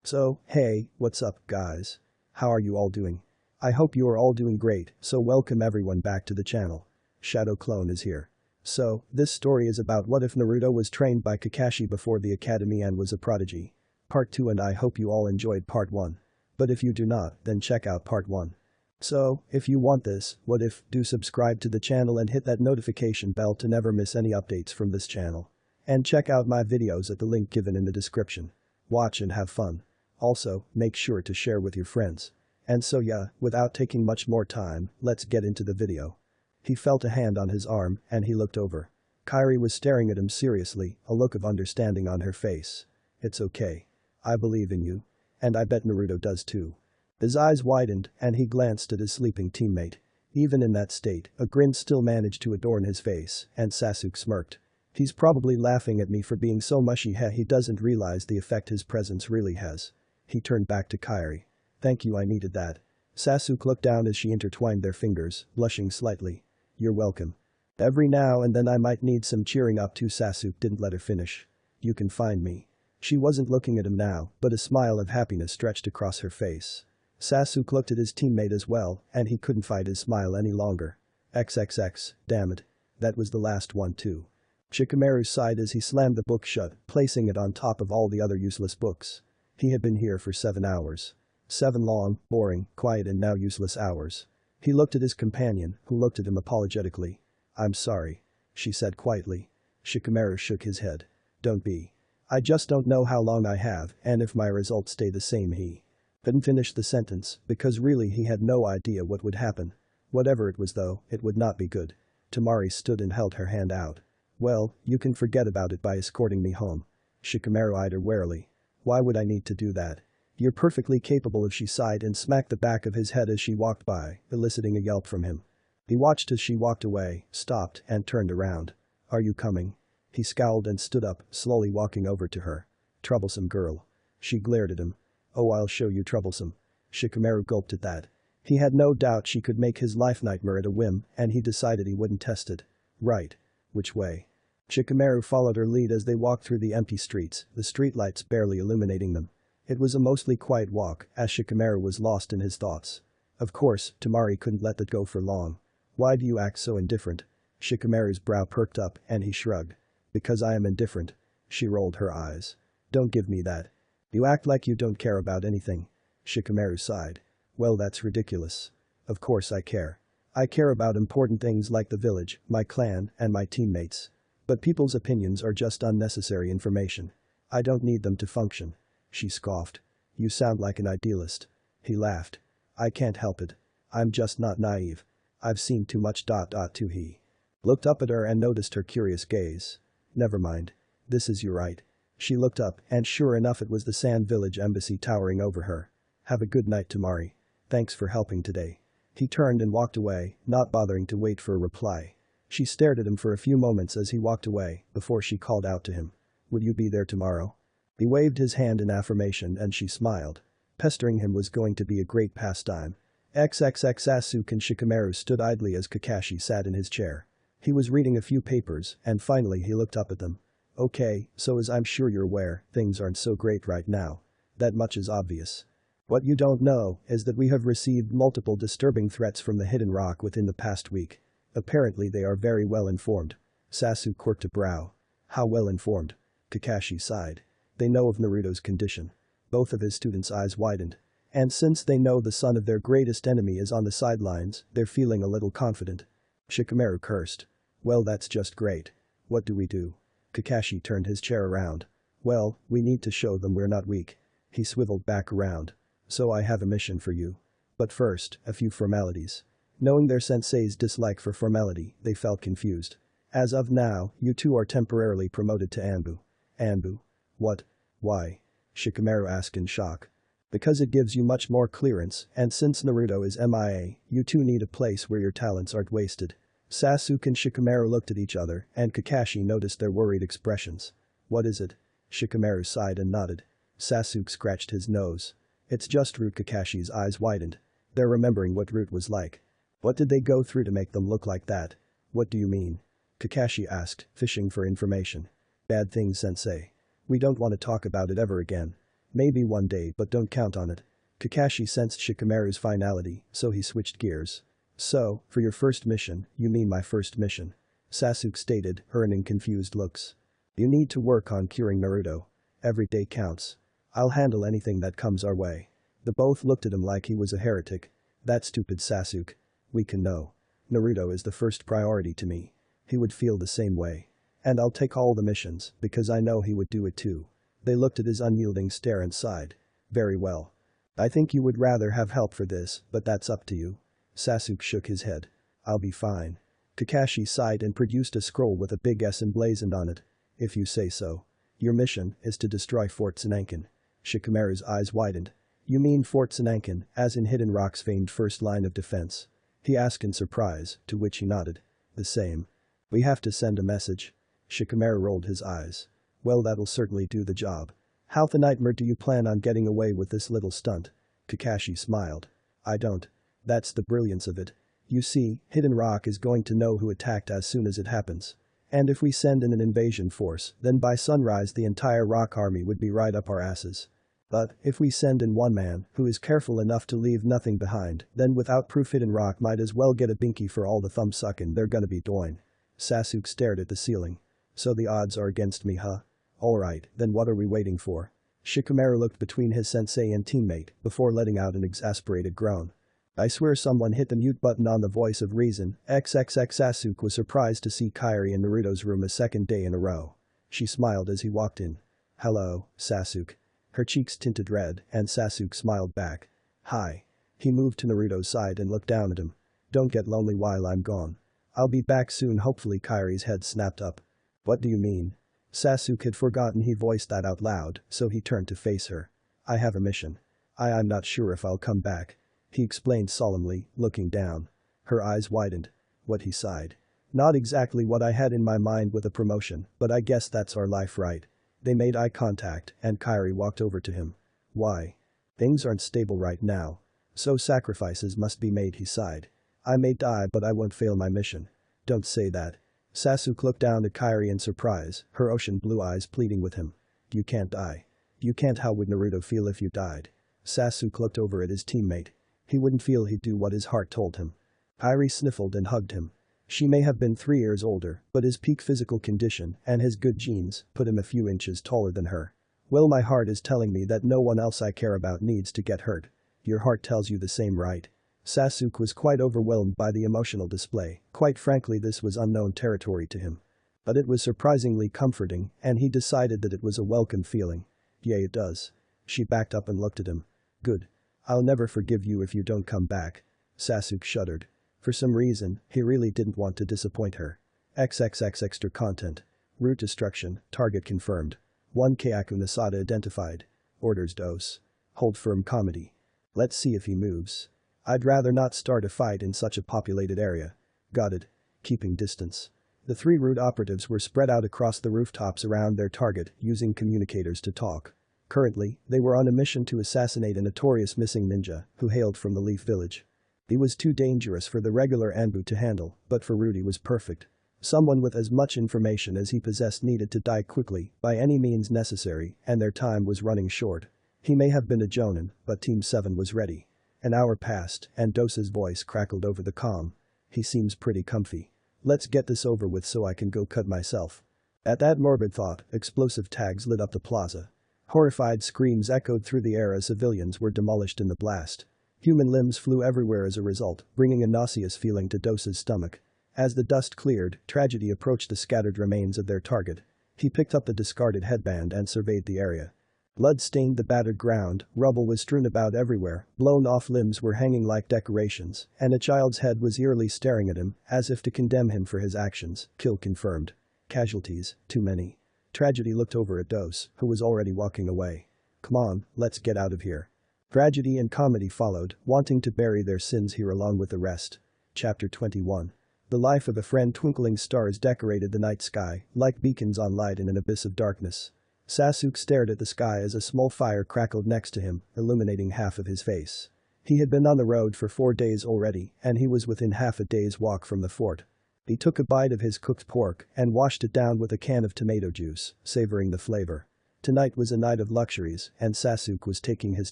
So, hey, what's up, guys? How are you all doing? I hope you are all doing great, so welcome everyone back to the channel. Shadow Clone is here. So, this story is about what if Naruto was trained by Kakashi before the academy and was a prodigy. Part 2, and I hope you all enjoyed part 1. But if you do not, then check out part 1. So, if you want this, what if, do subscribe to the channel and hit that notification bell to never miss any updates from this channel. And check out my videos at the link given in the description. Watch and have fun. Also, make sure to share with your friends. And so yeah, without taking much more time, let's get into the video. He felt a hand on his arm, and he looked over. Kairi was staring at him seriously, a look of understanding on her face. It's okay. I believe in you. And I bet Naruto does too. His eyes widened, and he glanced at his sleeping teammate. Even in that state, a grin still managed to adorn his face, and Sasuke smirked. He's probably laughing at me for being so mushy. He doesn't realize the effect his presence really has. He turned back to Kairi. Thank you, I needed that. Sasuke looked down as she intertwined their fingers, blushing slightly. You're welcome. Every now and then I might need some cheering up too. Sasuke didn't let her finish. You can find me. She wasn't looking at him now, but a smile of happiness stretched across her face. Sasuke looked at his teammate as well, and he couldn't fight his smile any longer. XXX, damn it. That was the last one too. Shikamaru sighed as he slammed the book shut, placing it on top of all the other useless books. He had been here for 7 hours. 7 long, boring, quiet and now useless hours. He looked at his companion, who looked at him apologetically. I'm sorry. She said quietly. Shikamaru shook his head. Don't be. I just don't know how long I have, and if my results stay the same. He couldn't finish the sentence, because really he had no idea what would happen. Whatever it was though, it would not be good. Tamari stood and held her hand out. Well, you can forget about it by escorting me home. Shikamaru eyed her warily. Why would I need to do that? You're perfectly capable of. She sighed and smacked the back of his head as she walked by, eliciting a yelp from him. He watched as she walked away, stopped, and turned around. Are you coming? He scowled and stood up, slowly walking over to her. Troublesome girl. She glared at him. Oh, I'll show you troublesome. Shikamaru gulped at that. He had no doubt she could make his life nightmare at a whim, and he decided he wouldn't test it. Right. Which way? Shikamaru followed her lead as they walked through the empty streets, the streetlights barely illuminating them. It was a mostly quiet walk, as Shikamaru was lost in his thoughts. Of course, Tamari couldn't let that go for long. Why do you act so indifferent? Shikamaru's brow perked up, and he shrugged. Because I am indifferent. She rolled her eyes. Don't give me that. You act like you don't care about anything. Shikamaru sighed. Well, that's ridiculous. Of course I care. I care about important things like the village, my clan, and my teammates. But people's opinions are just unnecessary information. I don't need them to function. She scoffed. You sound like an idealist. He laughed. I can't help it. I'm just not naive. I've seen too much. Too. He looked up at her and noticed her curious gaze. Never mind. This is you, right? She looked up, and sure enough it was the Sand Village embassy towering over her. Have a good night, Tamari. Thanks for helping today. He turned and walked away, not bothering to wait for a reply. She stared at him for a few moments as he walked away, before she called out to him. Will you be there tomorrow? He waved his hand in affirmation and she smiled. Pestering him was going to be a great pastime. XXX. Sasuke and Shikamaru stood idly as Kakashi sat in his chair. He was reading a few papers, and finally he looked up at them. Okay, so as I'm sure you're aware, things aren't so great right now. That much is obvious. What you don't know is that we have received multiple disturbing threats from the Hidden Rock within the past week. Apparently they are very well informed. Sasuke quirked a brow. How well informed? Kakashi sighed. They know of Naruto's condition. Both of his students' eyes widened. And since they know the son of their greatest enemy is on the sidelines, they're feeling a little confident. Shikamaru cursed. Well, that's just great. What do we do? Kakashi turned his chair around. Well, we need to show them we're not weak. He swiveled back around. So I have a mission for you. But first, a few formalities. Knowing their sensei's dislike for formality, they felt confused. As of now, you two are temporarily promoted to Anbu. Anbu? What? Why? Shikamaru asked in shock. Because it gives you much more clearance, and since Naruto is MIA, you two need a place where your talents aren't wasted. Sasuke and Shikamaru looked at each other, and Kakashi noticed their worried expressions. What is it? Shikamaru sighed and nodded. Sasuke scratched his nose. It's just Root. Kakashi's eyes widened. They're remembering what Root was like. What did they go through to make them look like that? What do you mean? Kakashi asked, fishing for information. Bad things, sensei. We don't want to talk about it ever again. Maybe one day, but don't count on it. Kakashi sensed Shikamaru's finality, so he switched gears. So, for your first mission, you mean my first mission? Sasuke stated, earning confused looks. You need to work on curing Naruto. Every day counts. I'll handle anything that comes our way. The both looked at him like he was a heretic. That stupid Sasuke. We can know. Naruto is the first priority to me. He would feel the same way. And I'll take all the missions, because I know he would do it too. They looked at his unyielding stare and sighed. Very well. I think you would rather have help for this, but that's up to you. Sasuke shook his head. I'll be fine. Kakashi sighed and produced a scroll with a big S emblazoned on it. If you say so. Your mission is to destroy Fort Sananken. Shikamaru's eyes widened. You mean Fort Sananken, as in Hidden Rock's famed first line of defense? He asked in surprise, to which he nodded. The same. We have to send a message. Shikamaru rolled his eyes. Well, that'll certainly do the job. How the nightmare do you plan on getting away with this little stunt? Kakashi smiled. I don't. That's the brilliance of it. You see, Hidden Rock is going to know who attacked as soon as it happens. And if we send in an invasion force, then by sunrise the entire Rock army would be right up our asses. But, if we send in one man, who is careful enough to leave nothing behind, then without proof Hidden Rock might as well get a binky for all the thumbsucking they're gonna be doing. Sasuke stared at the ceiling. So the odds are against me, huh? Alright, then what are we waiting for? Shikamaru looked between his sensei and teammate, before letting out an exasperated groan. I swear someone hit the mute button on the voice of reason. XXX Sasuke was surprised to see Kairi in Naruto's room a second day in a row. She smiled as he walked in. Hello, Sasuke. Her cheeks tinted red, and Sasuke smiled back. Hi. He moved to Naruto's side and looked down at him. Don't get lonely while I'm gone. I'll be back soon. Hopefully. Kairi's head snapped up. What do you mean? Sasuke had forgotten he voiced that out loud, so he turned to face her. I have a mission. I'm not sure if I'll come back. He explained solemnly, looking down. Her eyes widened. What? He sighed. Not exactly what I had in my mind with a promotion, but I guess that's our life, right? They made eye contact, and Kairi walked over to him. Why? Things aren't stable right now. So sacrifices must be made, he sighed. I may die, but I won't fail my mission. Don't say that. Sasuke looked down at Kairi in surprise, her ocean blue eyes pleading with him. You can't die. You can't. How would Naruto feel if you died? Sasuke looked over at his teammate. He wouldn't feel. He'd do what his heart told him. Kairi sniffled and hugged him. She may have been 3 years older, but his peak physical condition and his good genes put him a few inches taller than her. Well, my heart is telling me that no one else I care about needs to get hurt. Your heart tells you the same, right? Sasuke was quite overwhelmed by the emotional display. Quite frankly, this was unknown territory to him. But it was surprisingly comforting, and he decided that it was a welcome feeling. Yeah, it does. She backed up and looked at him. Good. I'll never forgive you if you don't come back. Sasuke shuddered. For some reason, he really didn't want to disappoint her. XXX extra content. Route destruction, target confirmed. 1 Kyaku Nasada identified. Orders dose. Hold firm comedy. Let's see if he moves. I'd rather not start a fight in such a populated area. Got it. Keeping distance. The 3 route operatives were spread out across the rooftops around their target, using communicators to talk. Currently, they were on a mission to assassinate a notorious missing ninja, who hailed from the Leaf Village. He was too dangerous for the regular Anbu to handle, but for Rudy was perfect. Someone with as much information as he possessed needed to die quickly, by any means necessary, and their time was running short. He may have been a Jonin, but Team 7 was ready. An hour passed, and Dosa's voice crackled over the comm. He seems pretty comfy. Let's get this over with so I can go cut myself. At that morbid thought, explosive tags lit up the plaza. Horrified screams echoed through the air as civilians were demolished in the blast. Human limbs flew everywhere as a result, bringing a nauseous feeling to Dosa's stomach. As the dust cleared, tragedy approached the scattered remains of their target. He picked up the discarded headband and surveyed the area. Blood stained the battered ground, rubble was strewn about everywhere, blown-off limbs were hanging like decorations, and a child's head was eerily staring at him, as if to condemn him for his actions. Kill confirmed. Casualties, too many. Tragedy looked over at Dose, who was already walking away. Come on, let's get out of here. Tragedy and comedy followed, wanting to bury their sins here along with the rest. Chapter 21. The life of a friend. Twinkling stars decorated the night sky, like beacons on light in an abyss of darkness. Sasuke stared at the sky as a small fire crackled next to him, illuminating half of his face. He had been on the road for 4 days already, and he was within half a day's walk from the fort. He took a bite of his cooked pork and washed it down with a can of tomato juice, savoring the flavor. Tonight was a night of luxuries, and Sasuke was taking his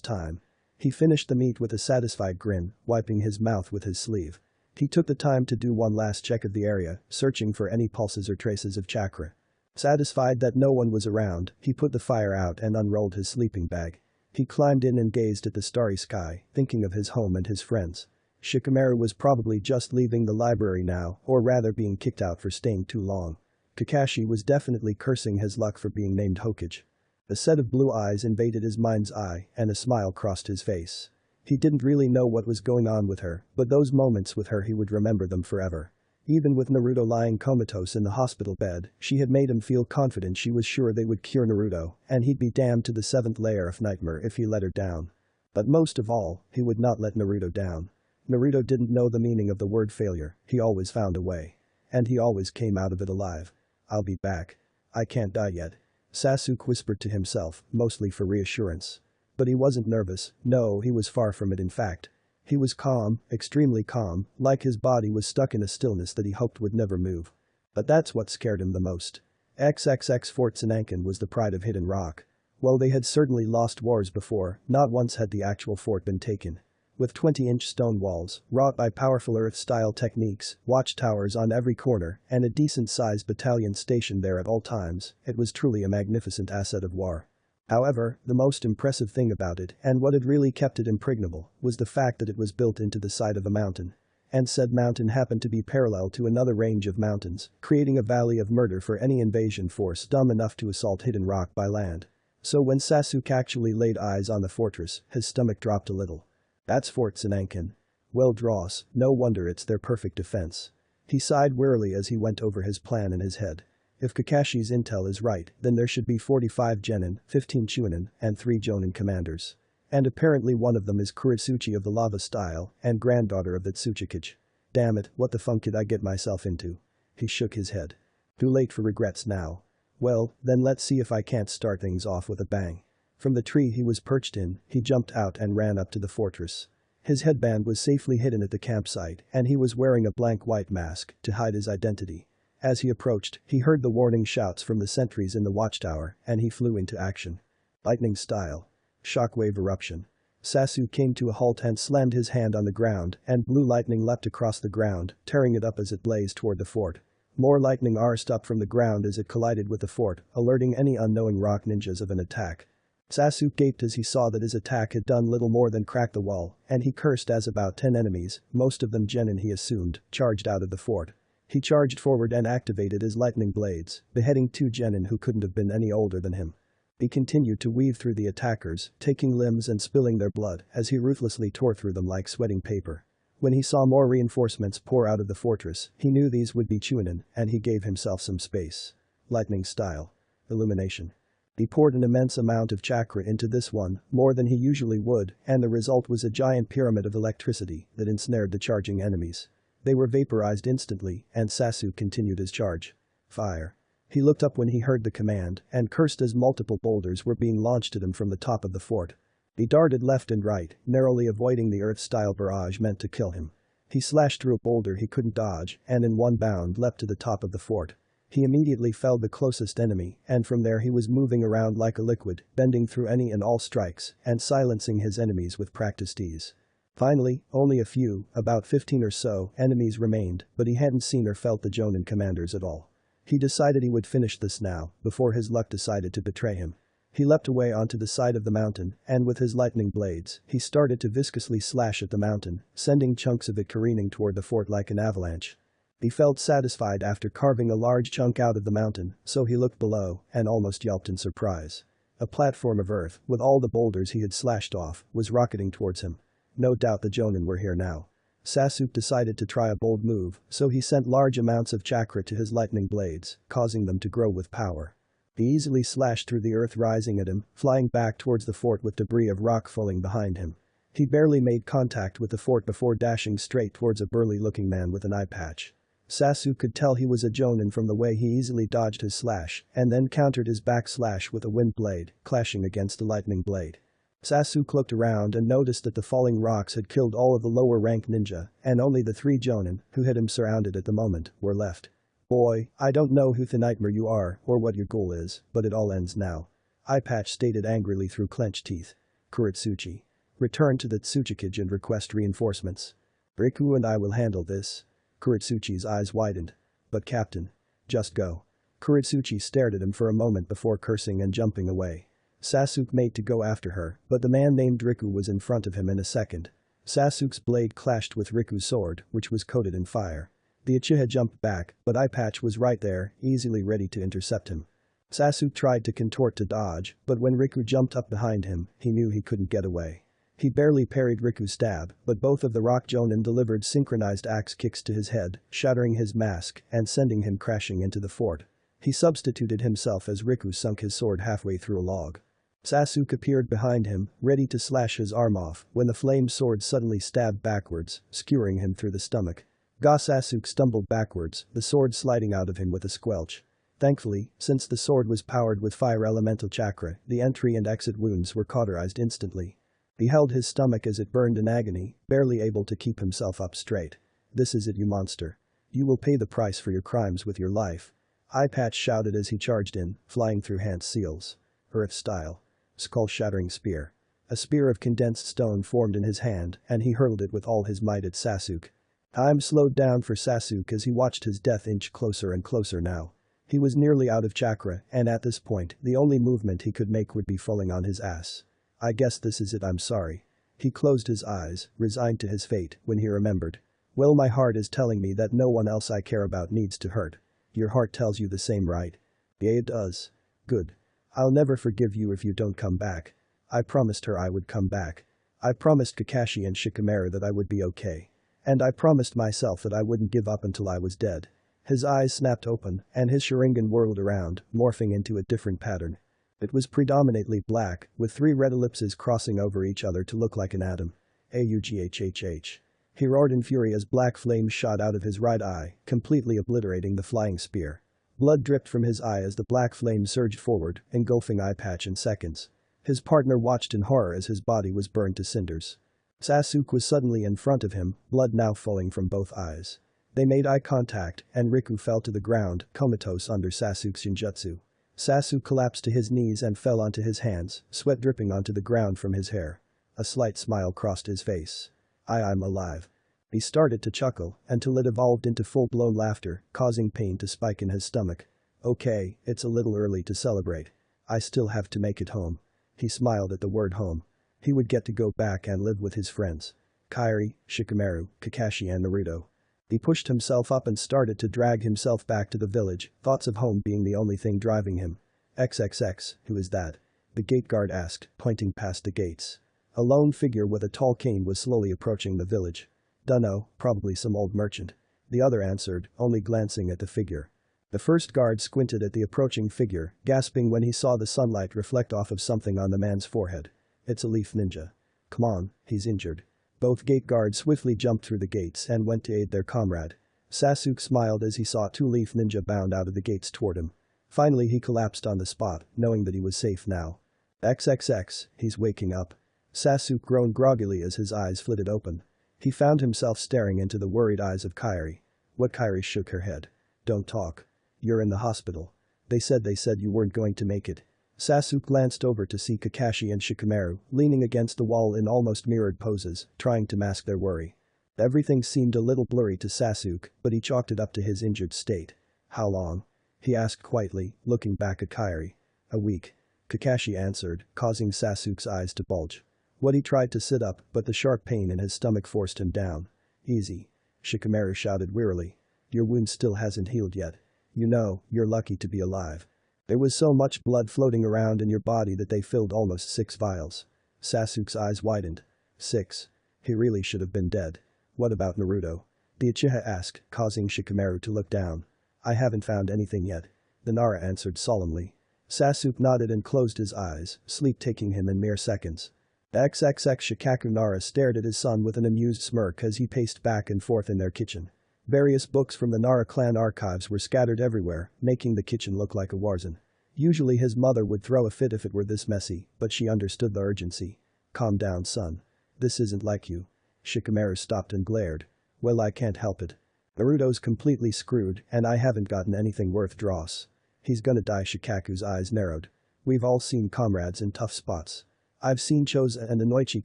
time. He finished the meat with a satisfied grin, wiping his mouth with his sleeve. He took the time to do one last check of the area, searching for any pulses or traces of chakra. Satisfied that no one was around, he put the fire out and unrolled his sleeping bag. He climbed in and gazed at the starry sky, thinking of his home and his friends. Shikamaru was probably just leaving the library now, or rather being kicked out for staying too long. Kakashi was definitely cursing his luck for being named Hokage. A set of blue eyes invaded his mind's eye, and a smile crossed his face. He didn't really know what was going on with her, but those moments with her he would remember them forever. Even with Naruto lying comatose in the hospital bed, she had made him feel confident. She was sure they would cure Naruto, and he'd be damned to the 7th layer of nightmare if he let her down. But most of all, he would not let Naruto down. Naruto didn't know the meaning of the word failure, he always found a way. And he always came out of it alive. "I'll be back. I can't die yet," Sasuke whispered to himself, mostly for reassurance. But he wasn't nervous, no, he was far from it. In fact. He was calm, extremely calm, like his body was stuck in a stillness that he hoped would never move. But that's what scared him the most. XXX Fort Sanankan was the pride of Hidden Rock. While they had certainly lost wars before, not once had the actual fort been taken. With 20-inch stone walls, wrought by powerful Earth-style techniques, watchtowers on every corner, and a decent-sized battalion stationed there at all times, it was truly a magnificent asset of war. However, the most impressive thing about it, and what had really kept it impregnable, was the fact that it was built into the side of a mountain. And said mountain happened to be parallel to another range of mountains, creating a valley of murder for any invasion force dumb enough to assault Hidden Rock by land. So when Sasuke actually laid eyes on the fortress, his stomach dropped a little. That's Fort Sanankan. Well, Dross, no wonder it's their perfect defense. He sighed wearily as he went over his plan in his head. If Kakashi's intel is right, then there should be 45 Genin, 15 Chunin, and 3 Jonin commanders. And apparently one of them is Kuritsuchi of the lava style and granddaughter of the Tsuchikage. Damn it, what the funk did I get myself into? He shook his head. Too late for regrets now. Well, then let's see if I can't start things off with a bang. From the tree he was perched in, he jumped out and ran up to the fortress. His headband was safely hidden at the campsite, and he was wearing a blank white mask to hide his identity. As he approached, he heard the warning shouts from the sentries in the watchtower, and he flew into action. Lightning style. Shockwave eruption. Sasuke came to a halt and slammed his hand on the ground, and blue lightning leapt across the ground, tearing it up as it blazed toward the fort. More lightning arced up from the ground as it collided with the fort, alerting any unknowing rock ninjas of an attack. Sasuke gaped as he saw that his attack had done little more than crack the wall, and he cursed as about 10 enemies, most of them genin he assumed, charged out of the fort. He charged forward and activated his lightning blades, beheading 2 genin who couldn't have been any older than him. He continued to weave through the attackers, taking limbs and spilling their blood as he ruthlessly tore through them like sweating paper. When he saw more reinforcements pour out of the fortress, he knew these would be Chunin, and he gave himself some space. Lightning style. Illumination. He poured an immense amount of chakra into this one, more than he usually would, and the result was a giant pyramid of electricity that ensnared the charging enemies. They were vaporized instantly, and Sasuke continued his charge. Fire. He looked up when he heard the command and cursed as multiple boulders were being launched at him from the top of the fort. He darted left and right, narrowly avoiding the earth-style barrage meant to kill him. He slashed through a boulder he couldn't dodge and in one bound leapt to the top of the fort. He immediately felled the closest enemy, and from there he was moving around like a liquid, bending through any and all strikes and silencing his enemies with practiced ease. Finally, only a few, about 15 or so, enemies remained, but he hadn't seen or felt the Jonin commanders at all. He decided he would finish this now, before his luck decided to betray him. He leapt away onto the side of the mountain, and with his lightning blades, he started to viscously slash at the mountain, sending chunks of it careening toward the fort like an avalanche. He felt satisfied after carving a large chunk out of the mountain, so he looked below and almost yelped in surprise. A platform of earth, with all the boulders he had slashed off, was rocketing towards him. No doubt the Jonin were here now. Sasuke decided to try a bold move, so he sent large amounts of chakra to his lightning blades, causing them to grow with power. He easily slashed through the earth rising at him, flying back towards the fort with debris of rock falling behind him. He barely made contact with the fort before dashing straight towards a burly-looking man with an eye patch. Sasuke could tell he was a Jonin from the way he easily dodged his slash and then countered his back slash with a wind blade, clashing against the lightning blade. Sasuke looked around and noticed that the falling rocks had killed all of the lower-ranked ninja, and only the 3 Jonin, who had him surrounded at the moment, were left. Boy, I don't know who the nightmare you are or what your goal is, but it all ends now. Eye patch stated angrily through clenched teeth. Kuretsuchi. Return to the Tsuchikage and request reinforcements. Riku and I will handle this. Kuretsuchi's eyes widened. But Captain. Just go. Kuretsuchi stared at him for a moment before cursing and jumping away. Sasuke made to go after her, but the man named Riku was in front of him in a second. Sasuke's blade clashed with Riku's sword, which was coated in fire. The Uchiha jumped back, but Eye Patch was right there, easily ready to intercept him. Sasuke tried to contort to dodge, but when Riku jumped up behind him, he knew he couldn't get away. He barely parried Riku's stab, but both of the Rock Jonin delivered synchronized axe kicks to his head, shattering his mask and sending him crashing into the fort. He substituted himself as Riku sunk his sword halfway through a log. Sasuke appeared behind him, ready to slash his arm off, when the flamed sword suddenly stabbed backwards, skewering him through the stomach. Sasuke stumbled backwards, the sword sliding out of him with a squelch. Thankfully, since the sword was powered with fire elemental chakra, the entry and exit wounds were cauterized instantly. He held his stomach as it burned in agony, barely able to keep himself up straight. This is it, you monster. You will pay the price for your crimes with your life. Eye Patch shouted as he charged in, flying through Hans Seals. Earth style. Skull-shattering spear. A spear of condensed stone formed in his hand, and he hurled it with all his might at Sasuke. Time slowed down for Sasuke as he watched his death inch closer and closer now. He was nearly out of chakra, and at this point, the only movement he could make would be falling on his ass. I guess this is it, I'm sorry. He closed his eyes, resigned to his fate, when he remembered. Well, my heart is telling me that no one else I care about needs to hurt. Your heart tells you the same, right? Yeah, it does. Good. I'll never forgive you if you don't come back. I promised her I would come back. I promised Kakashi and Shikamaru that I would be okay. And I promised myself that I wouldn't give up until I was dead. His eyes snapped open, and his Sharingan whirled around, morphing into a different pattern. It was predominantly black, with 3 red ellipses crossing over each other to look like an atom. Aughhhh. He roared in fury as black flames shot out of his right eye, completely obliterating the flying spear. Blood dripped from his eye as the black flame surged forward, engulfing Eye Patch in seconds. His partner watched in horror as his body was burned to cinders. Sasuke was suddenly in front of him, blood now flowing from both eyes. They made eye contact, and Riku fell to the ground, comatose under Sasuke's ninjutsu. Sasuke collapsed to his knees and fell onto his hands, sweat dripping onto the ground from his hair. A slight smile crossed his face. I'm alive. He started to chuckle, until it evolved into full-blown laughter, causing pain to spike in his stomach. Okay, it's a little early to celebrate. I still have to make it home. He smiled at the word home. He would get to go back and live with his friends. Kairi, Shikamaru, Kakashi and Naruto. He pushed himself up and started to drag himself back to the village, thoughts of home being the only thing driving him. XXX, who is that? The gate guard asked, pointing past the gates. A lone figure with a tall cane was slowly approaching the village. Dunno, probably some old merchant. The other answered, only glancing at the figure. The first guard squinted at the approaching figure, gasping when he saw the sunlight reflect off of something on the man's forehead. It's a leaf ninja. Come on, he's injured. Both gate guards swiftly jumped through the gates and went to aid their comrade. Sasuke smiled as he saw 2 leaf ninja bound out of the gates toward him. Finally he collapsed on the spot, knowing that he was safe now. XXX, he's waking up. Sasuke groaned groggily as his eyes flitted open. He found himself staring into the worried eyes of Kairi. What? Kairi shook her head. Don't talk. You're in the hospital. They said you weren't going to make it. Sasuke glanced over to see Kakashi and Shikamaru, leaning against the wall in almost mirrored poses, trying to mask their worry. Everything seemed a little blurry to Sasuke, but he chalked it up to his injured state. How long? He asked quietly, looking back at Kairi. A week. Kakashi answered, causing Sasuke's eyes to bulge. He tried to sit up, but the sharp pain in his stomach forced him down. Easy. Shikamaru shouted wearily. Your wound still hasn't healed yet. You know, you're lucky to be alive. There was so much blood floating around in your body that they filled almost 6 vials. Sasuke's eyes widened. 6. He really should have been dead. What about Naruto? The Uchiha asked, causing Shikamaru to look down. I haven't found anything yet. The Nara answered solemnly. Sasuke nodded and closed his eyes, sleep taking him in mere seconds. XXX Shikaku Nara stared at his son with an amused smirk as he paced back and forth in their kitchen. Various books from the Nara clan archives were scattered everywhere, making the kitchen look like a warzone. Usually his mother would throw a fit if it were this messy, but she understood the urgency. Calm down, son. This isn't like you. Shikamaru stopped and glared. Well, I can't help it. Naruto's completely screwed and I haven't gotten anything worth dross. He's gonna die. Shikaku's eyes narrowed. We've all seen comrades in tough spots. I've seen Choza and Inoichi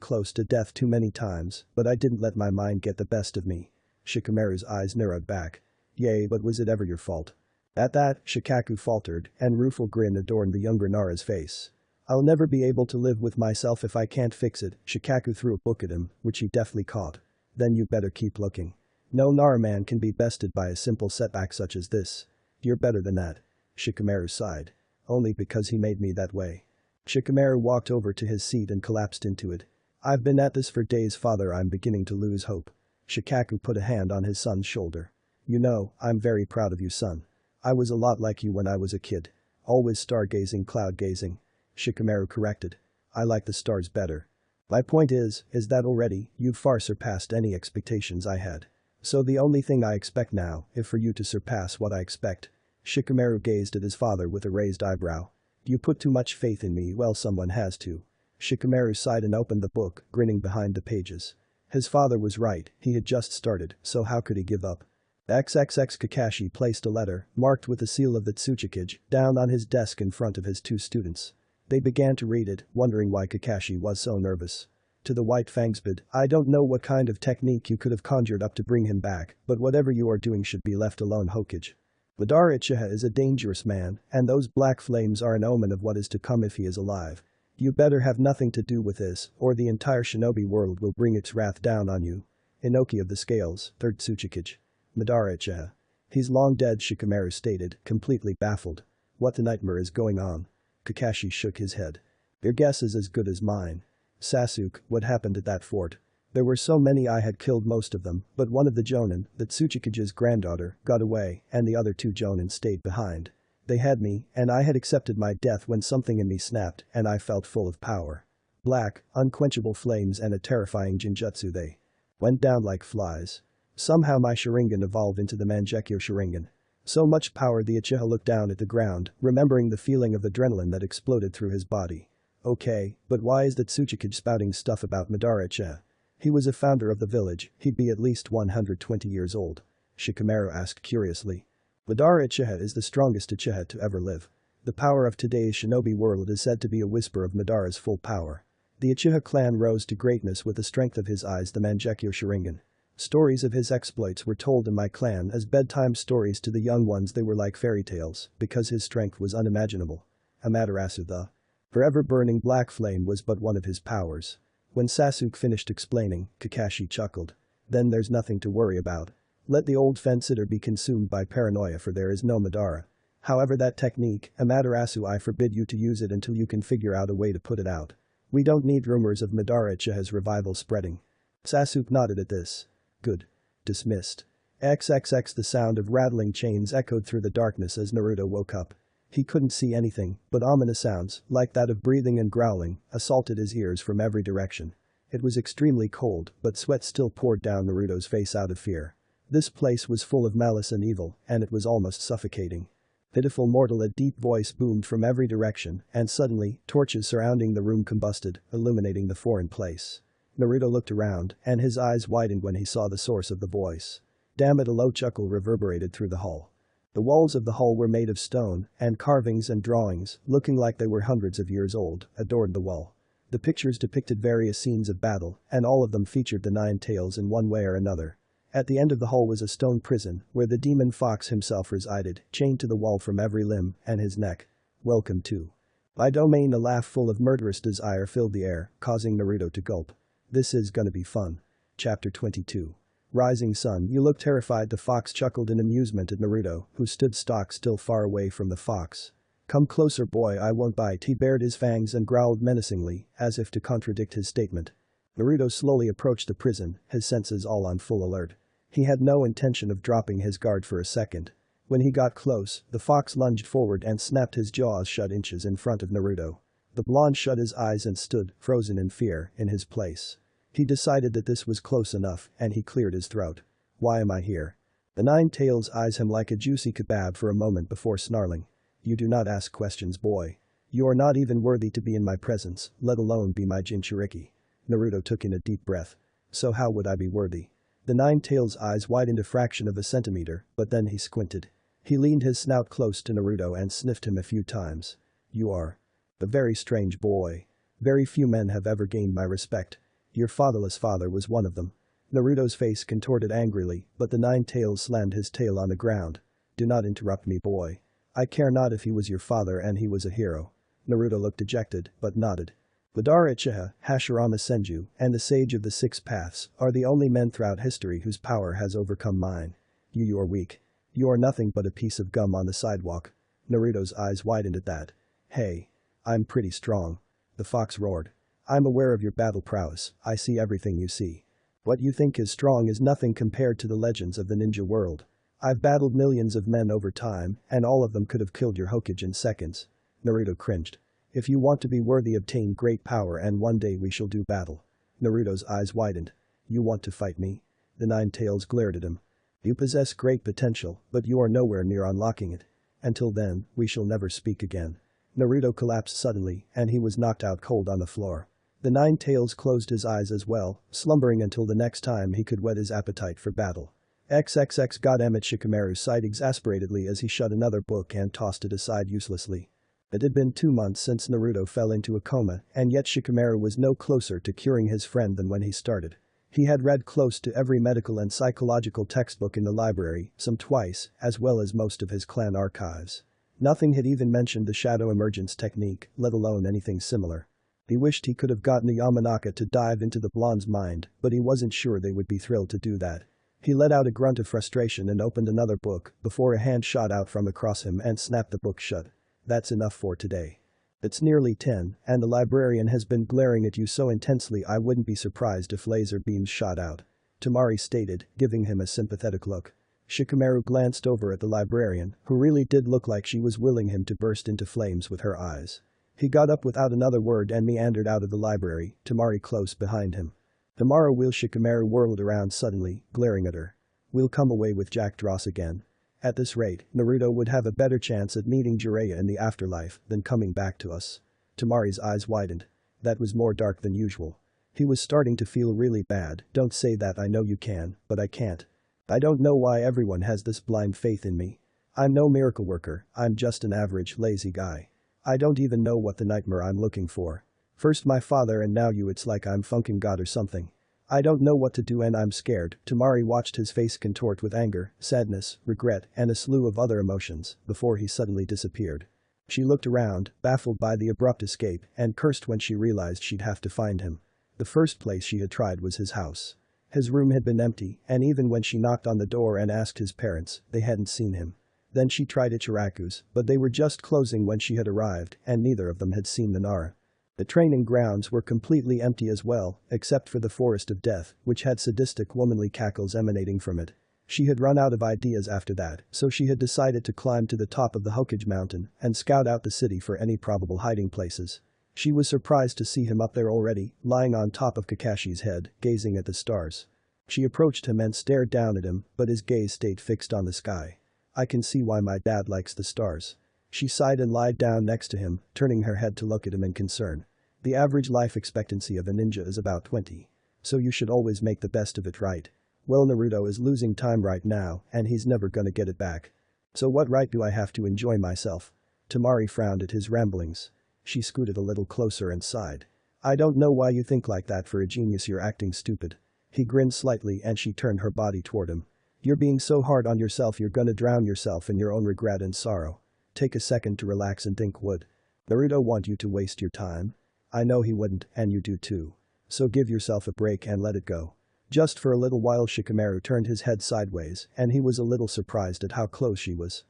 close to death too many times, but I didn't let my mind get the best of me. Shikamaru's eyes narrowed back. Yay, but was it ever your fault? At that, Shikaku faltered, and rueful grin adorned the younger Nara's face. I'll never be able to live with myself if I can't fix it. Shikaku threw a book at him, which he deftly caught. Then you better keep looking. No Nara man can be bested by a simple setback such as this. You're better than that. Shikamaru sighed. Only because he made me that way. Shikamaru walked over to his seat and collapsed into it. I've been at this for days, father. I'm beginning to lose hope. Shikaku put a hand on his son's shoulder. You know, I'm very proud of you, son. I was a lot like you when I was a kid. Always stargazing, cloud gazing. Shikamaru corrected. I like the stars better. My point is that already, you've far surpassed any expectations I had. So the only thing I expect now is for you to surpass what I expect. Shikamaru gazed at his father with a raised eyebrow. You put too much faith in me. Well, someone has to. Shikamaru sighed and opened the book, grinning behind the pages. His father was right, he had just started, so how could he give up? XXX Kakashi placed a letter, marked with the seal of the Tsuchikage, down on his desk in front of his two students. They began to read it, wondering why Kakashi was so nervous. To the White Fangsbid, I don't know what kind of technique you could have conjured up to bring him back, but whatever you are doing should be left alone, Hokage. Madara Uchiha is a dangerous man, and those black flames are an omen of what is to come if he is alive. You better have nothing to do with this, or the entire shinobi world will bring its wrath down on you. Inoki of the Scales, 3rd Tsuchikage. Madara Uchiha. He's long dead, Shikamaru stated, completely baffled. What the nightmare is going on? Kakashi shook his head. Your guess is as good as mine. Sasuke, what happened at that fort? There were so many, I had killed most of them, but one of the Jonin, the Tsuchikage's granddaughter, got away, and the other two Jonin stayed behind. They had me, and I had accepted my death when something in me snapped, and I felt full of power. Black, unquenchable flames and a terrifying genjutsu, they went down like flies. Somehow my Sharingan evolved into the Mangekyo Sharingan. So much power. The Uchiha looked down at the ground, remembering the feeling of adrenaline that exploded through his body. Okay, but why is the Tsuchikage spouting stuff about Madara Uchiha? He was a founder of the village, he'd be at least 120 years old. Shikamaru asked curiously. Madara Uchiha is the strongest Uchiha to ever live. The power of today's shinobi world is said to be a whisper of Madara's full power. The Uchiha clan rose to greatness with the strength of his eyes, the Mangekyo Sharingan. Stories of his exploits were told in my clan as bedtime stories to the young ones. They were like fairy tales, because his strength was unimaginable. Amaterasu, the forever burning black flame, was but one of his powers. When Sasuke finished explaining, Kakashi chuckled. Then there's nothing to worry about. Let the old fence-sitter be consumed by paranoia, for there is no Madara. However, that technique, Amaterasu, I forbid you to use it until you can figure out a way to put it out. We don't need rumors of Madara Uchiha's revival spreading. Sasuke nodded at this. Good. Dismissed. XXX. The sound of rattling chains echoed through the darkness as Naruto woke up. He couldn't see anything, but ominous sounds, like that of breathing and growling, assaulted his ears from every direction. It was extremely cold, but sweat still poured down Naruto's face out of fear. This place was full of malice and evil, and it was almost suffocating. Pitiful mortal, a deep voice boomed from every direction, and suddenly, torches surrounding the room combusted, illuminating the foreign place. Naruto looked around, and his eyes widened when he saw the source of the voice. Damn it, a low chuckle reverberated through the hall. The walls of the hall were made of stone, and carvings and drawings, looking like they were hundreds of years old, adorned the wall. The pictures depicted various scenes of battle, and all of them featured the Nine Tails in one way or another. At the end of the hall was a stone prison, where the demon fox himself resided, chained to the wall from every limb and his neck. Welcome to my domain. A laugh full of murderous desire filled the air, causing Naruto to gulp. This is gonna be fun. Chapter 22. Rising sun. You look terrified. The fox chuckled in amusement at Naruto, who stood stock still far away from the fox. Come closer, boy, I won't bite. He bared his fangs and growled menacingly, as if to contradict his statement. Naruto slowly approached the prison, his senses all on full alert. He had no intention of dropping his guard for a second. When he got close, the fox lunged forward and snapped his jaws shut inches in front of Naruto. The blonde shut his eyes and stood, frozen in fear, in his place. He decided that this was close enough, and he cleared his throat. Why am I here? The Nine Tails eyes him like a juicy kebab for a moment before snarling. You do not ask questions, boy. You are not even worthy to be in my presence, let alone be my Jinchuriki. Naruto took in a deep breath. So how would I be worthy? The Nine Tails' eyes widened a fraction of a centimeter, but then he squinted. He leaned his snout close to Naruto and sniffed him a few times. You are A very strange boy. Very few men have ever gained my respect. Your fatherless father was one of them. Naruto's face contorted angrily, but the Nine-Tails slammed his tail on the ground. Do not interrupt me, boy. I care not if he was your father and he was a hero. Naruto looked dejected, but nodded. Madara Uchiha, Hashirama Senju, and the Sage of the Six Paths are the only men throughout history whose power has overcome mine. You are weak. You are nothing but a piece of gum on the sidewalk. Naruto's eyes widened at that. Hey. I'm pretty strong. The fox roared. I'm aware of your battle prowess, I see everything you see. What you think is strong is nothing compared to the legends of the ninja world. I've battled millions of men over time, and all of them could have killed your Hokage in seconds. Naruto cringed. If you want to be worthy, obtain great power and one day we shall do battle. Naruto's eyes widened. You want to fight me? The Nine-Tails glared at him. You possess great potential, but you are nowhere near unlocking it. Until then, we shall never speak again. Naruto collapsed suddenly, and he was knocked out cold on the floor. The Nine-Tails closed his eyes as well, slumbering until the next time he could whet his appetite for battle. XXX goddammit, Shikamaru sighed exasperatedly as he shut another book and tossed it aside uselessly. It had been 2 months since Naruto fell into a coma, and yet Shikamaru was no closer to curing his friend than when he started. He had read close to every medical and psychological textbook in the library, some twice, as well as most of his clan archives. Nothing had even mentioned the shadow emergence technique, let alone anything similar. He wished he could have gotten the Yamanaka to dive into the blonde's mind, but he wasn't sure they would be thrilled to do that. He let out a grunt of frustration and opened another book before a hand shot out from across him and snapped the book shut. That's enough for today. It's nearly 10, and the librarian has been glaring at you so intensely I wouldn't be surprised if laser beams shot out. Tamari stated, giving him a sympathetic look. Shikamaru glanced over at the librarian, who really did look like she was willing him to burst into flames with her eyes. He got up without another word and meandered out of the library, Tamari close behind him. Tomorrow will Shikamaru whirled around suddenly, glaring at her. We'll come away with Jack Dross again. At this rate, Naruto would have a better chance at meeting Jiraiya in the afterlife than coming back to us. Tamari's eyes widened. That was more dark than usual. He was starting to feel really bad. Don't say that, I know you can, but I can't. I don't know why everyone has this blind faith in me. I'm no miracle worker, I'm just an average, lazy guy. I don't even know what the nightmare I'm looking for. First my father and now you, it's like I'm funking God or something. I don't know what to do and I'm scared. Tamari watched his face contort with anger, sadness, regret, and a slew of other emotions before he suddenly disappeared. She looked around, baffled by the abrupt escape, and cursed when she realized she'd have to find him. The first place she had tried was his house. His room had been empty, and even when she knocked on the door and asked his parents, they hadn't seen him. Then she tried Ichiraku's, but they were just closing when she had arrived, and neither of them had seen the Nara. The training grounds were completely empty as well, except for the Forest of Death, which had sadistic womanly cackles emanating from it. She had run out of ideas after that, so she had decided to climb to the top of the Hokage mountain and scout out the city for any probable hiding places. She was surprised to see him up there already, lying on top of Kakashi's head, gazing at the stars. She approached him and stared down at him, but his gaze stayed fixed on the sky. I can see why my dad likes the stars. She sighed and lied down next to him, turning her head to look at him in concern. The average life expectancy of a ninja is about 20. So you should always make the best of it, right? Well, Naruto is losing time right now, and he's never gonna get it back. So what right do I have to enjoy myself? Tamari frowned at his ramblings. She scooted a little closer and sighed. I don't know why you think like that. For a genius you're acting stupid. He grinned slightly and she turned her body toward him. You're being so hard on yourself, you're gonna drown yourself in your own regret and sorrow. Take a second to relax and think. Would Naruto want you to waste your time? I know he wouldn't, and you do too. So give yourself a break and let it go. Just for a little while. Shikamaru turned his head sideways and he was a little surprised at how close she was.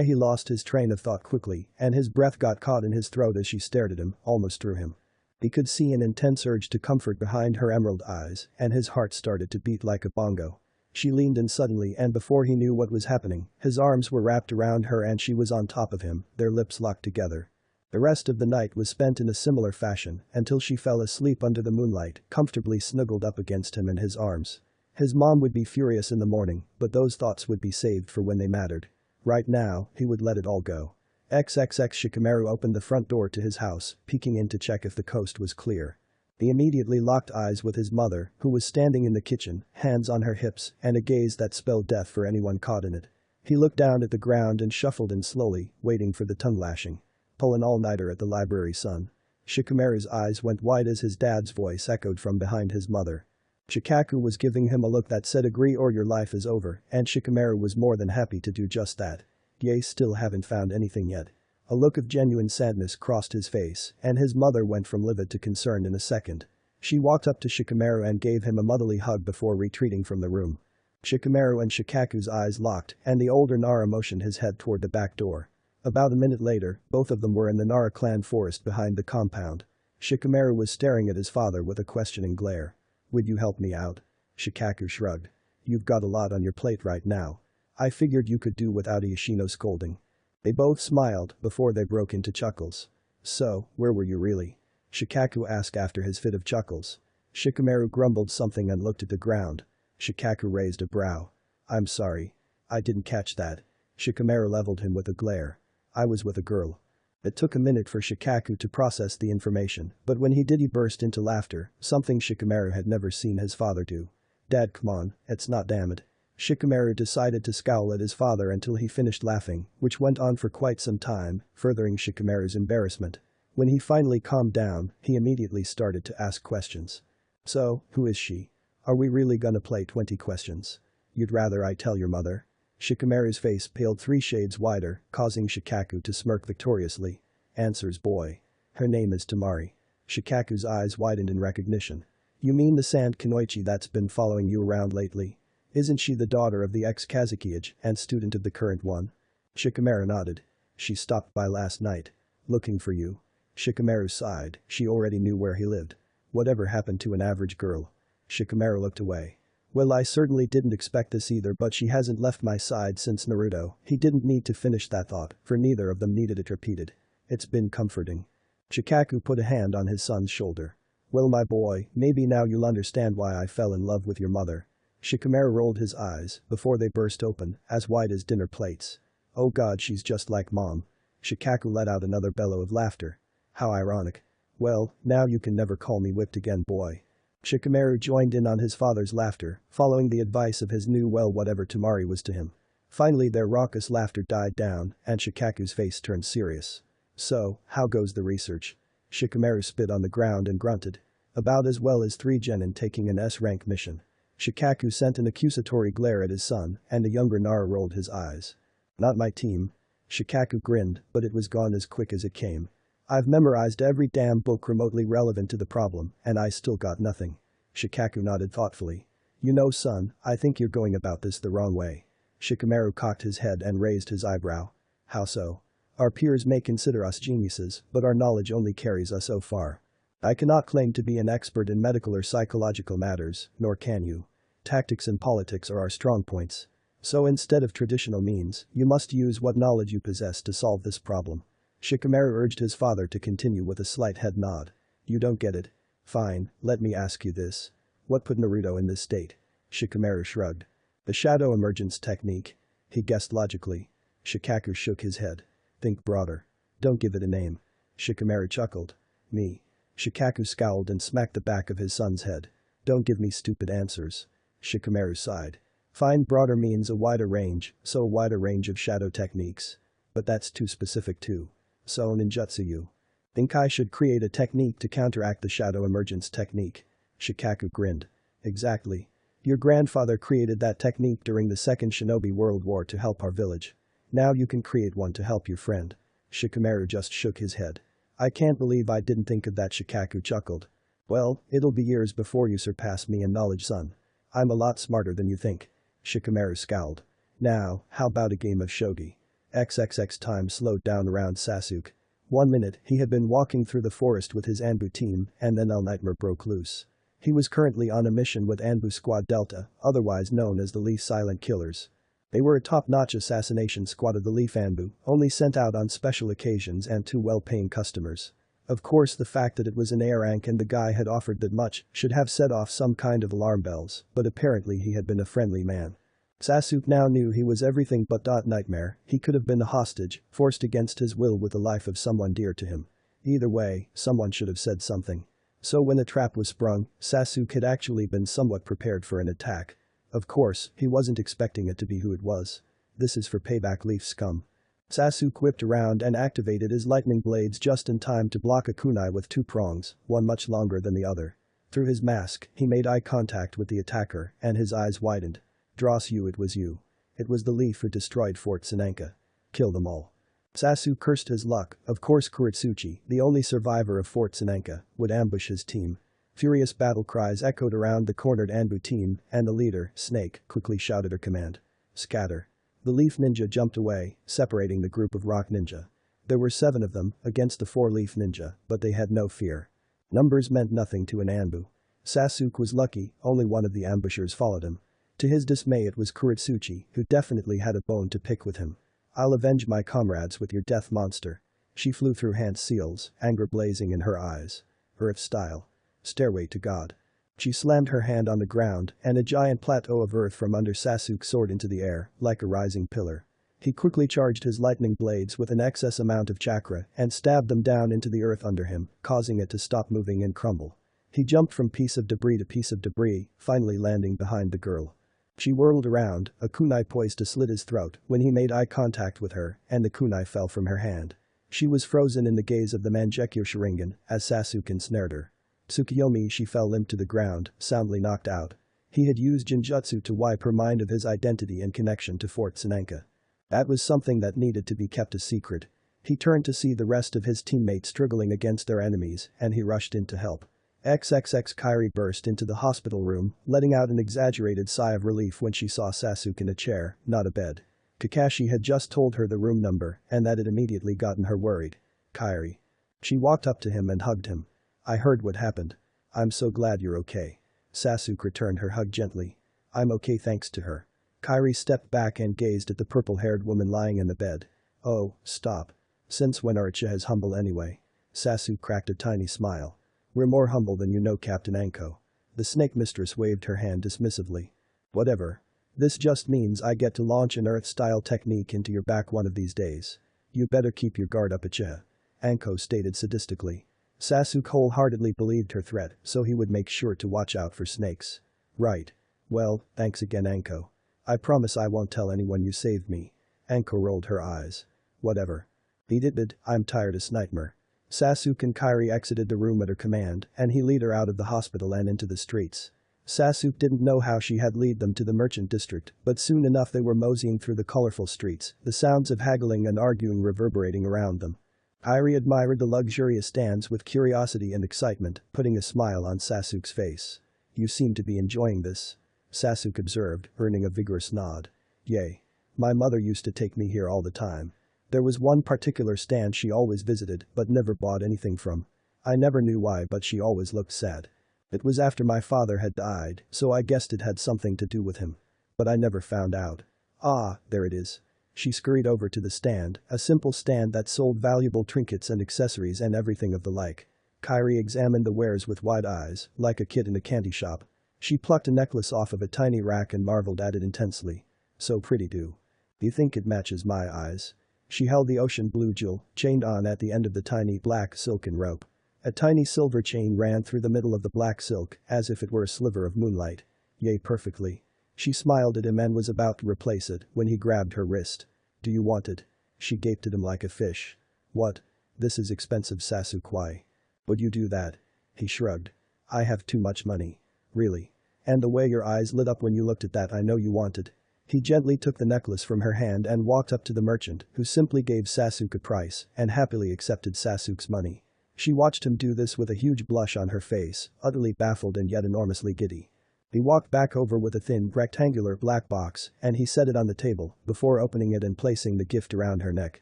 He lost his train of thought quickly and his breath got caught in his throat as she stared at him, almost through him. He could see an intense urge to comfort behind her emerald eyes and his heart started to beat like a bongo. She leaned in suddenly and before he knew what was happening, his arms were wrapped around her and she was on top of him, their lips locked together. The rest of the night was spent in a similar fashion until she fell asleep under the moonlight, comfortably snuggled up against him in his arms. His mom would be furious in the morning, but those thoughts would be saved for when they mattered. Right now, he would let it all go. XXX Shikamaru opened the front door to his house, peeking in to check if the coast was clear. He immediately locked eyes with his mother, who was standing in the kitchen, hands on her hips, and a gaze that spelled death for anyone caught in it. He looked down at the ground and shuffled in slowly, waiting for the tongue lashing. Pull an all-nighter at the library, son. Shikamaru's eyes went wide as his dad's voice echoed from behind his mother. Shikaku was giving him a look that said agree or your life is over, and Shikamaru was more than happy to do just that. Ye still haven't found anything yet. A look of genuine sadness crossed his face, and his mother went from livid to concerned in a second. She walked up to Shikamaru and gave him a motherly hug before retreating from the room. Shikamaru and Shikaku's eyes locked, and the older Nara motioned his head toward the back door. About a minute later, both of them were in the Nara clan forest behind the compound. Shikamaru was staring at his father with a questioning glare. Would you help me out? Shikaku shrugged. You've got a lot on your plate right now. I figured you could do without Yoshino scolding. They both smiled before they broke into chuckles. So, where were you really? Shikaku asked after his fit of chuckles. Shikamaru grumbled something and looked at the ground. Shikaku raised a brow. I'm sorry. I didn't catch that. Shikamaru leveled him with a glare. I was with a girl. It took a minute for Shikaku to process the information, but when he did he burst into laughter, something Shikamaru had never seen his father do. Dad, come on, it's not, damn it. Shikamaru decided to scowl at his father until he finished laughing, which went on for quite some time, furthering Shikamaru's embarrassment. When he finally calmed down, he immediately started to ask questions. So, who is she? Are we really gonna play 20 questions? You'd rather I tell your mother? Shikamaru's face paled 3 shades wider, causing Shikaku to smirk victoriously. Answers, boy. Her name is Tamari. Shikaku's eyes widened in recognition. You mean the sand Kunoichi that's been following you around lately? Isn't she the daughter of the ex-Kazukiage and student of the current one? Shikamaru nodded. She stopped by last night. Looking for you. Shikamaru sighed, she already knew where he lived. Whatever happened to an average girl? Shikamaru looked away. Well, I certainly didn't expect this either, but she hasn't left my side since Naruto. He didn't need to finish that thought, for neither of them needed it repeated. It's been comforting. Shikaku put a hand on his son's shoulder. Well, my boy, maybe now you'll understand why I fell in love with your mother. Shikamaru rolled his eyes before they burst open, as wide as dinner plates. Oh god, she's just like mom. Shikaku let out another bellow of laughter. How ironic. Well, now you can never call me whipped again, boy. Shikamaru joined in on his father's laughter, following the advice of his new whatever Tamari was to him. Finally their raucous laughter died down, and Shikaku's face turned serious. So, how goes the research? Shikamaru spit on the ground and grunted. About as well as 3 genin taking an S-rank mission. Shikaku sent an accusatory glare at his son, and the younger Nara rolled his eyes. Not my team. Shikaku grinned, but it was gone as quick as it came. I've memorized every damn book remotely relevant to the problem, and I still got nothing. Shikaku nodded thoughtfully. You know, son, I think you're going about this the wrong way. Shikamaru cocked his head and raised his eyebrow. How so? Our peers may consider us geniuses, but our knowledge only carries us so far. I cannot claim to be an expert in medical or psychological matters, nor can you. Tactics and politics are our strong points. So instead of traditional means, you must use what knowledge you possess to solve this problem. Shikamaru urged his father to continue with a slight head nod. You don't get it. Fine, let me ask you this. What put Naruto in this state? Shikamaru shrugged. The shadow emergence technique. He guessed logically. Shikaku shook his head. Think broader. Don't give it a name. Shikamaru chuckled. Me. Shikaku scowled and smacked the back of his son's head. Don't give me stupid answers. Shikamaru sighed. Fine, broader means a wider range, so a wider range of shadow techniques. But that's too specific too. So ninjutsu you. Think I should create a technique to counteract the shadow emergence technique? Shikaku grinned. Exactly. Your grandfather created that technique during the Second Shinobi World War to help our village. Now you can create one to help your friend. Shikamaru just shook his head. I can't believe I didn't think of that. Shikaku chuckled. Well, it'll be years before you surpass me in knowledge, son. I'm a lot smarter than you think. Shikamaru scowled. Now, how about a game of shogi? XXX time slowed down around Sasuke. 1 minute, he had been walking through the forest with his Anbu team, and then All Nightmare broke loose. He was currently on a mission with Anbu Squad Delta, otherwise known as the Leaf Silent Killers. They were a top-notch assassination squad of the Leaf Anbu, only sent out on special occasions and to well-paying customers. Of course, the fact that it was an A rank and the guy had offered that much should have set off some kind of alarm bells, but apparently he had been a friendly man. Sasuke now knew he was everything but nightmare. He could have been a hostage, forced against his will with the life of someone dear to him. Either way, someone should have said something. So when the trap was sprung, Sasuke had actually been somewhat prepared for an attack. Of course, he wasn't expecting it to be who it was. This is for payback, Leaf scum. Sasuke whipped around and activated his lightning blades just in time to block a kunai with two prongs, one much longer than the other. Through his mask, he made eye contact with the attacker, and his eyes widened. Dross you, it was you. It was the leaf who destroyed Fort Sanenka. Kill them all. Sasuke cursed his luck. Of course Kuretsuchi, the only survivor of Fort Sanenka, would ambush his team. Furious battle cries echoed around the cornered Anbu team, and the leader, Snake, quickly shouted her command. Scatter. The Leaf Ninja jumped away, separating the group of Rock Ninja. There were 7 of them against the 4 Leaf Ninja, but they had no fear. Numbers meant nothing to an Anbu. Sasuke was lucky, only one of the ambushers followed him. To his dismay it was Kuretsuchi, who definitely had a bone to pick with him. I'll avenge my comrades with your death monster. She flew through Hans Seals, anger blazing in her eyes. Earth style. Stairway to God. She slammed her hand on the ground, and a giant plateau of earth from under Sasuke soared into the air, like a rising pillar. He quickly charged his lightning blades with an excess amount of chakra and stabbed them down into the earth under him, causing it to stop moving and crumble. He jumped from piece of debris to piece of debris, finally landing behind the girl. She whirled around, a kunai poised to slit his throat when he made eye contact with her, and the kunai fell from her hand. She was frozen in the gaze of the Mangekyo Sharingan as Sasuke ensnared her. Tsukiyomi, she fell limp to the ground, soundly knocked out. He had used Jinjutsu to wipe her mind of his identity and connection to Fort Sanenka. That was something that needed to be kept a secret. He turned to see the rest of his teammates struggling against their enemies, and he rushed in to help. XXX Kairi burst into the hospital room, letting out an exaggerated sigh of relief when she saw Sasuke in a chair, not a bed. Kakashi had just told her the room number, and that had immediately gotten her worried. Kairi. She walked up to him and hugged him. I heard what happened. I'm so glad you're okay. Sasuke returned her hug gently. I'm okay thanks to her. Kairi stepped back and gazed at the purple-haired woman lying in the bed. Oh, stop. Since when are Uchihas humble anyway? Sasuke cracked a tiny smile. We're more humble than you know, Captain Anko. The snake mistress waved her hand dismissively. Whatever. This just means I get to launch an Earth-style technique into your back one of these days. You better keep your guard up, Uchiha. Anko stated sadistically. Sasuke wholeheartedly believed her threat, so he would make sure to watch out for snakes. Right. Well, thanks again, Anko. I promise I won't tell anyone you saved me. Anko rolled her eyes. Whatever. Beat it, I'm tired as nightmare. Sasuke and Kairi exited the room at her command, and he led her out of the hospital and into the streets. Sasuke didn't know how she had led them to the merchant district, but soon enough they were moseying through the colorful streets, the sounds of haggling and arguing reverberating around them. Kairi admired the luxurious stands with curiosity and excitement, putting a smile on Sasuke's face. You seem to be enjoying this. Sasuke observed, earning a vigorous nod. Yay. My mother used to take me here all the time. There was one particular stand she always visited but never bought anything from. I never knew why, but she always looked sad. It was after my father had died, so I guessed it had something to do with him. But I never found out. Ah, there it is. She scurried over to the stand, a simple stand that sold valuable trinkets and accessories and everything of the like. Kairi examined the wares with wide eyes, like a kid in a candy shop. She plucked a necklace off of a tiny rack and marveled at it intensely. So pretty do you think it matches my eyes? She held the ocean blue jewel, chained on at the end of the tiny black silken rope. A tiny silver chain ran through the middle of the black silk, as if it were a sliver of moonlight. Yay, perfectly. She smiled at him and was about to replace it when he grabbed her wrist. Do you want it? She gaped at him like a fish. What? This is expensive, Sasuke. Why would you do that? He shrugged. I have too much money. Really? And the way your eyes lit up when you looked at that, I know you want it. He gently took the necklace from her hand and walked up to the merchant, who simply gave Sasuke a price and happily accepted Sasuke's money. She watched him do this with a huge blush on her face, utterly baffled and yet enormously giddy. He walked back over with a thin, rectangular black box, and he set it on the table before opening it and placing the gift around her neck.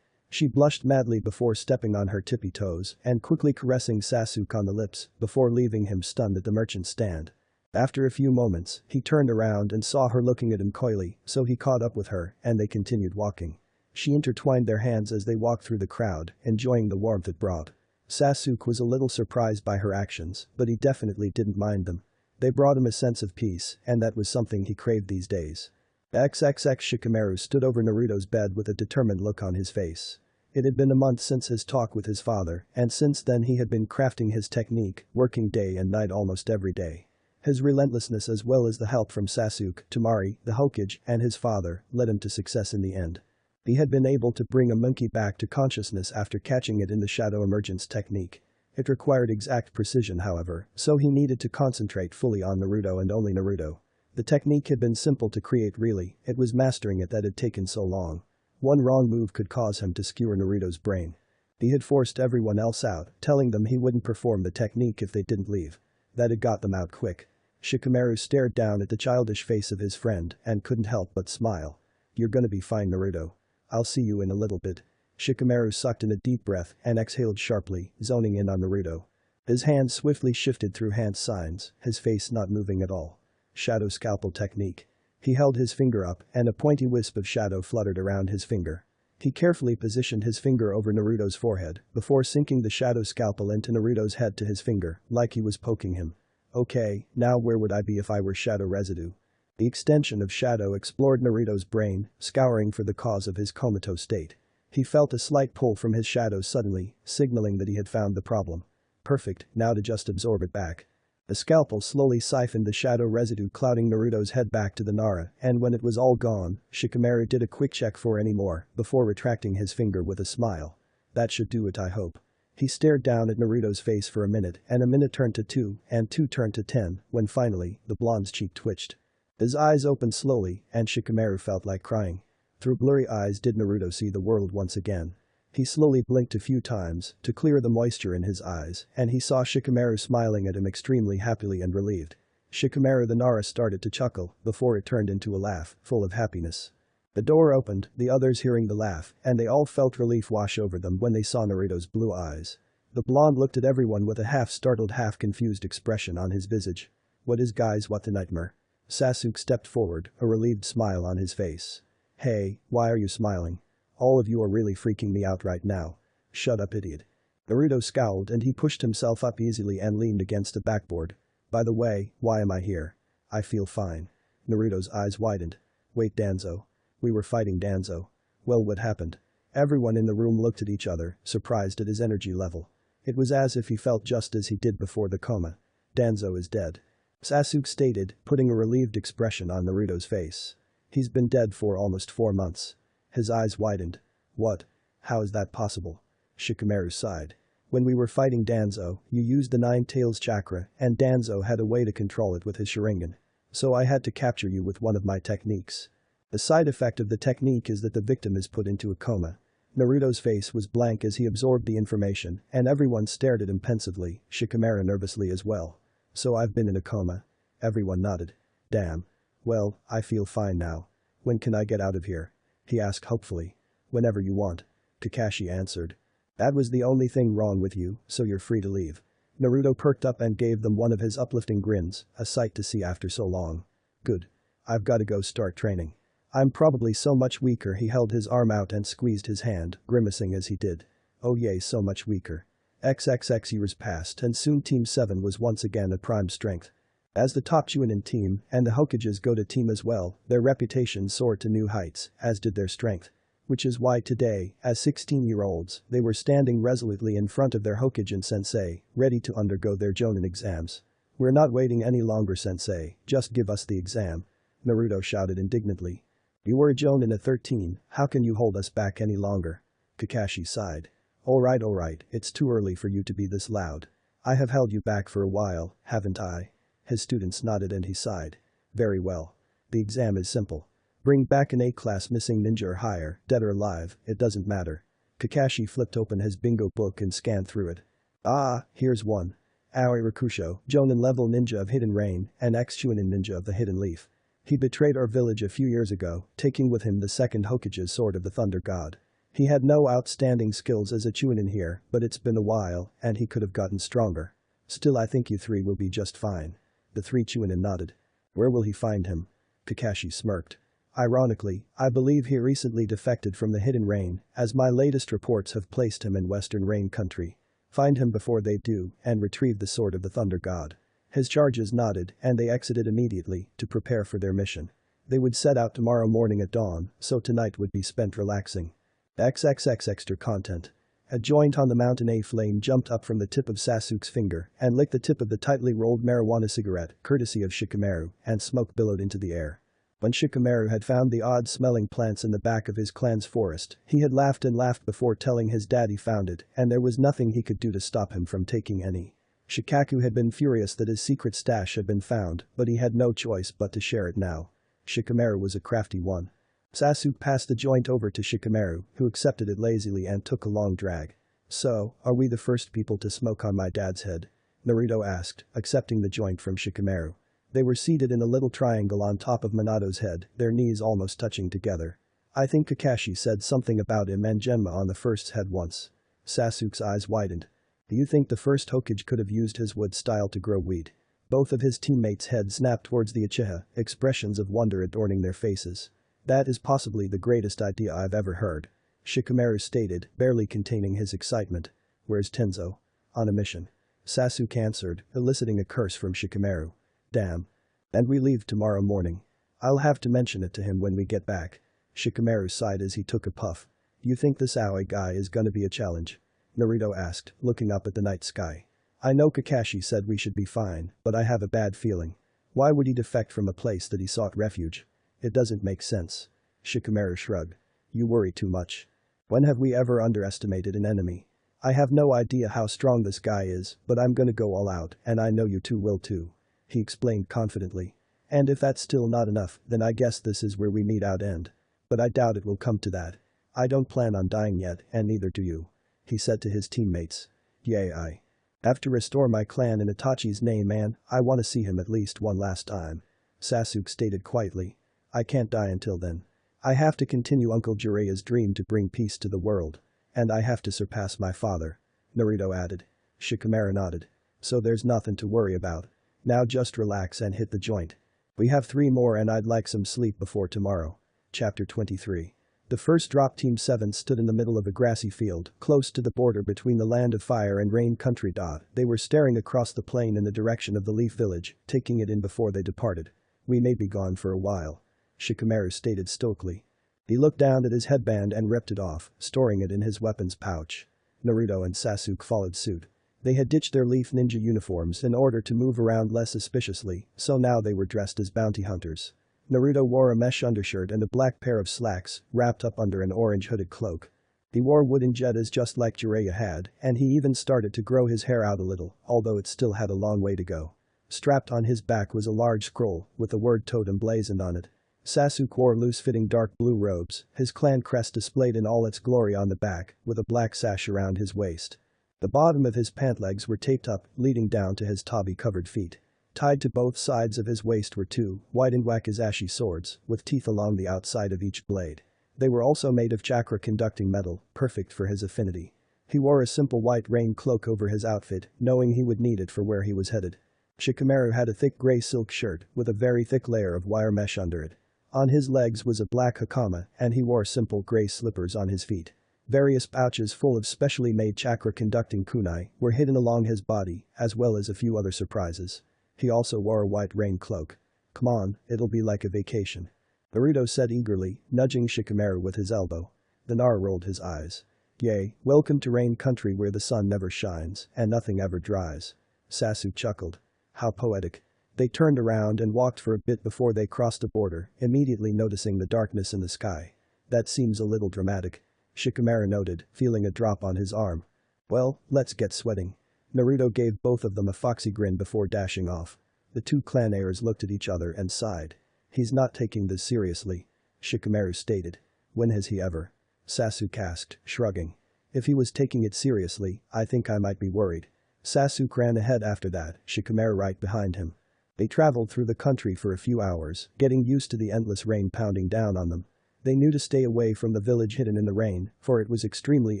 She blushed madly before stepping on her tippy toes and quickly caressing Sasuke on the lips before leaving him stunned at the merchant's stand. After a few moments, he turned around and saw her looking at him coyly, so he caught up with her, and they continued walking. She intertwined their hands as they walked through the crowd, enjoying the warmth it brought. Sasuke was a little surprised by her actions, but he definitely didn't mind them. They brought him a sense of peace, and that was something he craved these days. XXX Shikamaru stood over Naruto's bed with a determined look on his face. It had been a month since his talk with his father, and since then he had been crafting his technique, working day and night almost every day. His relentlessness as well as the help from Sasuke, Temari, the Hokage, and his father led him to success in the end. He had been able to bring a monkey back to consciousness after catching it in the shadow emergence technique. It required exact precision, however, so he needed to concentrate fully on Naruto and only Naruto. The technique had been simple to create really, it was mastering it that had taken so long. One wrong move could cause him to skewer Naruto's brain. He had forced everyone else out, telling them he wouldn't perform the technique if they didn't leave. That had got them out quick. Shikamaru stared down at the childish face of his friend and couldn't help but smile. "You're gonna be fine, Naruto. I'll see you in a little bit." Shikamaru sucked in a deep breath and exhaled sharply, zoning in on Naruto. His hand swiftly shifted through hand signs, his face not moving at all. Shadow scalpel technique. He held his finger up and a pointy wisp of shadow fluttered around his finger. He carefully positioned his finger over Naruto's forehead before sinking the shadow scalpel into Naruto's head to his finger, like he was poking him. Okay, now where would I be if I were shadow residue? The extension of shadow explored Naruto's brain, scouring for the cause of his comatose state. He felt a slight pull from his shadow suddenly, signaling that he had found the problem. Perfect, now to just absorb it back. The scalpel slowly siphoned the shadow residue clouding Naruto's head back to the Nara, and when it was all gone, Shikamaru did a quick check for any more, before retracting his finger with a smile. That should do it, I hope. He stared down at Naruto's face for a minute, and a minute turned to 2, and 2 turned to 10, when finally, the blonde's cheek twitched. His eyes opened slowly, and Shikamaru felt like crying. Through blurry eyes did Naruto see the world once again. He slowly blinked a few times to clear the moisture in his eyes, and he saw Shikamaru smiling at him extremely happily and relieved. Shikamaru the Nara started to chuckle before it turned into a laugh, full of happiness. The door opened, the others hearing the laugh, and they all felt relief wash over them when they saw Naruto's blue eyes. The blonde looked at everyone with a half-startled, half-confused expression on his visage. "What is, guys, what the nightmare?" Sasuke stepped forward, a relieved smile on his face. "Hey, why are you smiling? All of you are really freaking me out right now." "Shut up, idiot." Naruto scowled and he pushed himself up easily and leaned against a backboard. "By the way, why am I here? I feel fine." Naruto's eyes widened. "Wait, Danzo. We were fighting Danzo. Well, what happened?" Everyone in the room looked at each other, surprised at his energy level. It was as if he felt just as he did before the coma. "Danzo is dead," Sasuke stated, putting a relieved expression on Naruto's face. "He's been dead for almost 4 months." His eyes widened. "What? How is that possible?" Shikamaru sighed. "When we were fighting Danzo, you used the Nine Tails chakra, and Danzo had a way to control it with his Sharingan. So I had to capture you with one of my techniques. The side effect of the technique is that the victim is put into a coma." Naruto's face was blank as he absorbed the information, and everyone stared at him pensively, Shikamaru nervously as well. "So I've been in a coma?" Everyone nodded. "Damn. Well, I feel fine now. When can I get out of here?" he asked hopefully. "Whenever you want," Kakashi answered. "That was the only thing wrong with you, so you're free to leave." Naruto perked up and gave them one of his uplifting grins, a sight to see after so long. "Good. I've gotta go start training. I'm probably so much weaker." He held his arm out and squeezed his hand, grimacing as he did. "Oh yay, so much weaker." XXX years passed and soon Team 7 was once again at prime strength. As the top Chunin team and the Hokage's Go-To team as well, their reputation soared to new heights, as did their strength. Which is why today, as 16-year-olds, they were standing resolutely in front of their Hokage sensei, ready to undergo their Jonin exams. "We're not waiting any longer, sensei, just give us the exam," Naruto shouted indignantly. "You were a Jonin at 13, how can you hold us back any longer?" Kakashi sighed. Alright, it's too early for you to be this loud. I have held you back for a while, haven't I?" His students nodded and he sighed. "Very well. The exam is simple. Bring back an A-class missing ninja or higher, dead or alive, it doesn't matter." Kakashi flipped open his bingo book and scanned through it. "Ah, here's one. Aoi Rakusho, Jonin level ninja of Hidden Rain, and ex-Chunin ninja of the Hidden Leaf. He betrayed our village a few years ago, taking with him the second Hokage's Sword of the Thunder God. He had no outstanding skills as a Chunin here, but it's been a while, and he could have gotten stronger. Still, I think you three will be just fine." The 3 Chunin nodded. "Where will he find him?" Kakashi smirked. "Ironically, I believe he recently defected from the Hidden Rain, as my latest reports have placed him in Western Rain Country. Find him before they do, and retrieve the Sword of the Thunder God." His charges nodded, and they exited immediately to prepare for their mission. They would set out tomorrow morning at dawn, so tonight would be spent relaxing. XXX extra content. A joint on the mountain. A flame jumped up from the tip of Sasuke's finger and licked the tip of the tightly rolled marijuana cigarette, courtesy of Shikamaru, and smoke billowed into the air. When Shikamaru had found the odd-smelling plants in the back of his clan's forest, he had laughed and laughed before telling his dad he found it, and there was nothing he could do to stop him from taking any. Shikaku had been furious that his secret stash had been found, but he had no choice but to share it now. Shikamaru was a crafty one. Sasuke passed the joint over to Shikamaru, who accepted it lazily and took a long drag. "So, are we the first people to smoke on my dad's head?" Naruto asked, accepting the joint from Shikamaru. They were seated in a little triangle on top of Minato's head, their knees almost touching together. "I think Kakashi said something about him and Genma on the first's head once." Sasuke's eyes widened. "Do you think the first Hokage could have used his wood style to grow wheat?" Both of his teammates' heads snapped towards the Uchiha, expressions of wonder adorning their faces. "That is possibly the greatest idea I've ever heard," Shikamaru stated, barely containing his excitement. "Where's Tenzo?" "On a mission," Sasuke answered, eliciting a curse from Shikamaru. "Damn. And we leave tomorrow morning. I'll have to mention it to him when we get back." Shikamaru sighed as he took a puff. "You think this Aoi guy is gonna be a challenge?" Naruto asked, looking up at the night sky. "I know Kakashi said we should be fine, but I have a bad feeling. Why would he defect from a place that he sought refuge? It doesn't make sense." Shikamaru shrugged. "You worry too much. When have we ever underestimated an enemy? I have no idea how strong this guy is, but I'm gonna go all out, and I know you two will too," he explained confidently. "And if that's still not enough, then I guess this is where we meet out end. But I doubt it will come to that. I don't plan on dying yet, and neither do you," he said to his teammates. "Yay, I have to restore my clan in Itachi's name and I want to see him at least one last time," Sasuke stated quietly. "I can't die until then. I have to continue Uncle Jiraiya's dream to bring peace to the world. And I have to surpass my father," Naruto added. Shikamaru nodded. "So there's nothing to worry about. Now just relax and hit the joint. We have 3 more and I'd like some sleep before tomorrow." Chapter 23. The first drop Team 7 stood in the middle of a grassy field, close to the border between the Land of Fire and Rain Country. They were staring across the plain in the direction of the Leaf Village, taking it in before they departed. "We may be gone for a while," Shikamaru stated stoically. He looked down at his headband and ripped it off, storing it in his weapons pouch. Naruto and Sasuke followed suit. They had ditched their Leaf Ninja uniforms in order to move around less suspiciously, so now they were dressed as bounty hunters. Naruto wore a mesh undershirt and a black pair of slacks, wrapped up under an orange hooded cloak. He wore wooden jettas just like Jiraiya had, and he even started to grow his hair out a little, although it still had a long way to go. Strapped on his back was a large scroll, with the word totem blazoned on it. Sasuke wore loose-fitting dark blue robes, his clan crest displayed in all its glory on the back, with a black sash around his waist. The bottom of his pant legs were taped up, leading down to his tabi-covered feet. Tied to both sides of his waist were 2 white wakizashi swords, with teeth along the outside of each blade. They were also made of chakra-conducting metal, perfect for his affinity. He wore a simple white rain cloak over his outfit, knowing he would need it for where he was headed. Shikamaru had a thick gray silk shirt, with a very thick layer of wire mesh under it. On his legs was a black hakama, and he wore simple gray slippers on his feet. Various pouches full of specially made chakra-conducting kunai were hidden along his body, as well as a few other surprises. He also wore a white rain cloak. "Come on, it'll be like a vacation," Naruto said eagerly, nudging Shikamaru with his elbow. The Nar rolled his eyes. "Yay, welcome to Rain Country where the sun never shines and nothing ever dries." Sasuke chuckled. "How poetic." They turned around and walked for a bit before they crossed the border, immediately noticing the darkness in the sky. "That seems a little dramatic," Shikamaru noted, feeling a drop on his arm. "Well, let's get sweating." Naruto gave both of them a foxy grin before dashing off. The 2 clan heirs looked at each other and sighed. "He's not taking this seriously," Shikamaru stated. "When has he ever?" Sasuke asked, shrugging. "If he was taking it seriously, I think I might be worried." Sasuke ran ahead after that, Shikamaru right behind him. They traveled through the country for a few hours, getting used to the endless rain pounding down on them. They knew to stay away from the village hidden in the rain, for it was extremely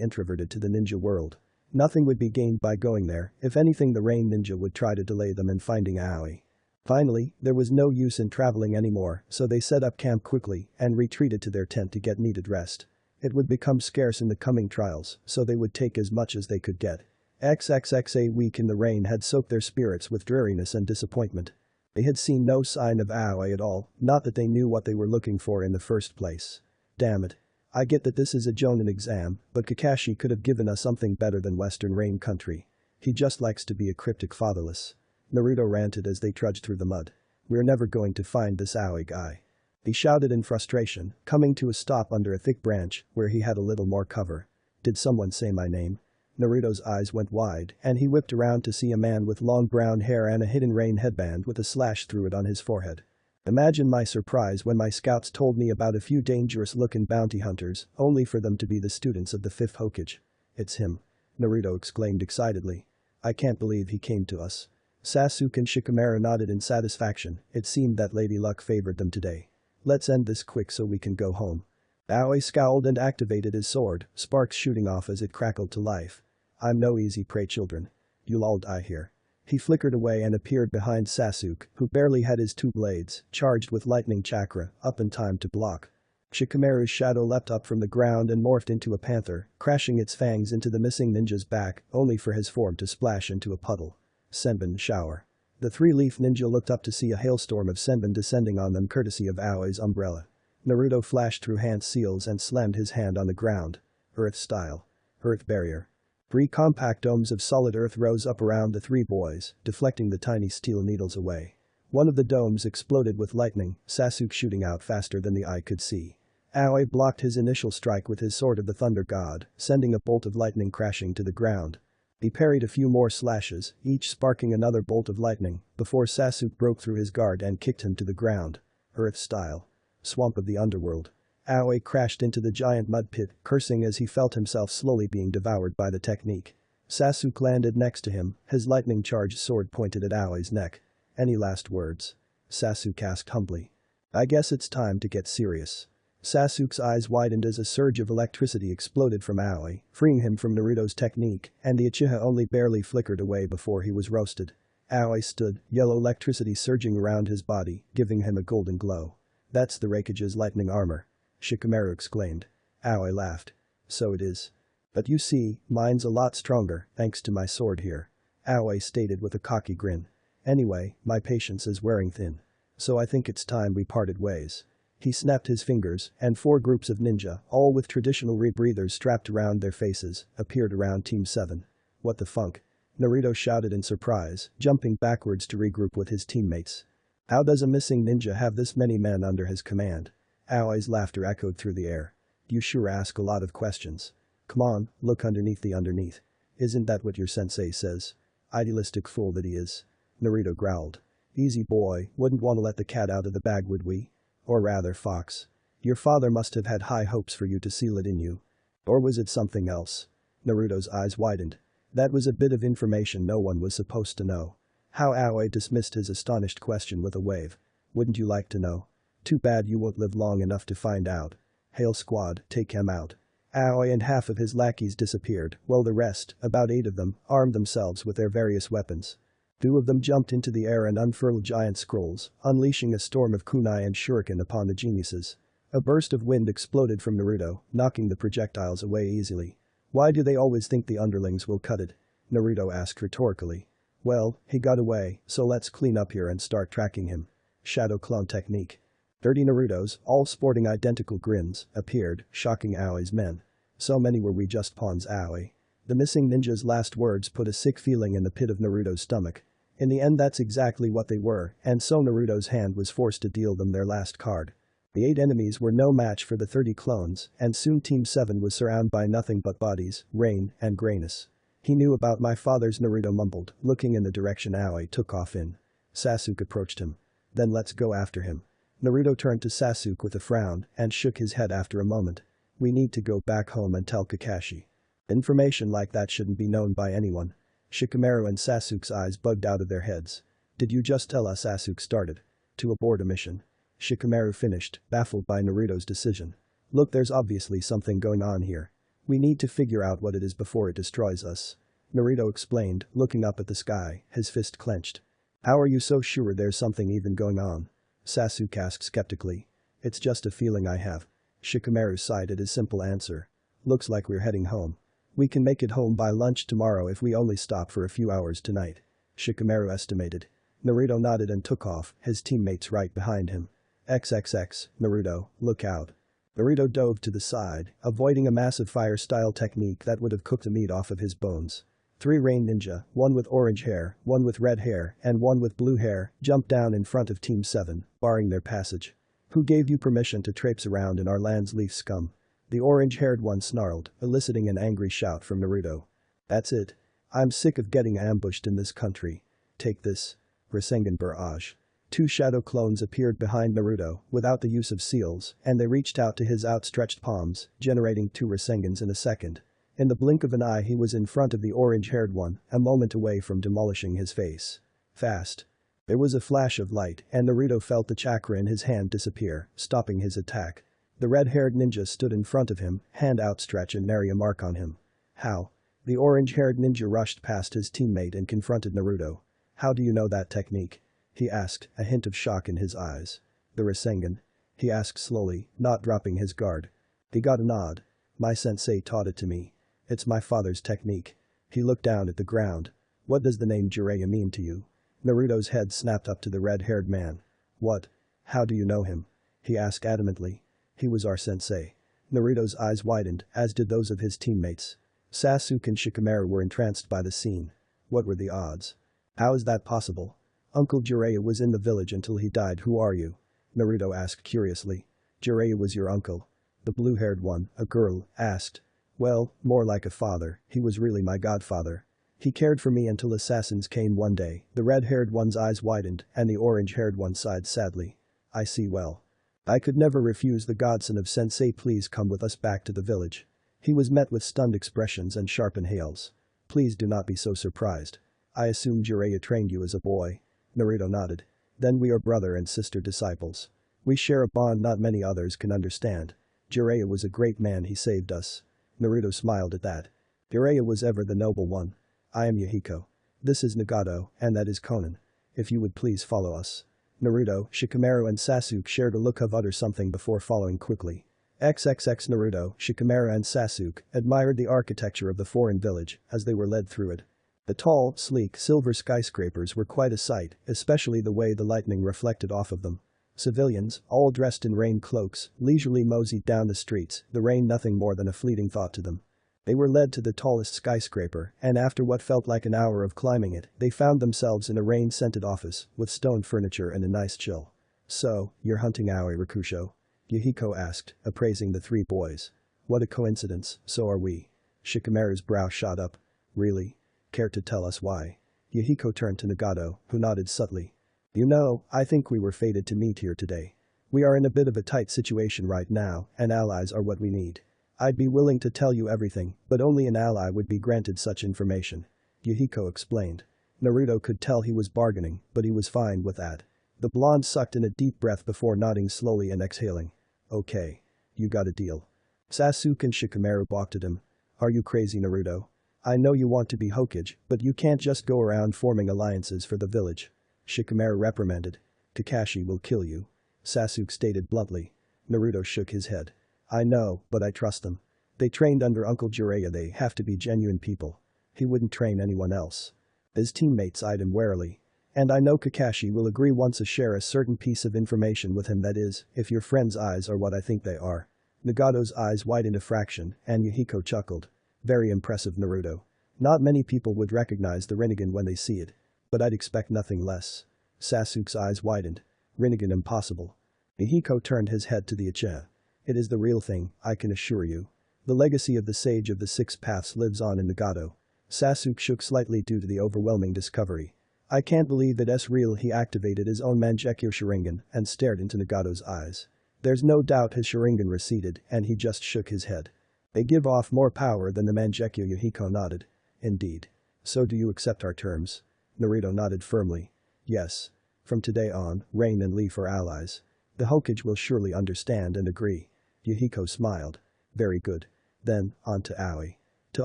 introverted to the ninja world. Nothing would be gained by going there, if anything the rain ninja would try to delay them in finding Aoi. Finally, there was no use in traveling anymore, so they set up camp quickly and retreated to their tent to get needed rest. It would become scarce in the coming trials, so they would take as much as they could get. A week in the rain had soaked their spirits with dreariness and disappointment. They had seen no sign of Aoi at all, not that they knew what they were looking for in the first place. "Damn it. I get that this is a Jonin exam, but Kakashi could have given us something better than Western Rain Country. He just likes to be a cryptic fatherless," Naruto ranted as they trudged through the mud. "We're never going to find this Aoi guy." He shouted in frustration, coming to a stop under a thick branch where he had a little more cover. Did someone say my name? Naruto's eyes went wide and he whipped around to see a man with long brown hair and a hidden rain headband with a slash through it on his forehead. Imagine my surprise when my scouts told me about a few dangerous-looking bounty hunters, only for them to be the students of the 5th Hokage. It's him. Naruto exclaimed excitedly. I can't believe he came to us. Sasuke and Shikamaru nodded in satisfaction. It seemed that Lady Luck favored them today. Let's end this quick so we can go home. Aoi scowled and activated his sword, sparks shooting off as it crackled to life. I'm no easy prey, children. You'll all die here. He flickered away and appeared behind Sasuke, who barely had his 2 blades, charged with lightning chakra, up in time to block. Shikamaru's shadow leapt up from the ground and morphed into a panther, crashing its fangs into the missing ninja's back, only for his form to splash into a puddle. Senbon shower. The 3-leaf ninja looked up to see a hailstorm of senbon descending on them courtesy of Aoi's umbrella. Naruto flashed through hand seals and slammed his hand on the ground. Earth style. Earth barrier. 3 compact domes of solid earth rose up around the 3 boys, deflecting the tiny steel needles away. One of the domes exploded with lightning, Sasuke shooting out faster than the eye could see. Aoi blocked his initial strike with his sword of the Thunder God, sending a bolt of lightning crashing to the ground. He parried a few more slashes, each sparking another bolt of lightning, before Sasuke broke through his guard and kicked him to the ground. Earth style. Swamp of the underworld. Aoi crashed into the giant mud pit, cursing as he felt himself slowly being devoured by the technique. Sasuke landed next to him, his lightning-charged sword pointed at Aoi's neck. Any last words? Sasuke asked humbly. I guess it's time to get serious. Sasuke's eyes widened as a surge of electricity exploded from Aoi, freeing him from Naruto's technique, and the Uchiha only barely flickered away before he was roasted. Aoi stood, yellow electricity surging around his body, giving him a golden glow. That's the Raikage's lightning armor. Shikamaru exclaimed. Aoi laughed. So it is. But you see, mine's a lot stronger, thanks to my sword here. Aoi stated with a cocky grin. Anyway, my patience is wearing thin. So I think it's time we parted ways. He snapped his fingers, and 4 groups of ninja, all with traditional rebreathers strapped around their faces, appeared around Team 7. What the funk? Naruto shouted in surprise, jumping backwards to regroup with his teammates. How does a missing ninja have this many men under his command? Aoi's laughter echoed through the air. You sure ask a lot of questions. Come on, look underneath the underneath. Isn't that what your sensei says? Idealistic fool that he is. Naruto growled. Easy boy, wouldn't want to let the cat out of the bag, would we? Or rather, Fox. Your father must have had high hopes for you to seal it in you. Or was it something else? Naruto's eyes widened. That was a bit of information no one was supposed to know. How Aoi dismissed his astonished question with a wave. Wouldn't you like to know? Too bad you won't live long enough to find out. Hail squad, take him out. Aoi and half of his lackeys disappeared, while the rest, about 8 of them, armed themselves with their various weapons. 2 of them jumped into the air and unfurled giant scrolls, unleashing a storm of kunai and shuriken upon the geniuses. A burst of wind exploded from Naruto, knocking the projectiles away easily. Why do they always think the underlings will cut it? Naruto asked rhetorically. Well, he got away, so let's clean up here and start tracking him. Shadow clone technique. 30 Narutos, all sporting identical grins, appeared, shocking Aoi's men. So many were we just pawns, Aoi. The missing ninja's last words put a sick feeling in the pit of Naruto's stomach. In the end, that's exactly what they were, and so Naruto's hand was forced to deal them their last card. The 8 enemies were no match for the 30 clones, and soon Team 7 was surrounded by nothing but bodies, rain, and grayness. He knew about my father's, Naruto mumbled, looking in the direction Aoi took off in. Sasuke approached him. Then let's go after him. Naruto turned to Sasuke with a frown and shook his head after a moment. We need to go back home and tell Kakashi. Information like that shouldn't be known by anyone. Shikamaru and Sasuke's eyes bugged out of their heads. Did you just tell us Sasuke started to abort a mission? Shikamaru finished, baffled by Naruto's decision. Look, there's obviously something going on here. We need to figure out what it is before it destroys us. Naruto explained, looking up at the sky, his fist clenched. How are you so sure there's something even going on? Sasuke asked skeptically. It's just a feeling I have. Shikamaru sighed at his simple answer. Looks like we're heading home. We can make it home by lunch tomorrow if we only stop for a few hours tonight. Shikamaru estimated. Naruto nodded and took off, his teammates right behind him. XXX, Naruto, look out. Naruto dove to the side, avoiding a massive fire-style technique that would have cooked the meat off of his bones. 3 rain ninja, 1 with orange hair, 1 with red hair, and 1 with blue hair, jumped down in front of Team 7, barring their passage. Who gave you permission to traipse around in our land's leaf scum? The orange-haired one snarled, eliciting an angry shout from Naruto. That's it. I'm sick of getting ambushed in this country. Take this. Rasengan barrage. Two shadow clones appeared behind Naruto without the use of seals, and they reached out to his outstretched palms, generating two Rasengans in a second. In the blink of an eye he was in front of the orange-haired one, a moment away from demolishing his face. Fast. There was a flash of light, and Naruto felt the chakra in his hand disappear, stopping his attack. The red-haired ninja stood in front of him, hand outstretched and nary a mark on him. How? The orange-haired ninja rushed past his teammate and confronted Naruto. How do you know that technique? He asked, a hint of shock in his eyes. The Rasengan? He asked slowly, not dropping his guard. He got a nod. My sensei taught it to me. It's my father's technique. He looked down at the ground. What does the name Jiraiya mean to you? Naruto's head snapped up to the red-haired man. What? How do you know him? He asked adamantly. He was our sensei. Naruto's eyes widened, as did those of his teammates. Sasuke and Shikamaru were entranced by the scene. What were the odds? How is that possible? Uncle Jiraiya was in the village until he died. Who are you? Naruto asked curiously. Jiraiya was your uncle. The blue-haired one, a girl, asked. Well, more like a father, he was really my godfather. He cared for me until assassins came one day. The red-haired one's eyes widened, and the orange-haired one sighed sadly. I see well. I could never refuse the godson of sensei. Please come with us back to the village. He was met with stunned expressions and sharp inhales. Please do not be so surprised. I assume Jiraiya trained you as a boy. Naruto nodded. Then we are brother and sister disciples. We share a bond not many others can understand. Jiraiya was a great man, he saved us. Naruto smiled at that. Jiraiya was ever the noble one. I am Yahiko. This is Nagato, and that is Konan. If you would please follow us. Naruto, Shikamaru and Sasuke shared a look of utter something before following quickly. XXX Naruto, Shikamaru and Sasuke admired the architecture of the foreign village as they were led through it. The tall, sleek, silver skyscrapers were quite a sight, especially the way the lightning reflected off of them. Civilians, all dressed in rain cloaks, leisurely moseyed down the streets, the rain nothing more than a fleeting thought to them. They were led to the tallest skyscraper, and after what felt like an hour of climbing it, they found themselves in a rain-scented office, with stone furniture and a nice chill. So, you're hunting Aoi Rakusho? Yahiko asked, appraising the three boys. What a coincidence, so are we. Shikamaru's brow shot up. Really? Care to tell us why? Yahiko turned to Nagato, who nodded subtly. You know, I think we were fated to meet here today. We are in a bit of a tight situation right now, and allies are what we need. I'd be willing to tell you everything, but only an ally would be granted such information. Yahiko explained. Naruto could tell he was bargaining, but he was fine with that. The blonde sucked in a deep breath before nodding slowly and exhaling. Okay. You got a deal. Sasuke and Shikamaru balked at him. Are you crazy, Naruto? I know you want to be Hokage, but you can't just go around forming alliances for the village. Shikamaru reprimanded. Kakashi will kill you. Sasuke stated bluntly. Naruto shook his head. I know, but I trust them. They trained under Uncle Jiraiya. They have to be genuine people. He wouldn't train anyone else. His teammates eyed him warily. And I know Kakashi will agree once I share a certain piece of information with him, that is, if your friend's eyes are what I think they are. Nagato's eyes widened a fraction, and Yahiko chuckled. Very impressive, Naruto. Not many people would recognize the Rinnegan when they see it. But I'd expect nothing less. Sasuke's eyes widened. Rinnegan impossible. Yahiko turned his head to the Uchiha. It is the real thing, I can assure you. The legacy of the Sage of the Six Paths lives on in Nagato. Sasuke shook slightly due to the overwhelming discovery. I can't believe that it's real. He activated his own Mangekyo Sharingan and stared into Nagato's eyes. There's no doubt his Sharingan receded, and he just shook his head. They give off more power than the Mangekyo. Yahiko nodded. Indeed. So do you accept our terms? Naruto nodded firmly. Yes. From today on, Rain and Leaf are allies. The Hokage will surely understand and agree. Yahiko smiled. Very good. Then, on to Aoi. To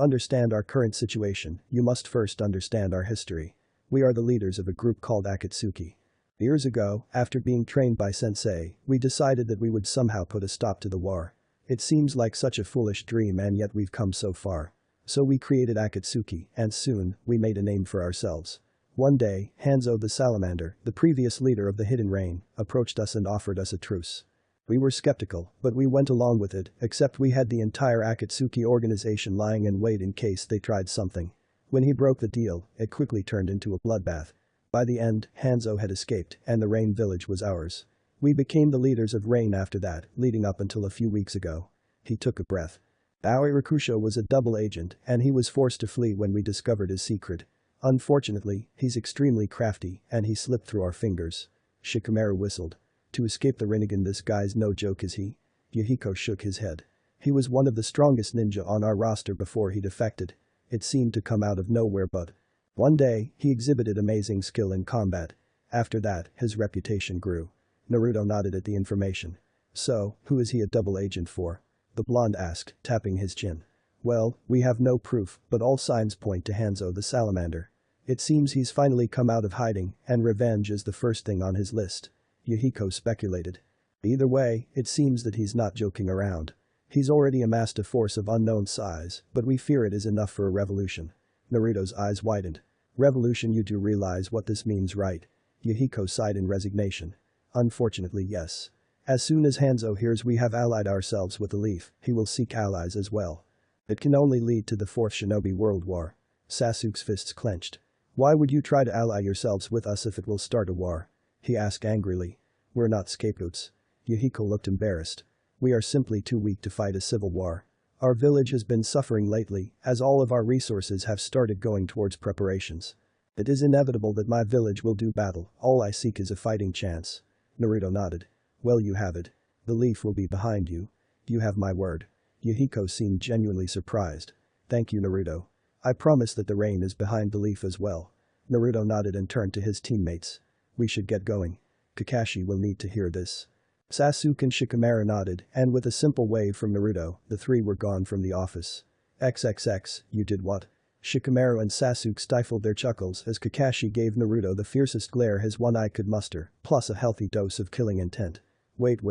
understand our current situation, you must first understand our history. We are the leaders of a group called Akatsuki. Years ago, after being trained by Sensei, we decided that we would somehow put a stop to the war. It seems like such a foolish dream, and yet we've come so far. So we created Akatsuki, and soon, we made a name for ourselves. One day, Hanzo the Salamander, the previous leader of the Hidden Rain, approached us and offered us a truce. We were skeptical, but we went along with it, except we had the entire Akatsuki organization lying in wait in case they tried something. When he broke the deal, it quickly turned into a bloodbath. By the end, Hanzo had escaped, and the Rain village was ours. We became the leaders of Rain after that, leading up until a few weeks ago. He took a breath. Aoi Rakusho was a double agent and he was forced to flee when we discovered his secret. Unfortunately, he's extremely crafty and he slipped through our fingers. Shikamaru whistled. To escape the Rinnegan, this guy's no joke, is he? Yahiko shook his head. He was one of the strongest ninja on our roster before he defected. It seemed to come out of nowhere, but one day, he exhibited amazing skill in combat. After that, his reputation grew. Naruto nodded at the information. So, who is he a double agent for? The blonde asked, tapping his chin. Well, we have no proof, but all signs point to Hanzo the Salamander. It seems he's finally come out of hiding, and revenge is the first thing on his list. Yahiko speculated. Either way, it seems that he's not joking around. He's already amassed a force of unknown size, but we fear it is enough for a revolution. Naruto's eyes widened. Revolution, you do realize what this means, right? Yahiko sighed in resignation. Unfortunately, yes. As soon as Hanzo hears we have allied ourselves with the Leaf, he will seek allies as well. It can only lead to the Fourth Shinobi World War. Sasuke's fists clenched. Why would you try to ally yourselves with us if it will start a war? He asked angrily. We're not scapegoats. Yahiko looked embarrassed. We are simply too weak to fight a civil war. Our village has been suffering lately, as all of our resources have started going towards preparations. It is inevitable that my village will do battle, all I seek is a fighting chance. Naruto nodded. Well, you have it. The Leaf will be behind you. You have my word. Yahiko seemed genuinely surprised. Thank you, Naruto. I promise that the Rain is behind the Leaf as well. Naruto nodded and turned to his teammates. We should get going. Kakashi will need to hear this. Sasuke and Shikamaru nodded, and with a simple wave from Naruto, the three were gone from the office. XXX, you did what? Shikamaru and Sasuke stifled their chuckles as Kakashi gave Naruto the fiercest glare his one eye could muster, plus a healthy dose of killing intent. Wait.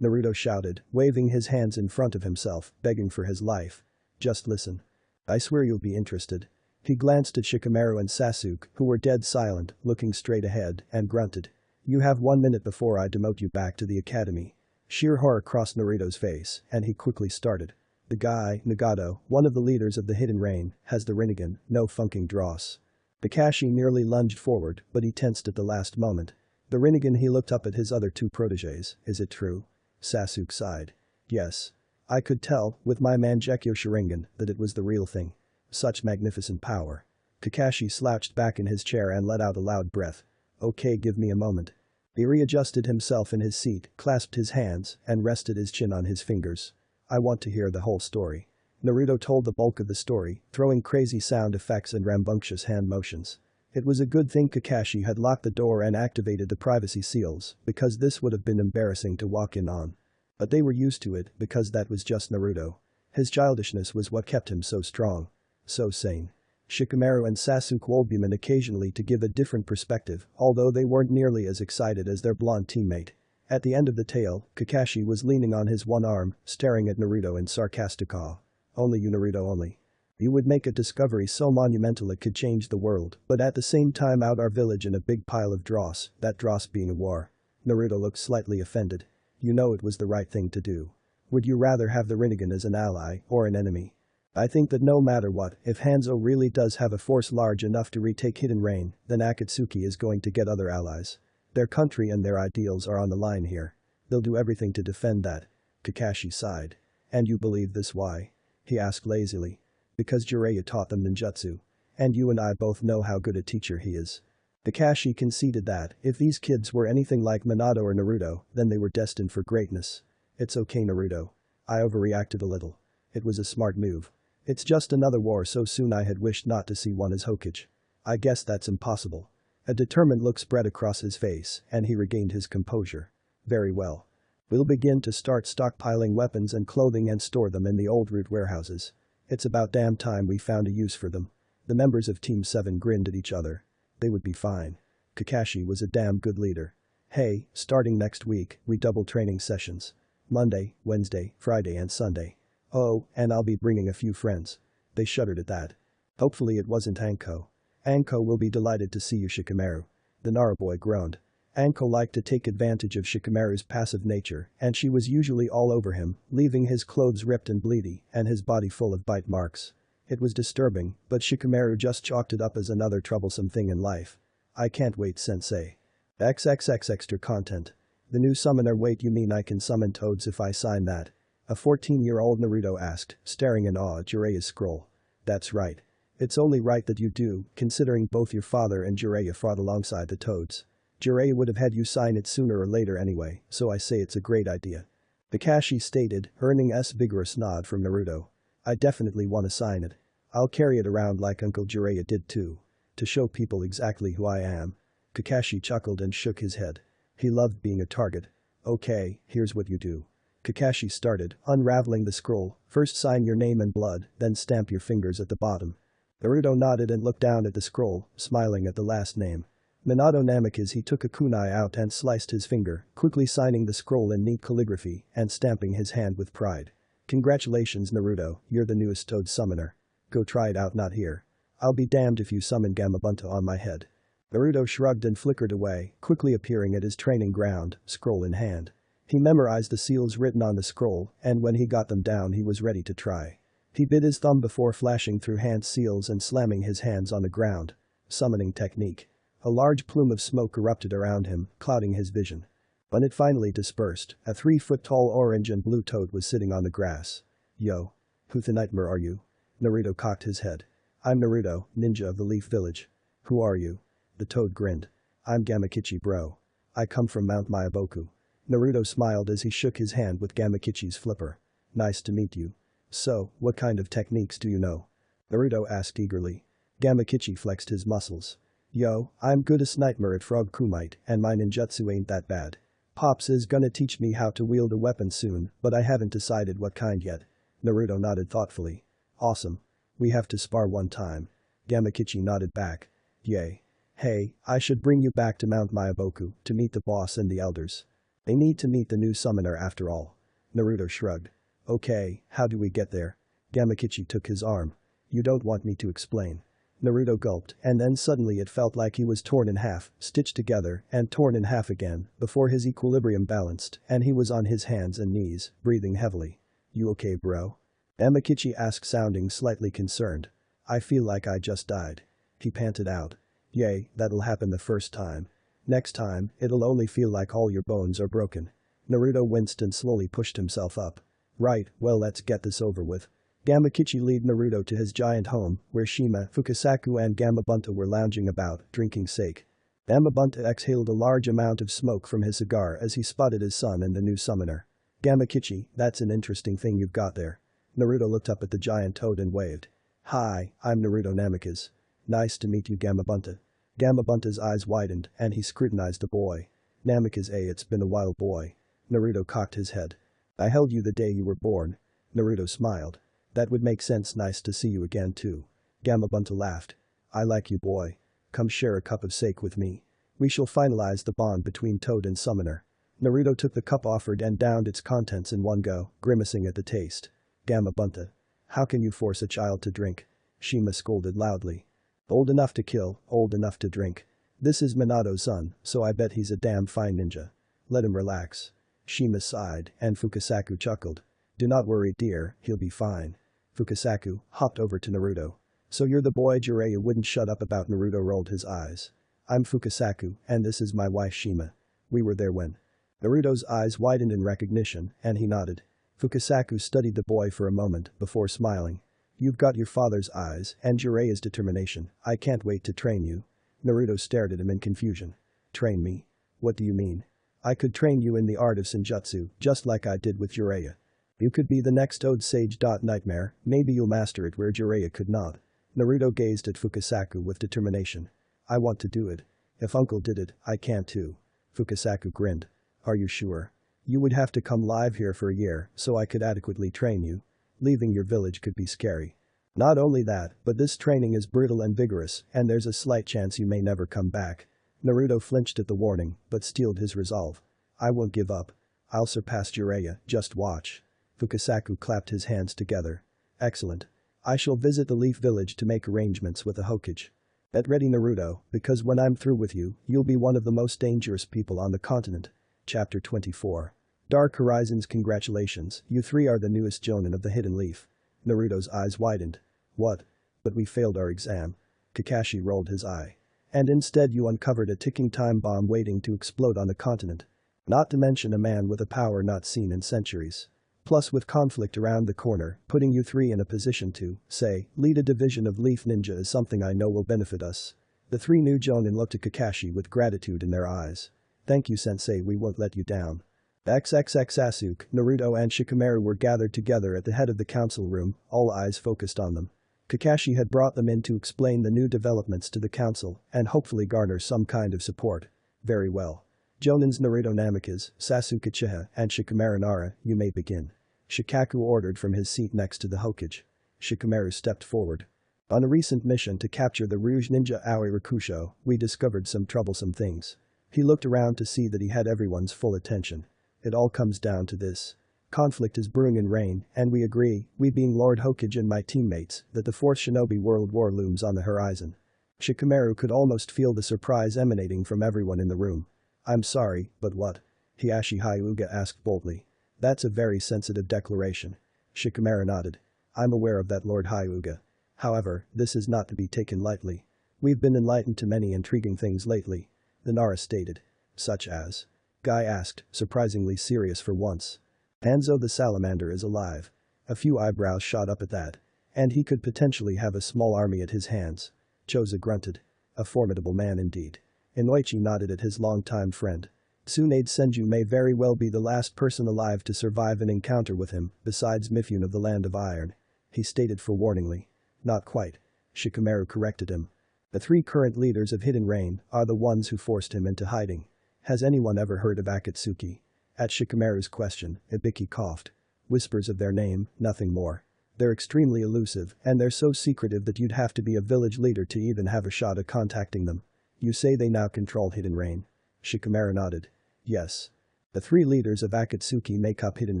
Naruto shouted, waving his hands in front of himself, begging for his life. Just listen. I swear you'll be interested. He glanced at Shikamaru and Sasuke, who were dead silent, looking straight ahead, and grunted. You have 1 minute before I demote you back to the academy. Sheer horror crossed Naruto's face, and he quickly started. The guy, Nagato, one of the leaders of the Hidden Rain, has the Rinnegan, no funking dross. Kakashi nearly lunged forward, but he tensed at the last moment. The Rinnegan, he looked up at his other two protégés. Is it true? Sasuke sighed. Yes. I could tell, with my Mangekyo Sharingan, that it was the real thing. Such magnificent power. Kakashi slouched back in his chair and let out a loud breath. Okay, give me a moment. He readjusted himself in his seat, clasped his hands, and rested his chin on his fingers. I want to hear the whole story. Naruto told the bulk of the story, throwing crazy sound effects and rambunctious hand motions. It was a good thing Kakashi had locked the door and activated the privacy seals, because this would have been embarrassing to walk in on. But they were used to it because that was just Naruto. His childishness was what kept him so strong. So sane. Shikamaru and Sasuke would occasionally to give a different perspective, although they weren't nearly as excited as their blonde teammate. At the end of the tale, Kakashi was leaning on his one arm, staring at Naruto in sarcastic awe. Only you, Naruto, only. You would make a discovery so monumental it could change the world, but at the same time out our village in a big pile of dross, that dross being a war. Naruto looked slightly offended. You know it was the right thing to do. Would you rather have the Rinnegan as an ally or an enemy? I think that no matter what, if Hanzo really does have a force large enough to retake Hidden Rain, then Akatsuki is going to get other allies. Their country and their ideals are on the line here. They'll do everything to defend that. Kakashi sighed. And you believe this why? He asked lazily. Because Jiraiya taught them ninjutsu. And you and I both know how good a teacher he is. Kakashi conceded that, if these kids were anything like Minato or Naruto, then they were destined for greatness. It's okay, Naruto. I overreacted a little. It was a smart move. It's just another war so soon. I had wished not to see one as Hokage. I guess that's impossible. A determined look spread across his face, and he regained his composure. Very well. We'll begin to start stockpiling weapons and clothing and store them in the old root warehouses. It's about damn time we found a use for them. The members of Team 7 grinned at each other. They would be fine. Kakashi was a damn good leader. Hey, starting next week, we double training sessions. Monday, Wednesday, Friday and Sunday. Oh, and I'll be bringing a few friends. They shuddered at that. Hopefully it wasn't Anko. Anko will be delighted to see you, Shikamaru. The Nara boy groaned. Anko liked to take advantage of Shikamaru's passive nature, and she was usually all over him, leaving his clothes ripped and bleedy and his body full of bite marks. It was disturbing, but Shikamaru just chalked it up as another troublesome thing in life. I can't wait, sensei. XXX extra content. The new summoner. Wait, you mean I can summon toads if I sign that? A 14-year-old Naruto asked, staring in awe at Jiraiya's scroll. That's right. It's only right that you do, considering both your father and Jiraiya fought alongside the toads. Jiraiya would have had you sign it sooner or later anyway, so I say it's a great idea. Kakashi stated, earning a vigorous nod from Naruto. I definitely want to sign it. I'll carry it around like Uncle Jiraiya did too. To show people exactly who I am. Kakashi chuckled and shook his head. He loved being a target. Okay, here's what you do. Kakashi started, unraveling the scroll. First sign your name in blood, then stamp your fingers at the bottom. Naruto nodded and looked down at the scroll, smiling at the last name. Minato Namikaze. He took a kunai out and sliced his finger, quickly signing the scroll in neat calligraphy and stamping his hand with pride. Congratulations Naruto, you're the newest Toad summoner. Go try it out, not here. I'll be damned if you summon Gamabunta on my head. Naruto shrugged and flickered away, quickly appearing at his training ground, scroll in hand. He memorized the seals written on the scroll, and when he got them down he was ready to try. He bit his thumb before flashing through hand seals and slamming his hands on the ground. Summoning technique. A large plume of smoke erupted around him, clouding his vision. When it finally dispersed, a 3-foot-tall orange and blue toad was sitting on the grass. Yo. Who the nightmare are you? Naruto cocked his head. I'm Naruto, ninja of the Leaf Village. Who are you? The toad grinned. I'm Gamakichi bro. I come from Mount Myaboku. Naruto smiled as he shook his hand with Gamakichi's flipper. Nice to meet you. So, what kind of techniques do you know? Naruto asked eagerly. Gamakichi flexed his muscles. Yo, I'm good as nightmare at frog kumite and my ninjutsu ain't that bad. Pops is gonna teach me how to wield a weapon soon, but I haven't decided what kind yet. Naruto nodded thoughtfully. Awesome. We have to spar one time. Gamakichi nodded back. Yay. Hey, I should bring you back to Mount Myaboku to meet the boss and the elders. They need to meet the new summoner after all. Naruto shrugged. Okay, how do we get there? Gamakichi took his arm. You don't want me to explain. Naruto gulped, and then suddenly it felt like he was torn in half, stitched together, and torn in half again, before his equilibrium balanced, and he was on his hands and knees, breathing heavily. You okay bro? Gamakichi asked, sounding slightly concerned. I feel like I just died. He panted out. Yay, that'll happen the first time. Next time, it'll only feel like all your bones are broken. Naruto winced and slowly pushed himself up. Right, well let's get this over with. Gamakichi led Naruto to his giant home, where Shima, Fukasaku and Gamabunta were lounging about, drinking sake. Gamabunta exhaled a large amount of smoke from his cigar as he spotted his son and the new summoner. Gamakichi, that's an interesting thing you've got there. Naruto looked up at the giant toad and waved. Hi, I'm Naruto Namikaze. Nice to meet you Gamabunta. Gamabunta's eyes widened and he scrutinized the boy. Namikaze, it's been a while boy. Naruto cocked his head. I held you the day you were born. Naruto smiled. That would make sense, nice to see you again too. Gamabunta laughed. I like you boy. Come share a cup of sake with me. We shall finalize the bond between Toad and Summoner. Naruto took the cup offered and downed its contents in one go, grimacing at the taste. Gamabunta. How can you force a child to drink? Shima scolded loudly. Old enough to kill, old enough to drink. This is Minato's son, so I bet he's a damn fine ninja. Let him relax. Shima sighed, and Fukasaku chuckled. Do not worry dear, he'll be fine. Fukasaku hopped over to Naruto. So you're the boy Jiraiya wouldn't shut up about. Naruto rolled his eyes. I'm Fukasaku, and this is my wife Shima. We were there when. Naruto's eyes widened in recognition, and he nodded. Fukasaku studied the boy for a moment before smiling. You've got your father's eyes and Jiraiya's determination. I can't wait to train you. Naruto stared at him in confusion. Train me? What do you mean? I could train you in the art of Senjutsu, just like I did with Jiraiya. You could be the next Toad Sage. Nightmare, maybe you'll master it where Jiraiya could not. Naruto gazed at Fukasaku with determination. I want to do it. If Uncle did it, I can too. Fukasaku grinned. Are you sure? You would have to come live here for a year so I could adequately train you. Leaving your village could be scary. Not only that, but this training is brutal and vigorous, and there's a slight chance you may never come back. Naruto flinched at the warning, but steeled his resolve. I won't give up. I'll surpass Jiraiya, just watch. Fukasaku clapped his hands together. Excellent. I shall visit the Leaf Village to make arrangements with the Hokage. Get ready Naruto, because when I'm through with you, you'll be one of the most dangerous people on the continent. Chapter 24. Dark Horizons. Congratulations, you three are the newest Jonin of the Hidden Leaf. Naruto's eyes widened. What? But we failed our exam. Kakashi rolled his eye. And instead you uncovered a ticking time bomb waiting to explode on the continent. Not to mention a man with a power not seen in centuries. Plus with conflict around the corner, putting you three in a position to, say, lead a division of Leaf Ninja is something I know will benefit us. The three new Jonin looked at Kakashi with gratitude in their eyes. Thank you sensei, we won't let you down. XXX Sasuke, Naruto and Shikamaru were gathered together at the head of the council room, all eyes focused on them. Kakashi had brought them in to explain the new developments to the council and hopefully garner some kind of support. Very well. Jonin's Naruto Namikaze, Sasuke Uchiha, and Shikamaru Nara, you may begin. Shikaku ordered from his seat next to the Hokage. Shikamaru stepped forward. On a recent mission to capture the Rouge Ninja Aoi Rakusho, we discovered some troublesome things. He looked around to see that he had everyone's full attention. It all comes down to this. Conflict is brewing in Rain, and we agree, we being Lord Hokage and my teammates, that the Fourth Shinobi World War looms on the horizon. Shikamaru could almost feel the surprise emanating from everyone in the room. I'm sorry, but what? Hiashi Hyuga asked boldly. That's a very sensitive declaration. Shikamaru nodded. I'm aware of that, Lord Hyuga. However, this is not to be taken lightly. We've been enlightened to many intriguing things lately. The Nara stated. Such as? Guy asked, surprisingly serious for once. Hanzo the salamander is alive. A few eyebrows shot up at that. And he could potentially have a small army at his hands. Choza grunted. A formidable man indeed. Inoichi nodded at his longtime friend. Tsunade Senju may very well be the last person alive to survive an encounter with him, besides Mifune of the Land of Iron. He stated forewarningly. Not quite. Shikamaru corrected him. The three current leaders of Hidden Rain are the ones who forced him into hiding. Has anyone ever heard of Akatsuki? At Shikamaru's question, Ibiki coughed. Whispers of their name, nothing more. They're extremely elusive, and they're so secretive that you'd have to be a village leader to even have a shot at contacting them. You say they now control Hidden Rain? Shikamaru nodded. Yes. The three leaders of Akatsuki make up Hidden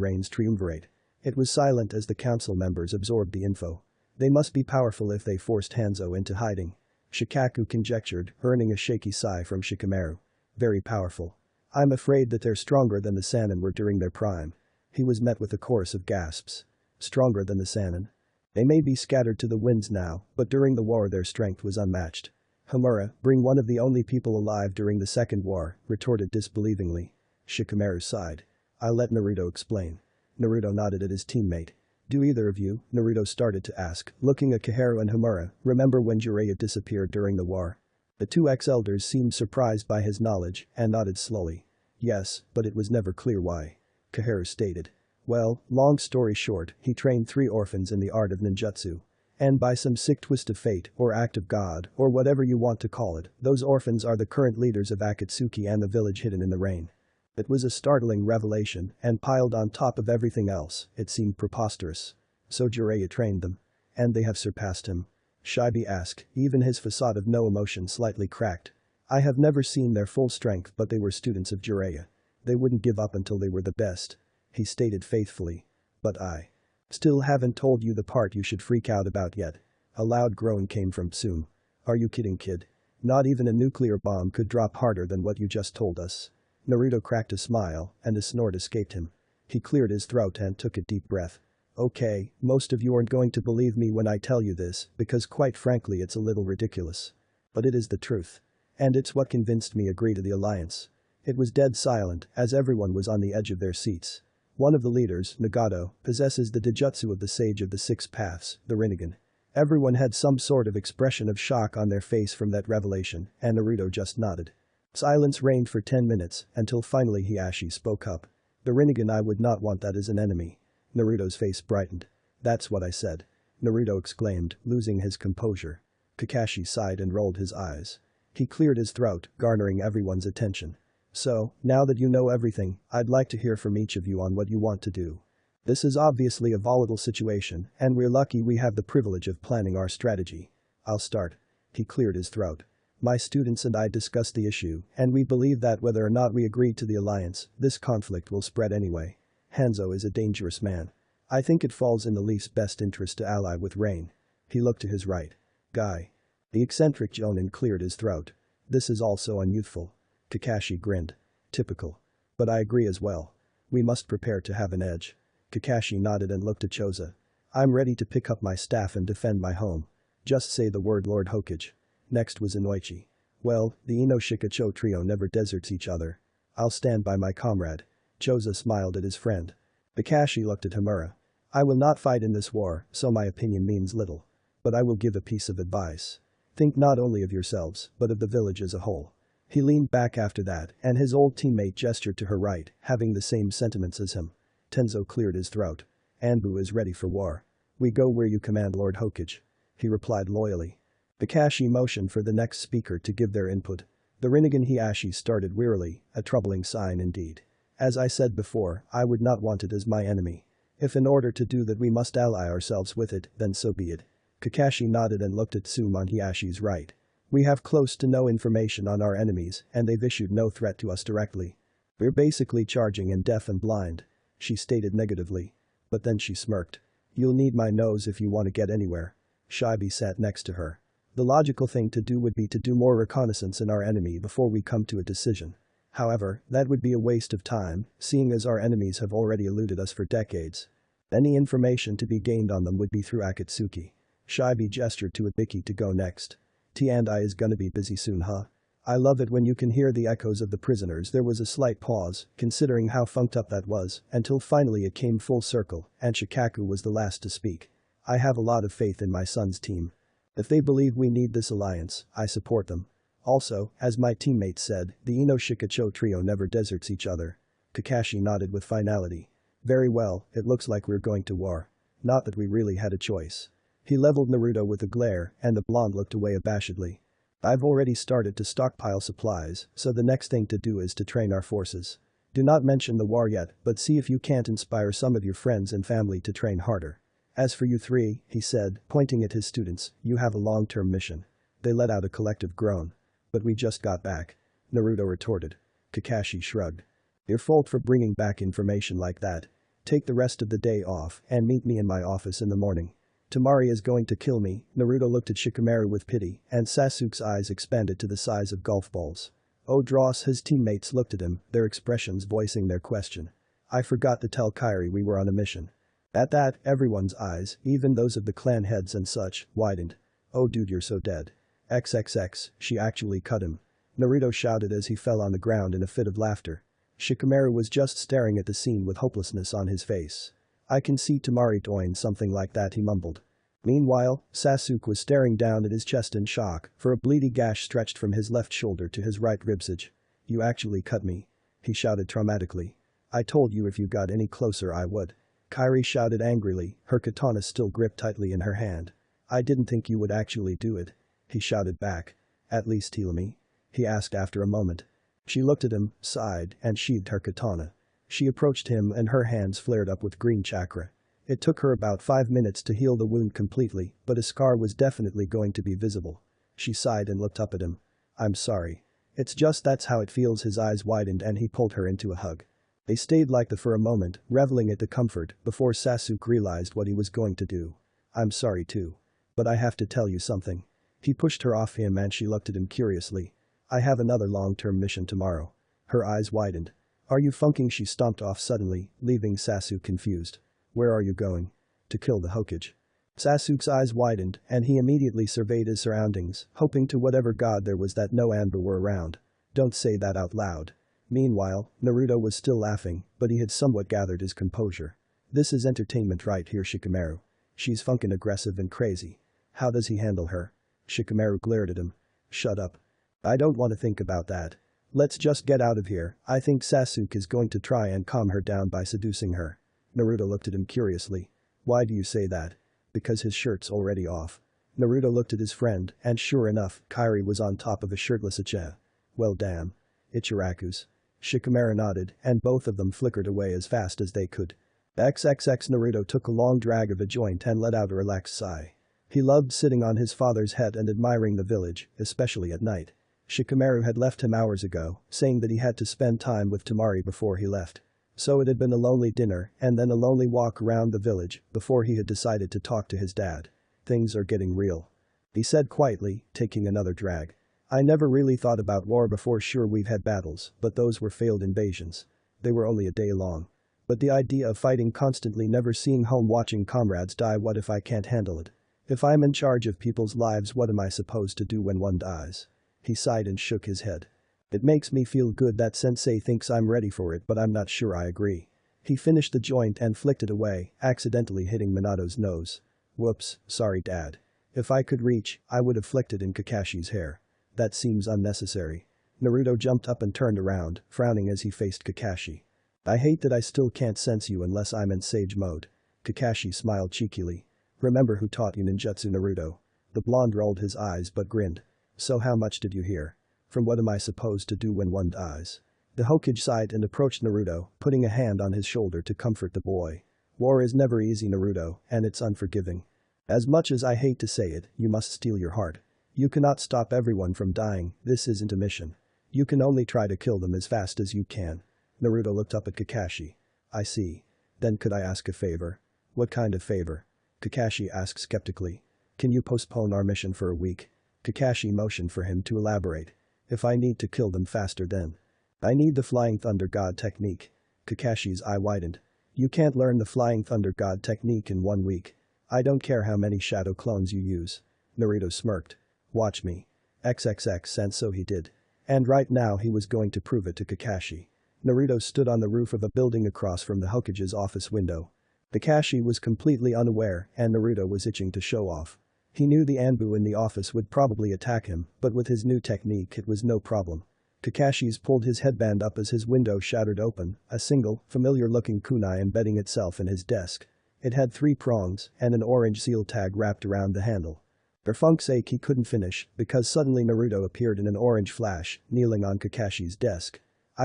Rain's triumvirate. It was silent as the council members absorbed the info. They must be powerful if they forced Hanzo into hiding. Shikaku conjectured, earning a shaky sigh from Shikamaru. Very powerful. I'm afraid that they're stronger than the Sannin were during their prime. He was met with a chorus of gasps. Stronger than the Sannin? They may be scattered to the winds now, but during the war their strength was unmatched. Homura, bring one of the only people alive during the Second War, retorted disbelievingly. Shikamaru sighed. I'll let Naruto explain. Naruto nodded at his teammate. Do either of you, Naruto started to ask, looking at Koharu and Homura, remember when Jiraiya disappeared during the war? The two ex-elders seemed surprised by his knowledge and nodded slowly. Yes, but it was never clear why. Koharu stated. Well, long story short, he trained 3 orphans in the art of ninjutsu. And by some sick twist of fate, or act of God, or whatever you want to call it, those orphans are the current leaders of Akatsuki and the village Hidden in the Rain. It was a startling revelation, and piled on top of everything else, it seemed preposterous. So Jiraiya trained them. And they have surpassed him? Shibi asked, even his facade of no emotion slightly cracked. I have never seen their full strength, but they were students of Jiraiya. They wouldn't give up until they were the best. He stated faithfully. But I still haven't told you the part you should freak out about yet. A loud groan came from Tsume. Are you kidding, kid? Not even a nuclear bomb could drop harder than what you just told us. Naruto cracked a smile, and a snort escaped him. He cleared his throat and took a deep breath. Okay, most of you aren't going to believe me when I tell you this, because quite frankly it's a little ridiculous. But it is the truth. And it's what convinced me agree to the alliance. It was dead silent, as everyone was on the edge of their seats. One of the leaders, Nagato, possesses the Dijutsu of the Sage of the Six Paths, the Rinnegan. Everyone had some sort of expression of shock on their face from that revelation, and Naruto just nodded. Silence reigned for 10 minutes, until finally Hiashi spoke up. The Rinnegan, I would not want that as an enemy. Naruto's face brightened. That's what I said. Naruto exclaimed, losing his composure. Kakashi sighed and rolled his eyes. He cleared his throat, garnering everyone's attention. So, now that you know everything, I'd like to hear from each of you on what you want to do. This is obviously a volatile situation, and we're lucky we have the privilege of planning our strategy. I'll start. He cleared his throat. My students and I discussed the issue, and we believe that whether or not we agree to the alliance, this conflict will spread anyway. Hanzo is a dangerous man. I think it falls in the Leaf's best interest to ally with Rain. He looked to his right. Guy. The eccentric Jonin cleared his throat. This is also unyouthful. Kakashi grinned. Typical. But I agree as well. We must prepare to have an edge. Kakashi nodded and looked at Choza. I'm ready to pick up my staff and defend my home. Just say the word, Lord Hokage. Next was Inoichi. Well, the Inoshika-cho trio never deserts each other. I'll stand by my comrade. Choza smiled at his friend. Kakashi looked at Hamura. I will not fight in this war, so my opinion means little. But I will give a piece of advice. Think not only of yourselves, but of the village as a whole. He leaned back after that, and his old teammate gestured to her right, having the same sentiments as him. Tenzo cleared his throat. Anbu is ready for war. We go where you command, Lord Hokage. He replied loyally. Kakashi motioned for the next speaker to give their input. The Rinnegan Hiashi started wearily, a troubling sign indeed. As I said before, I would not want it as my enemy. If in order to do that we must ally ourselves with it, then so be it. Kakashi nodded and looked at Tsume on Hiashi's right. We have close to no information on our enemies, and they've issued no threat to us directly. We're basically charging in deaf and blind. She stated negatively. But then she smirked. You'll need my nose if you want to get anywhere. Shibi sat next to her. The logical thing to do would be to do more reconnaissance in our enemy before we come to a decision. However, that would be a waste of time, seeing as our enemies have already eluded us for decades. Any information to be gained on them would be through Akatsuki. Shibi gestured to Ibiki to go next. T&I is gonna be busy soon, huh? I love it when you can hear the echoes of the prisoners. There was a slight pause, considering how funked up that was, until finally it came full circle, and Shikaku was the last to speak. I have a lot of faith in my son's team. If they believe we need this alliance, I support them. Also, as my teammate said, the Ino Shikacho trio never deserts each other. Kakashi nodded with finality. Very well, it looks like we're going to war. Not that we really had a choice. He leveled Naruto with a glare, and the blonde looked away abashedly. I've already started to stockpile supplies, so the next thing to do is to train our forces. Do not mention the war yet, but see if you can't inspire some of your friends and family to train harder. As for you three, he said, pointing at his students, you have a long-term mission. They let out a collective groan. But we just got back. Naruto retorted. Kakashi shrugged. Your fault for bringing back information like that. Take the rest of the day off and meet me in my office in the morning. Temari is going to kill me. Naruto looked at Shikamaru with pity, and Sasuke's eyes expanded to the size of golf balls. Oh Dross, his teammates looked at him, their expressions voicing their question. I forgot to tell Kairi we were on a mission. At that, everyone's eyes, even those of the clan heads and such, widened. Oh dude, you're so dead. XXX, she actually cut him. Naruto shouted as he fell on the ground in a fit of laughter. Shikamaru was just staring at the scene with hopelessness on his face. I can see Temari doing something like that, he mumbled. Meanwhile, Sasuke was staring down at his chest in shock, for a bleedy gash stretched from his left shoulder to his right ribsage. You actually cut me. He shouted traumatically. I told you if you got any closer I would. Kairi shouted angrily, her katana still gripped tightly in her hand. I didn't think you would actually do it. He shouted back. At least heal me? He asked after a moment. She looked at him, sighed, and sheathed her katana. She approached him and her hands flared up with green chakra. It took her about 5 minutes to heal the wound completely, but a scar was definitely going to be visible. She sighed and looked up at him. I'm sorry. It's just that's how it feels. His eyes widened and he pulled her into a hug. They stayed like that for a moment, reveling at the comfort, before Sasuke realized what he was going to do. I'm sorry too. But I have to tell you something. He pushed her off him and she looked at him curiously. I have another long-term mission tomorrow. Her eyes widened. Are you funking? She stomped off suddenly, leaving Sasuke confused. Where are you going? To kill the Hokage. Sasuke's eyes widened and he immediately surveyed his surroundings, hoping to whatever god there was that no Anbu were around. Don't say that out loud. Meanwhile, Naruto was still laughing, but he had somewhat gathered his composure. This is entertainment right here, Shikamaru. She's funkin' aggressive and crazy. How does he handle her? Shikamaru glared at him. Shut up. I don't want to think about that. Let's just get out of here. I think Sasuke is going to try and calm her down by seducing her. Naruto looked at him curiously. Why do you say that? Because his shirt's already off. Naruto looked at his friend, and sure enough, Kairi was on top of a shirtless Ichigo. Well damn. Ichiraku's. Shikamaru nodded, and both of them flickered away as fast as they could. XXX. Naruto took a long drag of a joint and let out a relaxed sigh. He loved sitting on his father's head and admiring the village, especially at night. Shikamaru had left him hours ago, saying that he had to spend time with Temari before he left. So it had been a lonely dinner and then a lonely walk around the village before he had decided to talk to his dad. Things are getting real. He said quietly, taking another drag. I never really thought about war before. Sure, we've had battles, but those were failed invasions. They were only a day long. But the idea of fighting constantly, never seeing home, watching comrades die, what if I can't handle it? If I'm in charge of people's lives, what am I supposed to do when one dies? He sighed and shook his head. It makes me feel good that sensei thinks I'm ready for it, but I'm not sure I agree. He finished the joint and flicked it away, accidentally hitting Minato's nose. Whoops, sorry dad. If I could reach, I would have flicked it in Kakashi's hair. That seems unnecessary. Naruto jumped up and turned around, frowning as he faced Kakashi. I hate that I still can't sense you unless I'm in sage mode. Kakashi smiled cheekily. Remember who taught you ninjutsu, Naruto? The blonde rolled his eyes but grinned. So how much did you hear? From what am I supposed to do when one dies? The Hokage sighed and approached Naruto, putting a hand on his shoulder to comfort the boy. War is never easy, Naruto, and it's unforgiving. As much as I hate to say it, you must steel your heart. You cannot stop everyone from dying, this isn't a mission. You can only try to kill them as fast as you can. Naruto looked up at Kakashi. I see. Then could I ask a favor? What kind of favor? Kakashi asked skeptically. Can you postpone our mission for a week? Kakashi motioned for him to elaborate. If I need to kill them faster then. I need the Flying Thunder God technique. Kakashi's eye widened. You can't learn the Flying Thunder God technique in 1 week. I don't care how many shadow clones you use. Naruto smirked. Watch me. XXX, and so he did. And right now he was going to prove it to Kakashi. Naruto stood on the roof of a building across from the Hokage's office window. Kakashi was completely unaware and Naruto was itching to show off. He knew the Anbu in the office would probably attack him, but with his new technique it was no problem. Kakashi's pulled his headband up as his window shattered open, a single, familiar-looking kunai embedding itself in his desk. It had 3 prongs and an orange seal tag wrapped around the handle. For funk's sake he couldn't finish because suddenly Naruto appeared in an orange flash, kneeling on Kakashi's desk.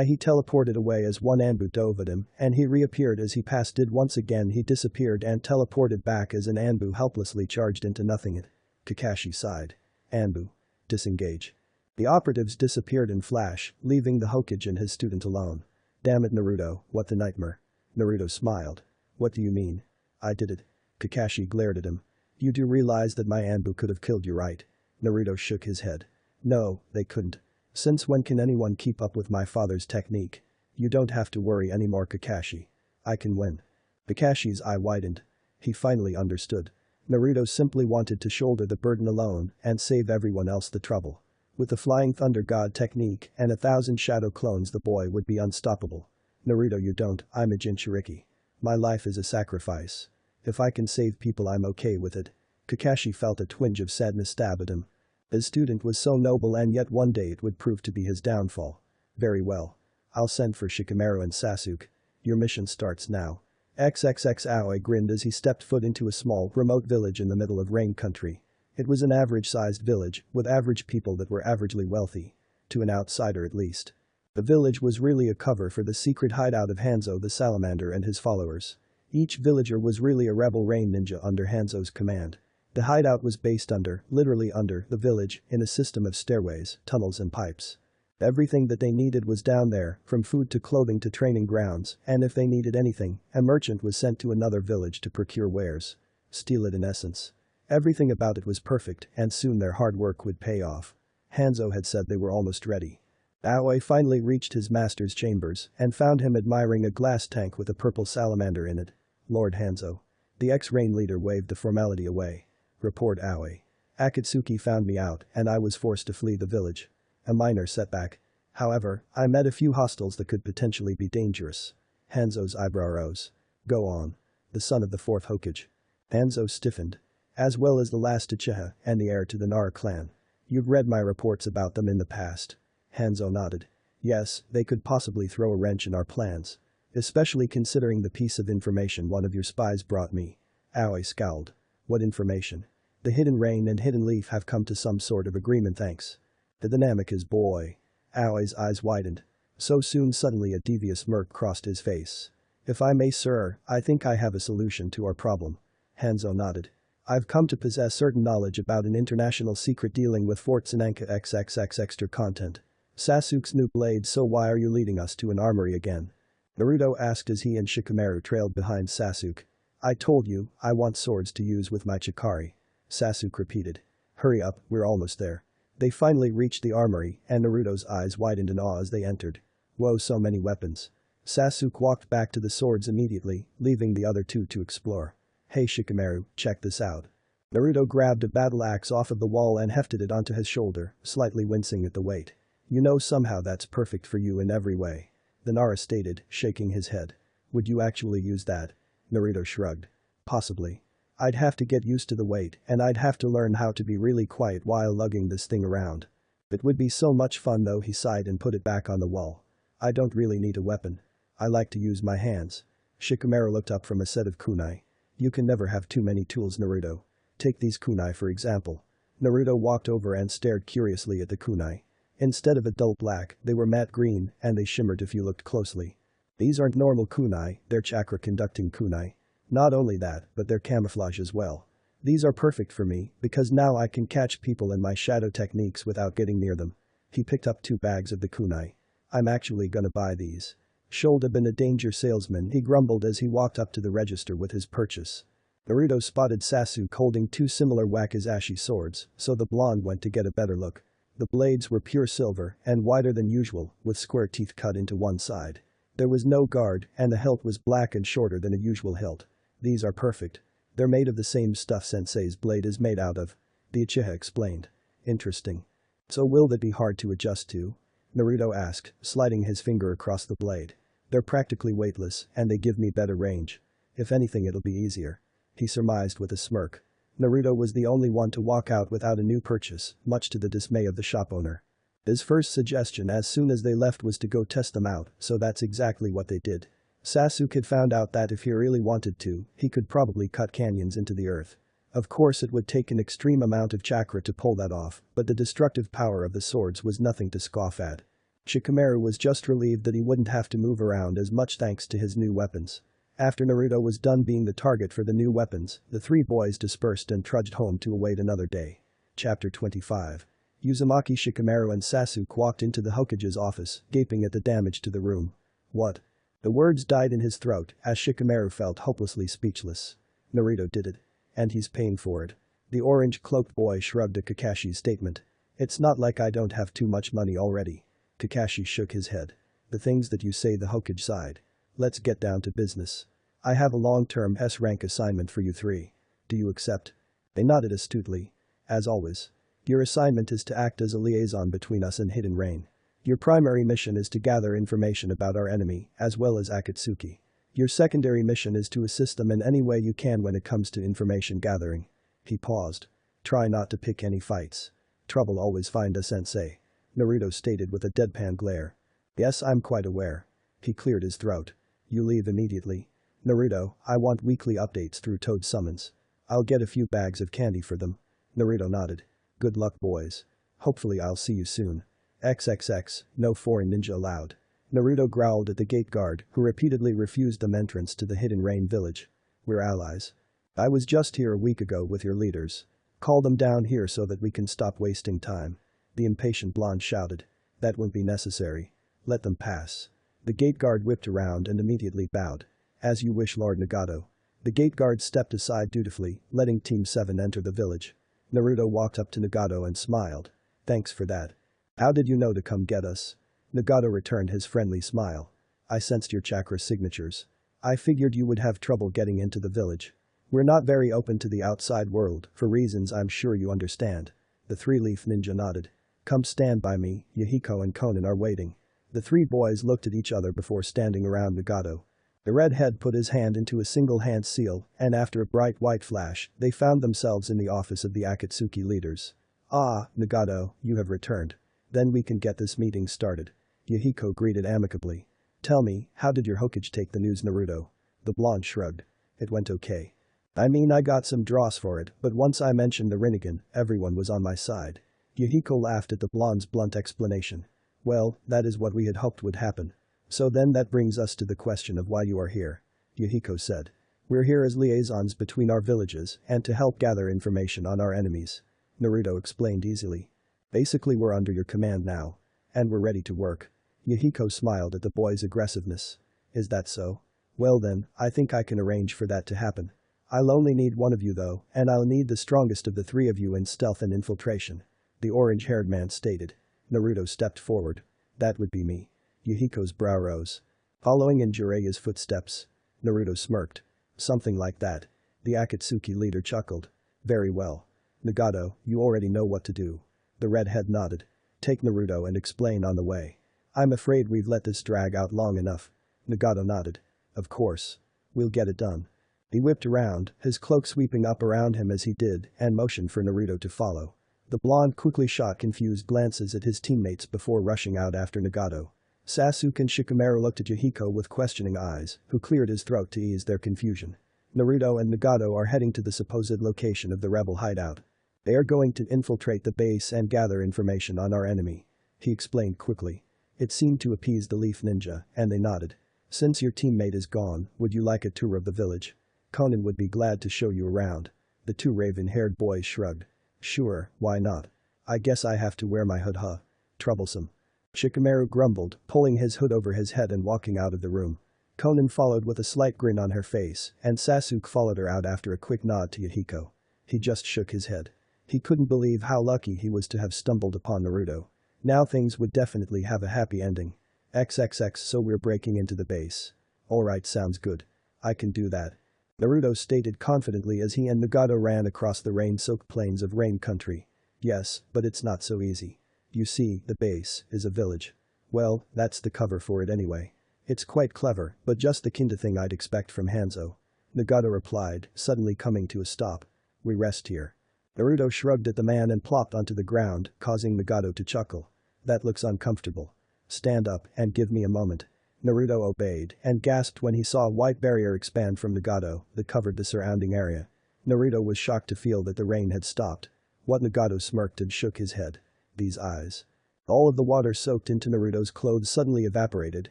He teleported away as one Anbu dove at him and he reappeared as he passed it once again he disappeared and teleported back as an Anbu helplessly charged into nothing. Kakashi sighed. Anbu. Disengage. The operatives disappeared in flash, leaving the Hokage and his student alone. Damn it Naruto, what the nightmare. Naruto smiled. What do you mean? I did it. Kakashi glared at him. You do realize that my Anbu could have killed you, right? Naruto shook his head. No, they couldn't. Since when can anyone keep up with my father's technique? You don't have to worry anymore, Kakashi. I can win. Kakashi's eye widened. He finally understood. Naruto simply wanted to shoulder the burden alone and save everyone else the trouble. With the Flying Thunder God technique and 1,000 shadow clones the boy would be unstoppable. Naruto, you don't, I'm a Jinchuriki. My life is a sacrifice. If I can save people I'm okay with it. Kakashi felt a twinge of sadness stab at him. His student was so noble and yet one day it would prove to be his downfall. Very well. I'll send for Shikamaru and Sasuke. Your mission starts now. XXX Aoi grinned as he stepped foot into a small, remote village in the middle of Rain Country. It was an average-sized village, with average people that were averagely wealthy. To an outsider at least. The village was really a cover for the secret hideout of Hanzo the Salamander and his followers. Each villager was really a rebel rain ninja under Hanzo's command. The hideout was based literally under, the village, in a system of stairways, tunnels and pipes. Everything that they needed was down there, from food to clothing to training grounds, and if they needed anything, a merchant was sent to another village to procure wares. Steal it in essence. Everything about it was perfect, and soon their hard work would pay off. Hanzo had said they were almost ready. Aoi finally reached his master's chambers and found him admiring a glass tank with a purple salamander in it. Lord Hanzo. The ex-rain leader waved the formality away. Report Aoi. Akatsuki found me out and I was forced to flee the village. A minor setback. However, I met a few hostiles that could potentially be dangerous. Hanzo's eyebrow rose. Go on. The son of the 4th Hokage. Hanzo stiffened. As well as the last Uchiha and the heir to the Nara clan. You've read my reports about them in the past. Hanzo nodded. Yes, they could possibly throw a wrench in our plans. Especially considering the piece of information one of your spies brought me. Aoi scowled. What information? The Hidden Rain and Hidden Leaf have come to some sort of agreement, thanks. The dynamic is boy. Aoi's eyes widened. So soon suddenly a devious smirk crossed his face. If I may, sir, I think I have a solution to our problem. Hanzo nodded. I've come to possess certain knowledge about an international secret dealing with Fort Sananka XXX extra content. Sasuke's new blade, so why are you leading us to an armory again? Naruto asked as he and Shikamaru trailed behind Sasuke. I told you, I want swords to use with my Chikari. Sasuke repeated. Hurry up, we're almost there. They finally reached the armory and Naruto's eyes widened in awe as they entered. Whoa, so many weapons. Sasuke walked back to the swords immediately, leaving the other two to explore. Hey Shikamaru, check this out. Naruto grabbed a battle axe off of the wall and hefted it onto his shoulder, slightly wincing at the weight. You know somehow that's perfect for you in every way. The Nara stated, shaking his head. Would you actually use that? Naruto shrugged. Possibly. I'd have to get used to the weight and I'd have to learn how to be really quiet while lugging this thing around. It would be so much fun though, he sighed and put it back on the wall. I don't really need a weapon. I like to use my hands. Shikamaru looked up from a set of kunai. You can never have too many tools, Naruto. Take these kunai for example. Naruto walked over and stared curiously at the kunai. Instead of a dull black, they were matte green and they shimmered if you looked closely. These aren't normal kunai, they're chakra-conducting kunai. Not only that, but they're camouflage as well. These are perfect for me because now I can catch people in my shadow techniques without getting near them. He picked up 2 bags of the kunai. I'm actually gonna buy these. Should have been a danger salesman, he grumbled as he walked up to the register with his purchase. Naruto spotted Sasuke holding 2 similar wakizashi swords, so the blonde went to get a better look. The blades were pure silver and wider than usual, with square teeth cut into one side. There was no guard and the hilt was black and shorter than a usual hilt. These are perfect. They're made of the same stuff Sensei's blade is made out of. The Uchiha explained. Interesting. So will that be hard to adjust to? Naruto asked, sliding his finger across the blade. They're practically weightless and they give me better range. If anything it'll be easier. He surmised with a smirk. Naruto was the only one to walk out without a new purchase, much to the dismay of the shop owner. His first suggestion as soon as they left was to go test them out, so that's exactly what they did. Sasuke had found out that if he really wanted to, he could probably cut canyons into the earth. Of course it would take an extreme amount of chakra to pull that off, but the destructive power of the swords was nothing to scoff at. Shikamaru was just relieved that he wouldn't have to move around as much thanks to his new weapons. After Naruto was done being the target for the new weapons, the 3 boys dispersed and trudged home to await another day. Chapter 25. Uzumaki, Shikamaru and Sasuke walked into the Hokage's office, gaping at the damage to the room. What? The words died in his throat as Shikamaru felt hopelessly speechless. Naruto did it. And he's paying for it. The orange-cloaked boy shrugged at Kakashi's statement. It's not like I don't have too much money already. Kakashi shook his head. The things that you say, the Hokage sighed. Let's get down to business. I have a long-term S-rank assignment for you 3. Do you accept? They nodded astutely. As always. Your assignment is to act as a liaison between us and Hidden Rain. Your primary mission is to gather information about our enemy, as well as Akatsuki. Your secondary mission is to assist them in any way you can when it comes to information gathering. He paused. Try not to pick any fights. Trouble always find a sensei. Naruto stated with a deadpan glare. Yes, I'm quite aware. He cleared his throat. You leave immediately. Naruto, I want weekly updates through Toad summons. I'll get a few bags of candy for them. Naruto nodded. Good luck, boys. Hopefully I'll see you soon. XXX, no foreign ninja allowed. Naruto growled at the gate guard, who repeatedly refused them entrance to the Hidden Rain village. We're allies. I was just here a week ago with your leaders. Call them down here so that we can stop wasting time. The impatient blonde shouted. That won't be necessary. Let them pass. The gate guard whipped around and immediately bowed. As you wish, Lord Nagato. The gate guard stepped aside dutifully, letting Team 7 enter the village. Naruto walked up to Nagato and smiled. Thanks for that. How did you know to come get us? Nagato returned his friendly smile. I sensed your chakra signatures. I figured you would have trouble getting into the village. We're not very open to the outside world, for reasons I'm sure you understand. The 3-leaf ninja nodded. Come stand by me, Yahiko and Konan are waiting. The 3 boys looked at each other before standing around Nagato. The redhead put his hand into a single hand seal, and after a bright white flash, they found themselves in the office of the Akatsuki leaders. Ah, Nagato, you have returned. Then we can get this meeting started. Yahiko greeted amicably. Tell me, how did your Hokage take the news, Naruto? The blonde shrugged. It went okay. I mean, I got some dross for it, but once I mentioned the Rinnegan, everyone was on my side. Yahiko laughed at the blonde's blunt explanation. Well, that is what we had hoped would happen. So then that brings us to the question of why you are here. Yahiko said. We're here as liaisons between our villages and to help gather information on our enemies. Naruto explained easily. Basically we're under your command now. And we're ready to work. Yahiko smiled at the boy's aggressiveness. Is that so? Well then, I think I can arrange for that to happen. I'll only need one of you though, and I'll need the strongest of the 3 of you in stealth and infiltration. The orange-haired man stated. Naruto stepped forward. That would be me. Yahiko's brow rose. Following in Jireya's footsteps. Naruto smirked. Something like that. The Akatsuki leader chuckled. Very well. Nagato, you already know what to do. The redhead nodded. take Naruto and explain on the way. I'm afraid we've let this drag out long enough. Nagato nodded. Of course. We'll get it done. He whipped around, his cloak sweeping up around him as he did, and motioned for Naruto to follow. The blonde quickly shot confused glances at his teammates before rushing out after Nagato. Sasuke and Shikamaru looked at Yahiko with questioning eyes, who cleared his throat to ease their confusion. Naruto and Nagato are heading to the supposed location of the rebel hideout. They are going to infiltrate the base and gather information on our enemy. He explained quickly. It seemed to appease the Leaf Ninja, and they nodded. Since your teammate is gone, would you like a tour of the village? Conan would be glad to show you around. The two raven-haired boys shrugged. Sure, why not? I guess I have to wear my hood, huh? Troublesome. Shikamaru grumbled, pulling his hood over his head and walking out of the room. Conan followed with a slight grin on her face, and Sasuke followed her out after a quick nod to Yahiko. He just shook his head. He couldn't believe how lucky he was to have stumbled upon Naruto. Now things would definitely have a happy ending. XXX, so we're breaking into the base. Alright, sounds good. I can do that. Naruto stated confidently as he and Nagato ran across the rain-soaked plains of Rain Country. Yes, but it's not so easy. You see, the base is a village. Well, that's the cover for it anyway. It's quite clever, but just the kind of thing I'd expect from Hanzo. Nagato replied, suddenly coming to a stop. We rest here. Naruto shrugged at the man and plopped onto the ground, causing Nagato to chuckle. That looks uncomfortable. Stand up and give me a moment. Naruto obeyed and gasped when he saw a white barrier expand from Nagato that covered the surrounding area. Naruto was shocked to feel that the rain had stopped. What? Nagato smirked and shook his head. These eyes. All of the water soaked into Naruto's clothes suddenly evaporated,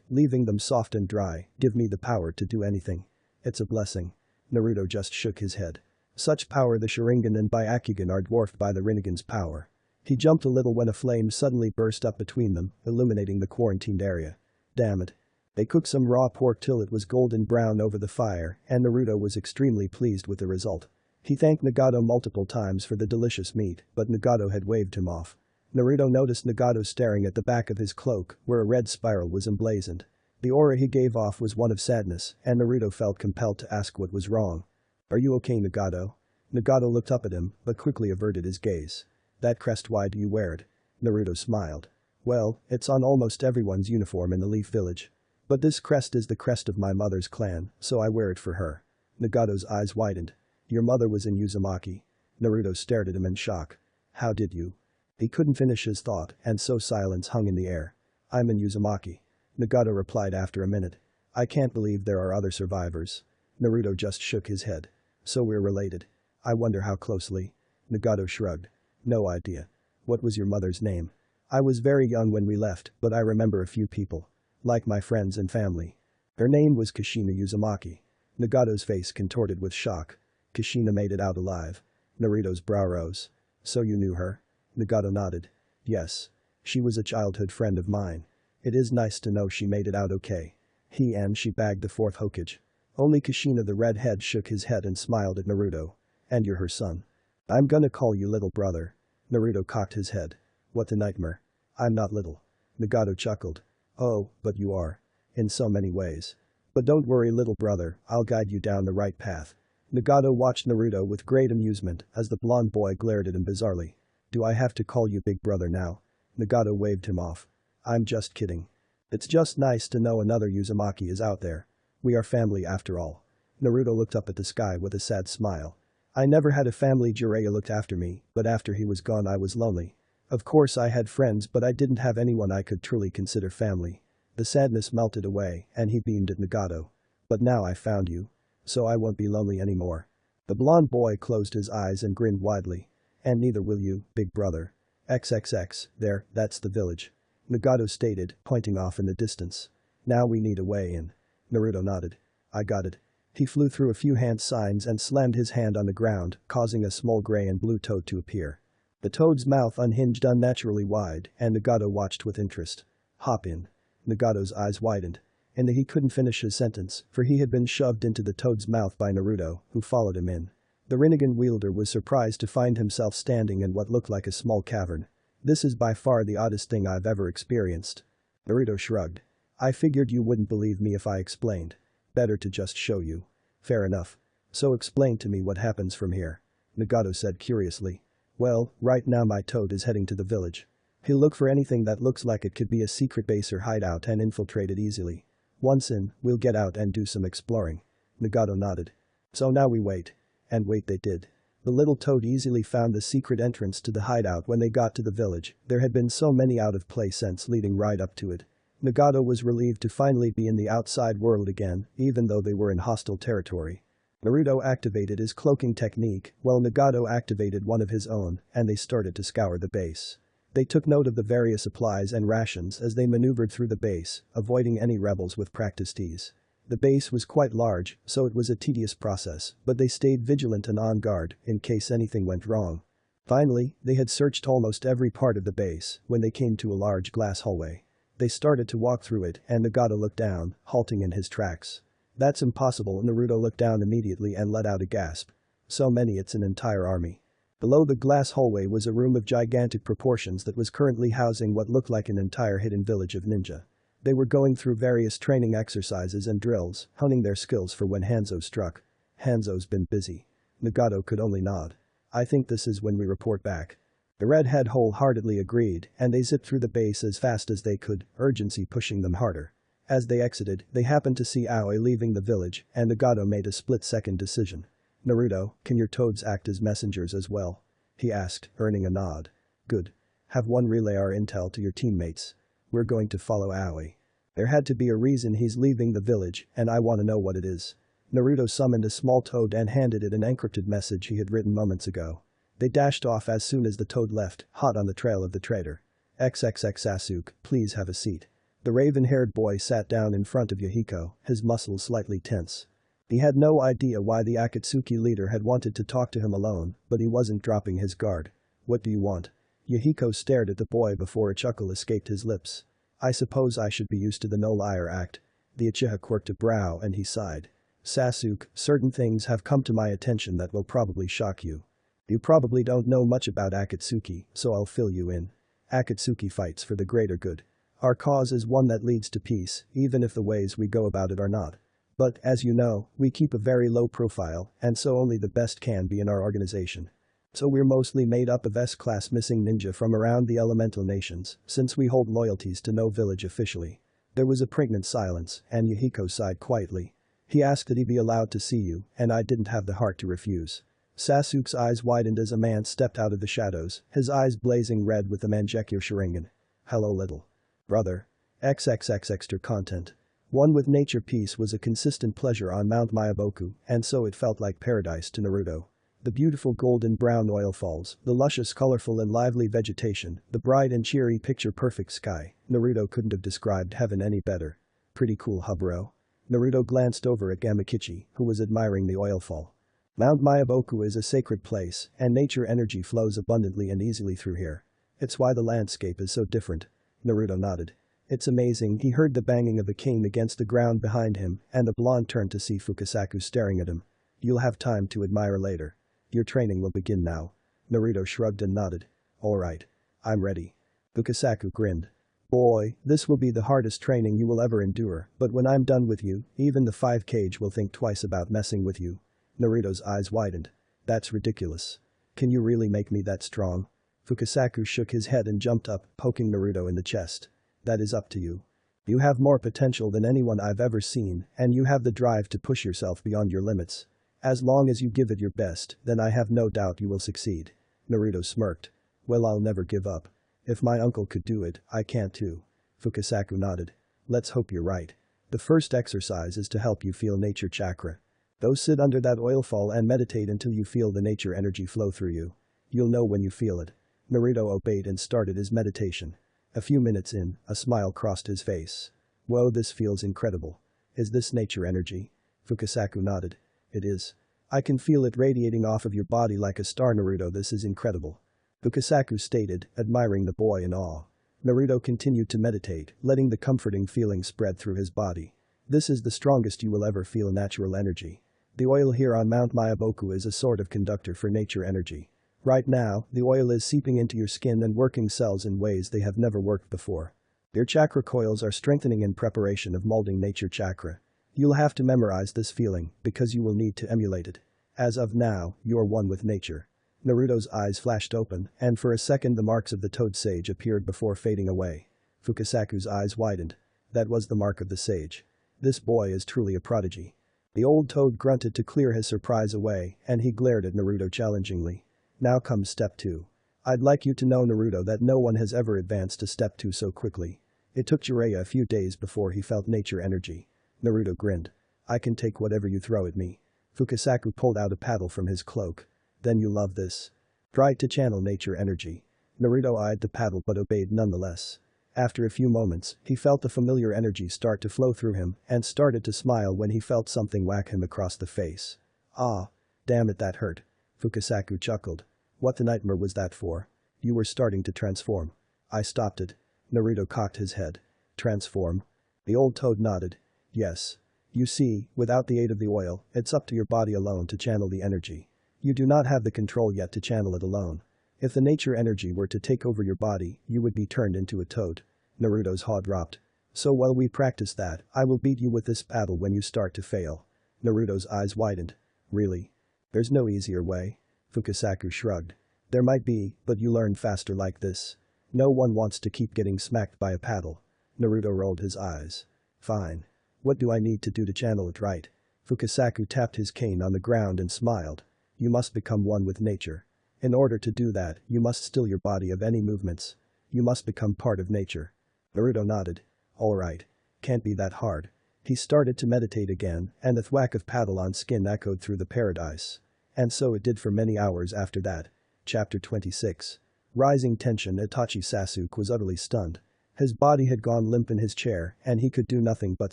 leaving them soft and dry. Give me the power to do anything. It's a blessing. Naruto just shook his head. Such power, the Sharingan and Byakugan, are dwarfed by the Rinnegan's power. He jumped a little when a flame suddenly burst up between them, illuminating the quarantined area. Damn it. They cooked some raw pork till it was golden brown over the fire, and Naruto was extremely pleased with the result. He thanked Nagato multiple times for the delicious meat, but Nagato had waved him off. Naruto noticed Nagato staring at the back of his cloak, where a red spiral was emblazoned. The aura he gave off was one of sadness, and Naruto felt compelled to ask what was wrong. Are you okay, Nagato? Nagato looked up at him, but quickly averted his gaze. That crest, why do you wear it? Naruto smiled. Well, it's on almost everyone's uniform in the Leaf Village. But this crest is the crest of my mother's clan, so I wear it for her. Nagato's eyes widened. Your mother was in Uzumaki. Naruto stared at him in shock. How did you? He couldn't finish his thought, and so silence hung in the air. I'm in Uzumaki. Nagato replied after a minute. I can't believe there are other survivors. Naruto just shook his head. So we're related. I wonder how closely. Nagato shrugged. No idea. What was your mother's name? I was very young when we left, but I remember a few people. Like my friends and family. Her name was Kushina Uzumaki. Nagato's face contorted with shock. Kushina made it out alive. Naruto's brow rose. So you knew her? Nagato nodded. Yes. She was a childhood friend of mine. It is nice to know she made it out okay. She bagged the fourth Hokage. Only Kushina the redhead shook his head and smiled at Naruto. And you're her son. I'm gonna call you little brother. Naruto cocked his head. What a nightmare. I'm not little. Nagato chuckled. Oh, but you are. In so many ways. But don't worry, little brother, I'll guide you down the right path. Nagato watched Naruto with great amusement as the blonde boy glared at him bizarrely. Do I have to call you big brother now? Nagato waved him off. I'm just kidding. It's just nice to know another Uzumaki is out there. We are family after all. Naruto looked up at the sky with a sad smile. I never had a family. Jiraiya looked after me, but after he was gone I was lonely. Of course I had friends, but I didn't have anyone I could truly consider family. The sadness melted away, and he beamed at Nagato. But now I found you. So I won't be lonely anymore. The blonde boy closed his eyes and grinned widely. And neither will you, big brother. XXX, there, that's the village. Nagato stated, pointing off in the distance. Now we need a way in. Naruto nodded. I got it. He flew through a few hand signs and slammed his hand on the ground, causing a small gray and blue toad to appear. The toad's mouth unhinged unnaturally wide, and Nagato watched with interest. Hop in. Nagato's eyes widened. And he couldn't finish his sentence, for he had been shoved into the toad's mouth by Naruto, who followed him in. The Rinnegan wielder was surprised to find himself standing in what looked like a small cavern. This is by far the oddest thing I've ever experienced. Naruto shrugged. I figured you wouldn't believe me if I explained. Better to just show you. Fair enough. So explain to me what happens from here. Nagato said curiously. Well, right now my toad is heading to the village. He'll look for anything that looks like it could be a secret base or hideout and infiltrate it easily. Once in, we'll get out and do some exploring. Nagato nodded. So now we wait. And wait they did. The little toad easily found the secret entrance to the hideout when they got to the village. There had been so many out-of-place scents leading right up to it. Nagato was relieved to finally be in the outside world again, even though they were in hostile territory. Naruto activated his cloaking technique, while Nagato activated one of his own, and they started to scour the base. They took note of the various supplies and rations as they maneuvered through the base, avoiding any rebels with practiced ease. The base was quite large, so it was a tedious process, but they stayed vigilant and on guard in case anything went wrong. Finally, they had searched almost every part of the base when they came to a large glass hallway. They started to walk through it and Nagato looked down, halting in his tracks. That's impossible. Naruto looked down immediately and let out a gasp. So many, it's an entire army. Below the glass hallway was a room of gigantic proportions that was currently housing what looked like an entire hidden village of ninja. They were going through various training exercises and drills, honing their skills for when Hanzo struck. Hanzo's been busy. Nagato could only nod. I think this is when we report back. The redhead wholeheartedly agreed, and they zipped through the base as fast as they could, urgency pushing them harder. As they exited, they happened to see Aoi leaving the village, and Nagato made a split-second decision. Naruto, can your toads act as messengers as well? He asked, earning a nod. Good. Have one relay our intel to your teammates. We're going to follow Aoi. There had to be a reason he's leaving the village, and I want to know what it is. Naruto summoned a small toad and handed it an encrypted message he had written moments ago. They dashed off as soon as the toad left, hot on the trail of the traitor. XXX Sasuke, please have a seat. The raven-haired boy sat down in front of Yahiko, his muscles slightly tense. He had no idea why the Akatsuki leader had wanted to talk to him alone, but he wasn't dropping his guard. What do you want? Yahiko stared at the boy before a chuckle escaped his lips. I suppose I should be used to the no liar act. The Uchiha quirked a brow and he sighed. Sasuke, certain things have come to my attention that will probably shock you. You probably don't know much about Akatsuki, so I'll fill you in. Akatsuki fights for the greater good. Our cause is one that leads to peace, even if the ways we go about it are not. But, as you know, we keep a very low profile, and so only the best can be in our organization. So we're mostly made up of S-class missing ninja from around the elemental nations, since we hold loyalties to no village officially. There was a pregnant silence, and Yahiko sighed quietly. He asked that he be allowed to see you, and I didn't have the heart to refuse. Sasuke's eyes widened as a man stepped out of the shadows, his eyes blazing red with the Mangekyo Sharingan. Hello little brother. XXX extra content. One with nature peace was a consistent pleasure on Mount Myaboku, and so it felt like paradise to Naruto. The beautiful golden brown oil falls, the luscious colorful and lively vegetation, the bright and cheery picture-perfect sky, Naruto couldn't have described heaven any better. Pretty cool huh bro? Naruto glanced over at Gamakichi, who was admiring the oil fall. Mount Myaboku is a sacred place, and nature energy flows abundantly and easily through here. It's why the landscape is so different. Naruto nodded. It's amazing. He heard the banging of a cane against the ground behind him, and the blonde turned to see Fukasaku staring at him. You'll have time to admire later. Your training will begin now. Naruto shrugged and nodded. Alright. I'm ready. Fukasaku grinned. Boy, this will be the hardest training you will ever endure, but when I'm done with you, even the 5 Kage will think twice about messing with you. Naruto's eyes widened. That's ridiculous. Can you really make me that strong? Fukasaku shook his head and jumped up, poking Naruto in the chest. That is up to you. You have more potential than anyone I've ever seen, and you have the drive to push yourself beyond your limits. As long as you give it your best, then I have no doubt you will succeed. Naruto smirked. Well, I'll never give up. If my uncle could do it, I can too. Fukasaku nodded. Let's hope you're right. The first exercise is to help you feel nature chakra. Go sit under that oil fall and meditate until you feel the nature energy flow through you. You'll know when you feel it. Naruto obeyed and started his meditation. A few minutes in, a smile crossed his face. Whoa, this feels incredible. Is this nature energy? Fukasaku nodded. It is. I can feel it radiating off of your body like a star. Naruto, this is incredible. Fukasaku stated, admiring the boy in awe. Naruto continued to meditate, letting the comforting feeling spread through his body. This is the strongest you will ever feel natural energy. The oil here on Mount Myaboku is a sort of conductor for nature energy. Right now, the oil is seeping into your skin and working cells in ways they have never worked before. Your chakra coils are strengthening in preparation of molding nature chakra. You'll have to memorize this feeling, because you will need to emulate it. As of now, you're one with nature. Naruto's eyes flashed open, and for a second the marks of the Toad Sage appeared before fading away. Fukasaku's eyes widened. That was the mark of the sage. This boy is truly a prodigy. The old toad grunted to clear his surprise away, and he glared at Naruto challengingly. Now comes step 2. I'd like you to know, Naruto, that no one has ever advanced to step 2 so quickly. It took Jiraiya a few days before he felt nature energy. Naruto grinned. I can take whatever you throw at me. Fukasaku pulled out a paddle from his cloak. Then you love this. Try to channel nature energy. Naruto eyed the paddle but obeyed nonetheless. After a few moments, he felt the familiar energy start to flow through him and started to smile when he felt something whack him across the face. Ah. Damn it, that hurt. Fukasaku chuckled. What the nightmare was that for? You were starting to transform. I stopped it. Naruto cocked his head. Transform? The old toad nodded. Yes. You see, without the aid of the oil, it's up to your body alone to channel the energy. You do not have the control yet to channel it alone. If the nature energy were to take over your body, you would be turned into a toad. Naruto's jaw dropped. So while we practice that, I will beat you with this paddle when you start to fail. Naruto's eyes widened. Really? There's no easier way? Fukasaku shrugged. There might be, but you learn faster like this. No one wants to keep getting smacked by a paddle. Naruto rolled his eyes. Fine. What do I need to do to channel it right? Fukasaku tapped his cane on the ground and smiled. You must become one with nature. In order to do that, you must still your body of any movements. You must become part of nature. Naruto nodded. Alright. Can't be that hard. He started to meditate again, and the thwack of paddle on skin echoed through the paradise. And so it did for many hours after that. Chapter 26. Rising tension. Itachi Sasuke was utterly stunned. His body had gone limp in his chair, and he could do nothing but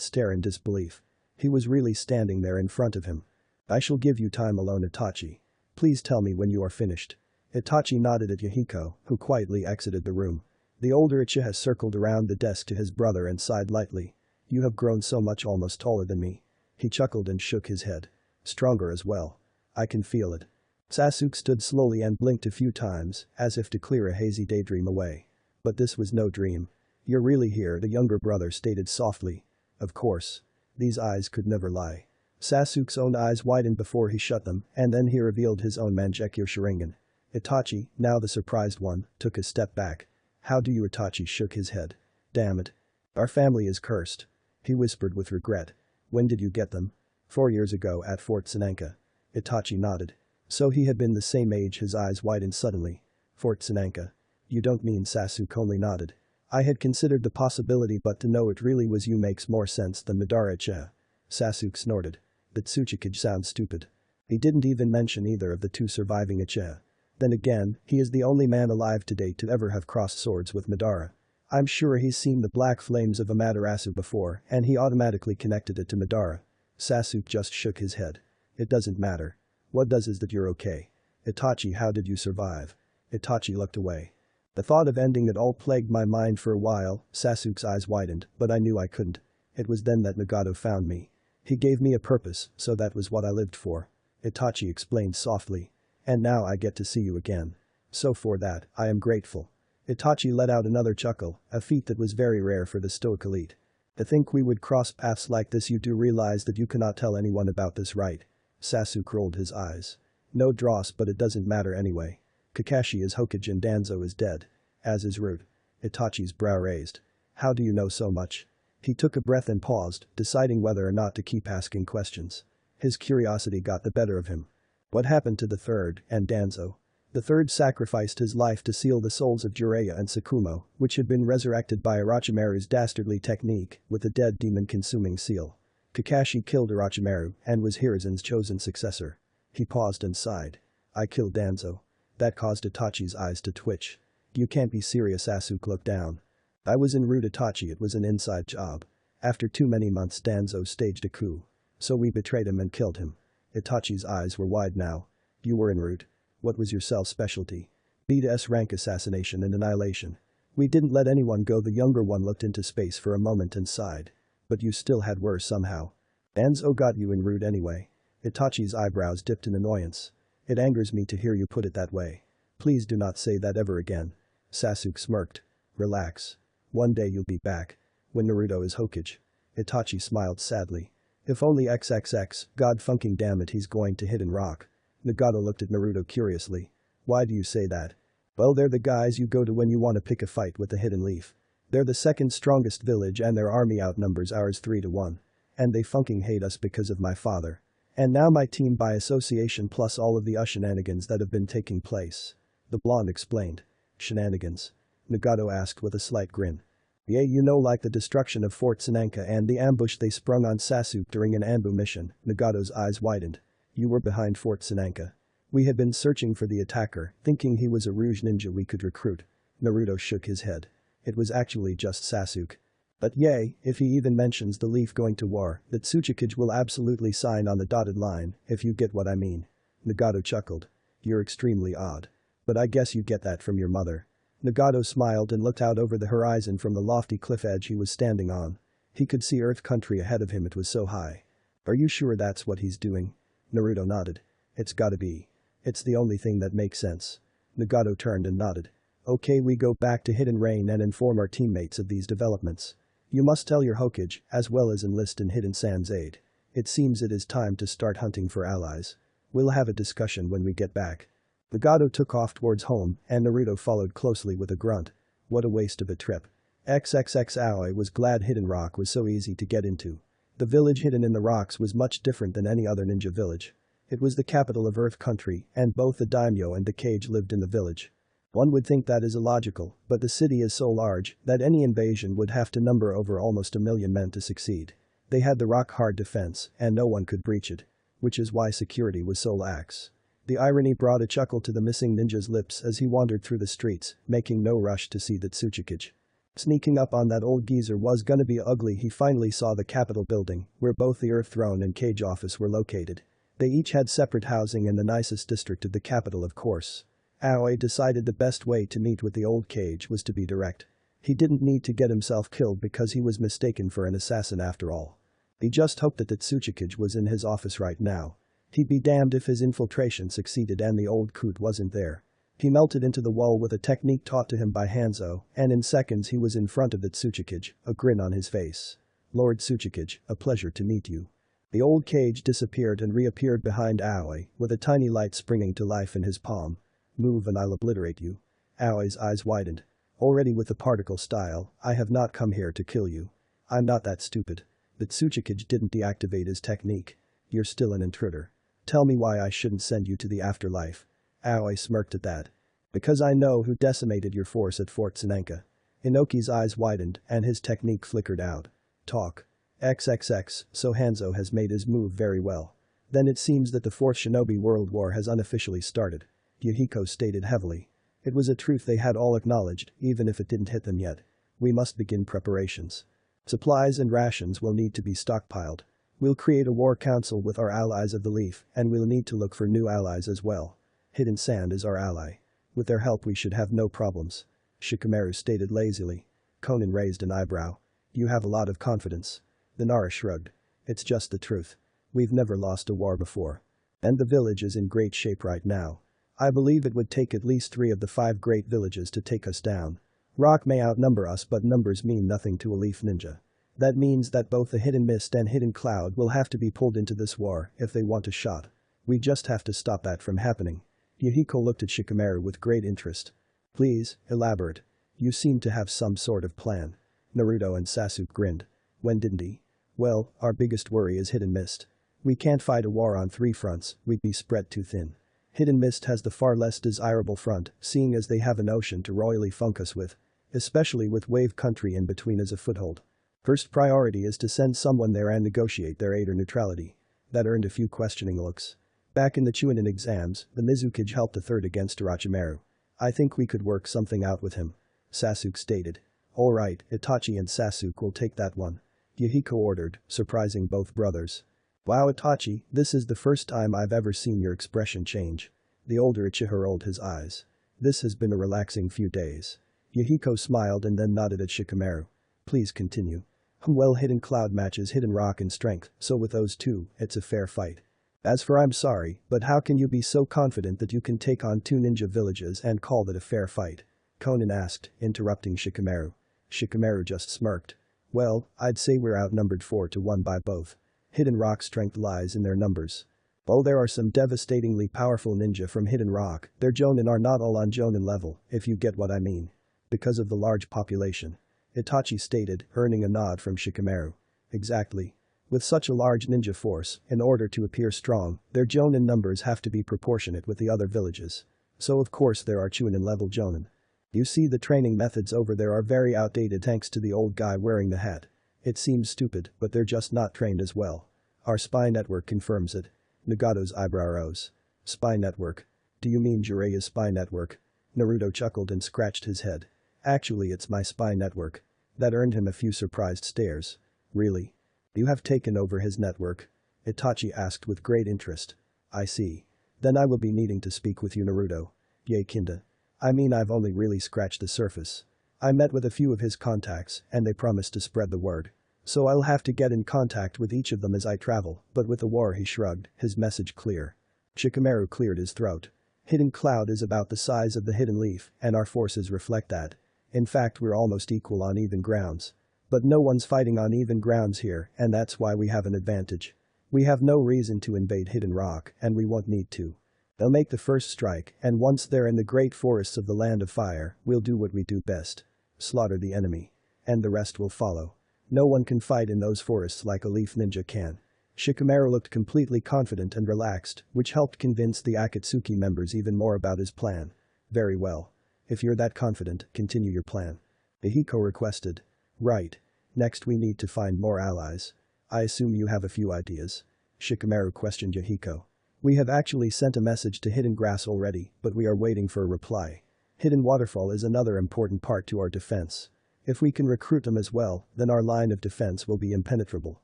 stare in disbelief. He was really standing there in front of him. I shall give you time alone, Itachi. Please tell me when you are finished. Itachi nodded at Yahiko, who quietly exited the room. The older Uchiha circled around the desk to his brother and sighed lightly. You have grown so much, almost taller than me. He chuckled and shook his head. Stronger as well. I can feel it. Sasuke stood slowly and blinked a few times, as if to clear a hazy daydream away. But this was no dream. You're really here, the younger brother stated softly. Of course. These eyes could never lie. Sasuke's own eyes widened before he shut them, and then he revealed his own Mangekyo Sharingan. Itachi, now the surprised one, took a step back. How do you? Itachi shook his head. Damn it. Our family is cursed. He whispered with regret. When did you get them? 4 years ago at Fort Sananka. Itachi nodded. So he had been the same age. His eyes widened suddenly. Fort Sananka. You don't mean? Sasuke only nodded. I had considered the possibility, but to know it really was you makes more sense than Madara Uchiha. Sasuke snorted. That Tsuchikage sounds stupid. He didn't even mention either of the 2 surviving Uchiha. Then again, he is the only man alive to date to ever have crossed swords with Madara. I'm sure he's seen the black flames of Amaterasu before, and he automatically connected it to Madara. Sasuke just shook his head. It doesn't matter. What does is that you're okay. Itachi, how did you survive? Itachi looked away. The thought of ending it all plagued my mind for a while. Sasuke's eyes widened, but I knew I couldn't. It was then that Nagato found me. He gave me a purpose, so that was what I lived for. Itachi explained softly. And now I get to see you again. So for that, I am grateful. Itachi let out another chuckle, a feat that was very rare for the stoic elite. To think we would cross paths like this. You do realize that you cannot tell anyone about this, right? Sasuke rolled his eyes. No dross, but it doesn't matter anyway. Kakashi is Hokage and Danzo is dead. As is Root. Itachi's brow raised. How do you know so much? He took a breath and paused, deciding whether or not to keep asking questions. His curiosity got the better of him. What happened to the third, and Danzo? The third sacrificed his life to seal the souls of Jiraiya and Tsukumo, which had been resurrected by Orochimaru's dastardly technique, with the dead demon consuming seal. Kakashi killed Orochimaru and was Hiruzen's chosen successor. He paused and sighed. I killed Danzo. That caused Itachi's eyes to twitch. You can't be serious. Sasuke looked down. I was in Root, Itachi. It was an inside job. After too many months Danzo staged a coup. So we betrayed him and killed him. Itachi's eyes were wide now. You were in Root. What was your cell specialty? B-S rank assassination and annihilation. We didn't let anyone go. The younger one looked into space for a moment and sighed. But you still had worse somehow. Danzo got you in Root anyway. Itachi's eyebrows dipped in annoyance. It angers me to hear you put it that way. Please do not say that ever again. Sasuke smirked. Relax. One day you'll be back. When Naruto is Hokage. Itachi smiled sadly. If only XXX, god funking damn it, he's going to Hidden Rock. Nagato looked at Naruto curiously. Why do you say that? Well, they're the guys you go to when you want to pick a fight with the Hidden Leaf. They're the second strongest village and their army outnumbers ours 3-1. And they fucking hate us because of my father. And now my team by association plus all of the shenanigans that have been taking place. The blonde explained. Shenanigans? Nagato asked with a slight grin. Yeah, you know, like the destruction of Fort Sananka and the ambush they sprung on Sasuke during an Anbu mission. Nagato's eyes widened. You were behind Fort Sananka. We had been searching for the attacker, thinking he was a Rouge ninja we could recruit. Naruto shook his head. It was actually just Sasuke. But yay, if he even mentions the Leaf going to war, that Tsuchikage will absolutely sign on the dotted line, if you get what I mean. Nagato chuckled. You're extremely odd. But I guess you get that from your mother. Nagato smiled and looked out over the horizon from the lofty cliff edge he was standing on. He could see Earth country ahead of him, it was so high. Are you sure that's what he's doing? Naruto nodded. It's gotta be. It's the only thing that makes sense. Nagato turned and nodded. Okay, we go back to Hidden Rain and inform our teammates of these developments. You must tell your Hokage, as well as enlist in Hidden Sand's aid. It seems it is time to start hunting for allies. We'll have a discussion when we get back. Nagato took off towards home, and Naruto followed closely with a grunt. What a waste of a trip. XXX Aoi was glad Hidden Rock was so easy to get into. The village hidden in the rocks was much different than any other ninja village. It was the capital of Earth Country, and both the daimyo and the Kage lived in the village. One would think that is illogical, but the city is so large that any invasion would have to number over almost 1,000,000 men to succeed. They had the rock-hard defense, and no one could breach it. Which is why security was so lax. The irony brought a chuckle to the missing ninja's lips as he wandered through the streets, making no rush to see the Tsuchikage. Sneaking up on that old geezer was gonna be ugly. He finally saw the Capitol building, where both the Earth Throne and Kage office were located. They each had separate housing in the nicest district of the capital, of course. Aoi decided the best way to meet with the old Kage was to be direct. He didn't need to get himself killed because he was mistaken for an assassin after all. He just hoped that the Tsuchikage was in his office right now. He'd be damned if his infiltration succeeded and the old coot wasn't there. He melted into the wall with a technique taught to him by Hanzo, and in seconds he was in front of the Tsuchikage, a grin on his face. Lord Tsuchikage, a pleasure to meet you. The old Kage disappeared and reappeared behind Aoi, with a tiny light springing to life in his palm. Move and I'll obliterate you. Aoi's eyes widened. Already with the particle style, I have not come here to kill you. I'm not that stupid. The Tsuchikage didn't deactivate his technique. You're still an intruder. Tell me why I shouldn't send you to the afterlife. Aoi smirked at that. Because I know who decimated your force at Fort Sananka. Inoki's eyes widened and his technique flickered out. Talk. XXX, so Hanzo has made his move very well. Then it seems that the Fourth Shinobi World War has unofficially started. Yahiko stated heavily. It was a truth they had all acknowledged, even if it didn't hit them yet. We must begin preparations. Supplies and rations will need to be stockpiled. We'll create a war council with our allies of the Leaf, and we'll need to look for new allies as well. Hidden Sand is our ally. With their help we should have no problems. Shikamaru stated lazily. Conan raised an eyebrow. You have a lot of confidence. The Nara shrugged. It's just the truth. We've never lost a war before. And the village is in great shape right now. I believe it would take at least 3 of the 5 great villages to take us down. Rock may outnumber us, but numbers mean nothing to a Leaf ninja. That means that both the Hidden Mist and Hidden Cloud will have to be pulled into this war if they want a shot. We just have to stop that from happening. Yahiko looked at Shikamaru with great interest. Please, elaborate. You seem to have some sort of plan. Naruto and Sasuke grinned. When didn't he? Well, our biggest worry is Hidden Mist. We can't fight a war on 3 fronts, we'd be spread too thin. Hidden Mist has the far less desirable front, seeing as they have an ocean to royally funk us with. Especially with Wave Country in between as a foothold. First priority is to send someone there and negotiate their aid or neutrality. That earned a few questioning looks. Back in the Chunin exams, the Mizukage helped a third against Orochimaru. I think we could work something out with him. Sasuke stated. Alright, Itachi and Sasuke will take that one. Yahiko ordered, surprising both brothers. Wow, Itachi, this is the first time I've ever seen your expression change. The older Uchiha rolled his eyes. This has been a relaxing few days. Yahiko smiled and then nodded at Shikamaru. Please continue. Well, Hidden Cloud matches Hidden Rock in strength, so with those two, it's a fair fight. As for I'm sorry, but how can you be so confident that you can take on 2 ninja villages and call that a fair fight? Conan asked, interrupting Shikamaru. Shikamaru just smirked. Well, I'd say we're outnumbered 4-1 by both. Hidden Rock's strength lies in their numbers. While there are some devastatingly powerful ninja from Hidden Rock, their Jonin are not all on Jonin level, if you get what I mean. Because of the large population. Itachi stated, earning a nod from Shikamaru. Exactly. With such a large ninja force, in order to appear strong, their Jonin numbers have to be proportionate with the other villages. So of course there are Chunin level Jonin. You see the training methods over there are very outdated thanks to the old guy wearing the hat. It seems stupid, but they're just not trained as well. Our spy network confirms it. Nagato's eyebrow rose. Spy network? Do you mean Jiraiya's spy network? Naruto chuckled and scratched his head. Actually it's my spy network. That earned him a few surprised stares. Really? You have taken over his network? Itachi asked with great interest. I see. Then I will be needing to speak with you, Naruto. Yay kinda. I mean I've only really scratched the surface. I met with a few of his contacts and they promised to spread the word. So I'll have to get in contact with each of them as I travel, but with the war he shrugged, his message clear. Shikamaru cleared his throat. Hidden Cloud is about the size of the Hidden Leaf and our forces reflect that. In fact we're almost equal on even grounds. But no one's fighting on even grounds here and that's why we have an advantage. We have no reason to invade Hidden Rock and we won't need to. They'll make the first strike and once they're in the great forests of the Land of Fire, we'll do what we do best. Slaughter the enemy. And the rest will follow. No one can fight in those forests like a leaf ninja can. Shikamaru looked completely confident and relaxed, which helped convince the Akatsuki members even more about his plan. Very well. If you're that confident, continue your plan. Ihiko requested. Right. Next we need to find more allies. I assume you have a few ideas. Shikamaru questioned Yahiko. We have actually sent a message to Hidden Grass already, but we are waiting for a reply. Hidden Waterfall is another important part to our defense. If we can recruit them as well, then our line of defense will be impenetrable.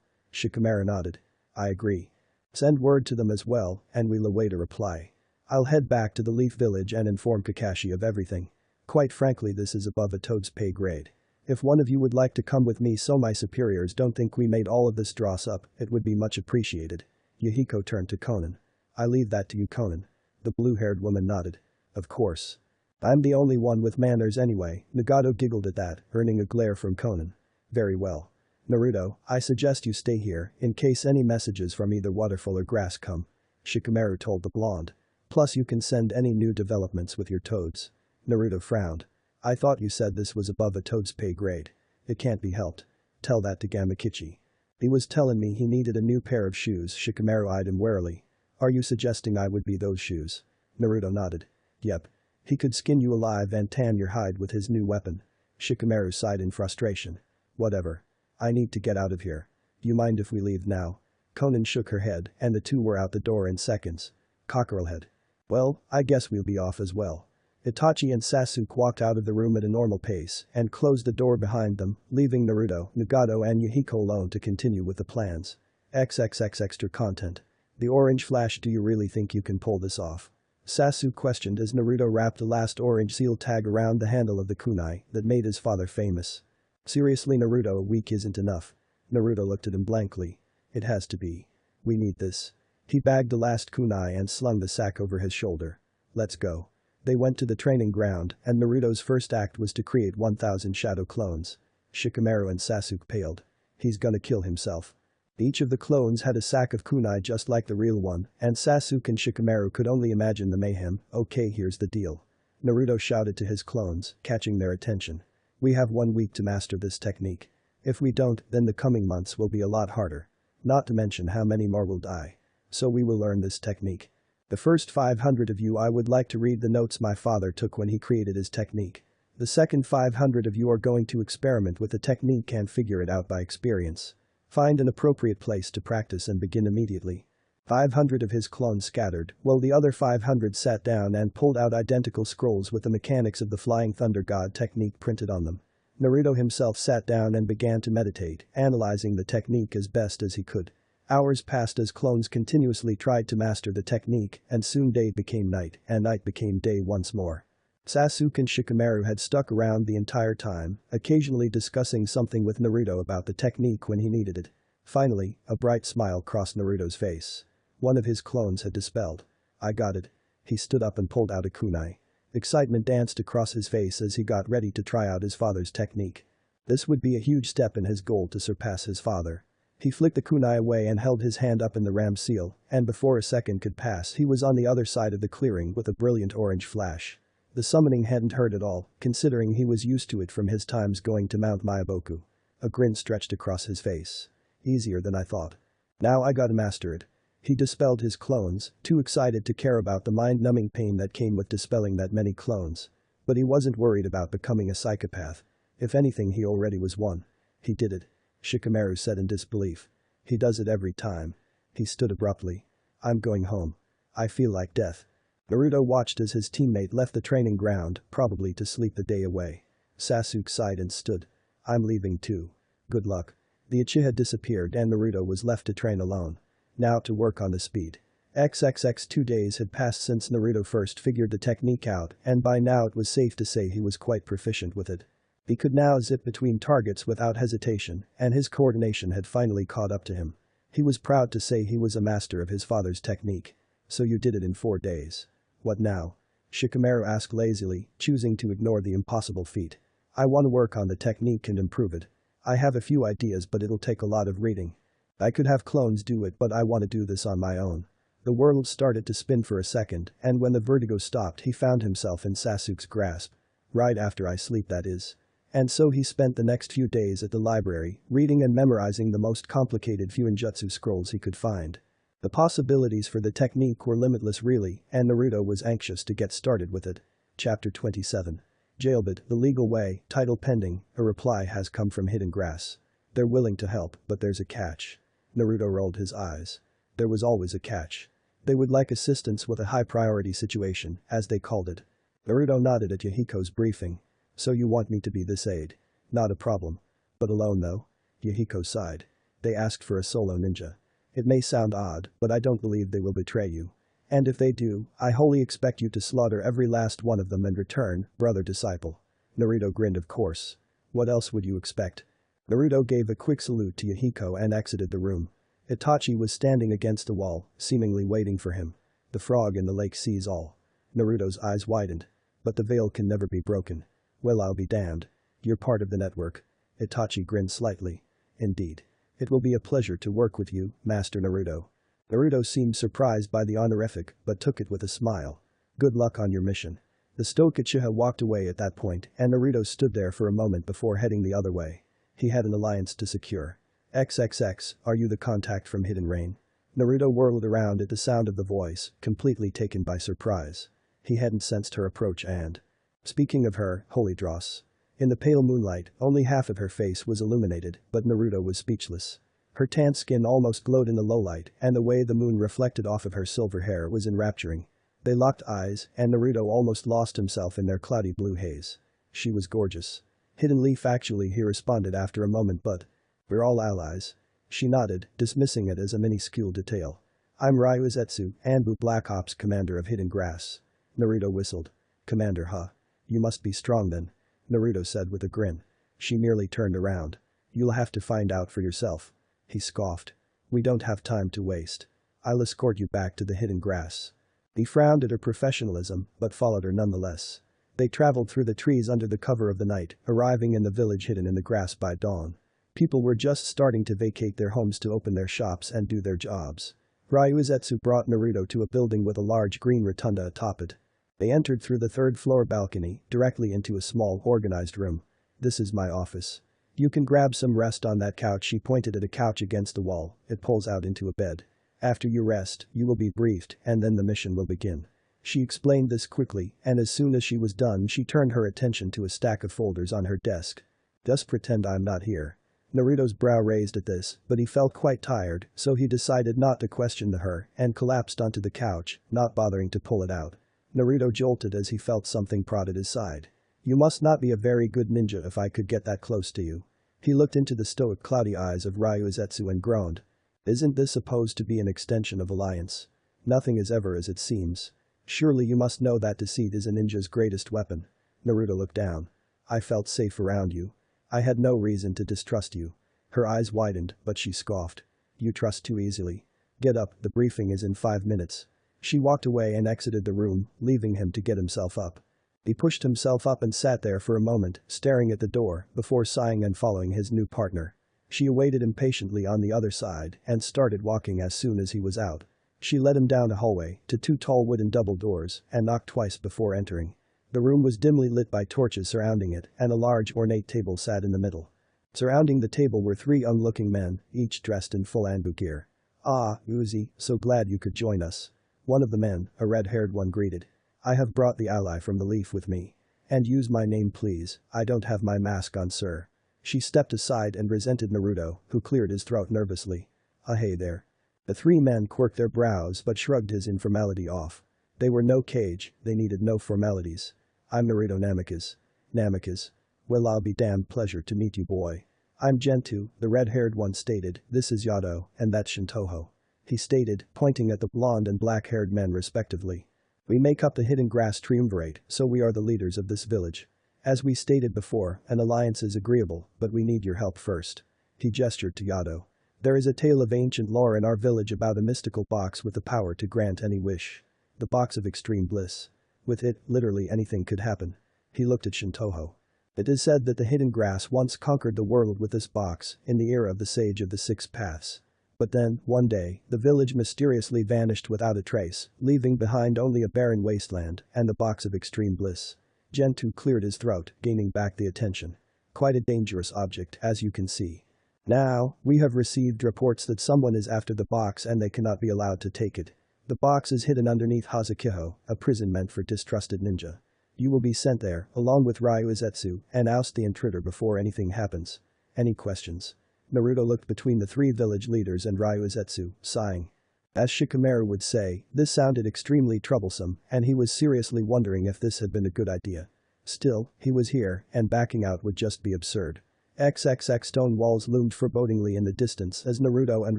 Shikamaru nodded. I agree. Send word to them as well, and we'll await a reply. I'll head back to the Leaf Village and inform Kakashi of everything. Quite frankly this is above a toad's pay grade. If one of you would like to come with me so my superiors don't think we made all of this dross up, it would be much appreciated. Yahiko turned to Conan. I leave that to you, Conan. The blue-haired woman nodded. Of course. I'm the only one with manners anyway, Nagato giggled at that, earning a glare from Conan. Very well. Naruto, I suggest you stay here, in case any messages from either Waterfall or Grass come. Shikamaru told the blonde. Plus you can send any new developments with your toads. Naruto frowned. I thought you said this was above a toad's pay grade. It can't be helped. Tell that to Gamakichi. He was telling me he needed a new pair of shoes. Shikamaru eyed him warily. Are you suggesting I would be those shoes? Naruto nodded. Yep. He could skin you alive and tan your hide with his new weapon. Shikamaru sighed in frustration. Whatever. I need to get out of here. You mind if we leave now? Conan shook her head and the two were out the door in seconds. Cockerelhead. Well, I guess we'll be off as well. Itachi and Sasuke walked out of the room at a normal pace and closed the door behind them, leaving Naruto, Nagato and Yahiko alone to continue with the plans. XXX extra content. The orange flash, do you really think you can pull this off? Sasuke questioned as Naruto wrapped the last orange seal tag around the handle of the kunai that made his father famous. Seriously Naruto, a week isn't enough. Naruto looked at him blankly. It has to be. We need this. He bagged the last kunai and slung the sack over his shoulder. Let's go. They went to the training ground and Naruto's first act was to create 1000 shadow clones. Shikamaru and Sasuke paled. He's gonna kill himself. Each of the clones had a sack of kunai just like the real one, and Sasuke and Shikamaru could only imagine the mayhem. Okay, here's the deal. Naruto shouted to his clones, catching their attention. We have 1 week to master this technique. If we don't, then the coming months will be a lot harder. Not to mention how many more will die. So we will learn this technique. The first 500 of you I would like to read the notes my father took when he created his technique. The second 500 of you are going to experiment with the technique and figure it out by experience. Find an appropriate place to practice and begin immediately. 500 of his clones scattered, while the other 500 sat down and pulled out identical scrolls with the mechanics of the Flying Thunder God technique printed on them. Naruto himself sat down and began to meditate, analyzing the technique as best as he could. Hours passed as clones continuously tried to master the technique, and soon day became night, and night became day once more. Sasuke and Shikamaru had stuck around the entire time, occasionally discussing something with Naruto about the technique when he needed it. Finally, a bright smile crossed Naruto's face. One of his clones had dispelled. I got it. He stood up and pulled out a kunai. Excitement danced across his face as he got ready to try out his father's technique. This would be a huge step in his goal to surpass his father. He flicked the kunai away and held his hand up in the ram seal, and before a second could pass he was on the other side of the clearing with a brilliant orange flash. The summoning hadn't hurt at all, considering he was used to it from his times going to Mount Mayaboku. A grin stretched across his face. Easier than I thought. Now I gotta master it. He dispelled his clones, too excited to care about the mind-numbing pain that came with dispelling that many clones. But he wasn't worried about becoming a psychopath. If anything, he already was one. He did it. Shikamaru said in disbelief. He does it every time. He stood abruptly. I'm going home. I feel like death. Naruto watched as his teammate left the training ground, probably to sleep the day away. Sasuke sighed and stood. I'm leaving too. Good luck. The Uchiha disappeared and Naruto was left to train alone. Now to work on the speed. XXX 2 days had passed since Naruto first figured the technique out, and by now it was safe to say he was quite proficient with it. He could now zip between targets without hesitation, and his coordination had finally caught up to him. He was proud to say he was a master of his father's technique. So you did it in 4 days. What now? Shikamaru asked lazily, choosing to ignore the impossible feat. I want to work on the technique and improve it. I have a few ideas but it'll take a lot of reading. I could have clones do it but I want to do this on my own. The world started to spin for a second, and when the vertigo stopped he found himself in Sasuke's grasp. Right after I sleep, that is. And so he spent the next few days at the library, reading and memorizing the most complicated Fuinjutsu scrolls he could find. The possibilities for the technique were limitless really, and Naruto was anxious to get started with it. Chapter 27. Jailbait, the legal way, title pending, a reply has come from Hidden Grass. They're willing to help, but there's a catch. Naruto rolled his eyes. There was always a catch. They would like assistance with a high-priority situation, as they called it. Naruto nodded at Yahiko's briefing. So you want me to be this aide? Not a problem. But alone though? Yahiko sighed. They asked for a solo ninja. It may sound odd, but I don't believe they will betray you. And if they do, I wholly expect you to slaughter every last one of them and return, brother disciple. Naruto grinned, of course. What else would you expect? Naruto gave a quick salute to Yahiko and exited the room. Itachi was standing against the wall, seemingly waiting for him. The frog in the lake sees all. Naruto's eyes widened. But the veil can never be broken. Well, I'll be damned. You're part of the network. Itachi grinned slightly. Indeed. It will be a pleasure to work with you, Master Naruto. Naruto seemed surprised by the honorific, but took it with a smile. Good luck on your mission. The stoic Uchiha walked away at that point, and Naruto stood there for a moment before heading the other way. He had an alliance to secure. XXX, are you the contact from Hidden Rain? Naruto whirled around at the sound of the voice, completely taken by surprise. He hadn't sensed her approach and… Speaking of her, holy dross. In the pale moonlight, only half of her face was illuminated, but Naruto was speechless. Her tan skin almost glowed in the low light, and the way the moon reflected off of her silver hair was enrapturing. They locked eyes, and Naruto almost lost himself in their cloudy blue haze. She was gorgeous. Hidden Leaf, actually, he responded after a moment, but… We're all allies. She nodded, dismissing it as a minuscule detail. I'm Ryuzetsu, Anbu, Black Ops commander of Hidden Grass. Naruto whistled. Commander, huh? You must be strong then. Naruto said with a grin. She merely turned around. You'll have to find out for yourself. He scoffed. We don't have time to waste. I'll escort you back to the Hidden Grass. He frowned at her professionalism, but followed her nonetheless. They traveled through the trees under the cover of the night, arriving in the village hidden in the grass by dawn. People were just starting to vacate their homes to open their shops and do their jobs. Ryuzetsu brought Naruto to a building with a large green rotunda atop it. They entered through the third-floor balcony, directly into a small, organized room. This is my office. You can grab some rest on that couch. She pointed at a couch against the wall. It pulls out into a bed. After you rest, you will be briefed, and then the mission will begin. She explained this quickly, and as soon as she was done she turned her attention to a stack of folders on her desk. Just pretend I'm not here. Naruto's brow raised at this, but he felt quite tired, so he decided not to question her and collapsed onto the couch, not bothering to pull it out. Naruto jolted as he felt something prod at his side. You must not be a very good ninja if I could get that close to you. He looked into the stoic cloudy eyes of Ryuzetsu and groaned. Isn't this supposed to be an extension of alliance? Nothing is ever as it seems. Surely you must know that deceit is a ninja's greatest weapon. Naruto looked down. I felt safe around you. I had no reason to distrust you. Her eyes widened, but she scoffed. You trust too easily. Get up, the briefing is in 5 minutes. She walked away and exited the room, leaving him to get himself up. He pushed himself up and sat there for a moment, staring at the door, before sighing and following his new partner. She awaited impatiently on the other side and started walking as soon as he was out. She led him down a hallway to two tall wooden double doors and knocked twice before entering. The room was dimly lit by torches surrounding it, and a large ornate table sat in the middle. Surrounding the table were three young-looking men, each dressed in full Anbu gear. "Ah, Uzi, so glad you could join us." One of the men, a red-haired one, greeted. "I have brought the ally from the Leaf with me. And use my name please, I don't have my mask on, sir." She stepped aside and resented Naruto, who cleared his throat nervously. Hey there." The three men quirked their brows but shrugged his informality off. They were no cage, they needed no formalities. "I'm Naruto Namikaze." "Namikaze? Well, I'll be damned, pleasure to meet you, boy." "I'm Gentoo," the red-haired one stated. "This is Yado, and that's Shintoho," he stated, pointing at the blonde and black-haired men respectively. "We make up the Hidden Grass Triumvirate, so we are the leaders of this village. As we stated before, an alliance is agreeable, but we need your help first." He gestured to Yado. "There is a tale of ancient lore in our village about a mystical box with the power to grant any wish. The box of extreme bliss. With it, literally anything could happen." He looked at Shintoho. "It is said that the Hidden Grass once conquered the world with this box, in the era of the Sage of the Six Paths. But then, one day, the village mysteriously vanished without a trace, leaving behind only a barren wasteland and the box of extreme bliss." Gentoo cleared his throat, gaining back the attention. "Quite a dangerous object, as you can see. Now, we have received reports that someone is after the box and they cannot be allowed to take it. The box is hidden underneath Hazukiho, a prison meant for distrusted ninja. You will be sent there, along with Ryuizetsu, and oust the intruder before anything happens. Any questions?" Naruto looked between the three village leaders and Ryuizetsu, sighing. As Shikamaru would say, this sounded extremely troublesome, and he was seriously wondering if this had been a good idea. Still, he was here, and backing out would just be absurd. XXX stone walls loomed forebodingly in the distance as Naruto and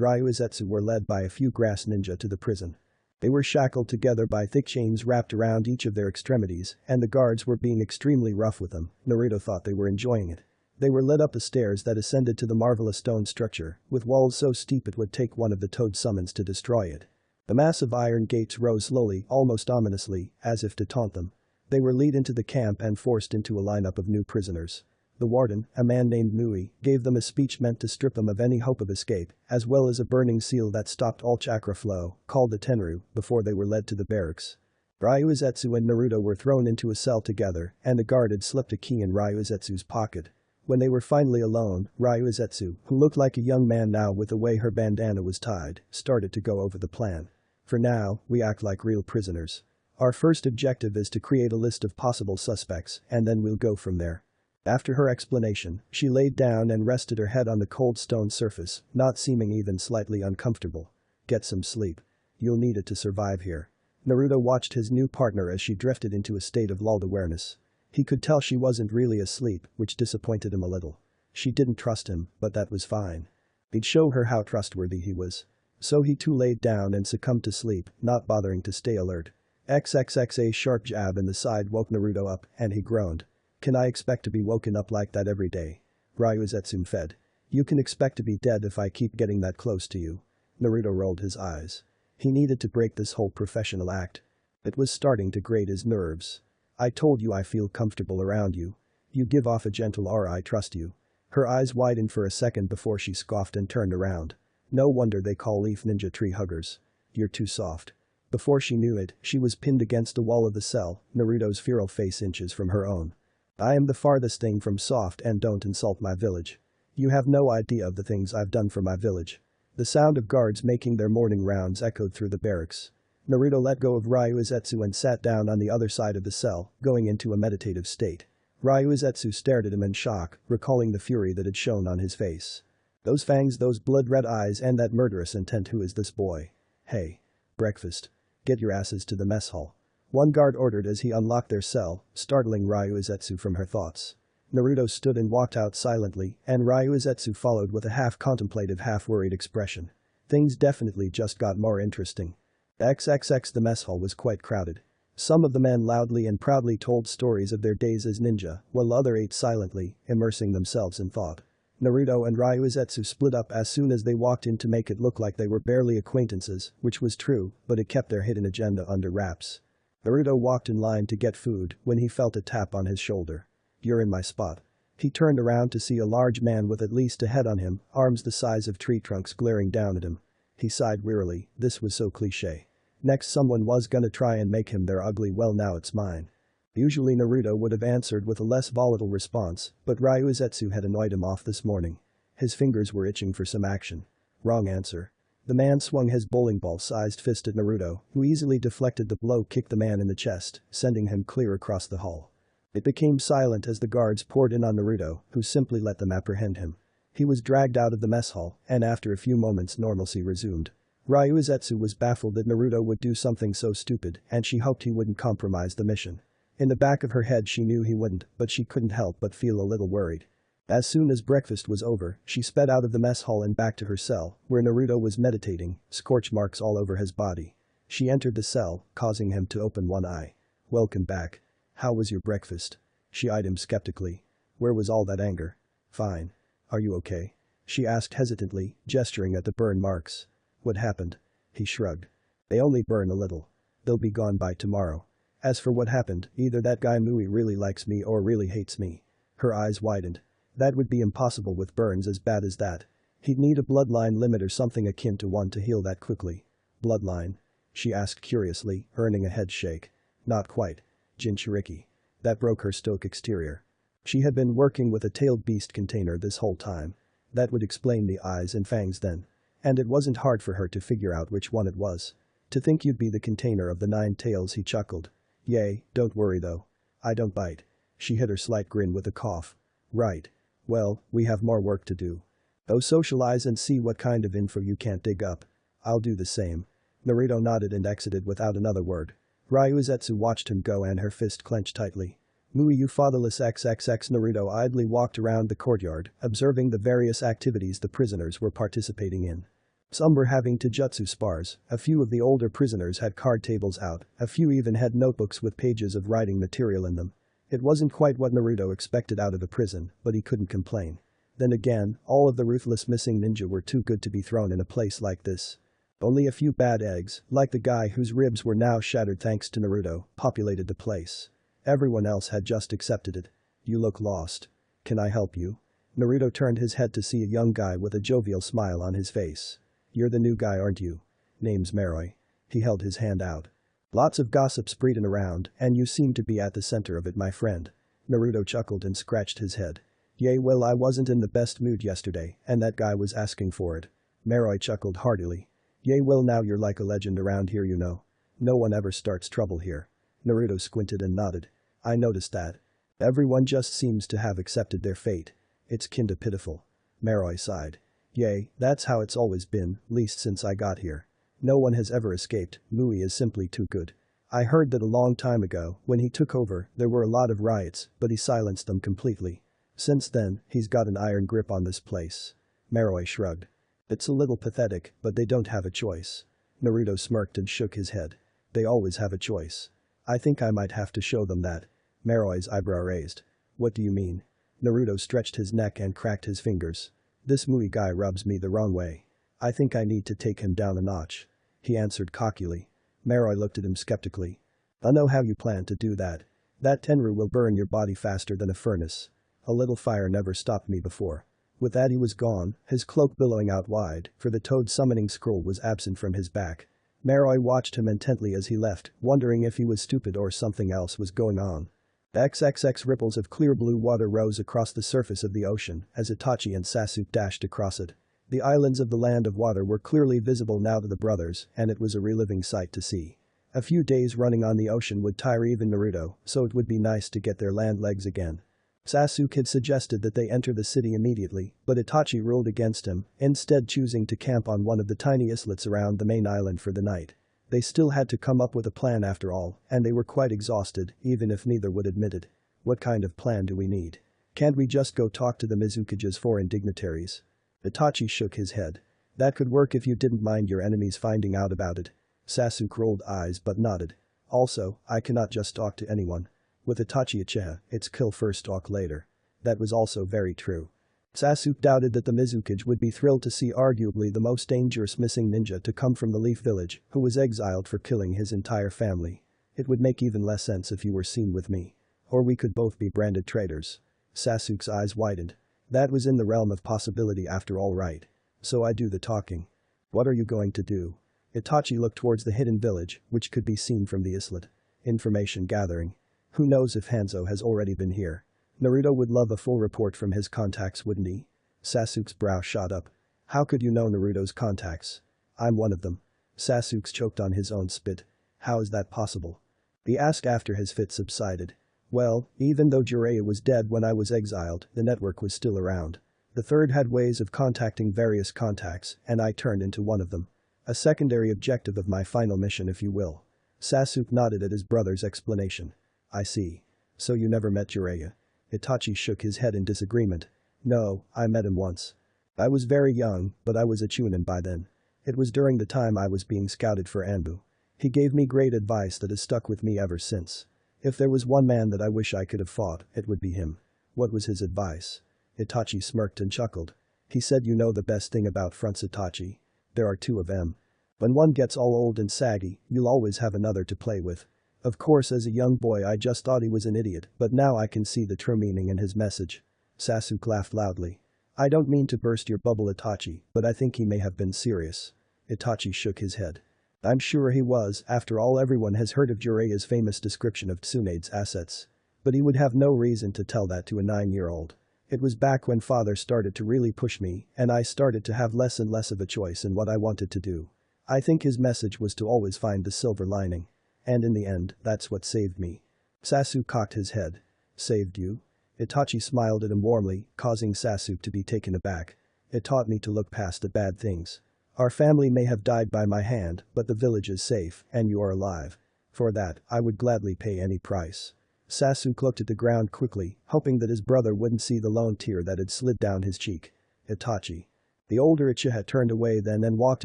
Ryuizetsu were led by a few grass ninja to the prison. They were shackled together by thick chains wrapped around each of their extremities, and the guards were being extremely rough with them. Naruto thought they were enjoying it. They were led up the stairs that ascended to the marvelous stone structure, with walls so steep it would take one of the toad summons to destroy it. The massive iron gates rose slowly, almost ominously, as if to taunt them. They were led into the camp and forced into a lineup of new prisoners. The warden, a man named Nui, gave them a speech meant to strip them of any hope of escape, as well as a burning seal that stopped all chakra flow, called the Tenru, before they were led to the barracks. Ryuizetsu and Naruto were thrown into a cell together, and the guard had slipped a key in Ryuizetsu's pocket. When they were finally alone, Ryuizetsu, who looked like a young man now with the way her bandana was tied, started to go over the plan. "For now, we act like real prisoners. Our first objective is to create a list of possible suspects, and then we'll go from there." After her explanation, she laid down and rested her head on the cold stone surface, not seeming even slightly uncomfortable. "Get some sleep. You'll need it to survive here." Naruto watched his new partner as she drifted into a state of lulled awareness. He could tell she wasn't really asleep, which disappointed him a little. She didn't trust him, but that was fine. He'd show her how trustworthy he was. So he too laid down and succumbed to sleep, not bothering to stay alert. A sharp jab in the side woke Naruto up, and he groaned. "Can I expect to be woken up like that every day?" Ryuizetsu fed. "You can expect to be dead if I keep getting that close to you." Naruto rolled his eyes. He needed to break this whole professional act. It was starting to grate his nerves. "I told you I feel comfortable around you. You give off a gentle aura, I trust you." Her eyes widened for a second before she scoffed and turned around. "No wonder they call Leaf Ninja tree huggers. You're too soft." Before she knew it, she was pinned against the wall of the cell, Naruto's feral face inches from her own. "I am the farthest thing from soft, and don't insult my village. You have no idea of the things I've done for my village." The sound of guards making their morning rounds echoed through the barracks. Naruto let go of Ryuizetsu and sat down on the other side of the cell, going into a meditative state. Ryuizetsu stared at him in shock, recalling the fury that had shown on his face. Those fangs, those blood-red eyes, and that murderous intent. Who is this boy? "Hey. Breakfast. Get your asses to the mess hall," one guard ordered as he unlocked their cell, startling Ryuizetsu from her thoughts. Naruto stood and walked out silently, and Ryuizetsu followed with a half-contemplative, half-worried expression. Things definitely just got more interesting. The mess hall was quite crowded. Some of the men loudly and proudly told stories of their days as ninja, while others ate silently, immersing themselves in thought. Naruto and Ryuizetsu split up as soon as they walked in to make it look like they were barely acquaintances, which was true, but it kept their hidden agenda under wraps. Naruto walked in line to get food when he felt a tap on his shoulder. "You're in my spot." He turned around to see a large man with at least a head on him, arms the size of tree trunks glaring down at him. He sighed wearily, this was so cliché. Next someone was gonna try and make him their ugly, well now it's mine. Usually Naruto would have answered with a less volatile response, but Ryuzetsu had annoyed him off this morning. His fingers were itching for some action. Wrong answer. The man swung his bowling ball-sized fist at Naruto, who easily deflected the blow, kicked the man in the chest, sending him clear across the hall. It became silent as the guards poured in on Naruto, who simply let them apprehend him. He was dragged out of the mess hall, and after a few moments normalcy resumed. Ryuzetsu was baffled that Naruto would do something so stupid, and she hoped he wouldn't compromise the mission. In the back of her head she knew he wouldn't, but she couldn't help but feel a little worried. As soon as breakfast was over, she sped out of the mess hall and back to her cell, where Naruto was meditating, scorch marks all over his body. She entered the cell, causing him to open one eye. "Welcome back. How was your breakfast?" She eyed him skeptically. "Where was all that anger?" "Fine. Are you okay?" she asked hesitantly, gesturing at the burn marks. "What happened?" He shrugged. "They only burn a little. They'll be gone by tomorrow. As for what happened, either that guy Mui really likes me or really hates me." Her eyes widened. That would be impossible with burns as bad as that. He'd need a bloodline limit or something akin to one to heal that quickly. "Bloodline?" she asked curiously, earning a head shake. "Not quite. Jinchuriki." That broke her stoic exterior. She had been working with a tailed beast container this whole time. That would explain the eyes and fangs then. And it wasn't hard for her to figure out which one it was. "To think you'd be the container of the 9 tails," he chuckled. "Yay, don't worry though. I don't bite." She hid her slight grin with a cough. "Right. Well, we have more work to do. Go socialize and see what kind of info you can't dig up." "I'll do the same." Naruto nodded and exited without another word. Ryuzetsu watched him go and her fist clenched tightly. "Mui, you fatherless XXX." Naruto idly walked around the courtyard, observing the various activities the prisoners were participating in. Some were having taijutsu spars, a few of the older prisoners had card tables out, a few even had notebooks with pages of writing material in them. It wasn't quite what Naruto expected out of a prison, but he couldn't complain. Then again, all of the ruthless missing ninja were too good to be thrown in a place like this. Only a few bad eggs, like the guy whose ribs were now shattered thanks to Naruto, populated the place. Everyone else had just accepted it. "You look lost. Can I help you?" Naruto turned his head to see a young guy with a jovial smile on his face. "You're the new guy, aren't you? Name's Maroi." He held his hand out. "Lots of gossip spreading around, and you seem to be at the center of it, my friend." Naruto chuckled and scratched his head. "Yay, well, I wasn't in the best mood yesterday, and that guy was asking for it." Maroi chuckled heartily. "Yay, well, now you're like a legend around here, you know. No one ever starts trouble here." Naruto squinted and nodded. "I noticed that. Everyone just seems to have accepted their fate. It's kinda pitiful." Maroi sighed. "Yay, that's how it's always been, least since I got here. No one has ever escaped, Mui is simply too good. I heard that a long time ago, when he took over, there were a lot of riots, but he silenced them completely. Since then, he's got an iron grip on this place." Maroi shrugged. "It's a little pathetic, but they don't have a choice." Naruto smirked and shook his head. "They always have a choice. I think I might have to show them that." Maroi's eyebrow raised. "What do you mean?" Naruto stretched his neck and cracked his fingers. "This Mui guy rubs me the wrong way. I think I need to take him down a notch." He answered cockily. Maroi looked at him skeptically. "I know how you plan to do that. That Tenru will burn your body faster than a furnace. A little fire never stopped me before." With that he was gone, his cloak billowing out wide, for the toad summoning scroll was absent from his back. Maroi watched him intently as he left, wondering if he was stupid or something else was going on. XXX ripples of clear blue water rose across the surface of the ocean as Itachi and Sasuke dashed across it. The islands of the land of water were clearly visible now to the brothers, and it was a reliving sight to see. A few days running on the ocean would tire even Naruto, so it would be nice to get their land legs again. Sasuke had suggested that they enter the city immediately, but Itachi ruled against him, instead choosing to camp on one of the tiny islets around the main island for the night. They still had to come up with a plan after all, and they were quite exhausted, even if neither would admit it. "What kind of plan do we need? Can't we just go talk to the Mizukage's foreign dignitaries?" Itachi shook his head. "That could work if you didn't mind your enemies finding out about it." Sasuke rolled eyes but nodded. "Also, I cannot just talk to anyone. With Itachi Uchiha, it's kill first talk later." That was also very true. Sasuke doubted that the Mizukage would be thrilled to see arguably the most dangerous missing ninja to come from the Leaf Village, who was exiled for killing his entire family. "It would make even less sense if you were seen with me. Or we could both be branded traitors." Sasuke's eyes widened. That was in the realm of possibility after all, right? So I do the talking. What are you going to do? Itachi looked towards the hidden village, which could be seen from the islet. Information gathering. Who knows if Hanzo has already been here? Naruto would love a full report from his contacts, wouldn't he? Sasuke's brow shot up. How could you know Naruto's contacts? I'm one of them. Sasuke choked on his own spit. How is that possible? He asked after his fit subsided. Well, even though Jiraiya was dead when I was exiled, the network was still around. The third had ways of contacting various contacts, and I turned into one of them. A secondary objective of my final mission, if you will. Sasuke nodded at his brother's explanation. I see. So you never met Jiraiya? Itachi shook his head in disagreement. No, I met him once. I was very young, but I was a chunin by then. It was during the time I was being scouted for Anbu. He gave me great advice that has stuck with me ever since. If there was one man that I wish I could have fought, it would be him. What was his advice? Itachi smirked and chuckled. He said, you know the best thing about fronts, Itachi? There are two of them. When one gets all old and saggy, you'll always have another to play with. Of course, as a young boy I just thought he was an idiot, but now I can see the true meaning in his message. Sasuke laughed loudly. I don't mean to burst your bubble, Itachi, but I think he may have been serious. Itachi shook his head. I'm sure he was, after all everyone has heard of Jiraiya's famous description of Tsunade's assets. But he would have no reason to tell that to a 9-year-old. It was back when father started to really push me, and I started to have less and less of a choice in what I wanted to do. I think his message was to always find the silver lining. And in the end, that's what saved me. Sasuke cocked his head. Saved you? Itachi smiled at him warmly, causing Sasuke to be taken aback. It taught me to look past the bad things. Our family may have died by my hand, but the village is safe, and you are alive. For that, I would gladly pay any price. Sasuke looked at the ground quickly, hoping that his brother wouldn't see the lone tear that had slid down his cheek. Itachi. The older Uchiha turned away then and walked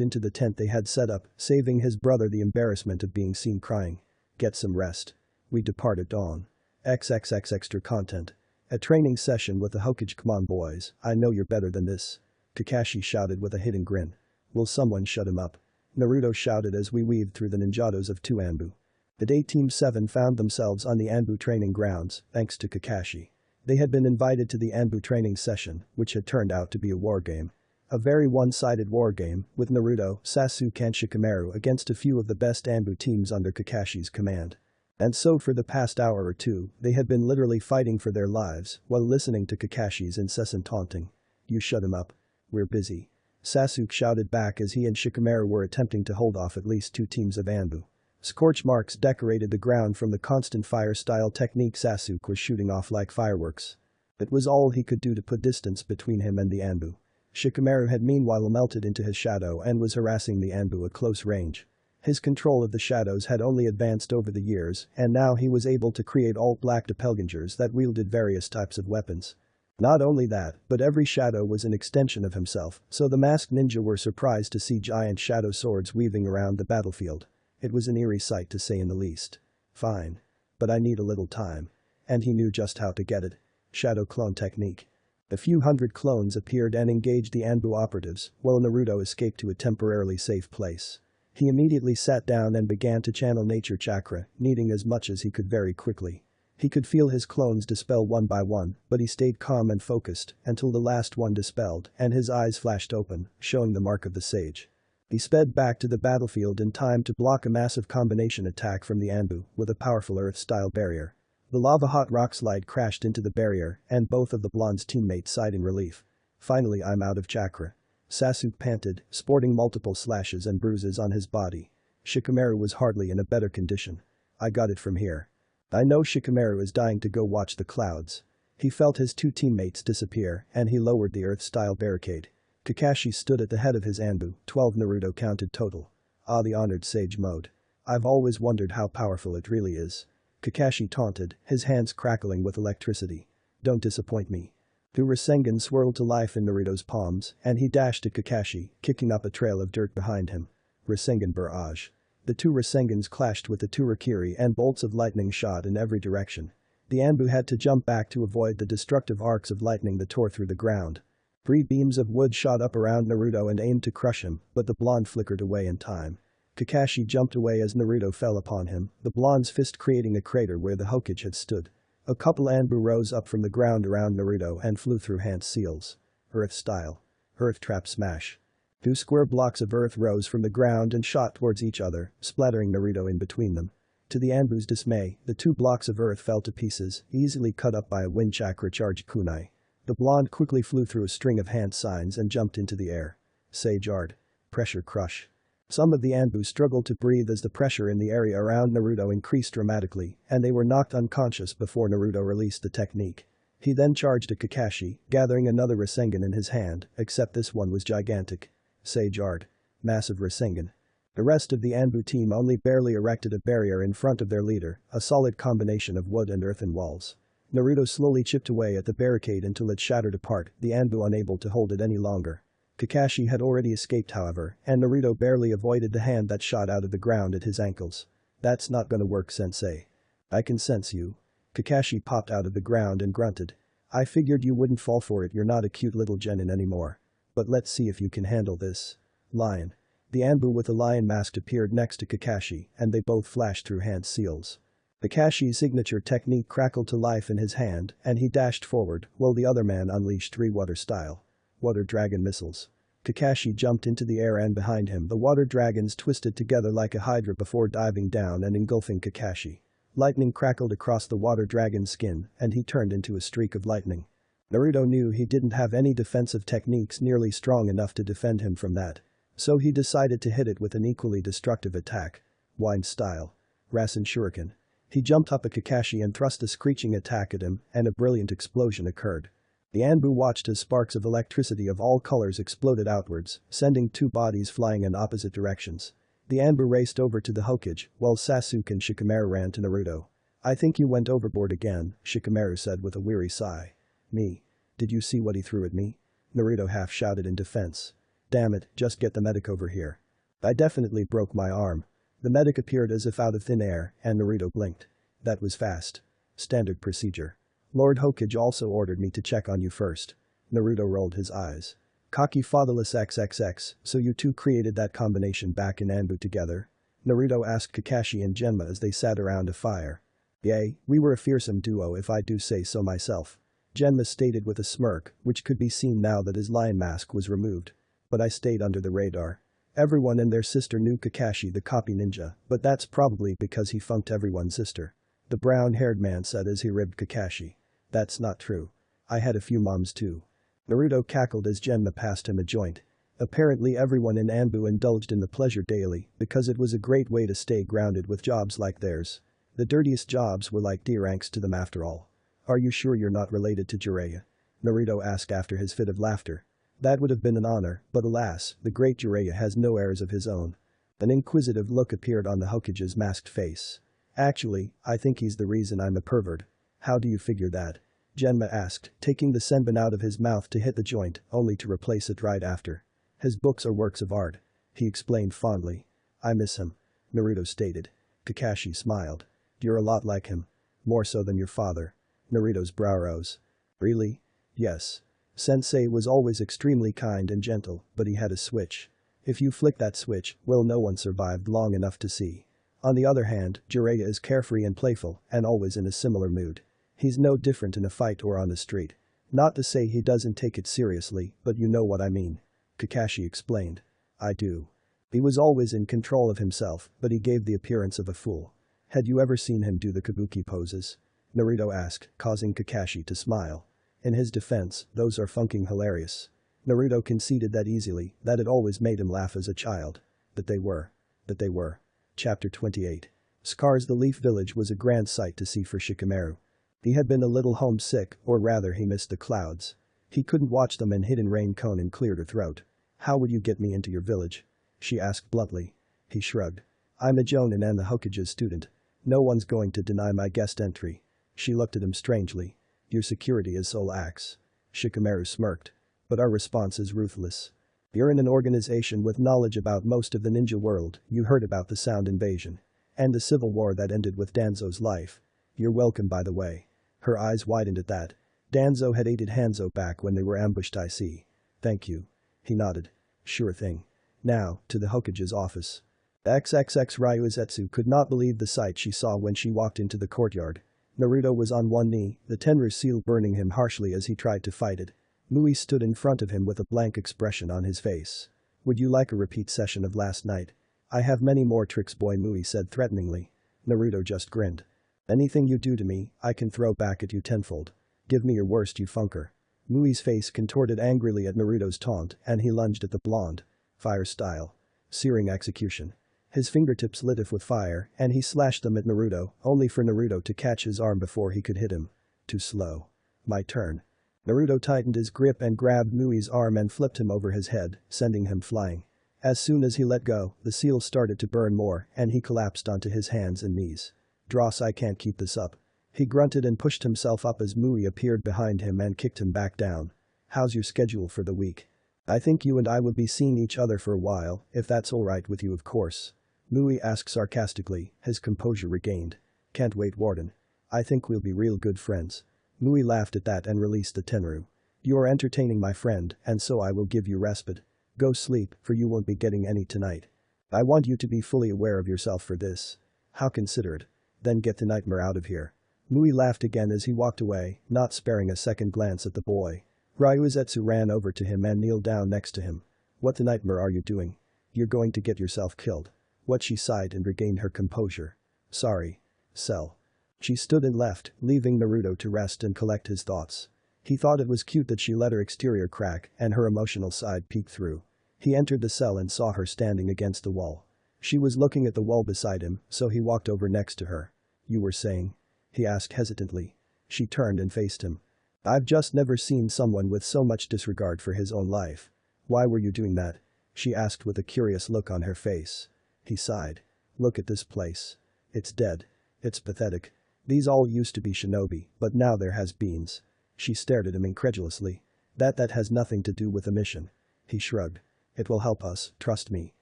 into the tent they had set up, saving his brother the embarrassment of being seen crying. Get some rest. We depart at dawn. XXX extra content. A training session with the Hokage. Come on boys, I know you're better than this. Kakashi shouted with a hidden grin. Will someone shut him up? Naruto shouted as we weaved through the ninjados of 2 Anbu. The day Team 7 found themselves on the Anbu training grounds, thanks to Kakashi. They had been invited to the Anbu training session, which had turned out to be a war game. A very one-sided war game, with Naruto, Sasuke and Shikamaru against a few of the best Anbu teams under Kakashi's command. And so for the past hour or two, they had been literally fighting for their lives, while listening to Kakashi's incessant taunting. You shut him up. We're busy. Sasuke shouted back as he and Shikamaru were attempting to hold off at least 2 teams of Anbu. Scorch marks decorated the ground from the constant fire-style technique Sasuke was shooting off like fireworks. It was all he could do to put distance between him and the Anbu. Shikamaru had meanwhile melted into his shadow and was harassing the Anbu at close range. His control of the shadows had only advanced over the years, and now he was able to create all-black doppelgangers that wielded various types of weapons. Not only that, but every shadow was an extension of himself, so the masked ninja were surprised to see giant shadow swords weaving around the battlefield. It was an eerie sight to say in the least. Fine. But I need a little time. And he knew just how to get it. Shadow clone technique. A few hundred clones appeared and engaged the Anbu operatives, while Naruto escaped to a temporarily safe place. He immediately sat down and began to channel nature chakra, needing as much as he could very quickly. He could feel his clones dispel one by one, but he stayed calm and focused until the last one dispelled and his eyes flashed open, showing the mark of the sage. He sped back to the battlefield in time to block a massive combination attack from the Anbu with a powerful earth-style barrier. The lava-hot rock slide crashed into the barrier and both of the blonde's teammates sighed in relief. Finally, I'm out of chakra. Sasuke panted, sporting multiple slashes and bruises on his body. Shikamaru was hardly in a better condition. I got it from here. I know Shikamaru is dying to go watch the clouds. He felt his 2 teammates disappear and he lowered the earth-style barricade. Kakashi stood at the head of his Anbu, 12 Naruto counted total. Ah, the honored sage mode. I've always wondered how powerful it really is. Kakashi taunted, his hands crackling with electricity. Don't disappoint me. The Rasengan swirled to life in Naruto's palms and he dashed at Kakashi, kicking up a trail of dirt behind him. Rasengan barrage. The 2 Rasengans clashed with the 2 Rakiri and bolts of lightning shot in every direction. The Anbu had to jump back to avoid the destructive arcs of lightning that tore through the ground. 3 beams of wood shot up around Naruto and aimed to crush him, but the blonde flickered away in time. Kakashi jumped away as Naruto fell upon him, the blonde's fist creating a crater where the Hokage had stood. A couple Anbu rose up from the ground around Naruto and flew through Hans seals. Earth style. Earth trap smash. Two square blocks of earth rose from the ground and shot towards each other, splattering Naruto in between them. To the Anbu's dismay, the two blocks of earth fell to pieces, easily cut up by a wind chakra charged kunai. The blonde quickly flew through a string of hand signs and jumped into the air. Sage Art. Pressure crush. Some of the Anbu struggled to breathe as the pressure in the area around Naruto increased dramatically, and they were knocked unconscious before Naruto released the technique. He then charged at Kakashi, gathering another Rasengan in his hand, except this one was gigantic. Sage Art. Massive Rasengan. The rest of the Anbu team only barely erected a barrier in front of their leader, a solid combination of wood and earthen walls. Naruto slowly chipped away at the barricade until it shattered apart, the Anbu unable to hold it any longer. Kakashi had already escaped however, and Naruto barely avoided the hand that shot out of the ground at his ankles. That's not gonna work, sensei. I can sense you. Kakashi popped out of the ground and grunted. I figured you wouldn't fall for it, you're not a cute little genin anymore. But let's see if you can handle this. Lion. The Anbu with the lion mask appeared next to Kakashi, and they both flashed through hand seals. Kakashi's signature technique crackled to life in his hand, and he dashed forward, while the other man unleashed three water style. Water dragon missiles. Kakashi jumped into the air and behind him the water dragons twisted together like a hydra before diving down and engulfing Kakashi. Lightning crackled across the water dragon's skin, and he turned into a streak of lightning. Naruto knew he didn't have any defensive techniques nearly strong enough to defend him from that. So he decided to hit it with an equally destructive attack. Wind style. Rasen Shuriken. He jumped up at Kakashi and thrust a screeching attack at him, and a brilliant explosion occurred. The Anbu watched as sparks of electricity of all colors exploded outwards, sending two bodies flying in opposite directions. The Anbu raced over to the Hokage, while Sasuke and Shikamaru ran to Naruto. I think you went overboard again, Shikamaru said with a weary sigh. Me? Did you see what he threw at me? Naruto half shouted in defense. Damn it, just get the medic over here. I definitely broke my arm. The medic appeared as if out of thin air, and Naruto blinked. That was fast. Standard procedure. Lord Hokage also ordered me to check on you first. Naruto rolled his eyes. Cocky fatherless XXX, so you two created that combination back in Anbu together? Naruto asked Kakashi and Genma as they sat around a fire. Yay, we were a fearsome duo if I do say so myself. Genma stated with a smirk, which could be seen now that his lion mask was removed. But I stayed under the radar. Everyone and their sister knew Kakashi the copy ninja, but that's probably because he funked everyone's sister. The brown-haired man said as he ribbed Kakashi. That's not true. I had a few moms too. Naruto cackled as Genma passed him a joint. Apparently everyone in Anbu indulged in the pleasure daily because it was a great way to stay grounded with jobs like theirs. The dirtiest jobs were like D ranks to them after all. Are you sure you're not related to Jiraiya? Naruto asked after his fit of laughter. That would have been an honor, but alas, the great Jiraiya has no heirs of his own. An inquisitive look appeared on the Hokage's masked face. Actually, I think he's the reason I'm a pervert. How do you figure that? Genma asked, taking the senbon out of his mouth to hit the joint, only to replace it right after. His books are works of art. He explained fondly. I miss him. Naruto stated. Kakashi smiled. You're a lot like him. More so than your father. Naruto's brow rose. Really? Yes. Sensei was always extremely kind and gentle, but he had a switch. If you flick that switch, well, no one survived long enough to see. On the other hand, Jiraiya is carefree and playful, and always in a similar mood. He's no different in a fight or on the street. Not to say he doesn't take it seriously, but you know what I mean. Kakashi explained. I do. He was always in control of himself, but he gave the appearance of a fool. Had you ever seen him do the kabuki poses? Naruto asked, causing Kakashi to smile. In his defense, those are funking hilarious. Naruto conceded that easily, that it always made him laugh as a child. That they were. Chapter 28. Scar's the Leaf Village was a grand sight to see for Shikamaru. He had been a little homesick, or rather he missed the clouds. He couldn't watch them and hidden rain cone and cleared her throat. How would you get me into your village? She asked bluntly. He shrugged. I'm a Jonin and the Hokage's student. No one's going to deny my guest entry. She looked at him strangely. Your security is so lax. Shikamaru smirked. But our response is ruthless. You're in an organization with knowledge about most of the ninja world, you heard about the Sound Invasion. And the civil war that ended with Danzo's life. You're welcome by the way. Her eyes widened at that. Danzo had aided Hanzo back when they were ambushed, I see. Thank you. He nodded. Sure thing. Now, to the Hokage's office. XXX Ryuzetsu could not believe the sight she saw when she walked into the courtyard. Naruto was on one knee, the Tenru seal burning him harshly as he tried to fight it. Mui stood in front of him with a blank expression on his face. Would you like a repeat session of last night? I have many more tricks, boy, Mui said threateningly. Naruto just grinned. Anything you do to me, I can throw back at you tenfold. Give me your worst, you funker. Mui's face contorted angrily at Naruto's taunt and he lunged at the blonde. Fire style. Searing execution. His fingertips lit up with fire and he slashed them at Naruto, only for Naruto to catch his arm before he could hit him. Too slow. My turn. Naruto tightened his grip and grabbed Mui's arm and flipped him over his head, sending him flying. As soon as he let go, the seal started to burn more and he collapsed onto his hands and knees. Dross, I can't keep this up. He grunted and pushed himself up as Mui appeared behind him and kicked him back down. How's your schedule for the week? I think you and I will be seeing each other for a while, if that's alright with you, of course. Mui asked sarcastically, his composure regained. Can't wait, Warden. I think we'll be real good friends. Mui laughed at that and released the Tenru. You are entertaining my friend and so I will give you respite. Go sleep, for you won't be getting any tonight. I want you to be fully aware of yourself for this. How considerate. Then get the nightmare out of here. Mui laughed again as he walked away, not sparing a second glance at the boy. Ryuzetsu ran over to him and kneeled down next to him. What the nightmare are you doing? You're going to get yourself killed. What, she sighed and regained her composure. Sorry. Cell. She stood and left, leaving Naruto to rest and collect his thoughts. He thought it was cute that she let her exterior crack and her emotional side peek through. He entered the cell and saw her standing against the wall. She was looking at the wall beside him, so he walked over next to her. You were saying? He asked hesitantly. She turned and faced him. I've just never seen someone with so much disregard for his own life. Why were you doing that? She asked with a curious look on her face. He sighed. Look at this place. It's dead. It's pathetic. These all used to be shinobi, but now they're has-beens. She stared at him incredulously. That has nothing to do with the mission. He shrugged. It will help us, trust me.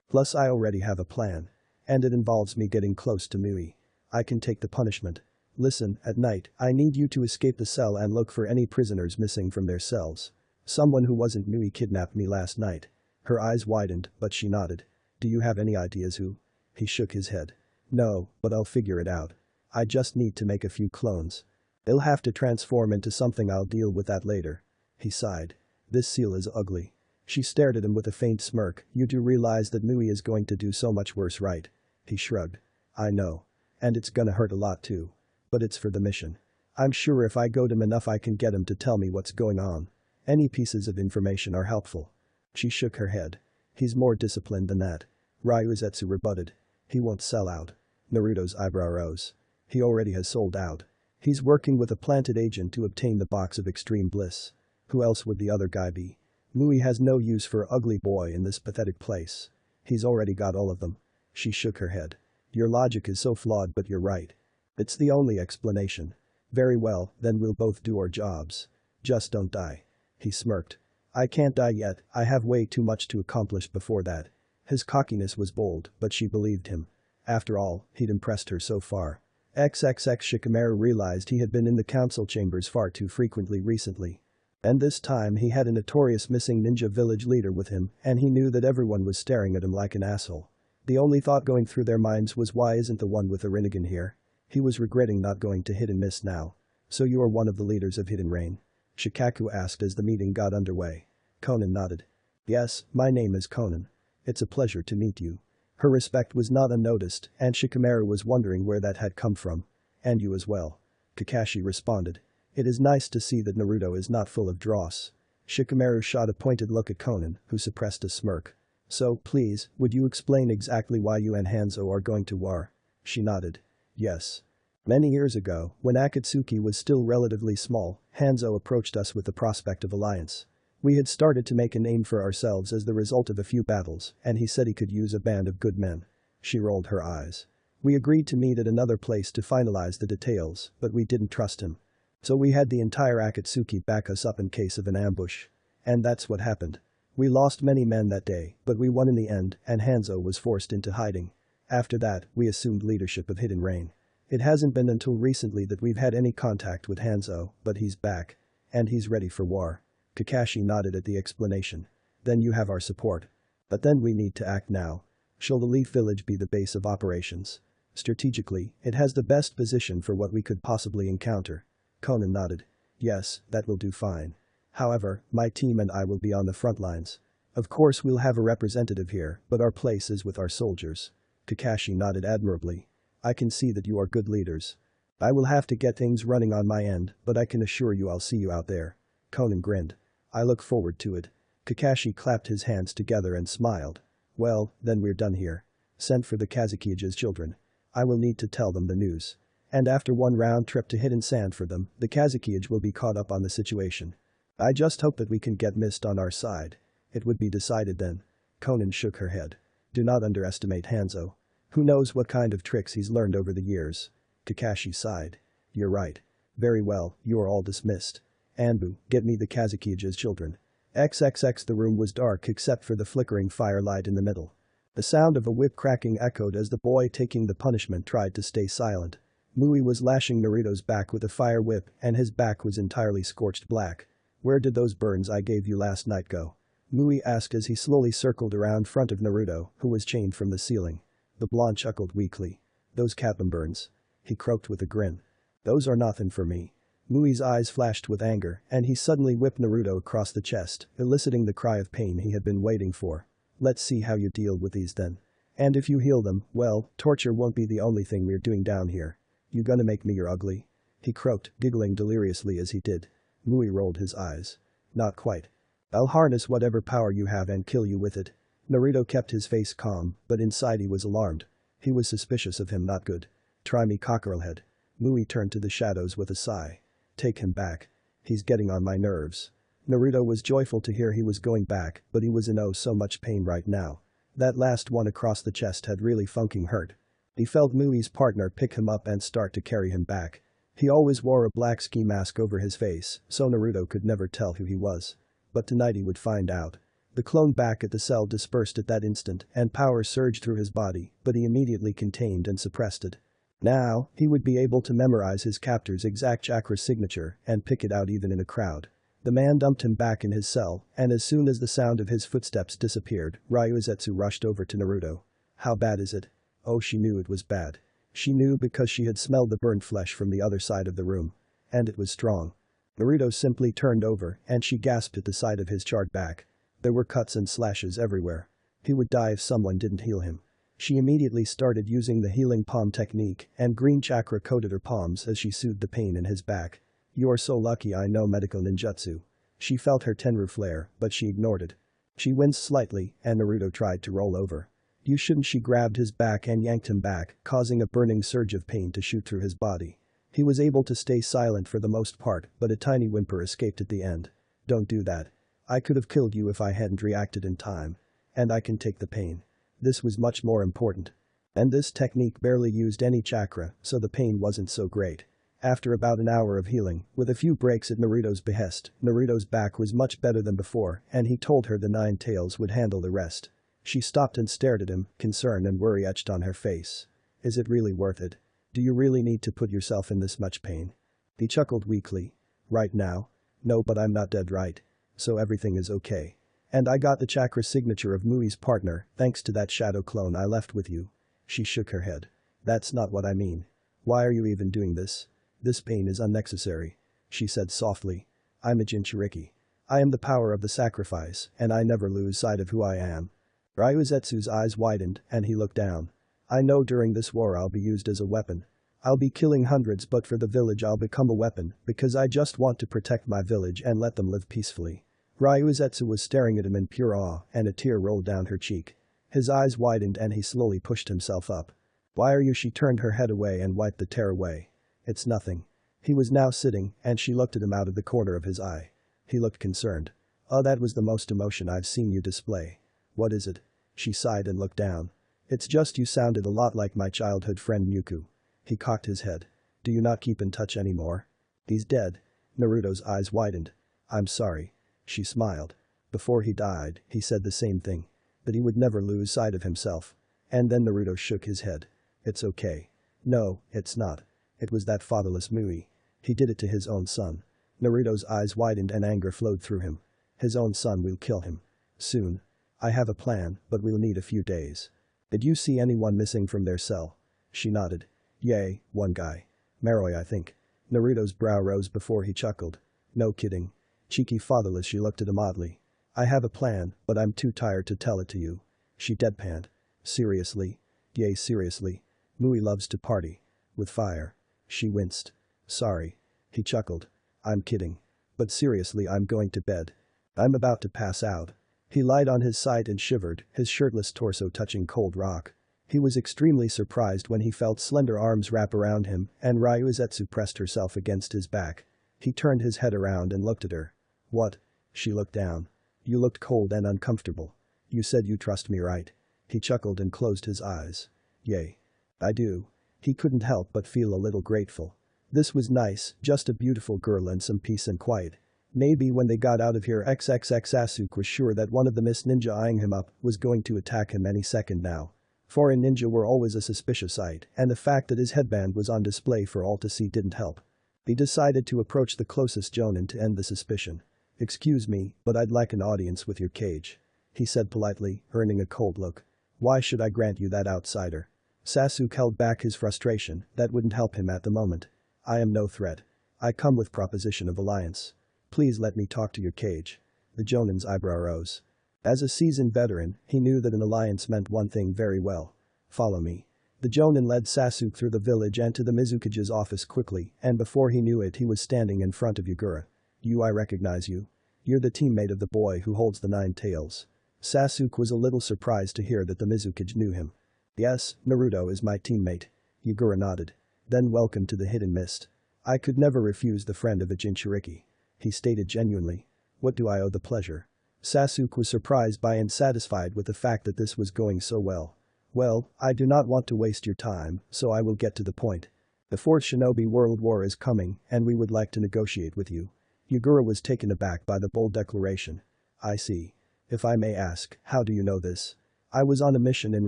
Plus I already have a plan. And it involves me getting close to Mui. I can take the punishment. Listen, at night, I need you to escape the cell and look for any prisoners missing from their cells. Someone who wasn't Mui kidnapped me last night. Her eyes widened, but she nodded. Do you have any ideas who? He shook his head. No, but I'll figure it out. I just need to make a few clones. They'll have to transform into something. I'll deal with that later. He sighed. This seal is ugly. She stared at him with a faint smirk. You do realize that Mui is going to do so much worse, right? He shrugged. I know. And it's gonna hurt a lot too. But it's for the mission. I'm sure if I goad him enough I can get him to tell me what's going on. Any pieces of information are helpful. She shook her head. He's more disciplined than that. Ryuzetsu rebutted. He won't sell out. Naruto's eyebrow rose. He already has sold out. He's working with a planted agent to obtain the box of extreme bliss. Who else would the other guy be? Mui has no use for an ugly boy in this pathetic place. He's already got all of them. She shook her head. Your logic is so flawed, but you're right. It's the only explanation. Very well, then we'll both do our jobs. Just don't die. He smirked. I can't die yet, I have way too much to accomplish before that. His cockiness was bold, but she believed him. After all, he'd impressed her so far. XXX Shikamaru realized he had been in the council chambers far too frequently recently. And this time he had a notorious missing ninja village leader with him and he knew that everyone was staring at him like an asshole. The only thought going through their minds was, why isn't the one with the Rinnegan here? He was regretting not going to Hit and Miss now. So you are one of the leaders of Hidden Rain? Shikaku asked as the meeting got underway. Conan nodded. Yes, my name is Conan. It's a pleasure to meet you. Her respect was not unnoticed and Shikamaru was wondering where that had come from. And you as well. Kakashi responded. It is nice to see that Naruto is not full of dross. Shikamaru shot a pointed look at Conan, who suppressed a smirk. So, please, would you explain exactly why you and Hanzo are going to war? She nodded. Yes. Many years ago, when Akatsuki was still relatively small, Hanzo approached us with the prospect of alliance. We had started to make a name for ourselves as the result of a few battles, and he said he could use a band of good men. She rolled her eyes. We agreed to meet at another place to finalize the details, but we didn't trust him. So we had the entire Akatsuki back us up in case of an ambush. And that's what happened. We lost many men that day, but we won in the end, and Hanzo was forced into hiding. After that, we assumed leadership of Hidden Rain. It hasn't been until recently that we've had any contact with Hanzo, but he's back. And he's ready for war. Kakashi nodded at the explanation. Then you have our support. But then we need to act now. Shall the Leaf Village be the base of operations? Strategically, it has the best position for what we could possibly encounter. Conan nodded. Yes, that will do fine. However, my team and I will be on the front lines. Of course we'll have a representative here, but our place is with our soldiers. Kakashi nodded admirably. I can see that you are good leaders. I will have to get things running on my end, but I can assure you I'll see you out there. Conan grinned. I look forward to it. Kakashi clapped his hands together and smiled. Well, then we're done here. Send for the Kazakija's children. I will need to tell them the news. And after one round trip to hidden sand for them, the Kazakij will be caught up on the situation. I just hope that we can get Mist on our side. It would be decided then. Conan shook her head. Do not underestimate Hanzo. Who knows what kind of tricks he's learned over the years. Kakashi sighed. You're right. Very well, you are all dismissed. Anbu, get me the Kazakija's children. XXX. The room was dark except for the flickering firelight in the middle. The sound of a whip cracking echoed as the boy taking the punishment tried to stay silent. Mui was lashing Naruto's back with a fire whip and his back was entirely scorched black. Where did those burns I gave you last night go? Mui asked as he slowly circled around front of Naruto, who was chained from the ceiling. The blonde chuckled weakly. Those Kappa burns. He croaked with a grin. Those are nothing for me. Mui's eyes flashed with anger and he suddenly whipped Naruto across the chest, eliciting the cry of pain he had been waiting for. Let's see how you deal with these then. And if you heal them, well, torture won't be the only thing we're doing down here. You gonna make me your ugly? He croaked, giggling deliriously as he did. Mui rolled his eyes. Not quite. I'll harness whatever power you have and kill you with it. Naruto kept his face calm, but inside he was alarmed. He was suspicious of him. Not good. Try me, cockerelhead. Mui turned to the shadows with a sigh. Take him back. He's getting on my nerves. Naruto was joyful to hear he was going back, but he was in oh so much pain right now. That last one across the chest had really funking hurt. He felt Mui's partner pick him up and start to carry him back. He always wore a black ski mask over his face, so Naruto could never tell who he was. But tonight he would find out. The clone back at the cell dispersed at that instant and power surged through his body, but he immediately contained and suppressed it. Now, he would be able to memorize his captor's exact chakra signature and pick it out even in a crowd. The man dumped him back in his cell, and as soon as the sound of his footsteps disappeared, Ryuzetsu rushed over to Naruto. How bad is it? Oh, she knew it was bad. She knew because she had smelled the burned flesh from the other side of the room. And it was strong. Naruto simply turned over and she gasped at the sight of his charred back. There were cuts and slashes everywhere. He would die if someone didn't heal him. She immediately started using the healing palm technique and green chakra coated her palms as she soothed the pain in his back. You're so lucky I know medical ninjutsu. She felt her Tenru flare, but she ignored it. She winced slightly and Naruto tried to roll over. You shouldn't. She grabbed his back and yanked him back, causing a burning surge of pain to shoot through his body. He was able to stay silent for the most part, but a tiny whimper escaped at the end. Don't do that. I could have killed you if I hadn't reacted in time. And I can take the pain. This was much more important. And this technique barely used any chakra, so the pain wasn't so great. After about an hour of healing, with a few breaks at Naruto's behest, Naruto's back was much better than before and he told her the Nine Tails would handle the rest. She stopped and stared at him, concern and worry etched on her face. Is it really worth it? Do you really need to put yourself in this much pain? He chuckled weakly. Right now? No, but I'm not dead, right? So everything is okay. And I got the chakra signature of Mui's partner, thanks to that shadow clone I left with you. She shook her head. That's not what I mean. Why are you even doing this? This pain is unnecessary. She said softly. I'm a Jinchuriki. I am the power of the sacrifice, and I never lose sight of who I am. Ryuzetsu's eyes widened, and he looked down. I know during this war I'll be used as a weapon. I'll be killing hundreds, but for the village I'll become a weapon, because I just want to protect my village and let them live peacefully. Ryuzetsu was staring at him in pure awe, and a tear rolled down her cheek. His eyes widened and he slowly pushed himself up. Why are you? She turned her head away and wiped the tear away. It's nothing. He was now sitting, and she looked at him out of the corner of his eye. He looked concerned. Oh, that was the most emotion I've seen you display. What is it? She sighed and looked down. It's just you sounded a lot like my childhood friend Myuku. He cocked his head. Do you not keep in touch anymore? He's dead. Naruto's eyes widened. I'm sorry. She smiled. Before he died, he said the same thing. That he would never lose sight of himself. And then Naruto shook his head. It's okay. No, it's not. It was that fatherless Mui. He did it to his own son. Naruto's eyes widened and anger flowed through him. His own son will kill him. Soon. I have a plan, but we'll need a few days. Did you see anyone missing from their cell? She nodded. Yay, one guy. Maroi, I think. Naruto's brow rose before he chuckled. No kidding. Cheeky fatherless, she looked at him oddly. I have a plan, but I'm too tired to tell it to you. She deadpanned. Seriously? Yay, seriously. Mui loves to party. With fire. She winced. Sorry. He chuckled. I'm kidding. But seriously, I'm going to bed. I'm about to pass out. He lied on his side and shivered, his shirtless torso touching cold rock. He was extremely surprised when he felt slender arms wrap around him and Ryuzetsu pressed herself against his back. He turned his head around and looked at her. What? She looked down. You looked cold and uncomfortable. You said you trust me, right? He chuckled and closed his eyes. Yay. I do. He couldn't help but feel a little grateful. This was nice, just a beautiful girl and some peace and quiet. Maybe when they got out of here XXX Sasuke was sure that one of the Mist Ninja eyeing him up was going to attack him any second now. Foreign ninja were always a suspicious sight, and the fact that his headband was on display for all to see didn't help. He decided to approach the closest jonin to end the suspicion. Excuse me, but I'd like an audience with your cage. He said politely, earning a cold look. Why should I grant you that, outsider? Sasuke held back his frustration, that wouldn't help him at the moment. I am no threat. I come with proposition of alliance. Please let me talk to your cage. The jonin's eyebrow rose. As a seasoned veteran, he knew that an alliance meant one thing very well. Follow me. The jonin led Sasuke through the village and to the Mizukage's office quickly, and before he knew it he was standing in front of Yagura. I recognize you. You're the teammate of the boy who holds the 9 tails. Sasuke was a little surprised to hear that the Mizukage knew him. Yes, Naruto is my teammate. Yagura nodded. Then welcome to the Hidden Mist. I could never refuse the friend of a Jinchuriki. He stated genuinely. What do I owe the pleasure? Sasuke was surprised by and satisfied with the fact that this was going so well. Well, I do not want to waste your time, so I will get to the point. The 4th Shinobi World War is coming, and we would like to negotiate with you. Yagura was taken aback by the bold declaration. I see. If I may ask, how do you know this? I was on a mission in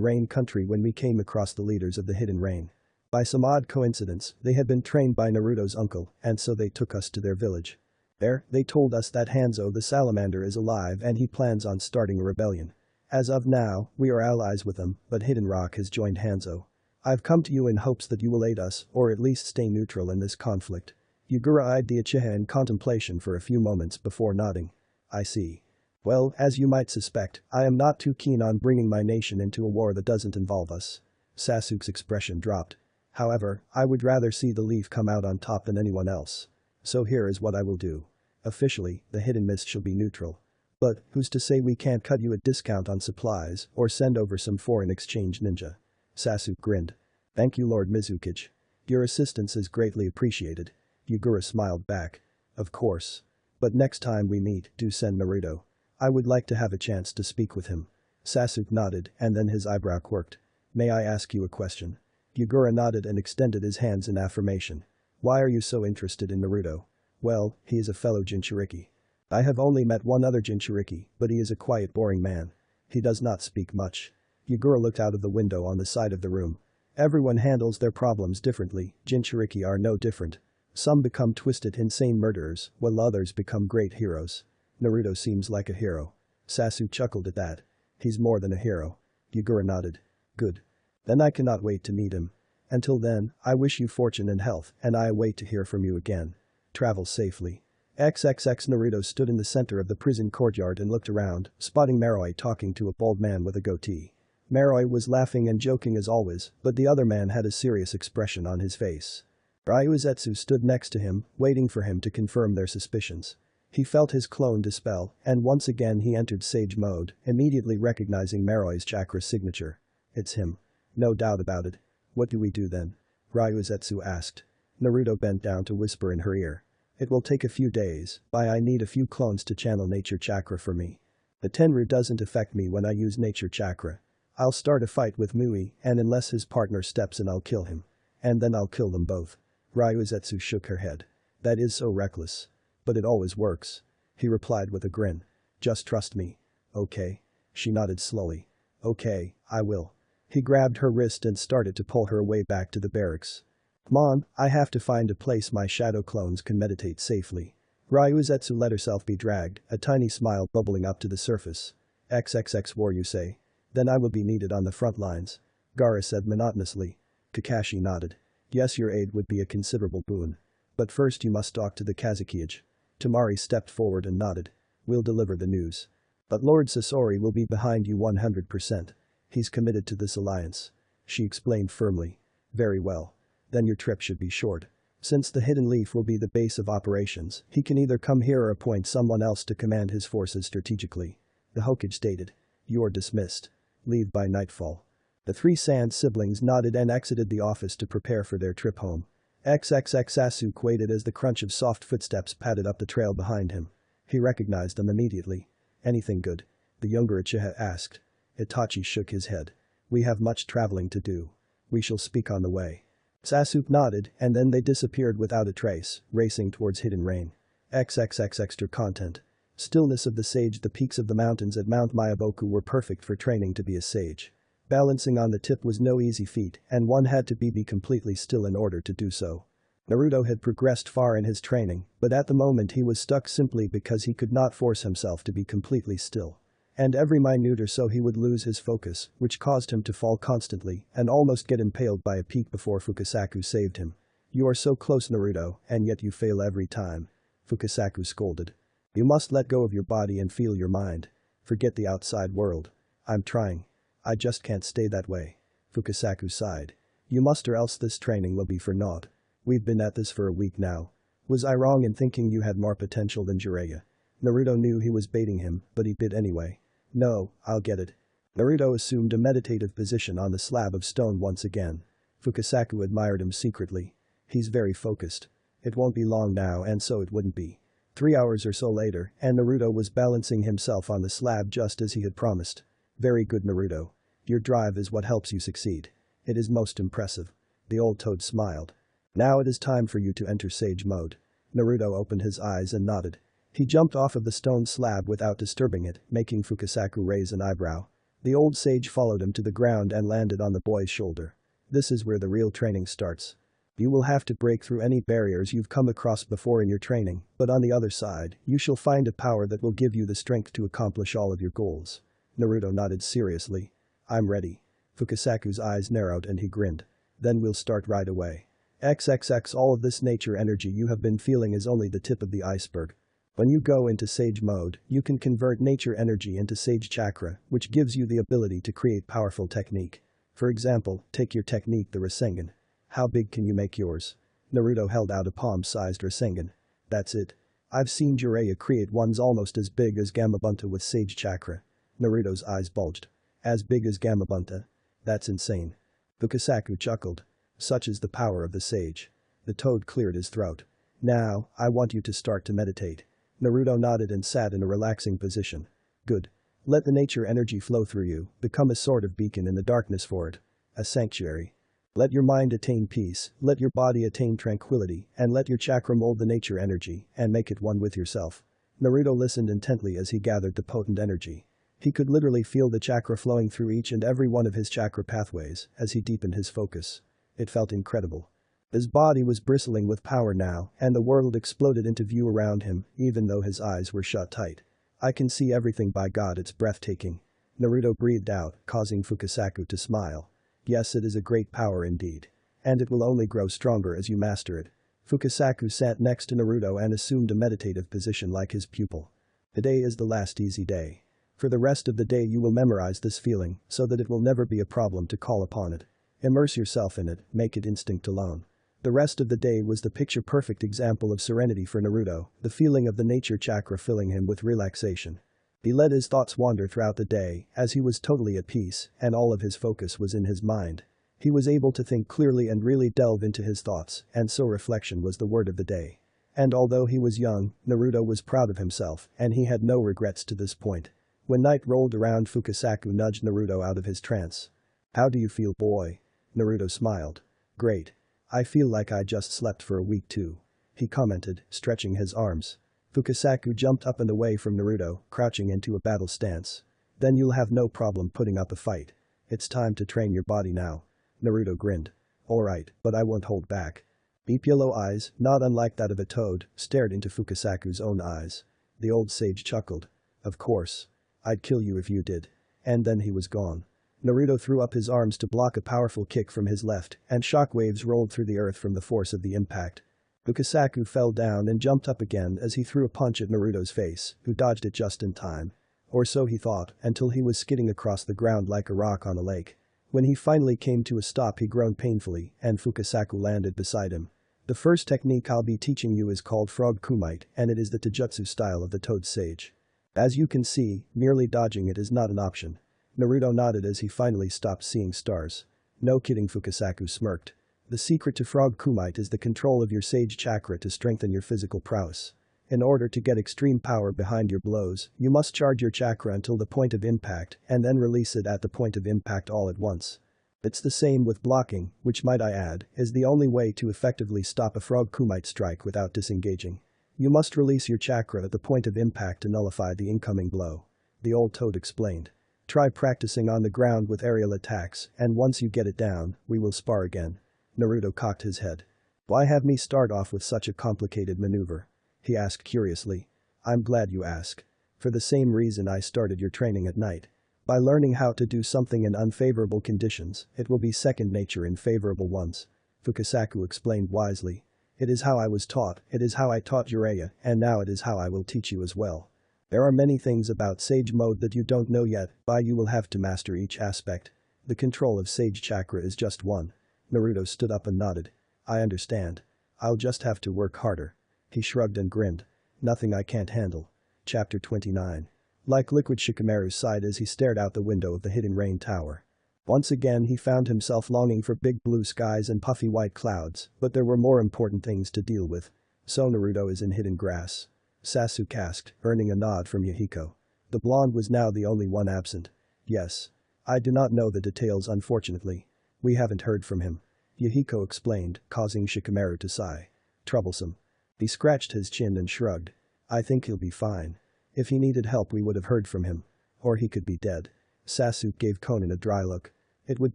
Rain Country when we came across the leaders of the Hidden Rain. By some odd coincidence, they had been trained by Naruto's uncle, and so they took us to their village. There, they told us that Hanzo the Salamander is alive and he plans on starting a rebellion. As of now, we are allies with him, but Hidden Rock has joined Hanzo. I've come to you in hopes that you will aid us, or at least stay neutral in this conflict. Yagura eyed the Uchiha in contemplation for a few moments before nodding. I see. Well, as you might suspect, I am not too keen on bringing my nation into a war that doesn't involve us. Sasuke's expression dropped. However, I would rather see the leaf come out on top than anyone else. So here is what I will do. Officially, the Hidden Mist shall be neutral. But, who's to say we can't cut you a discount on supplies or send over some foreign exchange ninja? Sasuke grinned. Thank you, Lord Mizukage. Your assistance is greatly appreciated. Yagura smiled back. Of course. But next time we meet, do send Naruto. I would like to have a chance to speak with him. Sasuke nodded and then his eyebrow quirked. May I ask you a question? Yagura nodded and extended his hands in affirmation. Why are you so interested in Naruto? Well, he is a fellow Jinchuriki. I have only met one other Jinchuriki, but he is a quiet, boring man. He does not speak much. Yagura looked out of the window on the side of the room. Everyone handles their problems differently, Jinchuriki are no different. Some become twisted, insane murderers, while others become great heroes. Naruto seems like a hero. Sasuke chuckled at that. He's more than a hero. Yagura nodded. Good. Then I cannot wait to meet him. Until then, I wish you fortune and health, and I await to hear from you again. Travel safely. XXX Naruto stood in the center of the prison courtyard and looked around, spotting Maroi talking to a bald man with a goatee. Maroi was laughing and joking as always, but the other man had a serious expression on his face. Ryuzetsu stood next to him, waiting for him to confirm their suspicions. He felt his clone dispel, and once again he entered sage mode, immediately recognizing Maroi's chakra signature. It's him. No doubt about it. What do we do then? Ryuzetsu asked. Naruto bent down to whisper in her ear. It will take a few days, but I need a few clones to channel nature chakra for me. The Tenryu doesn't affect me when I use nature chakra. I'll start a fight with Mui, and unless his partner steps in I'll kill him. And then I'll kill them both. Ryuzetsu shook her head. That is so reckless. But it always works. He replied with a grin. Just trust me. Okay. She nodded slowly. Okay, I will. He grabbed her wrist and started to pull her away back to the barracks. Come on, I have to find a place my shadow clones can meditate safely. Ryuzetsu let herself be dragged, a tiny smile bubbling up to the surface. XXX war, you say? Then I will be needed on the front lines. Gaara said monotonously. Kakashi nodded. Yes, your aid would be a considerable boon. But first you must talk to the Kazekage. Temari stepped forward and nodded. We'll deliver the news. But Lord Sasori will be behind you 100%. He's committed to this alliance. She explained firmly. Very well. Then your trip should be short. Since the Hidden Leaf will be the base of operations, he can either come here or appoint someone else to command his forces strategically. The Hokage stated. You're dismissed. Leave by nightfall. The three Sand siblings nodded and exited the office to prepare for their trip home. XXX Sasuke waited as the crunch of soft footsteps padded up the trail behind him. He recognized them immediately. Anything good? The younger Uchiha asked. Itachi shook his head. We have much traveling to do. We shall speak on the way. Sasuke nodded and then they disappeared without a trace, racing towards Hidden Rain. XXX extra content. Stillness of the sage. The peaks of the mountains at Mount Mayaboku were perfect for training to be a sage. Balancing on the tip was no easy feat and one had to be completely still in order to do so. Naruto had progressed far in his training, but at the moment he was stuck simply because he could not force himself to be completely still. And every minute or so he would lose his focus, which caused him to fall constantly and almost get impaled by a peak before Fukasaku saved him. You are so close, Naruto, and yet you fail every time. Fukasaku scolded. You must let go of your body and feel your mind. Forget the outside world. I'm trying. I just can't stay that way. Fukasaku sighed. You must, or else this training will be for naught. We've been at this for a week now. Was I wrong in thinking you had more potential than Jiraiya? Naruto knew he was baiting him, but he bit anyway. No, I'll get it. Naruto assumed a meditative position on the slab of stone once again. Fukasaku admired him secretly. He's very focused. It won't be long now, and so it wouldn't be. 3 hours or so later, and Naruto was balancing himself on the slab just as he had promised. Very good, Naruto. Your drive is what helps you succeed. It is most impressive. The old toad smiled. Now it is time for you to enter Sage mode. Naruto opened his eyes and nodded. He jumped off of the stone slab without disturbing it, making Fukasaku raise an eyebrow. The old sage followed him to the ground and landed on the boy's shoulder. This is where the real training starts. You will have to break through any barriers you've come across before in your training, but on the other side, you shall find a power that will give you the strength to accomplish all of your goals. Naruto nodded seriously. I'm ready. Fukasaku's eyes narrowed and he grinned. Then we'll start right away. XXX all of this nature energy you have been feeling is only the tip of the iceberg. When you go into Sage mode, you can convert nature energy into Sage chakra, which gives you the ability to create powerful technique. For example, take your technique the Rasengan. How big can you make yours? Naruto held out a palm-sized Rasengan. That's it. I've seen Jiraiya create ones almost as big as Gamabunta with Sage chakra. Naruto's eyes bulged. As big as Gamabunta? That's insane. Fukasaku chuckled. Such is the power of the sage. The toad cleared his throat. Now, I want you to start to meditate. Naruto nodded and sat in a relaxing position. Good. Let the nature energy flow through you, become a sort of beacon in the darkness for it. A sanctuary. Let your mind attain peace, let your body attain tranquility, and let your chakra mold the nature energy and make it one with yourself. Naruto listened intently as he gathered the potent energy. He could literally feel the chakra flowing through each and every one of his chakra pathways as he deepened his focus. It felt incredible. His body was bristling with power now, and the world exploded into view around him, even though his eyes were shut tight. I can see everything, by God, it's breathtaking. Naruto breathed out, causing Fukasaku to smile. Yes, it is a great power indeed. And it will only grow stronger as you master it. Fukasaku sat next to Naruto and assumed a meditative position like his pupil. Today is the last easy day. For the rest of the day you will memorize this feeling, so that it will never be a problem to call upon it. Immerse yourself in it, make it instinct alone. The rest of the day was the picture-perfect example of serenity for Naruto, the feeling of the nature chakra filling him with relaxation. He let his thoughts wander throughout the day, as he was totally at peace, and all of his focus was in his mind. He was able to think clearly and really delve into his thoughts, and so reflection was the word of the day. And although he was young, Naruto was proud of himself, and he had no regrets to this point. When night rolled around, Fukasaku nudged Naruto out of his trance. How do you feel, boy? Naruto smiled. Great. I feel like I just slept for a week too. He commented, stretching his arms. Fukasaku jumped up and away from Naruto, crouching into a battle stance. Then you'll have no problem putting up a fight. It's time to train your body now. Naruto grinned. Alright, but I won't hold back. Deep yellow eyes, not unlike that of a toad, stared into Fukasaku's own eyes. The old sage chuckled. Of course. I'd kill you if you did. And then he was gone. Naruto threw up his arms to block a powerful kick from his left, and shockwaves rolled through the earth from the force of the impact. Fukasaku fell down and jumped up again as he threw a punch at Naruto's face, who dodged it just in time. Or so he thought, until he was skidding across the ground like a rock on a lake. When he finally came to a stop he groaned painfully, and Fukasaku landed beside him. The first technique I'll be teaching you is called Frog Kumite, and it is the Taijutsu style of the Toad Sage. As you can see, merely dodging it is not an option. Naruto nodded as he finally stopped seeing stars. No kidding, Fukasaku smirked. The secret to Frog Kumite is the control of your Sage Chakra to strengthen your physical prowess. In order to get extreme power behind your blows, you must charge your chakra until the point of impact and then release it at the point of impact all at once. It's the same with blocking, which might I add, is the only way to effectively stop a Frog Kumite strike without disengaging. You must release your chakra at the point of impact to nullify the incoming blow. The old toad explained. Try practicing on the ground with aerial attacks, and once you get it down, we will spar again. Naruto cocked his head. Why have me start off with such a complicated maneuver? He asked curiously. I'm glad you ask. For the same reason I started your training at night. By learning how to do something in unfavorable conditions, it will be second nature in favorable ones. Fukasaku explained wisely. It is how I was taught, it is how I taught Jiraiya, and now it is how I will teach you as well. There are many things about Sage Mode that you don't know yet, but you will have to master each aspect. The control of Sage Chakra is just one. Naruto stood up and nodded. I understand. I'll just have to work harder. He shrugged and grinned. Nothing I can't handle. Chapter 29. Like liquid, Shikamaru sighed as he stared out the window of the hidden rain tower. Once again he found himself longing for big blue skies and puffy white clouds, but there were more important things to deal with. So Naruto is in hidden grass? Sasuke asked, earning a nod from Yahiko. The blonde was now the only one absent. Yes. I do not know the details, unfortunately. We haven't heard from him. Yahiko explained, causing Shikamaru to sigh. Troublesome. He scratched his chin and shrugged. I think he'll be fine. If he needed help we would have heard from him. Or he could be dead. Sasuke gave Konan a dry look. It would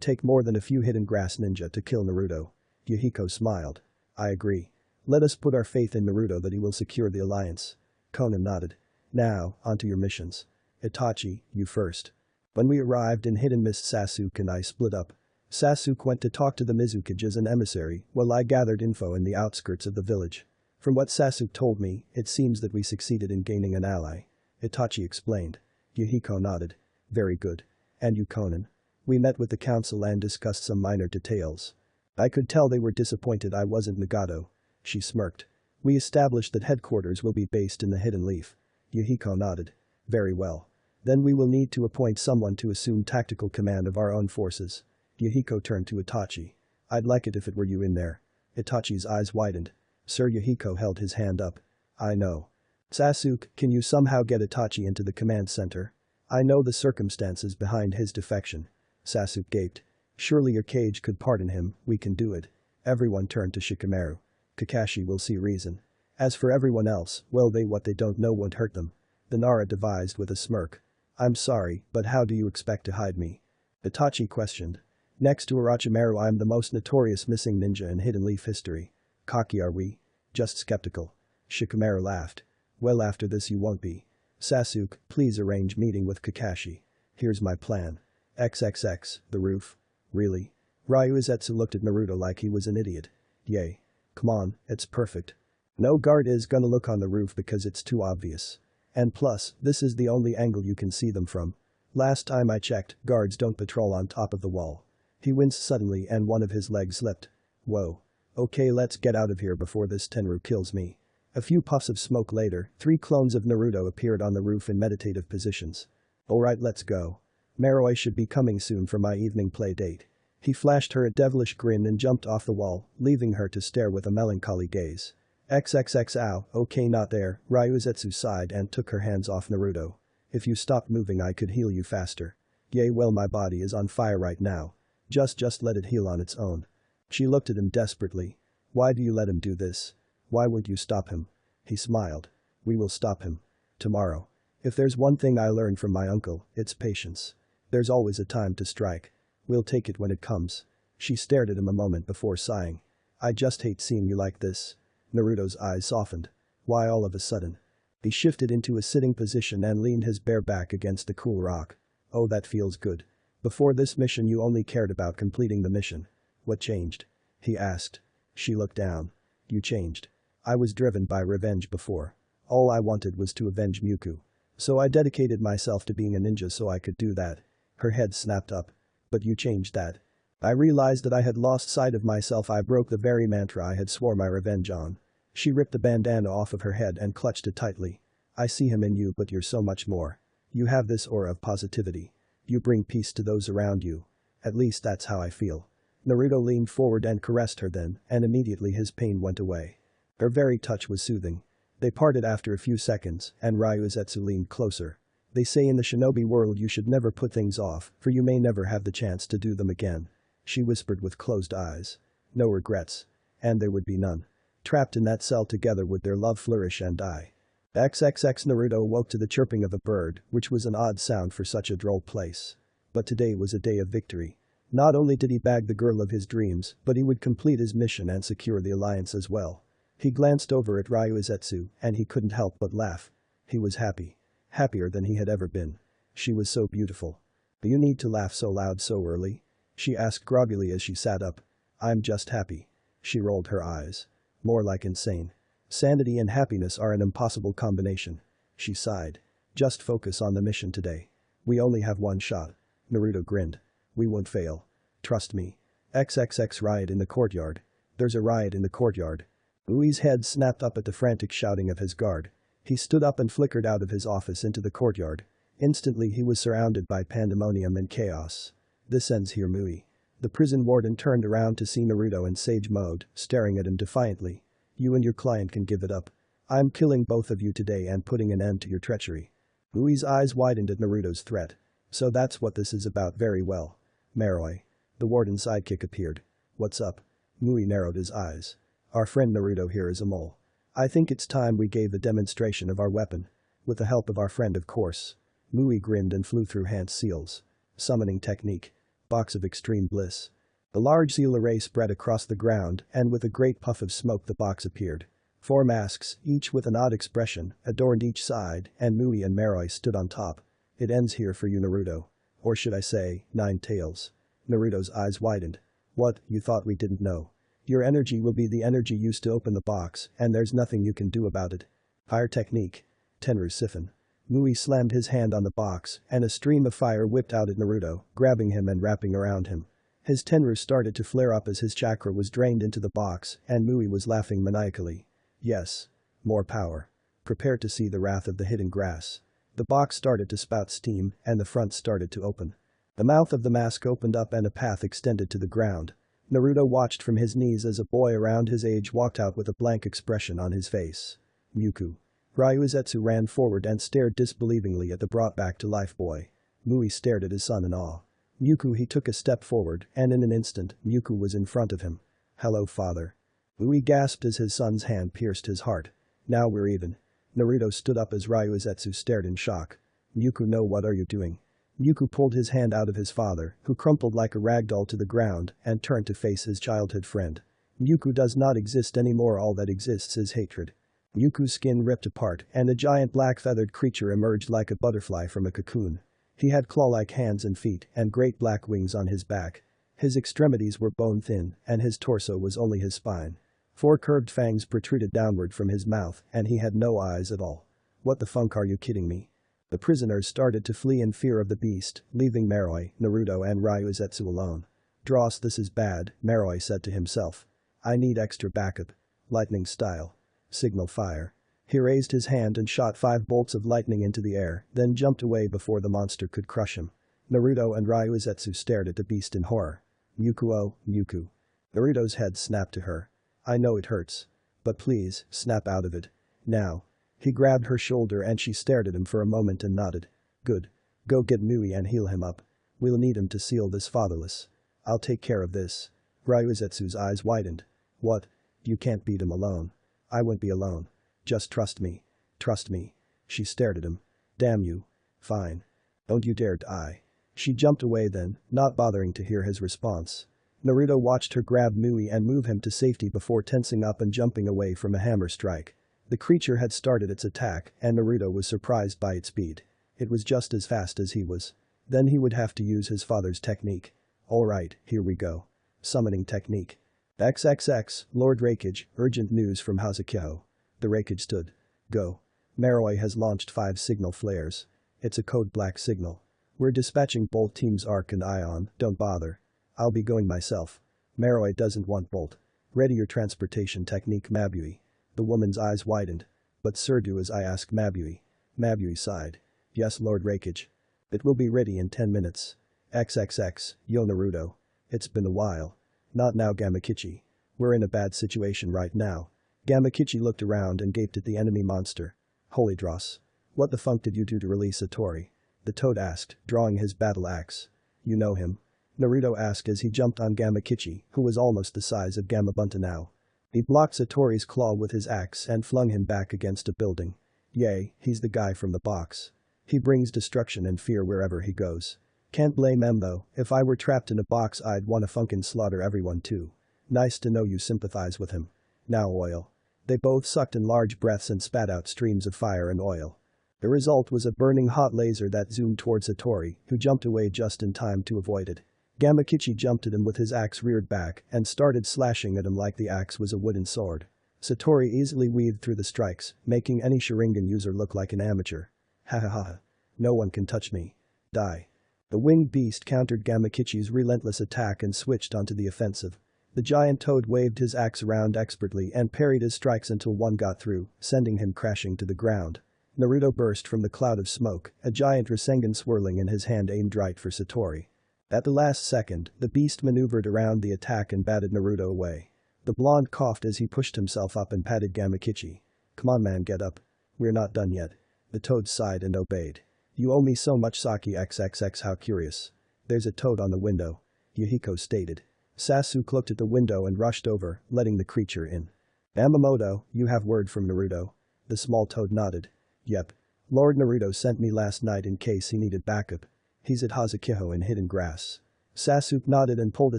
take more than a few hidden grass ninja to kill Naruto. Yahiko smiled. I agree. Let us put our faith in Naruto that he will secure the alliance. Konan nodded. Now, onto your missions. Itachi, you first. When we arrived in Hidden Mist, Sasuke and I split up. Sasuke went to talk to the Mizukage as an emissary, while I gathered info in the outskirts of the village. From what Sasuke told me, it seems that we succeeded in gaining an ally. Itachi explained. Yahiko nodded. Very good. And you, Konan? We met with the council and discussed some minor details. I could tell they were disappointed I wasn't Nagato. She smirked. We established that headquarters will be based in the Hidden Leaf. Yahiko nodded. Very well. Then we will need to appoint someone to assume tactical command of our own forces. Yahiko turned to Itachi. I'd like it if it were you in there. Itachi's eyes widened. Sir, Yahiko held his hand up. I know. Sasuke, can you somehow get Itachi into the command center? I know the circumstances behind his defection. Sasuke gaped. Surely your cage could pardon him, we can do it. Everyone turned to Shikamaru. Kakashi will see reason. As for everyone else, well, what they don't know won't hurt them. The Nara devised with a smirk. I'm sorry, but how do you expect to hide me? Itachi questioned. Next to Orochimaru, I'm the most notorious missing ninja in Hidden Leaf history. Cocky are we? Just skeptical. Shikamaru laughed. Well, after this you won't be. Sasuke, please arrange meeting with Kakashi. Here's my plan. XXX, the roof? Really? Ryuzetsu looked at Naruto like he was an idiot. Yay. Come on, it's perfect. No guard is gonna look on the roof because it's too obvious. And plus, this is the only angle you can see them from. Last time I checked, guards don't patrol on top of the wall. He winced suddenly and one of his legs slipped. Whoa. Okay, let's get out of here before this Tenru kills me. A few puffs of smoke later, 3 clones of Naruto appeared on the roof in meditative positions. Alright, let's go. Maroi should be coming soon for my evening play date. He flashed her a devilish grin and jumped off the wall, leaving her to stare with a melancholy gaze. XXX ow, okay, not there. Ryuzetsu sighed and took her hands off Naruto. If you stopped moving I could heal you faster. Yay, well, my body is on fire right now. Just let it heal on its own. She looked at him desperately. Why do you let him do this? Why won't you stop him? He smiled. We will stop him. Tomorrow. If there's one thing I learned from my uncle, it's patience. There's always a time to strike. We'll take it when it comes. She stared at him a moment before sighing. I just hate seeing you like this. Naruto's eyes softened. Why all of a sudden? He shifted into a sitting position and leaned his bare back against the cool rock. Oh, that feels good. Before this mission you only cared about completing the mission. What changed? He asked. She looked down. You changed. I was driven by revenge before. All I wanted was to avenge Miku. So I dedicated myself to being a ninja so I could do that. Her head snapped up. But you changed that. I realized that I had lost sight of myself. I broke the very mantra I had swore my revenge on. She ripped the bandana off of her head and clutched it tightly. I see him in you, but you're so much more. You have this aura of positivity. You bring peace to those around you. At least that's how I feel. Naruto leaned forward and caressed her then, and immediately his pain went away. Her very touch was soothing. They parted after a few seconds, and Ryuzetsu leaned closer. They say in the shinobi world you should never put things off, for you may never have the chance to do them again. She whispered with closed eyes. No regrets. And there would be none. Trapped in that cell together would their love flourish and die. XXX Naruto woke to the chirping of a bird, which was an odd sound for such a droll place. But today was a day of victory. Not only did he bag the girl of his dreams, but he would complete his mission and secure the alliance as well. He glanced over at Ryuzetsu, and he couldn't help but laugh. He was happy. Happier than he had ever been. She was so beautiful. Do you need to laugh so loud so early? She asked groggily as she sat up. I'm just happy. She rolled her eyes. More like insane. Sanity and happiness are an impossible combination. She sighed. Just focus on the mission today. We only have one shot. Naruto grinned. We won't fail. Trust me. XXX riot in the courtyard. There's a riot in the courtyard. Ui's head snapped up at the frantic shouting of his guard. He stood up and flickered out of his office into the courtyard. Instantly he was surrounded by pandemonium and chaos. This ends here, Mui. The prison warden turned around to see Naruto in sage mode, staring at him defiantly. You and your client can give it up. I'm killing both of you today and putting an end to your treachery. Ui's eyes widened at Naruto's threat. So that's what this is about. Very well. Maroi. The warden's sidekick appeared. What's up? Mui narrowed his eyes. Our friend Naruto here is a mole. I think it's time we gave a demonstration of our weapon. With the help of our friend, of course. Mui grinned and flew through Hant's seals. Summoning technique. Box of extreme bliss. The large seal array spread across the ground, and with a great puff of smoke the box appeared. 4 masks, each with an odd expression, adorned each side, and Mui and Maroi stood on top. It ends here for you, Naruto. Or should I say, 9 tails. Naruto's eyes widened. What, you thought we didn't know? Your energy will be the energy used to open the box, and there's nothing you can do about it. Fire technique. Tenru Siphon. Mui slammed his hand on the box, and a stream of fire whipped out at Naruto, grabbing him and wrapping around him. His Tenru started to flare up as his chakra was drained into the box, and Mui was laughing maniacally. Yes. More power. Prepare to see the wrath of the hidden grass. The box started to spout steam, and the front started to open. The mouth of the mask opened up and a path extended to the ground. Naruto watched from his knees as a boy around his age walked out with a blank expression on his face. Miku. Ryuzetsu ran forward and stared disbelievingly at the brought-back-to-life boy. Mui stared at his son in awe. Miku. He took a step forward, and in an instant, Miku was in front of him. Hello, father. Mui gasped as his son's hand pierced his heart. Now we're even. Naruto stood up as Ryuzetsu stared in shock. Miku, no, what are you doing? Miku pulled his hand out of his father, who crumpled like a rag doll to the ground, and turned to face his childhood friend. Miku does not exist anymore. All that exists is hatred. Miku's skin ripped apart, and a giant black-feathered creature emerged like a butterfly from a cocoon. He had claw-like hands and feet, and great black wings on his back. His extremities were bone-thin, and his torso was only his spine. 4 curved fangs protruded downward from his mouth, and he had no eyes at all. What the funk, are you kidding me? The prisoners started to flee in fear of the beast, leaving Maroi, Naruto and Ryuzetsu alone. Dross, this is bad, Maroi said to himself. I need extra backup. Lightning style. Signal fire. He raised his hand and shot 5 bolts of lightning into the air, then jumped away before the monster could crush him. Naruto and Ryuzetsu stared at the beast in horror. Miku, oh, Miku. Naruto's head snapped to her. I know it hurts. But please, snap out of it. Now. He grabbed her shoulder and she stared at him for a moment and nodded. Good. Go get Mui and heal him up. We'll need him to seal this fatherless. I'll take care of this. Ryuzetsu's eyes widened. What? You can't beat him alone. I won't be alone. Just trust me. Trust me. She stared at him. Damn you. Fine. Don't you dare die. She jumped away then, not bothering to hear his response. Naruto watched her grab Mui and move him to safety before tensing up and jumping away from a hammer strike. The creature had started its attack, and Naruto was surprised by its speed. It was just as fast as he was. Then he would have to use his father's technique. Alright, here we go. Summoning technique. XXX, Lord Raikage, urgent news from Hazukiho. The Raikage stood. Go. Maroi has launched 5 signal flares. It's a code black signal. We're dispatching both teams Arc and Ion, don't bother. I'll be going myself. Maroi doesn't want Bolt. Ready your transportation technique, Mabui. The woman's eyes widened. But sir, do as I ask, Mabui. Mabui sighed. Yes, Lord Raikage. It will be ready in 10 minutes. XXX, yo Naruto. It's been a while. Not now, Gamakichi. We're in a bad situation right now. Gamakichi looked around and gaped at the enemy monster. Holy dross. What the funk did you do to release Satori? The toad asked, drawing his battle axe. You know him? Naruto asked as he jumped on Gamakichi, who was almost the size of Gamabunta now. He blocked Satori's claw with his axe and flung him back against a building. Yay, he's the guy from the box. He brings destruction and fear wherever he goes. Can't blame him though, if I were trapped in a box I'd wanna funkin' slaughter everyone too. Nice to know you sympathize with him. Now oil. They both sucked in large breaths and spat out streams of fire and oil. The result was a burning hot laser that zoomed towards Satori, who jumped away just in time to avoid it. Gamakichi jumped at him with his axe reared back and started slashing at him like the axe was a wooden sword. Satori easily weaved through the strikes, making any Sharingan user look like an amateur. Ha ha ha. No one can touch me. Die. The winged beast countered Gamakichi's relentless attack and switched onto the offensive. The giant toad waved his axe around expertly and parried his strikes until one got through, sending him crashing to the ground. Naruto burst from the cloud of smoke, a giant Rasengan swirling in his hand aimed right for Satori. At the last second, the beast maneuvered around the attack and batted Naruto away. The blonde coughed as he pushed himself up and patted Gamakichi. Come on man, get up. We're not done yet. The toad sighed and obeyed. You owe me so much Saki XXX, how curious. There's a toad on the window. Yuhiko stated. Sasuke looked at the window and rushed over, letting the creature in. Yamamoto, you have word from Naruto? The small toad nodded. Yep. Lord Naruto sent me last night in case he needed backup. He's at Hazukiho in hidden grass. Sasuke nodded and pulled a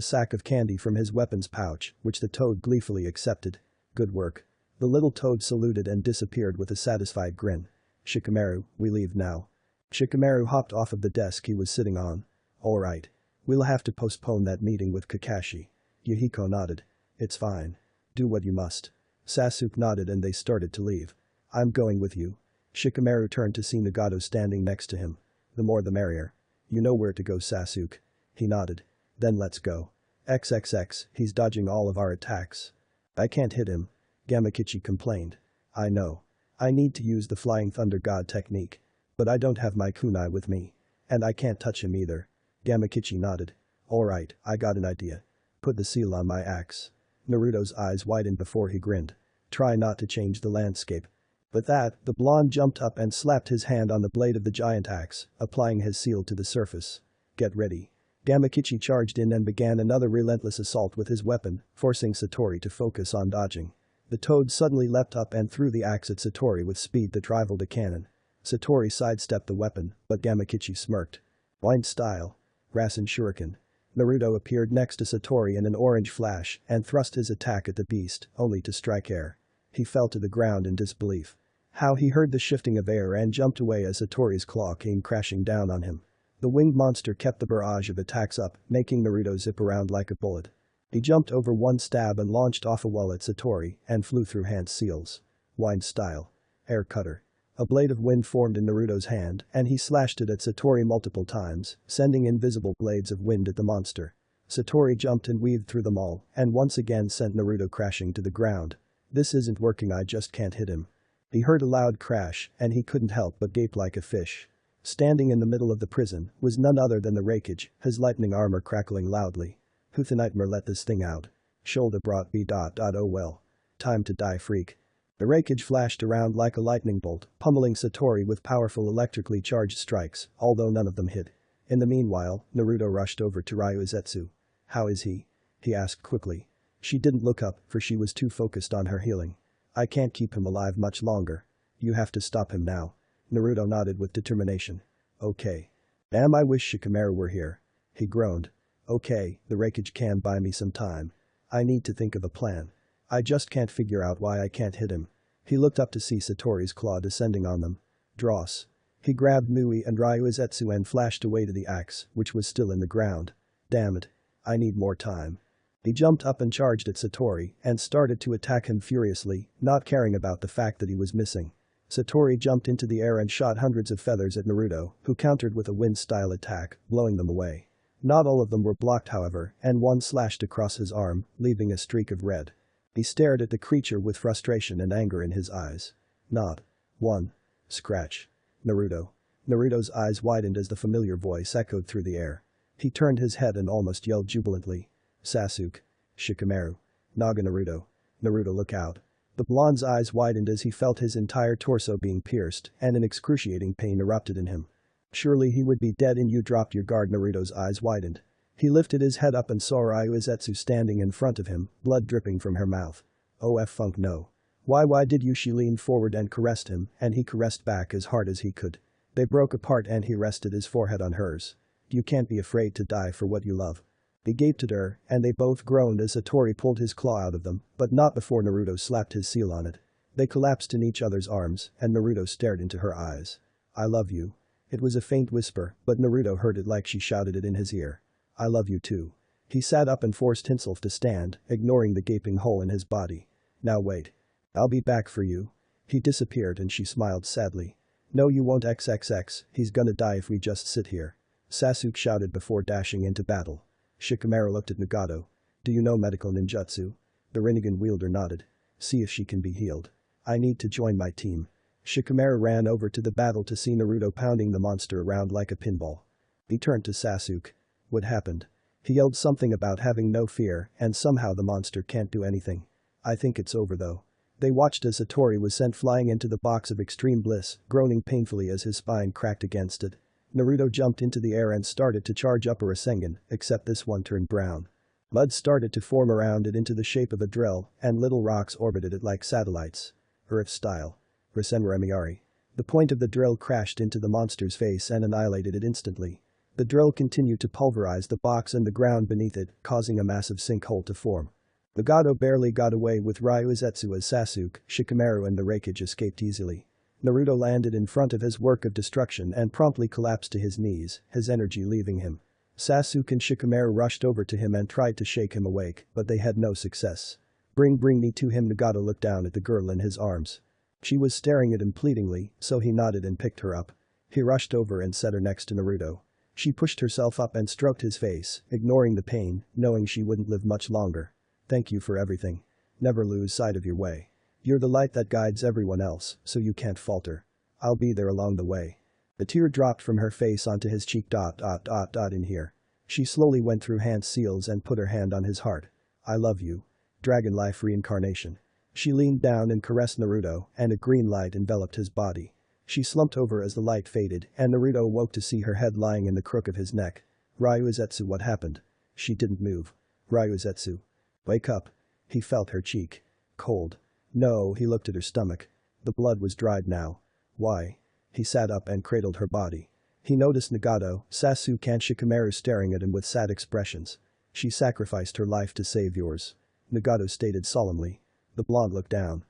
sack of candy from his weapons pouch, which the toad gleefully accepted. Good work. The little toad saluted and disappeared with a satisfied grin. Shikamaru, we leave now. Shikamaru hopped off of the desk he was sitting on. Alright. We'll have to postpone that meeting with Kakashi. Yuhiko nodded. It's fine. Do what you must. Sasuke nodded and they started to leave. I'm going with you. Shikamaru turned to see Nagato standing next to him. The more the merrier. You know where to go, Sasuke. He nodded. Then let's go. XXX, he's dodging all of our attacks. I can't hit him. Gamakichi complained. I know. I need to use the Flying Thunder God technique. But I don't have my kunai with me. And I can't touch him either. Gamakichi nodded. Alright, I got an idea. Put the seal on my axe. Naruto's eyes widened before he grinned. Try not to change the landscape. With that, the blonde jumped up and slapped his hand on the blade of the giant axe, applying his seal to the surface. Get ready. Gamakichi charged in and began another relentless assault with his weapon, forcing Satori to focus on dodging. The toad suddenly leapt up and threw the axe at Satori with speed that rivaled a cannon. Satori sidestepped the weapon, but Gamakichi smirked. Blind style. Rasen Shuriken. Naruto appeared next to Satori in an orange flash and thrust his attack at the beast, only to strike air. He fell to the ground in disbelief. How he heard the shifting of air and jumped away as Satori's claw came crashing down on him. The winged monster kept the barrage of attacks up, making Naruto zip around like a bullet. He jumped over one stab and launched off a wall at Satori and flew through hand seals. Wind style. Air cutter. A blade of wind formed in Naruto's hand and he slashed it at Satori multiple times, sending invisible blades of wind at the monster. Satori jumped and weaved through them all and once again sent Naruto crashing to the ground. This isn't working, I just can't hit him. He heard a loud crash and he couldn't help but gape like a fish. Standing in the middle of the prison was none other than the Raikage, his lightning armor crackling loudly. Who the nightmare let this thing out? Shoulder brought B. Oh well. Time to die, freak. The Raikage flashed around like a lightning bolt, pummeling Satori with powerful electrically charged strikes, although none of them hit. In the meanwhile, Naruto rushed over to Ryuzetsu. How is he? He asked quickly. She didn't look up, for she was too focused on her healing. I can't keep him alive much longer. You have to stop him now. Naruto nodded with determination. Okay. Damn, I wish Shikamaru were here. He groaned. Okay, the Raikage can buy me some time. I need to think of a plan. I just can't figure out why I can't hit him. He looked up to see Satori's claw descending on them. Dross. He grabbed Mui and Ryuzetsu and flashed away to the axe, which was still in the ground. Damn it. I need more time. He jumped up and charged at Satori and started to attack him furiously, not caring about the fact that he was missing. Satori jumped into the air and shot hundreds of feathers at Naruto, who countered with a wind-style attack, blowing them away. Not all of them were blocked however, and one slashed across his arm, leaving a streak of red. He stared at the creature with frustration and anger in his eyes. Not one scratch. Naruto. Naruto's eyes widened as the familiar voice echoed through the air. He turned his head and almost yelled jubilantly. Sasuke. Shikamaru. Naga Naruto. Naruto, look out. The blonde's eyes widened as he felt his entire torso being pierced, and an excruciating pain erupted in him. Surely he would be dead and you dropped your guard. Naruto's eyes widened. He lifted his head up and saw Ryuzetsu standing in front of him, blood dripping from her mouth. Oh funk no. Why did you? She leaned forward and caressed him, and he caressed back as hard as he could. They broke apart and he rested his forehead on hers. You can't be afraid to die for what you love. He gaped at her, and they both groaned as Satori pulled his claw out of them, but not before Naruto slapped his seal on it. They collapsed in each other's arms, and Naruto stared into her eyes. I love you. It was a faint whisper, but Naruto heard it like she shouted it in his ear. I love you too. He sat up and forced himself to stand, ignoring the gaping hole in his body. Now wait. I'll be back for you. He disappeared and she smiled sadly. No you won't XXX, he's gonna die if we just sit here. Sasuke shouted before dashing into battle. Shikamaru looked at Nagato. Do you know medical ninjutsu? The Rinnegan wielder nodded. See if she can be healed. I need to join my team. Shikamaru ran over to the battle to see Naruto pounding the monster around like a pinball. He turned to Sasuke. What happened? He yelled something about having no fear and somehow the monster can't do anything. I think it's over though. They watched as Satori was sent flying into the box of extreme bliss, groaning painfully as his spine cracked against it. Naruto jumped into the air and started to charge up a Rasengan, except this one turned brown. Mud started to form around it into the shape of a drill, and little rocks orbited it like satellites. Earth style. Rasenremiari. The point of the drill crashed into the monster's face and annihilated it instantly. The drill continued to pulverize the box and the ground beneath it, causing a massive sinkhole to form. Nagato barely got away with Ryuzetsu as Sasuke, Shikamaru and the Raikage escaped easily. Naruto landed in front of his work of destruction and promptly collapsed to his knees, his energy leaving him. Sasuke and Shikamaru rushed over to him and tried to shake him awake, but they had no success. Bring me to him. Nagato looked down at the girl in his arms. She was staring at him pleadingly, so he nodded and picked her up. He rushed over and set her next to Naruto. She pushed herself up and stroked his face, ignoring the pain, knowing she wouldn't live much longer. Thank you for everything. Never lose sight of your way. You're the light that guides everyone else, so you can't falter. I'll be there along the way. The tear dropped from her face onto his cheek. In here. She slowly went through hand seals and put her hand on his heart. I love you. Dragon life reincarnation. She leaned down and caressed Naruto, and a green light enveloped his body. She slumped over as the light faded, and Naruto woke to see her head lying in the crook of his neck. Ryuzetsu, what happened? She didn't move. Ryuzetsu. Wake up. He felt her cheek. Cold. No, he looked at her stomach. The blood was dried now. Why? He sat up and cradled her body. He noticed Nagato, Sasuke and Shikamaru staring at him with sad expressions. She sacrificed her life to save yours. Nagato stated solemnly. The blonde looked down.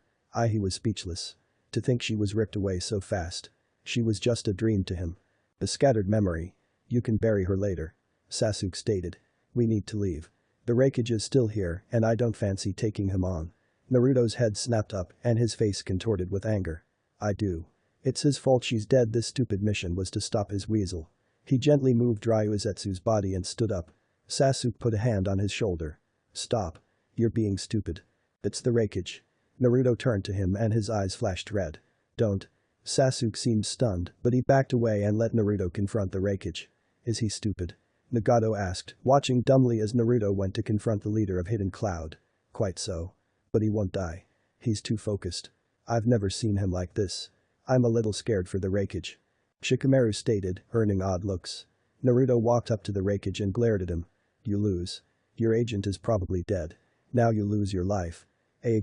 He was speechless. To think she was ripped away so fast. She was just a dream to him. A scattered memory. You can bury her later. Sasuke stated. We need to leave. The Raikage is still here and I don't fancy taking him on. Naruto's head snapped up and his face contorted with anger. I do. It's his fault she's dead. This stupid mission was to stop his weasel. He gently moved Ryuzetsu's body and stood up. Sasuke put a hand on his shoulder. Stop. You're being stupid. It's the Raikage. Naruto turned to him and his eyes flashed red. Don't. Sasuke seemed stunned, but he backed away and let Naruto confront the Raikage. Is he stupid? Nagato asked, watching dumbly as Naruto went to confront the leader of Hidden Cloud. Quite so. But he won't die. He's too focused. I've never seen him like this. I'm a little scared for the Raikage. Shikamaru stated, earning odd looks. Naruto walked up to the Raikage and glared at him. You lose. Your agent is probably dead. Now you lose your life.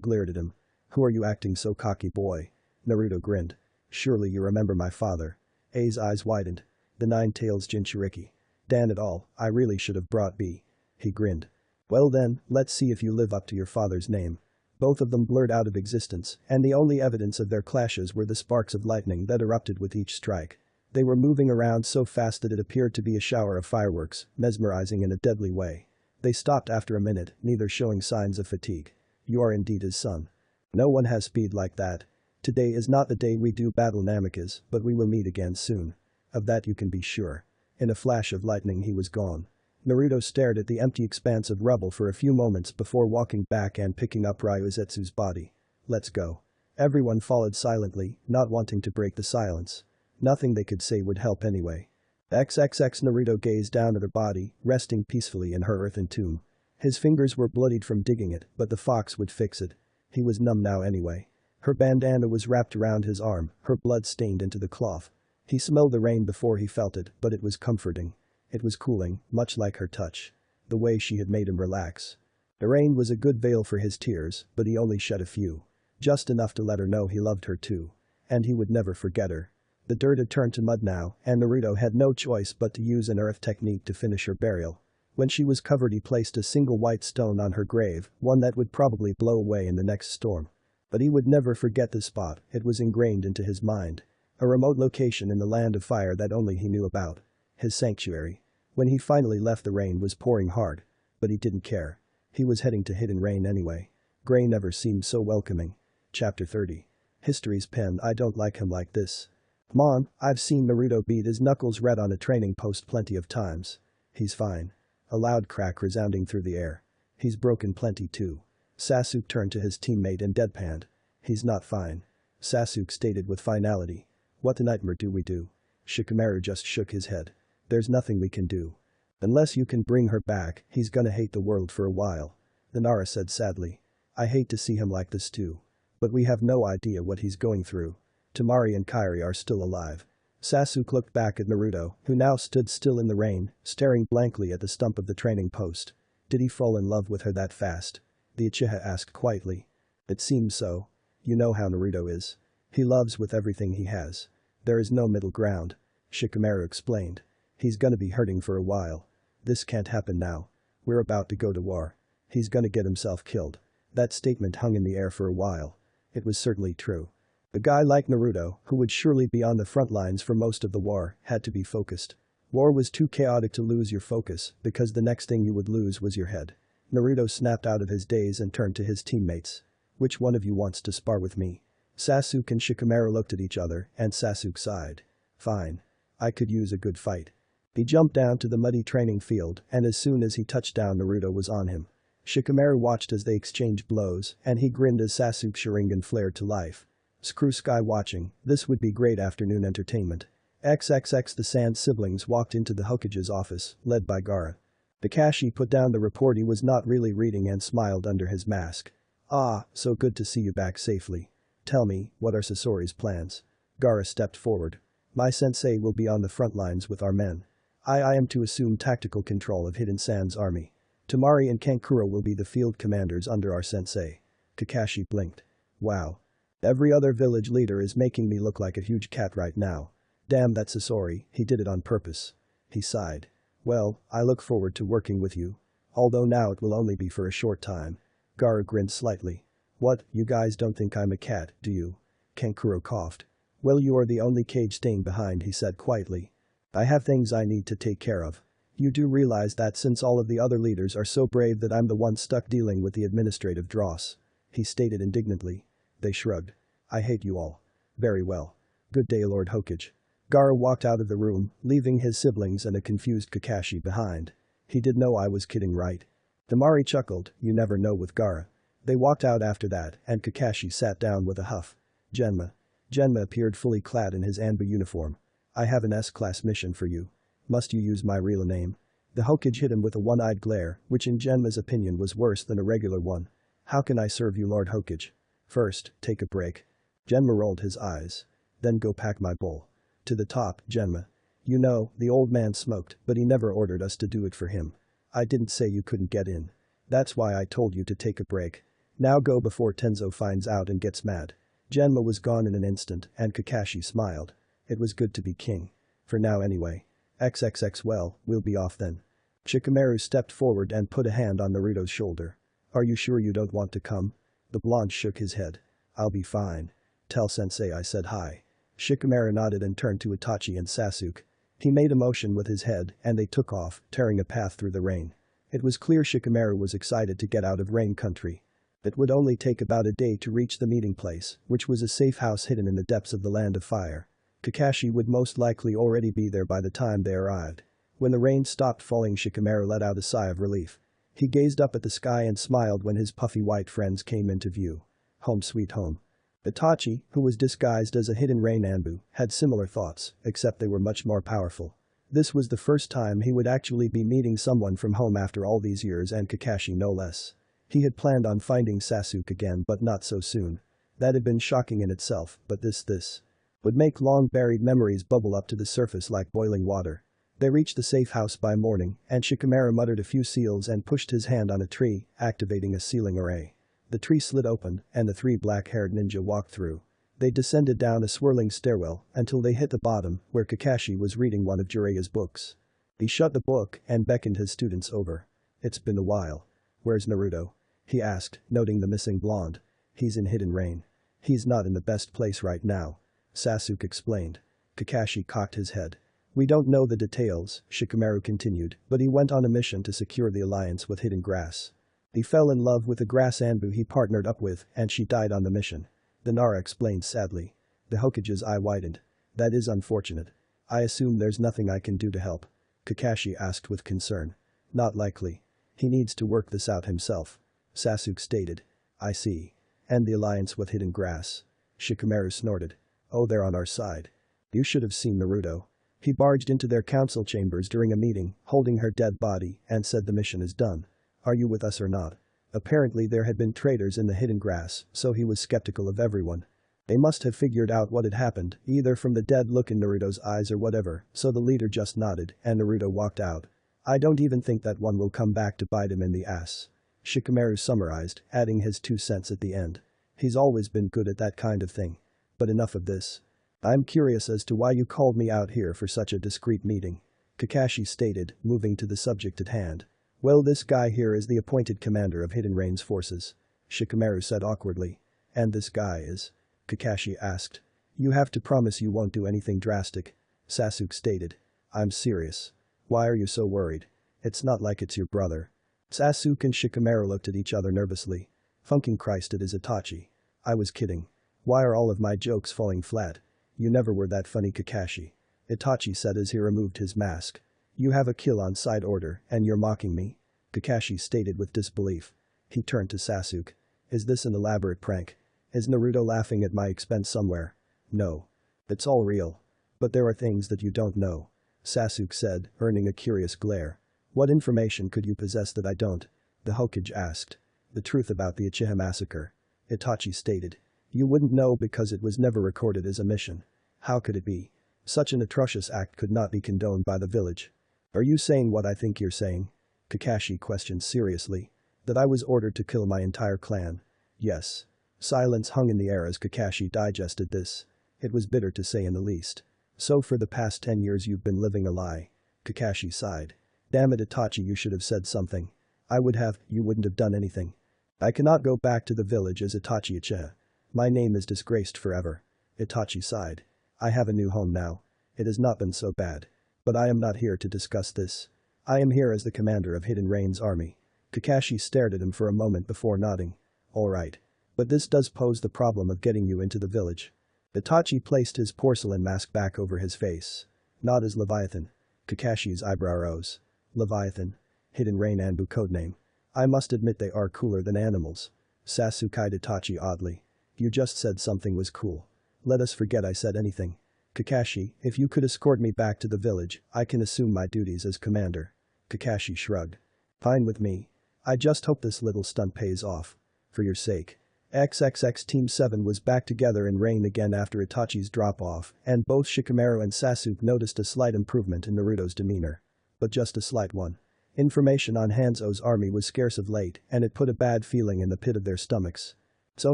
Glared at him. Who are you acting so cocky, boy? Naruto grinned. Surely you remember my father. A's eyes widened. The Nine-Tails Jinchuriki. Damn it all, I really should have brought B. He grinned. Well then, let's see if you live up to your father's name. Both of them blurred out of existence, and the only evidence of their clashes were the sparks of lightning that erupted with each strike. They were moving around so fast that it appeared to be a shower of fireworks, mesmerizing in a deadly way. They stopped after a minute, neither showing signs of fatigue. You are indeed his son. No one has speed like that. Today is not the day we do battle Namikaze, but we will meet again soon. Of that you can be sure. In a flash of lightning he was gone. Naruto stared at the empty expanse of rubble for a few moments before walking back and picking up Ryuzetsu's body. Let's go. Everyone followed silently, not wanting to break the silence. Nothing they could say would help anyway. XXX Naruto gazed down at her body, resting peacefully in her earthen tomb. His fingers were bloodied from digging it, but the fox would fix it. He was numb now anyway. Her bandana was wrapped around his arm, her blood stained into the cloth. He smelled the rain before he felt it, but it was comforting. It was cooling, much like her touch. The way she had made him relax. The rain was a good veil for his tears, but he only shed a few. Just enough to let her know he loved her too. And he would never forget her. The dirt had turned to mud now, and Naruto had no choice but to use an earth technique to finish her burial. When she was covered he placed a single white stone on her grave, one that would probably blow away in the next storm. But he would never forget the spot, it was ingrained into his mind. A remote location in the land of fire that only he knew about. His sanctuary. When he finally left the rain was pouring hard. But he didn't care. He was heading to hidden rain anyway. Gray never seemed so welcoming. Chapter 30. History's pen. I don't like him like this. Mom, I've seen Naruto beat his knuckles red on a training post plenty of times. He's fine. A loud crack resounding through the air. He's broken plenty too. Sasuke turned to his teammate and deadpanned. He's not fine. Sasuke stated with finality. What a nightmare do we do? Shikamaru just shook his head. There's nothing we can do. Unless you can bring her back, he's gonna hate the world for a while. Nara said sadly. I hate to see him like this too. But we have no idea what he's going through. Temari and Kairi are still alive. Sasuke looked back at Naruto, who now stood still in the rain, staring blankly at the stump of the training post. Did he fall in love with her that fast? The Uchiha asked quietly. It seems so. You know how Naruto is. He loves with everything he has. There is no middle ground. Shikamaru explained. He's gonna be hurting for a while. This can't happen now. We're about to go to war. He's gonna get himself killed. That statement hung in the air for a while. It was certainly true. A guy like Naruto, who would surely be on the front lines for most of the war, had to be focused. War was too chaotic to lose your focus, because the next thing you would lose was your head. Naruto snapped out of his daze and turned to his teammates. Which one of you wants to spar with me? Sasuke and Shikamaru looked at each other, and Sasuke sighed. Fine. I could use a good fight. He jumped down to the muddy training field, and as soon as he touched down Naruto was on him. Shikamaru watched as they exchanged blows, and he grinned as Sasuke's Sharingan flared to life. Screw Sky watching, this would be great afternoon entertainment. XXX The Sand siblings walked into the Hokage's office, led by Gaara. Kakashi put down the report he was not really reading and smiled under his mask. Ah, so good to see you back safely. Tell me, what are Sasori's plans? Gaara stepped forward. My sensei will be on the front lines with our men. I am to assume tactical control of Hidden Sand's army. Temari and Kankuro will be the field commanders under our sensei. Kakashi blinked. Wow. Every other village leader is making me look like a huge cat right now. Damn that Sasori, he did it on purpose. He sighed. Well, I look forward to working with you. Although now it will only be for a short time. Gaara grinned slightly. What, you guys don't think I'm a cat, do you? Kankuro coughed. Well, you are the only cage staying behind, he said quietly. I have things I need to take care of. You do realize that since all of the other leaders are so brave that I'm the one stuck dealing with the administrative dross. He stated indignantly. They shrugged. I hate you all. Very well. Good day, Lord Hokage. Gaara walked out of the room, leaving his siblings and a confused Kakashi behind. He did know I was kidding, right? Temari chuckled, you never know with Gaara. They walked out after that, and Kakashi sat down with a huff. Genma. Genma appeared fully clad in his Anbu uniform. I have an S-class mission for you. Must you use my real name? The Hokage hit him with a one-eyed glare, which in Genma's opinion was worse than a regular one. How can I serve you, Lord Hokage? First, take a break. Genma rolled his eyes. Then go pack my bowl. To the top, Genma. You know, the old man smoked, but he never ordered us to do it for him. I didn't say you couldn't get in. That's why I told you to take a break. Now go before Tenzo finds out and gets mad. Genma was gone in an instant, and Kakashi smiled. It was good to be king. For now anyway. XXX well, we'll be off then. Shikamaru stepped forward and put a hand on Naruto's shoulder. Are you sure you don't want to come? The blonde shook his head. I'll be fine. Tell sensei I said hi. Shikamaru nodded and turned to Itachi and Sasuke. He made a motion with his head and they took off, tearing a path through the rain. It was clear Shikamaru was excited to get out of rain country. It would only take about a day to reach the meeting place, which was a safe house hidden in the depths of the Land of Fire. Kakashi would most likely already be there by the time they arrived. When the rain stopped falling, Shikamaru let out a sigh of relief. He gazed up at the sky and smiled when his puffy white friends came into view. Home sweet home. Itachi, who was disguised as a hidden rain Anbu, had similar thoughts, except they were much more powerful. This was the first time he would actually be meeting someone from home after all these years, and Kakashi no less. He had planned on finding Sasuke again, but not so soon. That had been shocking in itself, but this would make long-buried memories bubble up to the surface like boiling water. They reached the safe house by morning, and Shikamaru muttered a few seals and pushed his hand on a tree, activating a sealing array. The tree slid open, and the three black-haired ninja walked through. They descended down a swirling stairwell until they hit the bottom, where Kakashi was reading one of Jiraiya's books. He shut the book and beckoned his students over. "It's been a while. Where's Naruto?" he asked, noting the missing blonde. "He's in Hidden Rain. He's not in the best place right now," Sasuke explained. Kakashi cocked his head. "We don't know the details," Shikamaru continued, "but he went on a mission to secure the alliance with Hidden Grass. He fell in love with the grass Anbu he partnered up with, and she died on the mission." The Nara explained sadly. The Hokage's eye widened. "That is unfortunate. I assume there's nothing I can do to help?" Kakashi asked with concern. "Not likely. He needs to work this out himself," Sasuke stated. "I see. And the alliance with Hidden Grass?" Shikamaru snorted. "Oh, they're on our side. You should have seen Naruto. He barged into their council chambers during a meeting, holding her dead body, and said the mission is done. Are you with us or not?" Apparently there had been traitors in the Hidden Grass, so he was skeptical of everyone. They must have figured out what had happened, either from the dead look in Naruto's eyes or whatever, so the leader just nodded and Naruto walked out. "I don't even think that one will come back to bite him in the ass," Shikamaru summarized, adding his 2 cents at the end. "He's always been good at that kind of thing. But enough of this. I'm curious as to why you called me out here for such a discreet meeting," Kakashi stated, moving to the subject at hand. "Well, this guy here is the appointed commander of Hidden Rain's forces," Shikamaru said awkwardly. "And this guy is?" Kakashi asked. "You have to promise you won't do anything drastic," Sasuke stated. "I'm serious. Why are you so worried? It's not like it's your brother." Sasuke and Shikamaru looked at each other nervously. "Funking Christ, it is Itachi. I was kidding. Why are all of my jokes falling flat? You never were that funny, Kakashi," Itachi said as he removed his mask. "You have a kill on side order and you're mocking me?" Kakashi stated with disbelief. He turned to Sasuke. "Is this an elaborate prank? Is Naruto laughing at my expense somewhere?" "No. It's all real. But there are things that you don't know," Sasuke said, earning a curious glare. "What information could you possess that I don't?" the Hokage asked. "The truth about the Uchiha massacre," Itachi stated. "You wouldn't know because it was never recorded as a mission. How could it be? Such an atrocious act could not be condoned by the village." "Are you saying what I think you're saying?" Kakashi questioned seriously. "That I was ordered to kill my entire clan?" "Yes." Silence hung in the air as Kakashi digested this. It was bitter to say in the least. "So for the past 10 years you've been living a lie?" Kakashi sighed. "Damn it, Itachi, you should have said something." "I would have, you wouldn't have done anything." "I cannot go back to the village as Itachi Uchiha. My name is disgraced forever." Itachi sighed. "I have a new home now. It has not been so bad. But I am not here to discuss this. I am here as the commander of Hidden Rain's army." Kakashi stared at him for a moment before nodding. "Alright. But this does pose the problem of getting you into the village." Itachi placed his porcelain mask back over his face. "Not as Leviathan." Kakashi's eyebrow rose. "Leviathan? Hidden Rain Anbu codename. I must admit they are cooler than animals." Sasuke eyed Itachi oddly. "You just said something was cool. Let us forget I said anything. Kakashi, if you could escort me back to the village, I can assume my duties as commander." Kakashi shrugged. "Fine with me. I just hope this little stunt pays off. For your sake." XXX Team 7 was back together in rain again after Itachi's drop-off, and both Shikamaru and Sasuke noticed a slight improvement in Naruto's demeanor. But just a slight one. Information on Hanzo's army was scarce of late, and it put a bad feeling in the pit of their stomachs. So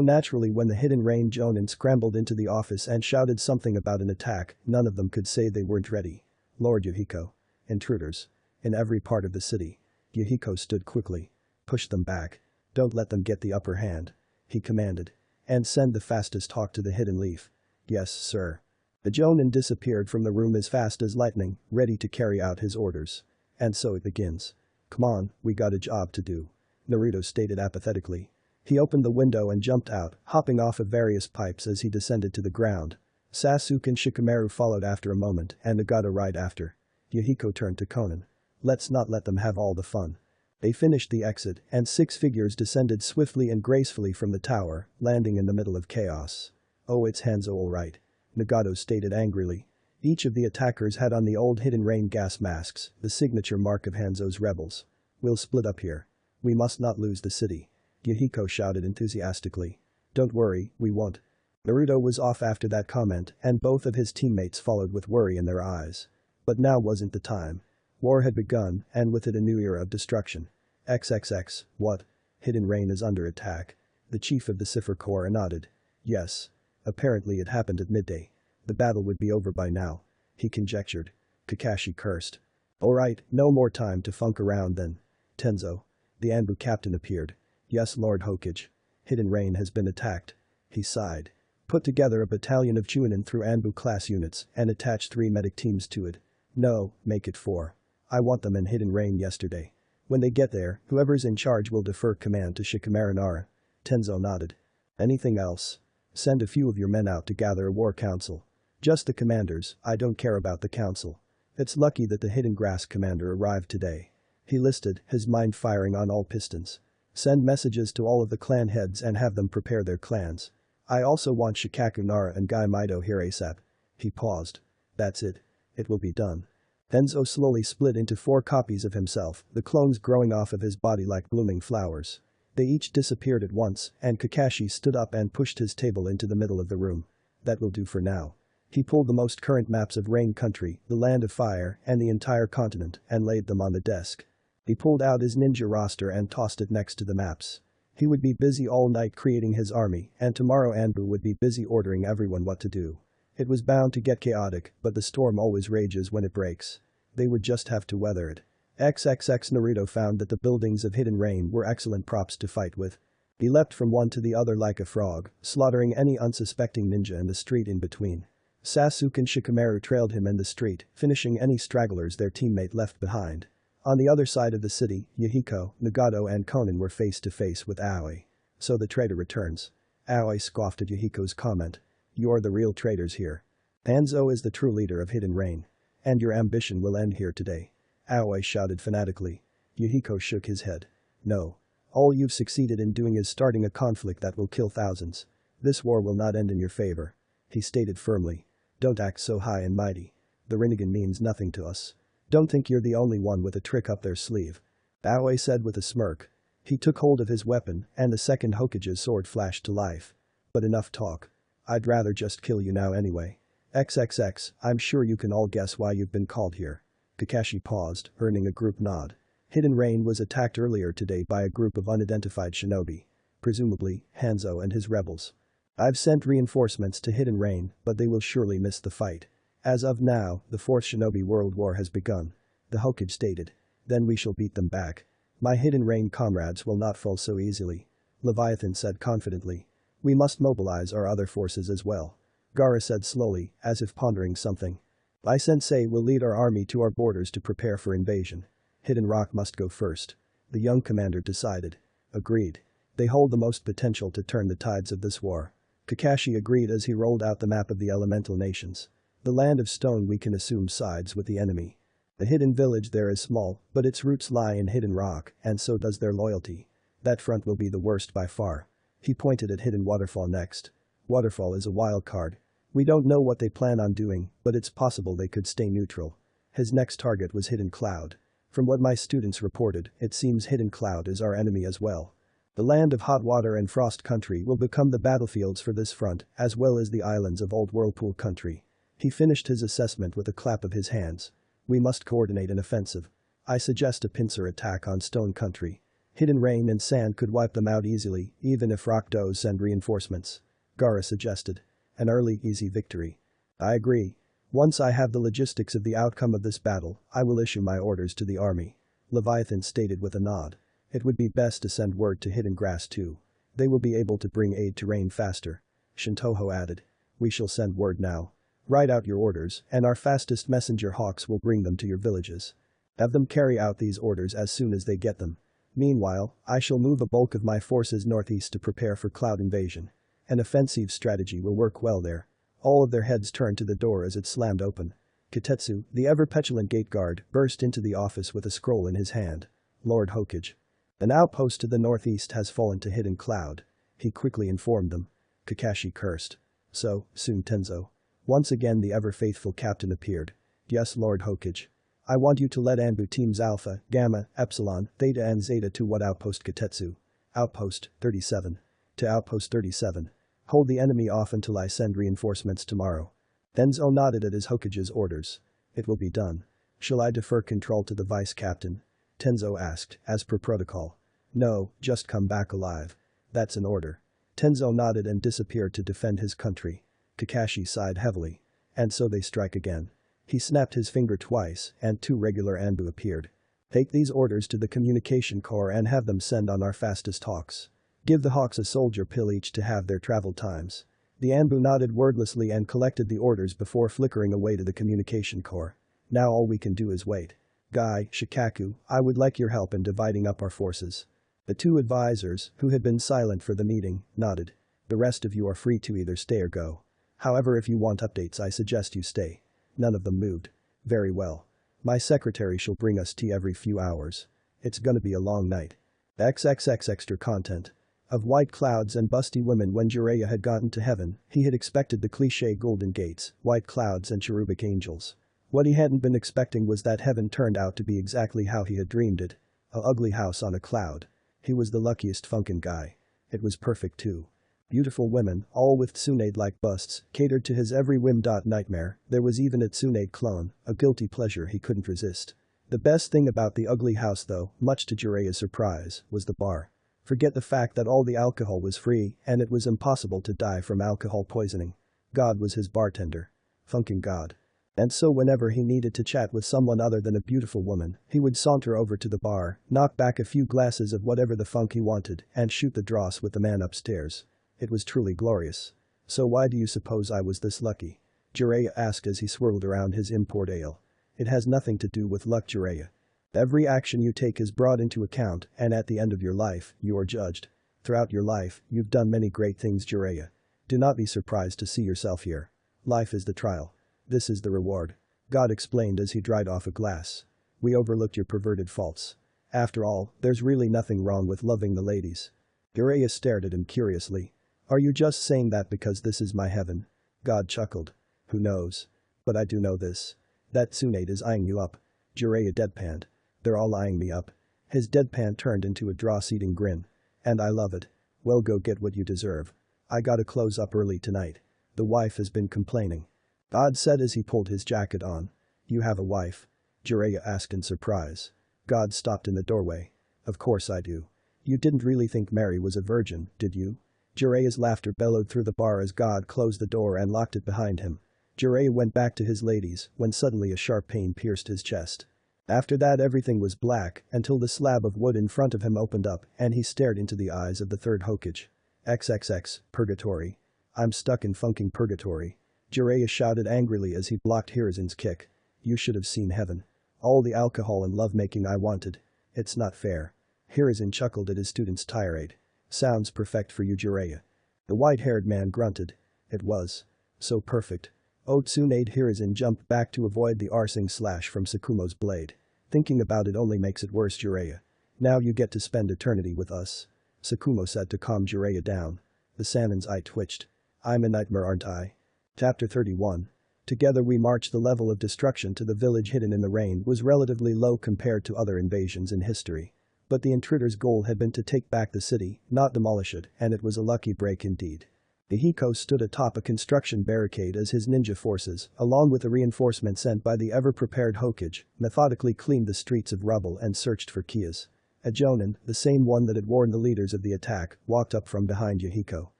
naturally, when the Hidden Rain Jonin scrambled into the office and shouted something about an attack, none of them could say they weren't ready. "Lord Yuhiko. Intruders. In every part of the city." Yuhiko stood quickly. "Push them back. Don't let them get the upper hand," he commanded. "And send the fastest hawk to the Hidden Leaf." "Yes, sir." The Jonin disappeared from the room as fast as lightning, ready to carry out his orders. And so it begins. Come on, we got a job to do. Naruto stated apathetically. He opened the window and jumped out, hopping off of various pipes as he descended to the ground. Sasuke and Shikamaru followed after a moment and Nagato right after. Yahiko turned to Konan. Let's not let them have all the fun. They finished the exit and 6 figures descended swiftly and gracefully from the tower, landing in the middle of chaos. Oh, it's Hanzo all right. Nagato stated angrily. Each of the attackers had on the old hidden rain gas masks, the signature mark of Hanzo's rebels. We'll split up here. We must not lose the city. Yahiko shouted enthusiastically. Don't worry, we won't. Naruto was off after that comment and both of his teammates followed with worry in their eyes. But now wasn't the time. War had begun and with it a new era of destruction. XXX, what? Hidden Rain is under attack. The chief of the Cipher Corps nodded. Yes. Apparently it happened at midday. The battle would be over by now. He conjectured. Kakashi cursed. Alright, no more time to funk around then. Tenzo. The Anbu captain appeared. Yes, Lord Hokage. Hidden Rain has been attacked. He sighed. Put together a battalion of Chunin through Anbu class units and attach 3 medic teams to it. No, make it 4. I want them in Hidden Rain yesterday. When they get there, whoever's in charge will defer command to Shikamaru Nara. Tenzo nodded. Anything else? Send a few of your men out to gather a war council. Just the commanders, I don't care about the council. It's lucky that the Hidden Grass commander arrived today. He listed, his mind firing on all pistons. Send messages to all of the clan heads and have them prepare their clans. I also want Shikaku Nara and Gai Maido here ASAP. He paused. That's it. It will be done. Tenzo slowly split into 4 copies of himself, the clones growing off of his body like blooming flowers. They each disappeared at once, and Kakashi stood up and pushed his table into the middle of the room. That will do for now. He pulled the most current maps of Rain Country, the Land of Fire, and the entire continent, and laid them on the desk. He pulled out his ninja roster and tossed it next to the maps. He would be busy all night creating his army, and tomorrow Anbu would be busy ordering everyone what to do. It was bound to get chaotic, but the storm always rages when it breaks. They would just have to weather it. XXX Naruto found that the buildings of Hidden Rain were excellent props to fight with. He leapt from one to the other like a frog, slaughtering any unsuspecting ninja in the street in between. Sasuke and Shikamaru trailed him in the street, finishing any stragglers their teammate left behind. On the other side of the city, Yahiko, Nagato and Konan were face to face with Aoi. So the traitor returns. Aoi scoffed at Yahiko's comment. You're the real traitors here. Hanzo is the true leader of Hidden Rain. And your ambition will end here today. Aoi shouted fanatically. Yahiko shook his head. No. All you've succeeded in doing is starting a conflict that will kill thousands. This war will not end in your favor. He stated firmly. Don't act so high and mighty. The Rinnegan means nothing to us. Don't think you're the only one with a trick up their sleeve. Aoi said with a smirk. He took hold of his weapon and the second Hokage's sword flashed to life. But enough talk. I'd rather just kill you now anyway. XXX, I'm sure you can all guess why you've been called here. Kakashi paused, earning a group nod. Hidden Rain was attacked earlier today by a group of unidentified shinobi. Presumably, Hanzo and his rebels. I've sent reinforcements to Hidden Rain, but they will surely miss the fight. As of now, the 4th Shinobi World War has begun. The Hokage stated. Then we shall beat them back. My Hidden Rain comrades will not fall so easily. Leviathan said confidently. We must mobilize our other forces as well. Gaara said slowly, as if pondering something. Ai-sensei will lead our army to our borders to prepare for invasion. Hidden Rock must go first. The young commander decided. Agreed. They hold the most potential to turn the tides of this war. Kakashi agreed as he rolled out the map of the elemental nations. The land of stone we can assume sides with the enemy. The hidden village there is small, but its roots lie in Hidden Rock, and so does their loyalty. That front will be the worst by far. He pointed at Hidden Waterfall next. Waterfall is a wild card. We don't know what they plan on doing, but it's possible they could stay neutral. His next target was Hidden Cloud. From what my students reported, it seems Hidden Cloud is our enemy as well. The land of Hot Water and Frost Country will become the battlefields for this front, as well as the islands of Old Whirlpool Country. He finished his assessment with a clap of his hands. We must coordinate an offensive. I suggest a pincer attack on Stone Country. Hidden Rain and Sand could wipe them out easily, even if Rock does send reinforcements. Gaara suggested. An early, easy victory. I agree. Once I have the logistics of the outcome of this battle, I will issue my orders to the army. Leviathan stated with a nod. It would be best to send word to Hidden Grass too. They will be able to bring aid to Rain faster. Shintoho added. We shall send word now. Write out your orders, and our fastest messenger hawks will bring them to your villages. Have them carry out these orders as soon as they get them. Meanwhile, I shall move a bulk of my forces northeast to prepare for cloud invasion. An offensive strategy will work well there. All of their heads turned to the door as it slammed open. Kitetsu, the ever-petulant gate guard, burst into the office with a scroll in his hand. Lord Hokage. An outpost to the northeast has fallen to hidden cloud. He quickly informed them. Kakashi cursed. So, soon Tenzo. Once again the ever-faithful captain appeared. Yes, Lord Hokage. I want you to let Anbu teams Alpha, Gamma, Epsilon, Theta and Zeta to what outpost Kitetsu? Outpost 37. To Outpost 37. Hold the enemy off until I send reinforcements tomorrow. Tenzo nodded at his Hokage's orders. It will be done. Shall I defer control to the vice captain? Tenzo asked, as per protocol. No, just come back alive. That's an order. Tenzo nodded and disappeared to defend his country. Kakashi sighed heavily. And so they strike again. He snapped his finger twice, and 2 regular Anbu appeared. Take these orders to the communication corps and have them send on our fastest hawks. Give the hawks a soldier pill each to have their travel times. The Anbu nodded wordlessly and collected the orders before flickering away to the communication corps. Now all we can do is wait. Guy, Shikaku, I would like your help in dividing up our forces. The 2 advisors, who had been silent for the meeting, nodded. The rest of you are free to either stay or go. However, if you want updates, I suggest you stay. None of them moved. Very well. My secretary shall bring us tea every few hours. It's gonna be a long night. XXX extra content. Of white clouds and busty women. When Jiraiya had gotten to heaven, he had expected the cliché golden gates, white clouds and cherubic angels. What he hadn't been expecting was that heaven turned out to be exactly how he had dreamed it. A ugly house on a cloud. He was the luckiest funkin' guy. It was perfect too. Beautiful women, all with Tsunade-like busts, catered to his every whim. Nightmare, there was even a Tsunade clone, a guilty pleasure he couldn't resist. The best thing about the ugly house though, much to Jiraiya's surprise, was the bar. Forget the fact that all the alcohol was free and it was impossible to die from alcohol poisoning. God was his bartender. Funkin' God. And so whenever he needed to chat with someone other than a beautiful woman, he would saunter over to the bar, knock back a few glasses of whatever the funk he wanted, and shoot the dross with the man upstairs. It was truly glorious. So why do you suppose I was this lucky? Jiraiya asked as he swirled around his import ale. It has nothing to do with luck, Jiraiya. Every action you take is brought into account, and at the end of your life, you are judged. Throughout your life, you've done many great things, Jiraiya. Do not be surprised to see yourself here. Life is the trial. This is the reward. God explained as he dried off a glass. We overlooked your perverted faults. After all, there's really nothing wrong with loving the ladies. Jiraiya stared at him curiously. Are you just saying that because this is my heaven? God chuckled. Who knows? But I do know this. That Tsunade is eyeing you up. Jiraiya deadpanned. They're all eyeing me up. His deadpan turned into a dross-eating grin. And I love it. Well, go get what you deserve. I gotta close up early tonight. The wife has been complaining. God said as he pulled his jacket on. You have a wife? Jiraiya asked in surprise. God stopped in the doorway. Of course I do. You didn't really think Mary was a virgin, did you? Jiraiya's laughter bellowed through the bar as God closed the door and locked it behind him. Jiraiya went back to his ladies when suddenly a sharp pain pierced his chest. After that everything was black until the slab of wood in front of him opened up and he stared into the eyes of the 3rd Hokage. XXX, purgatory. I'm stuck in funking purgatory. Jiraiya shouted angrily as he blocked Hirazen's kick. You should have seen heaven. All the alcohol and lovemaking I wanted. It's not fair. Hirazen chuckled at his student's tirade. Sounds perfect for you, Jiraiya. The white-haired man grunted. It was. So perfect. Oh, Tsunade. Hirazen jumped back to avoid the arsing slash from Sakumo's blade. Thinking about it only makes it worse, Jiraiya. Now you get to spend eternity with us. Sakumo said to calm Jiraiya down. The Sanin's eye twitched. I'm a nightmare, aren't I? Chapter 31. Together we march. The level of destruction to the village hidden in the rain was relatively low compared to other invasions in history. But the intruders' goal had been to take back the city, not demolish it, and it was a lucky break indeed. Hihiko stood atop a construction barricade as his ninja forces, along with a reinforcement sent by the ever-prepared Hokage, methodically cleaned the streets of rubble and searched for Kias. A Jonin, the same one that had warned the leaders of the attack, walked up from behind Hihiko.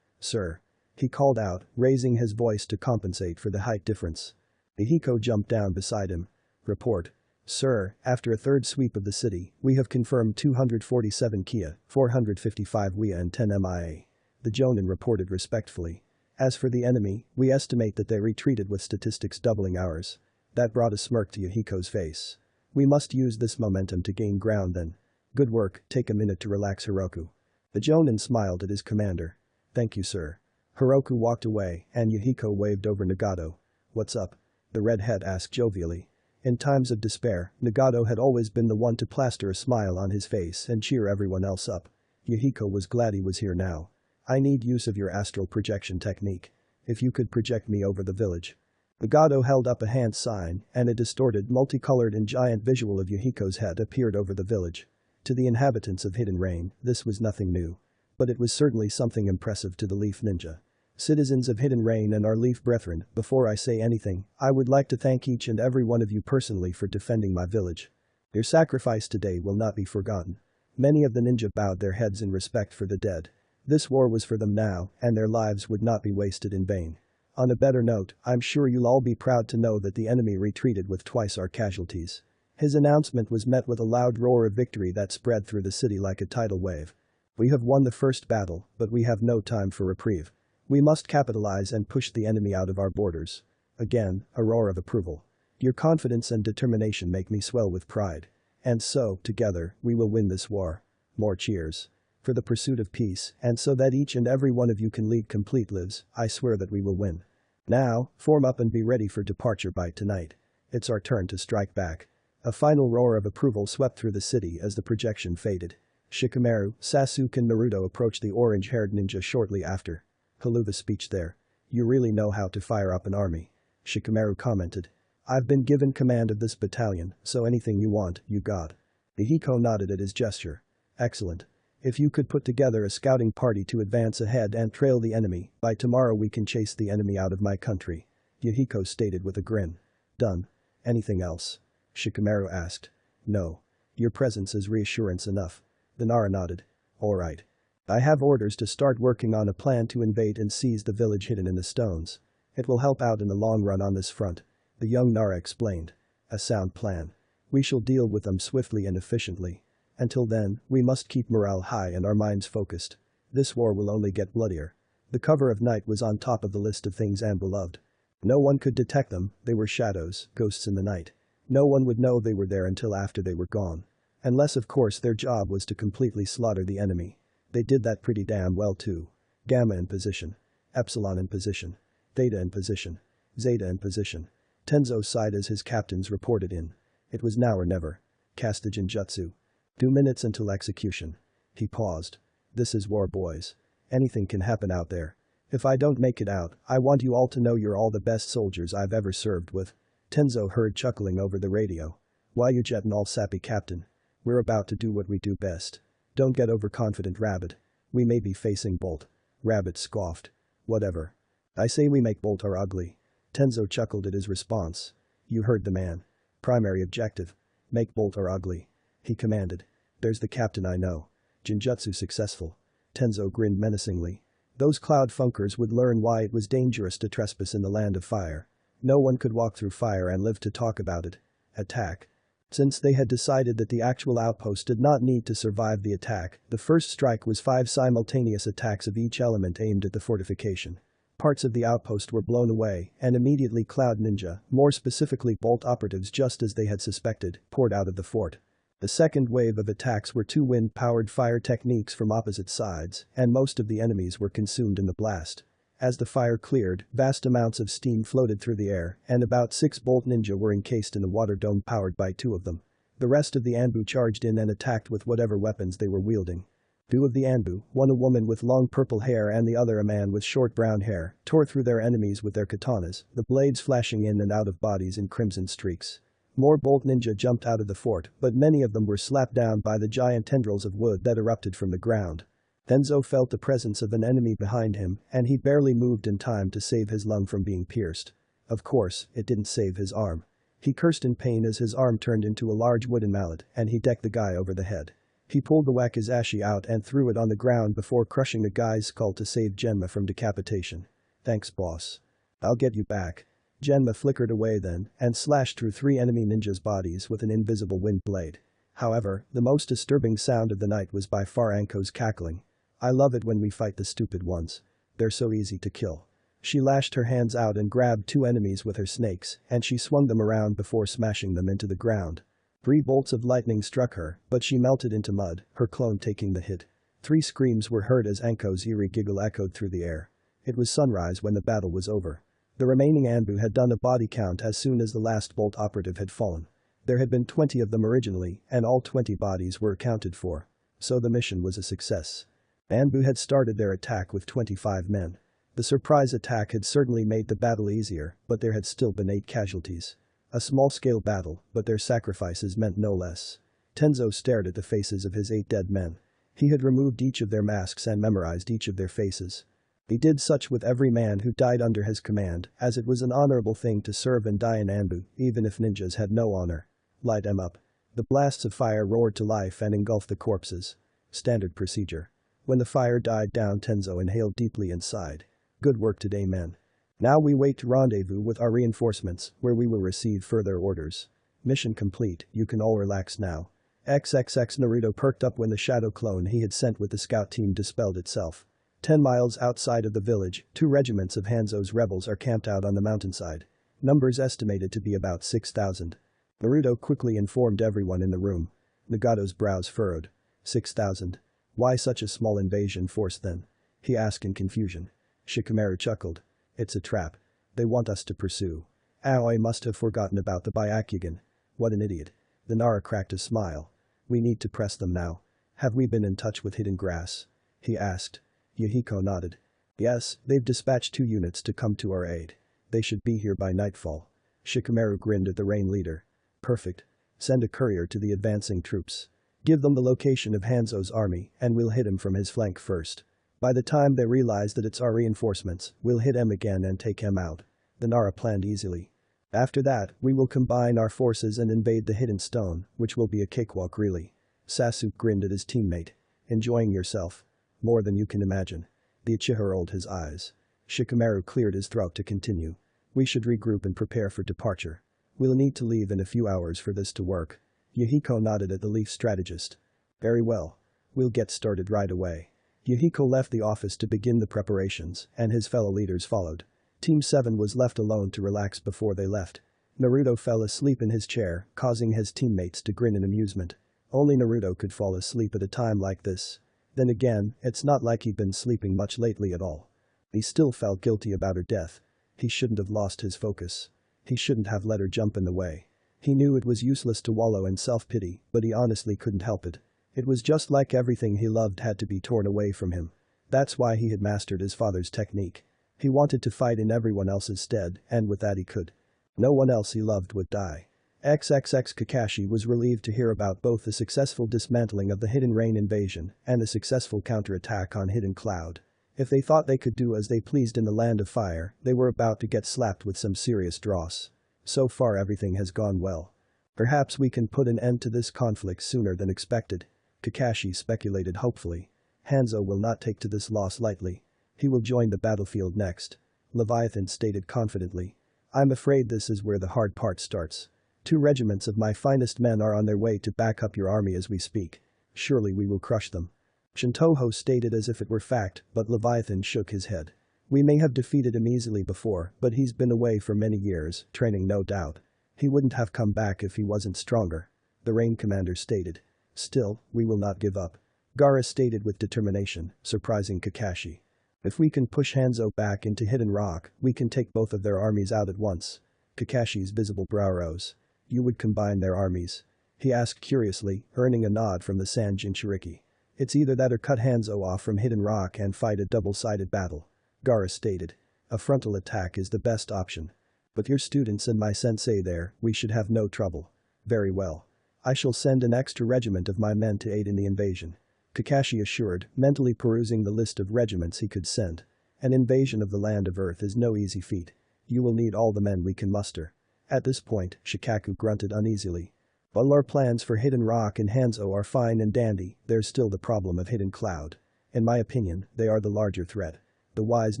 Sir. He called out, raising his voice to compensate for the height difference. Hihiko jumped down beside him. Report. Sir, after a third sweep of the city, we have confirmed 247 Kia, 455 Wia and 10 MIA. The Jonin reported respectfully. As for the enemy, we estimate that they retreated with statistics doubling ours. That brought a smirk to Yahiko's face. We must use this momentum to gain ground then. Good work, take a minute to relax Hiroku. The Jonin smiled at his commander. Thank you, sir. Hiroku walked away and Yahiko waved over Nagato. What's up? The redhead asked jovially. In times of despair, Nagato had always been the one to plaster a smile on his face and cheer everyone else up. Yahiko was glad he was here now. I need use of your astral projection technique. If you could project me over the village. Nagato held up a hand sign and a distorted, multicolored and giant visual of Yahiko's head appeared over the village. To the inhabitants of Hidden Rain, this was nothing new. But it was certainly something impressive to the Leaf Ninja. Citizens of Hidden Rain and our Leaf brethren, before I say anything, I would like to thank each and every one of you personally for defending my village. Your sacrifice today will not be forgotten. Many of the ninja bowed their heads in respect for the dead. This war was for them now, and their lives would not be wasted in vain. On a better note, I'm sure you'll all be proud to know that the enemy retreated with twice our casualties. His announcement was met with a loud roar of victory that spread through the city like a tidal wave. We have won the first battle, but we have no time for reprieve. We must capitalize and push the enemy out of our borders. Again, a roar of approval. Your confidence and determination make me swell with pride. And so, together, we will win this war. More cheers. For the pursuit of peace, and so that each and every one of you can lead complete lives, I swear that we will win. Now, form up and be ready for departure by tonight. It's our turn to strike back. A final roar of approval swept through the city as the projection faded. Shikamaru, Sasuke and Naruto approached the orange-haired ninja shortly after. Hello, the speech there. You really know how to fire up an army. Shikamaru commented. I've been given command of this battalion, so anything you want, you got. Hihiko nodded at his gesture. Excellent. If you could put together a scouting party to advance ahead and trail the enemy, by tomorrow we can chase the enemy out of my country. Yahiko stated with a grin. Done. Anything else? Shikamaru asked. No. Your presence is reassurance enough. The Nara nodded. Alright. I have orders to start working on a plan to invade and seize the village hidden in the stones. It will help out in the long run on this front. The young Nara explained. A sound plan. We shall deal with them swiftly and efficiently. Until then, we must keep morale high and our minds focused. This war will only get bloodier. The cover of night was on top of the list of things Anne loved. No one could detect them, they were shadows, ghosts in the night. No one would know they were there until after they were gone. Unless of course their job was to completely slaughter the enemy. They did that pretty damn well too. Gamma in position. Epsilon in position. Theta in position. Zeta in position. Tenzo sighed as his captains reported in. It was now or never. Cast Jutsu. 2 minutes until execution. He paused. This is war, boys. Anything can happen out there. If I don't make it out, I want you all to know you're all the best soldiers I've ever served with. Tenzo heard chuckling over the radio. Why you jettin' all sappy, Captain? We're about to do what we do best. Don't get overconfident, Rabbit. We may be facing Bolt. Rabbit scoffed. Whatever. I say we make Bolt or ugly. Tenzo chuckled at his response. You heard the man. Primary objective. Make Bolt or ugly. He commanded. There's the captain I know. Jinjutsu successful. Tenzo grinned menacingly. Those cloud funkers would learn why it was dangerous to trespass in the land of fire. No one could walk through fire and live to talk about it. Attack. Since they had decided that the actual outpost did not need to survive the attack, the first strike was 5 simultaneous attacks of each element aimed at the fortification. Parts of the outpost were blown away, and immediately Cloud Ninja, more specifically Bolt operatives just as they had suspected, poured out of the fort. The second wave of attacks were 2 wind-powered fire techniques from opposite sides, and most of the enemies were consumed in the blast. As the fire cleared, vast amounts of steam floated through the air, and about 6 Bolt Ninja were encased in a water dome powered by 2 of them. The rest of the Anbu charged in and attacked with whatever weapons they were wielding. 2 of the Anbu, one a woman with long purple hair and the other a man with short brown hair, tore through their enemies with their katanas, the blades flashing in and out of bodies in crimson streaks. More Bolt Ninja jumped out of the fort, but many of them were slapped down by the giant tendrils of wood that erupted from the ground. Tenzo felt the presence of an enemy behind him, and he barely moved in time to save his lung from being pierced. Of course, it didn't save his arm. He cursed in pain as his arm turned into a large wooden mallet, and he decked the guy over the head. He pulled the wakizashi out and threw it on the ground before crushing the guy's skull to save Genma from decapitation. Thanks, boss. I'll get you back. Genma flickered away then and slashed through 3 enemy ninjas' bodies with an invisible wind blade. However, the most disturbing sound of the night was by far Anko's cackling. I love it when we fight the stupid ones. They're so easy to kill. She lashed her hands out and grabbed two enemies with her snakes, and she swung them around before smashing them into the ground. 3 bolts of lightning struck her, but she melted into mud, her clone taking the hit. 3 screams were heard as Anko's eerie giggle echoed through the air. It was sunrise when the battle was over. The remaining Anbu had done a body count as soon as the last bolt operative had fallen. There had been 20 of them originally, and all 20 bodies were accounted for. So the mission was a success. Anbu had started their attack with 25 men. The surprise attack had certainly made the battle easier, but there had still been 8 casualties. A small-scale battle, but their sacrifices meant no less. Tenzo stared at the faces of his 8 dead men. He had removed each of their masks and memorized each of their faces. He did such with every man who died under his command, as it was an honorable thing to serve and die in Anbu, even if ninjas had no honor. Light 'em up. The blasts of fire roared to life and engulfed the corpses. Standard procedure. When the fire died down, Tenzo inhaled deeply and sighed. Good work today, men. Now we wait to rendezvous with our reinforcements, where we will receive further orders. Mission complete, you can all relax now. XXX Naruto perked up when the shadow clone he had sent with the scout team dispelled itself. 10 miles outside of the village, 2 regiments of Hanzo's rebels are camped out on the mountainside. Numbers estimated to be about 6,000. Naruto quickly informed everyone in the room. Nagato's brows furrowed. 6,000. Why such a small invasion force then? He asked in confusion. Shikamaru chuckled. It's a trap. They want us to pursue. Aoi must have forgotten about the Byakugan. What an idiot. The Nara cracked a smile. We need to press them now. Have we been in touch with Hidden Grass? He asked. Yahiko nodded. Yes, they've dispatched 2 units to come to our aid. They should be here by nightfall. Shikamaru grinned at the rain leader. Perfect. Send a courier to the advancing troops. Give them the location of Hanzo's army and we'll hit him from his flank first. By the time they realize that it's our reinforcements, we'll hit him again and take him out. The Nara planned easily. After that, we will combine our forces and invade the hidden stone, which will be a cakewalk really. Sasuke grinned at his teammate. Enjoying yourself? More than you can imagine. The Uchiha rolled his eyes. Shikamaru cleared his throat to continue. We should regroup and prepare for departure. We'll need to leave in a few hours for this to work. Yahiko nodded at the leaf strategist. Very well. We'll get started right away. Yahiko left the office to begin the preparations, and his fellow leaders followed. Team 7 was left alone to relax before they left. Naruto fell asleep in his chair, causing his teammates to grin in amusement. Only Naruto could fall asleep at a time like this. Then again, it's not like he'd been sleeping much lately at all. He still felt guilty about her death. He shouldn't have lost his focus. He shouldn't have let her jump in the way. He knew it was useless to wallow in self-pity, but he honestly couldn't help it. It was just like everything he loved had to be torn away from him. That's why he had mastered his father's technique. He wanted to fight in everyone else's stead, and with that he could. No one else he loved would die. XXX Kakashi was relieved to hear about both the successful dismantling of the Hidden Rain invasion and the successful counterattack on Hidden Cloud. If they thought they could do as they pleased in the Land of Fire, they were about to get slapped with some serious dross. So far everything has gone well. Perhaps we can put an end to this conflict sooner than expected. Kakashi speculated hopefully. Hanzo will not take to this loss lightly. He will join the battlefield next. Leviathan stated confidently. I'm afraid this is where the hard part starts. 2 regiments of my finest men are on their way to back up your army as we speak. Surely we will crush them. Shintoho stated as if it were fact, but Leviathan shook his head. We may have defeated him easily before, but he's been away for many years, training no doubt. He wouldn't have come back if he wasn't stronger. The Rain Commander stated. Still, we will not give up. Gaara stated with determination, surprising Kakashi. If we can push Hanzo back into Hidden Rock, we can take both of their armies out at once. Kakashi's visible brow rose. You would combine their armies? He asked curiously, earning a nod from the San Jinchuriki. It's either that or cut Hanzo off from Hidden Rock and fight a double-sided battle. Gaara stated. A frontal attack is the best option. With your students and my sensei there, we should have no trouble. Very well. I shall send an extra regiment of my men to aid in the invasion. Kakashi assured, mentally perusing the list of regiments he could send. An invasion of the Land of Earth is no easy feat. You will need all the men we can muster. At this point, Shikaku grunted uneasily. While our plans for Hidden Rock and Hanzo are fine and dandy, there's still the problem of Hidden Cloud. In my opinion, they are the larger threat. The wise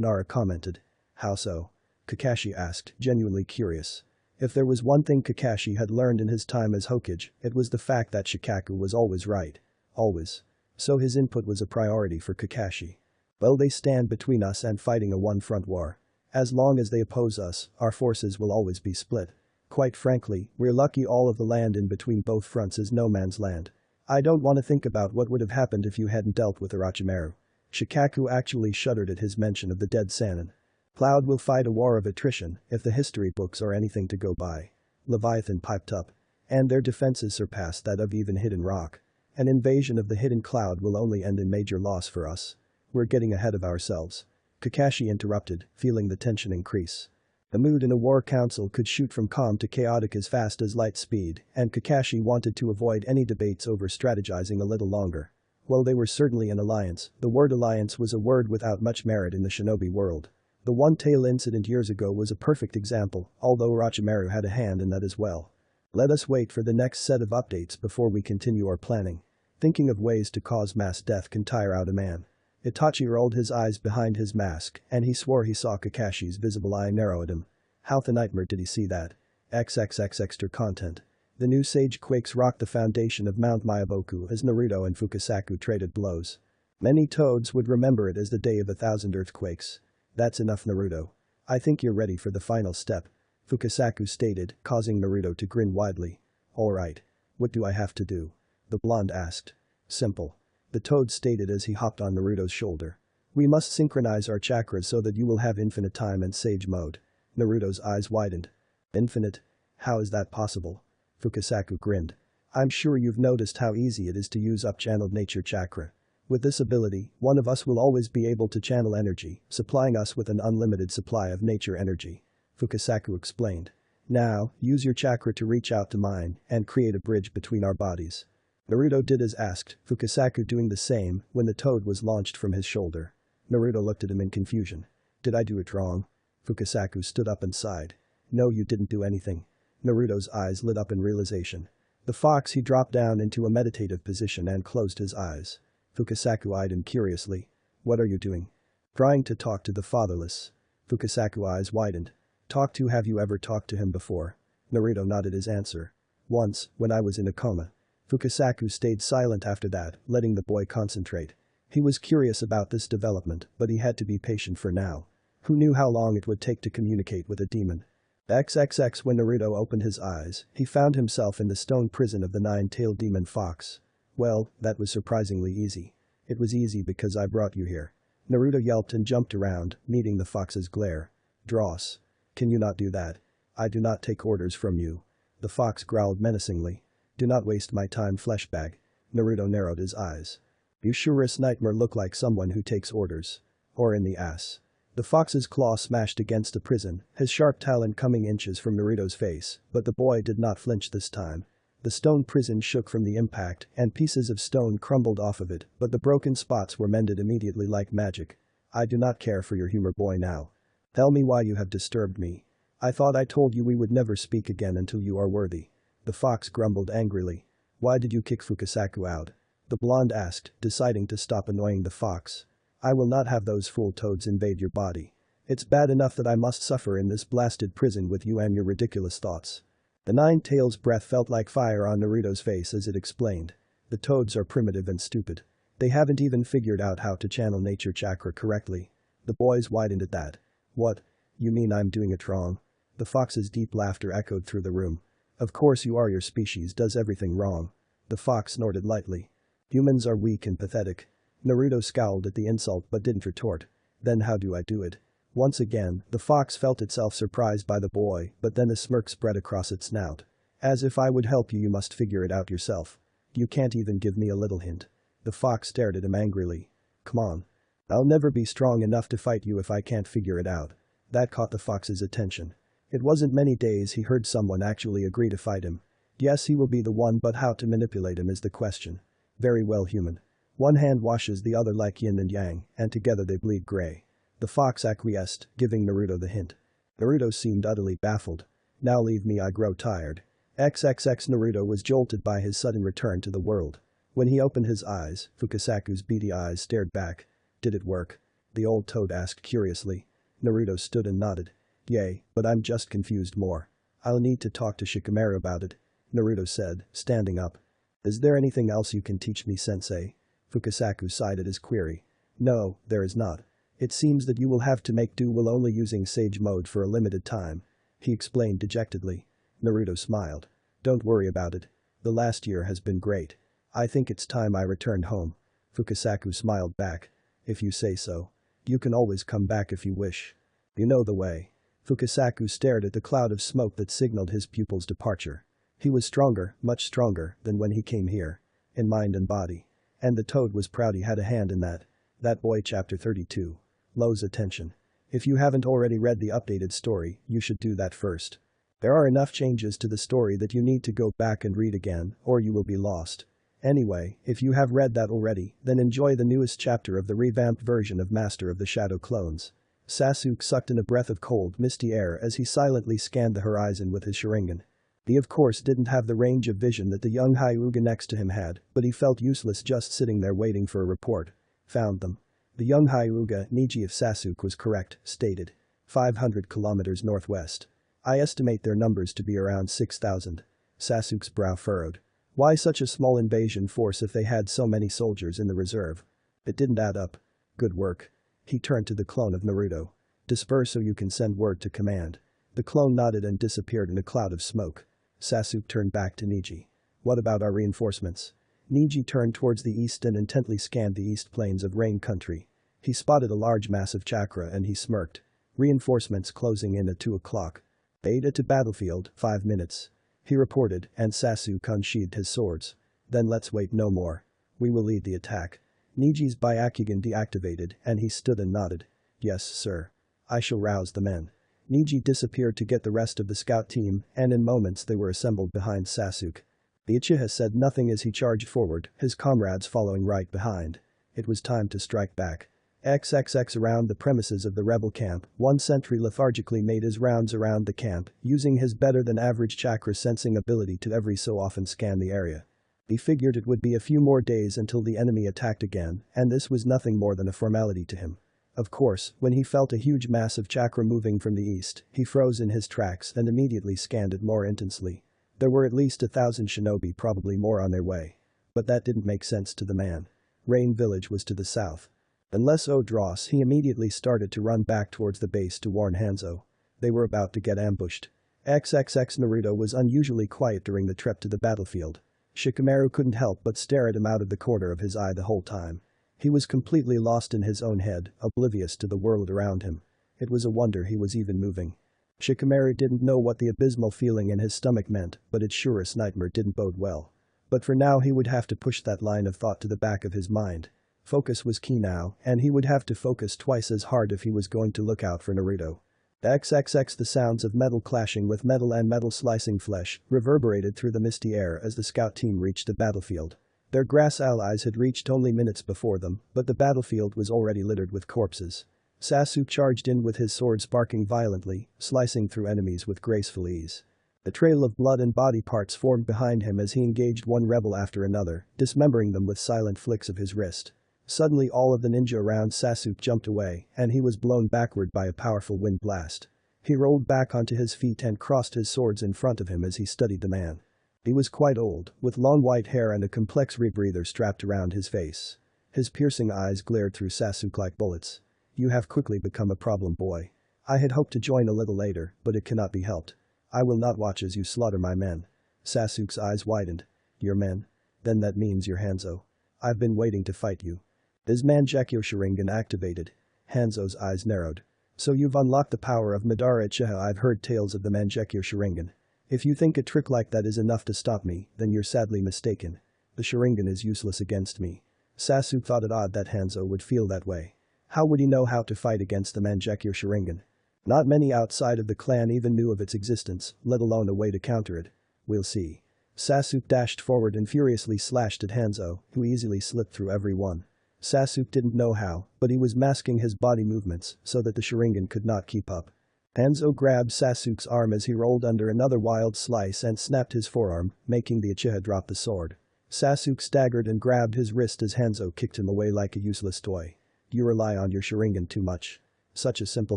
Nara commented. How so? Kakashi asked, genuinely curious. If there was one thing Kakashi had learned in his time as Hokage, it was the fact that Shikaku was always right. Always. So his input was a priority for Kakashi. Well, they stand between us and fighting a one-front war. As long as they oppose us, our forces will always be split. Quite frankly, we're lucky all of the land in between both fronts is no man's land. I don't want to think about what would have happened if you hadn't dealt with Orochimaru. Shikaku actually shuddered at his mention of the dead Sannin. Cloud will fight a war of attrition if the history books are anything to go by. Leviathan piped up. And their defenses surpass that of even Hidden Rock. An invasion of the Hidden Cloud will only end in major loss for us. We're getting ahead of ourselves. Kakashi interrupted, feeling the tension increase. The mood in a war council could shoot from calm to chaotic as fast as light speed, and Kakashi wanted to avoid any debates over strategizing a little longer. While they were certainly an alliance, the word alliance was a word without much merit in the shinobi world. The One-Tail incident years ago was a perfect example, although Orochimaru had a hand in that as well. Let us wait for the next set of updates before we continue our planning. Thinking of ways to cause mass death can tire out a man. Itachi rolled his eyes behind his mask, and he swore he saw Kakashi's visible eye narrow at him. How the nightmare did he see that? XXX extra content. The new sage quakes rocked the foundation of Mount Myaboku as Naruto and Fukasaku traded blows. Many toads would remember it as the day of 1,000 earthquakes. That's enough, Naruto. I think you're ready for the final step. Fukasaku stated, causing Naruto to grin widely. Alright. What do I have to do? The blonde asked. Simple. The toad stated as he hopped on Naruto's shoulder. We must synchronize our chakras so that you will have infinite time and sage mode. Naruto's eyes widened. Infinite? How is that possible? Fukasaku grinned. I'm sure you've noticed how easy it is to use up-channeled nature chakra. With this ability, one of us will always be able to channel energy, supplying us with an unlimited supply of nature energy. Fukasaku explained. Now, use your chakra to reach out to mine and create a bridge between our bodies. Naruto did as asked, Fukasaku doing the same when the toad was launched from his shoulder. Naruto looked at him in confusion. Did I do it wrong? Fukasaku stood up and sighed. No, you didn't do anything. Naruto's eyes lit up in realization. The fox he dropped down into a meditative position and closed his eyes. Fukasaku eyed him curiously. What are you doing? Trying to talk to the fatherless. Fukasaku eyes widened. Talk to? Have you ever talked to him before? Naruto nodded his answer. Once, when I was in a coma. Fukasaku stayed silent after that, letting the boy concentrate. He was curious about this development, but he had to be patient for now. Who knew how long it would take to communicate with a demon? XXX. When Naruto opened his eyes, he found himself in the stone prison of the nine-tailed demon fox. Well, that was surprisingly easy. It was easy because I brought you here. Naruto yelped and jumped around, meeting the fox's glare. Dross. Can you not do that? I do not take orders from you. The fox growled menacingly. Do not waste my time, fleshbag. Naruto narrowed his eyes. You sure as nightmare look like someone who takes orders. Or in the ass. The fox's claw smashed against the prison, his sharp talon coming inches from Naruto's face, but the boy did not flinch this time. The stone prison shook from the impact, and pieces of stone crumbled off of it, but the broken spots were mended immediately like magic. I do not care for your humor, boy, now. Tell me why you have disturbed me. I thought I told you we would never speak again until you are worthy. The fox grumbled angrily. Why did you kick Fukasaku out? The blonde asked, deciding to stop annoying the fox. I will not have those fool toads invade your body. It's bad enough that I must suffer in this blasted prison with you and your ridiculous thoughts. The nine-tails' breath felt like fire on Naruto's face as it explained. The toads are primitive and stupid. They haven't even figured out how to channel nature chakra correctly. The boys widened at that. What? You mean I'm doing it wrong? The fox's deep laughter echoed through the room. Of course you are, your species does everything wrong. The fox snorted lightly. Humans are weak and pathetic. Naruto scowled at the insult but didn't retort. Then how do I do it? Once again, the fox felt itself surprised by the boy, but then a smirk spread across its snout. As if I would help you, you must figure it out yourself. You can't even give me a little hint. The fox stared at him angrily. Come on. I'll never be strong enough to fight you if I can't figure it out. That caught the fox's attention. It wasn't many days he heard someone actually agree to fight him. Yes, he will be the one, but how to manipulate him is the question. Very well, human. One hand washes the other like yin and yang, and together they bleed gray. The fox acquiesced, giving Naruto the hint. Naruto seemed utterly baffled. Now leave me, I grow tired. XXX. Naruto was jolted by his sudden return to the world. When he opened his eyes, Fukasaku's beady eyes stared back. Did it work? The old toad asked curiously. Naruto stood and nodded. Yay, but I'm just confused more. I'll need to talk to Shikamaru about it, Naruto said, standing up. Is there anything else you can teach me, sensei? Fukasaku sighed at his query. No, there is not. It seems that you will have to make do while only using Sage mode for a limited time. He explained dejectedly. Naruto smiled. Don't worry about it. The last year has been great. I think it's time I returned home. Fukasaku smiled back. If you say so. You can always come back if you wish. You know the way. Fukasaku stared at the cloud of smoke that signaled his pupil's departure. He was stronger, much stronger, than when he came here. In mind and body. And the toad was proud he had a hand in that. That boy. Chapter 32. Low's attention. If you haven't already read the updated story, you should do that first. There are enough changes to the story that you need to go back and read again, or you will be lost. Anyway, if you have read that already, then enjoy the newest chapter of the revamped version of Master of the Shadow Clones. Sasuke sucked in a breath of cold, misty air as he silently scanned the horizon with his Sharingan. He of course didn't have the range of vision that the young Hyuga next to him had, but he felt useless just sitting there waiting for a report. Found them. The young Hyuga, Niji of Sasuke was correct, stated. 500 kilometers northwest. I estimate their numbers to be around 6,000. Sasuke's brow furrowed. Why such a small invasion force if they had so many soldiers in the reserve? It didn't add up. Good work. He turned to the clone of Naruto. Disperse so you can send word to command. The clone nodded and disappeared in a cloud of smoke. Sasuke turned back to Niji. What about our reinforcements? Niji turned towards the east and intently scanned the east plains of Rain Country. He spotted a large mass of chakra and he smirked. Reinforcements closing in at 2 o'clock. Beta to battlefield, 5 minutes. He reported, and Sasuke unsheathed his swords. Then let's wait no more. We will lead the attack. Niji's Byakugan deactivated and he stood and nodded. Yes, sir. I shall rouse the men. Niji disappeared to get the rest of the scout team, and in moments they were assembled behind Sasuke. The Uchiha said nothing as he charged forward, his comrades following right behind. It was time to strike back. XXX around the premises of the rebel camp, one sentry lethargically made his rounds around the camp, using his better-than-average chakra sensing ability to every so often scan the area. He figured it would be a few more days until the enemy attacked again, and this was nothing more than a formality to him. Of course, when he felt a huge mass of chakra moving from the east, he froze in his tracks and immediately scanned it more intensely. There were at least 1,000 shinobi, probably more, on their way. But that didn't make sense to the man. Rain Village was to the south. Unless Odros, he immediately started to run back towards the base to warn Hanzo. They were about to get ambushed. XXX Naruto was unusually quiet during the trip to the battlefield. Shikamaru couldn't help but stare at him out of the corner of his eye the whole time. He was completely lost in his own head, oblivious to the world around him. It was a wonder he was even moving. Shikamaru didn't know what the abysmal feeling in his stomach meant, but its surest nightmare didn't bode well. But for now he would have to push that line of thought to the back of his mind. Focus was key now, and he would have to focus twice as hard if he was going to look out for Naruto. XXX The sounds of metal clashing with metal and metal slicing flesh reverberated through the misty air as the scout team reached the battlefield. Their grass allies had reached only minutes before them, but the battlefield was already littered with corpses. Sasuke charged in with his sword sparking violently, slicing through enemies with graceful ease. A trail of blood and body parts formed behind him as he engaged one rebel after another, dismembering them with silent flicks of his wrist. Suddenly all of the ninja around Sasuke jumped away, and he was blown backward by a powerful wind blast. He rolled back onto his feet and crossed his swords in front of him as he studied the man. He was quite old, with long white hair and a complex rebreather strapped around his face. His piercing eyes glared through Sasuke like bullets. You have quickly become a problem, boy. I had hoped to join a little later, but it cannot be helped. I will not watch as you slaughter my men. Sasuke's eyes widened. Your men? Then that means you're Hanzo. I've been waiting to fight you. His Mangekyo Sharingan activated. Hanzo's eyes narrowed. So you've unlocked the power of Madara Uchiha. I've heard tales of the Mangekyo Sharingan. If you think a trick like that is enough to stop me, then you're sadly mistaken. The Sharingan is useless against me. Sasuke thought it odd that Hanzo would feel that way. How would he know how to fight against the Mangekyo Sharingan? Not many outside of the clan even knew of its existence, let alone a way to counter it. We'll see. Sasuke dashed forward and furiously slashed at Hanzo, who easily slipped through every one. Sasuke didn't know how, but he was masking his body movements so that the Sharingan could not keep up. Hanzo grabbed Sasuke's arm as he rolled under another wild slice and snapped his forearm, making the Uchiha drop the sword. Sasuke staggered and grabbed his wrist as Hanzo kicked him away like a useless toy. You rely on your Sharingan too much. Such a simple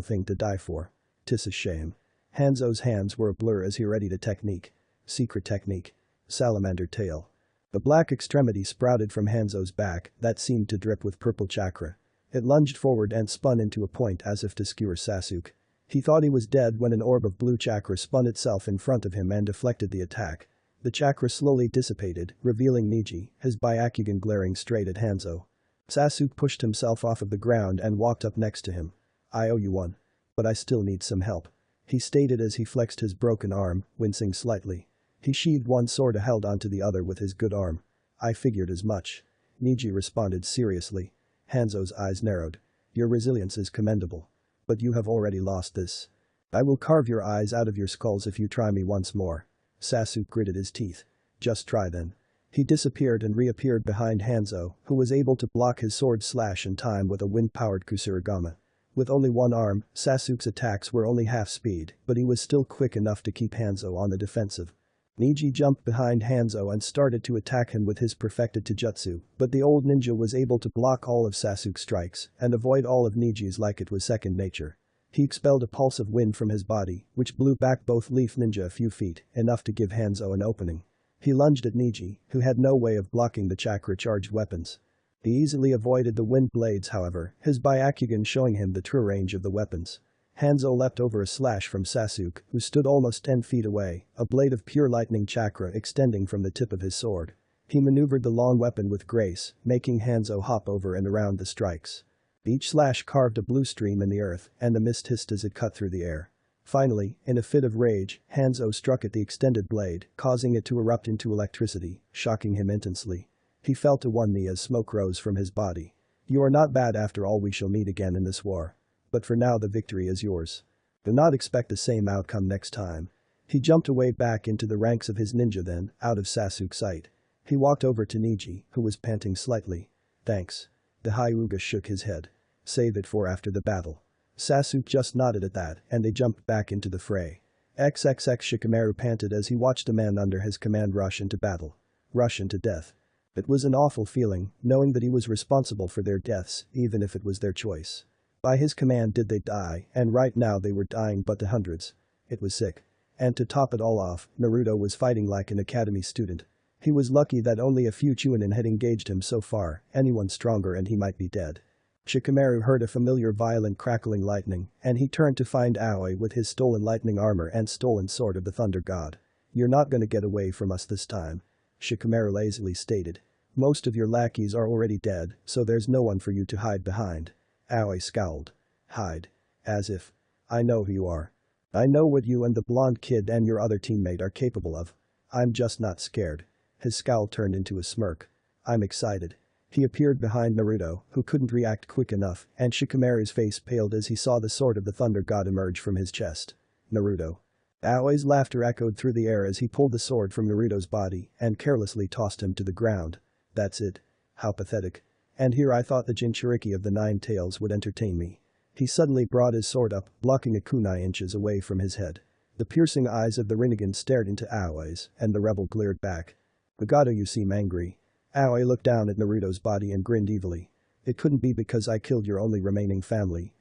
thing to die for. 'Tis a shame. Hanzo's hands were a blur as he readied a technique. Secret technique. Salamander tail. The black extremity sprouted from Hanzo's back that seemed to drip with purple chakra. It lunged forward and spun into a point as if to skewer Sasuke. He thought he was dead when an orb of blue chakra spun itself in front of him and deflected the attack. The chakra slowly dissipated, revealing Neji, his Byakugan glaring straight at Hanzo. Sasuke pushed himself off of the ground and walked up next to him. "I owe you one. But I still need some help," he stated as he flexed his broken arm, wincing slightly. He sheathed one sword and held onto the other with his good arm. "I figured as much," Neji responded seriously. Hanzo's eyes narrowed. "Your resilience is commendable. But you have already lost this. I will carve your eyes out of your skulls if you try me once more." Sasuke gritted his teeth. "Just try then." He disappeared and reappeared behind Hanzo, who was able to block his sword slash in time with a wind-powered Kusurigama. With only one arm, Sasuke's attacks were only half speed, but he was still quick enough to keep Hanzo on the defensive. Neji jumped behind Hanzo and started to attack him with his perfected taijutsu, but the old ninja was able to block all of Sasuke's strikes and avoid all of Neji's like it was second nature. He expelled a pulse of wind from his body, which blew back both Leaf Ninja a few feet, enough to give Hanzo an opening. He lunged at Neji, who had no way of blocking the chakra-charged weapons. He easily avoided the wind blades however, his Byakugan showing him the true range of the weapons. Hanzo leapt over a slash from Sasuke, who stood almost 10 feet away, a blade of pure lightning chakra extending from the tip of his sword. He maneuvered the long weapon with grace, making Hanzo hop over and around the strikes. Each slash carved a blue stream in the earth, and the mist hissed as it cut through the air. Finally, in a fit of rage, Hanzo struck at the extended blade, causing it to erupt into electricity, shocking him intensely. He fell to one knee as smoke rose from his body. "You are not bad after all. We shall meet again in this war. But for now the victory is yours. Do not expect the same outcome next time." He jumped away back into the ranks of his ninja then, out of Sasuke's sight. He walked over to Neji, who was panting slightly. "Thanks." The Hyuga shook his head. "Save it for after the battle." Sasuke just nodded at that, and they jumped back into the fray. XXX Shikamaru panted as he watched a man under his command rush into battle. Rush into death. It was an awful feeling, knowing that he was responsible for their deaths, even if it was their choice. By his command did they die, and right now they were dying but the hundreds. It was sick. And to top it all off, Naruto was fighting like an academy student. He was lucky that only a few Chunin had engaged him so far, anyone stronger and he might be dead. Shikamaru heard a familiar violent crackling lightning, and he turned to find Aoi with his stolen lightning armor and stolen sword of the Thunder God. "You're not gonna get away from us this time," Shikamaru lazily stated. "Most of your lackeys are already dead, so there's no one for you to hide behind." Aoi scowled. "Hide? As if. I know who you are. I know what you and the blonde kid and your other teammate are capable of. I'm just not scared." His scowl turned into a smirk. "I'm excited." He appeared behind Naruto, who couldn't react quick enough, and Shikamaru's face paled as he saw the sword of the Thunder God emerge from his chest. "Naruto." Aoi's laughter echoed through the air as he pulled the sword from Naruto's body and carelessly tossed him to the ground. "That's it. How pathetic. And here I thought the Jinchuriki of the Nine Tails would entertain me." He suddenly brought his sword up, blocking a kunai inches away from his head. The piercing eyes of the Rinnegan stared into Aoi's, and the rebel glared back. "Nagato, you seem angry." Aoi looked down at Naruto's body and grinned evilly. "It couldn't be because I killed your only remaining family,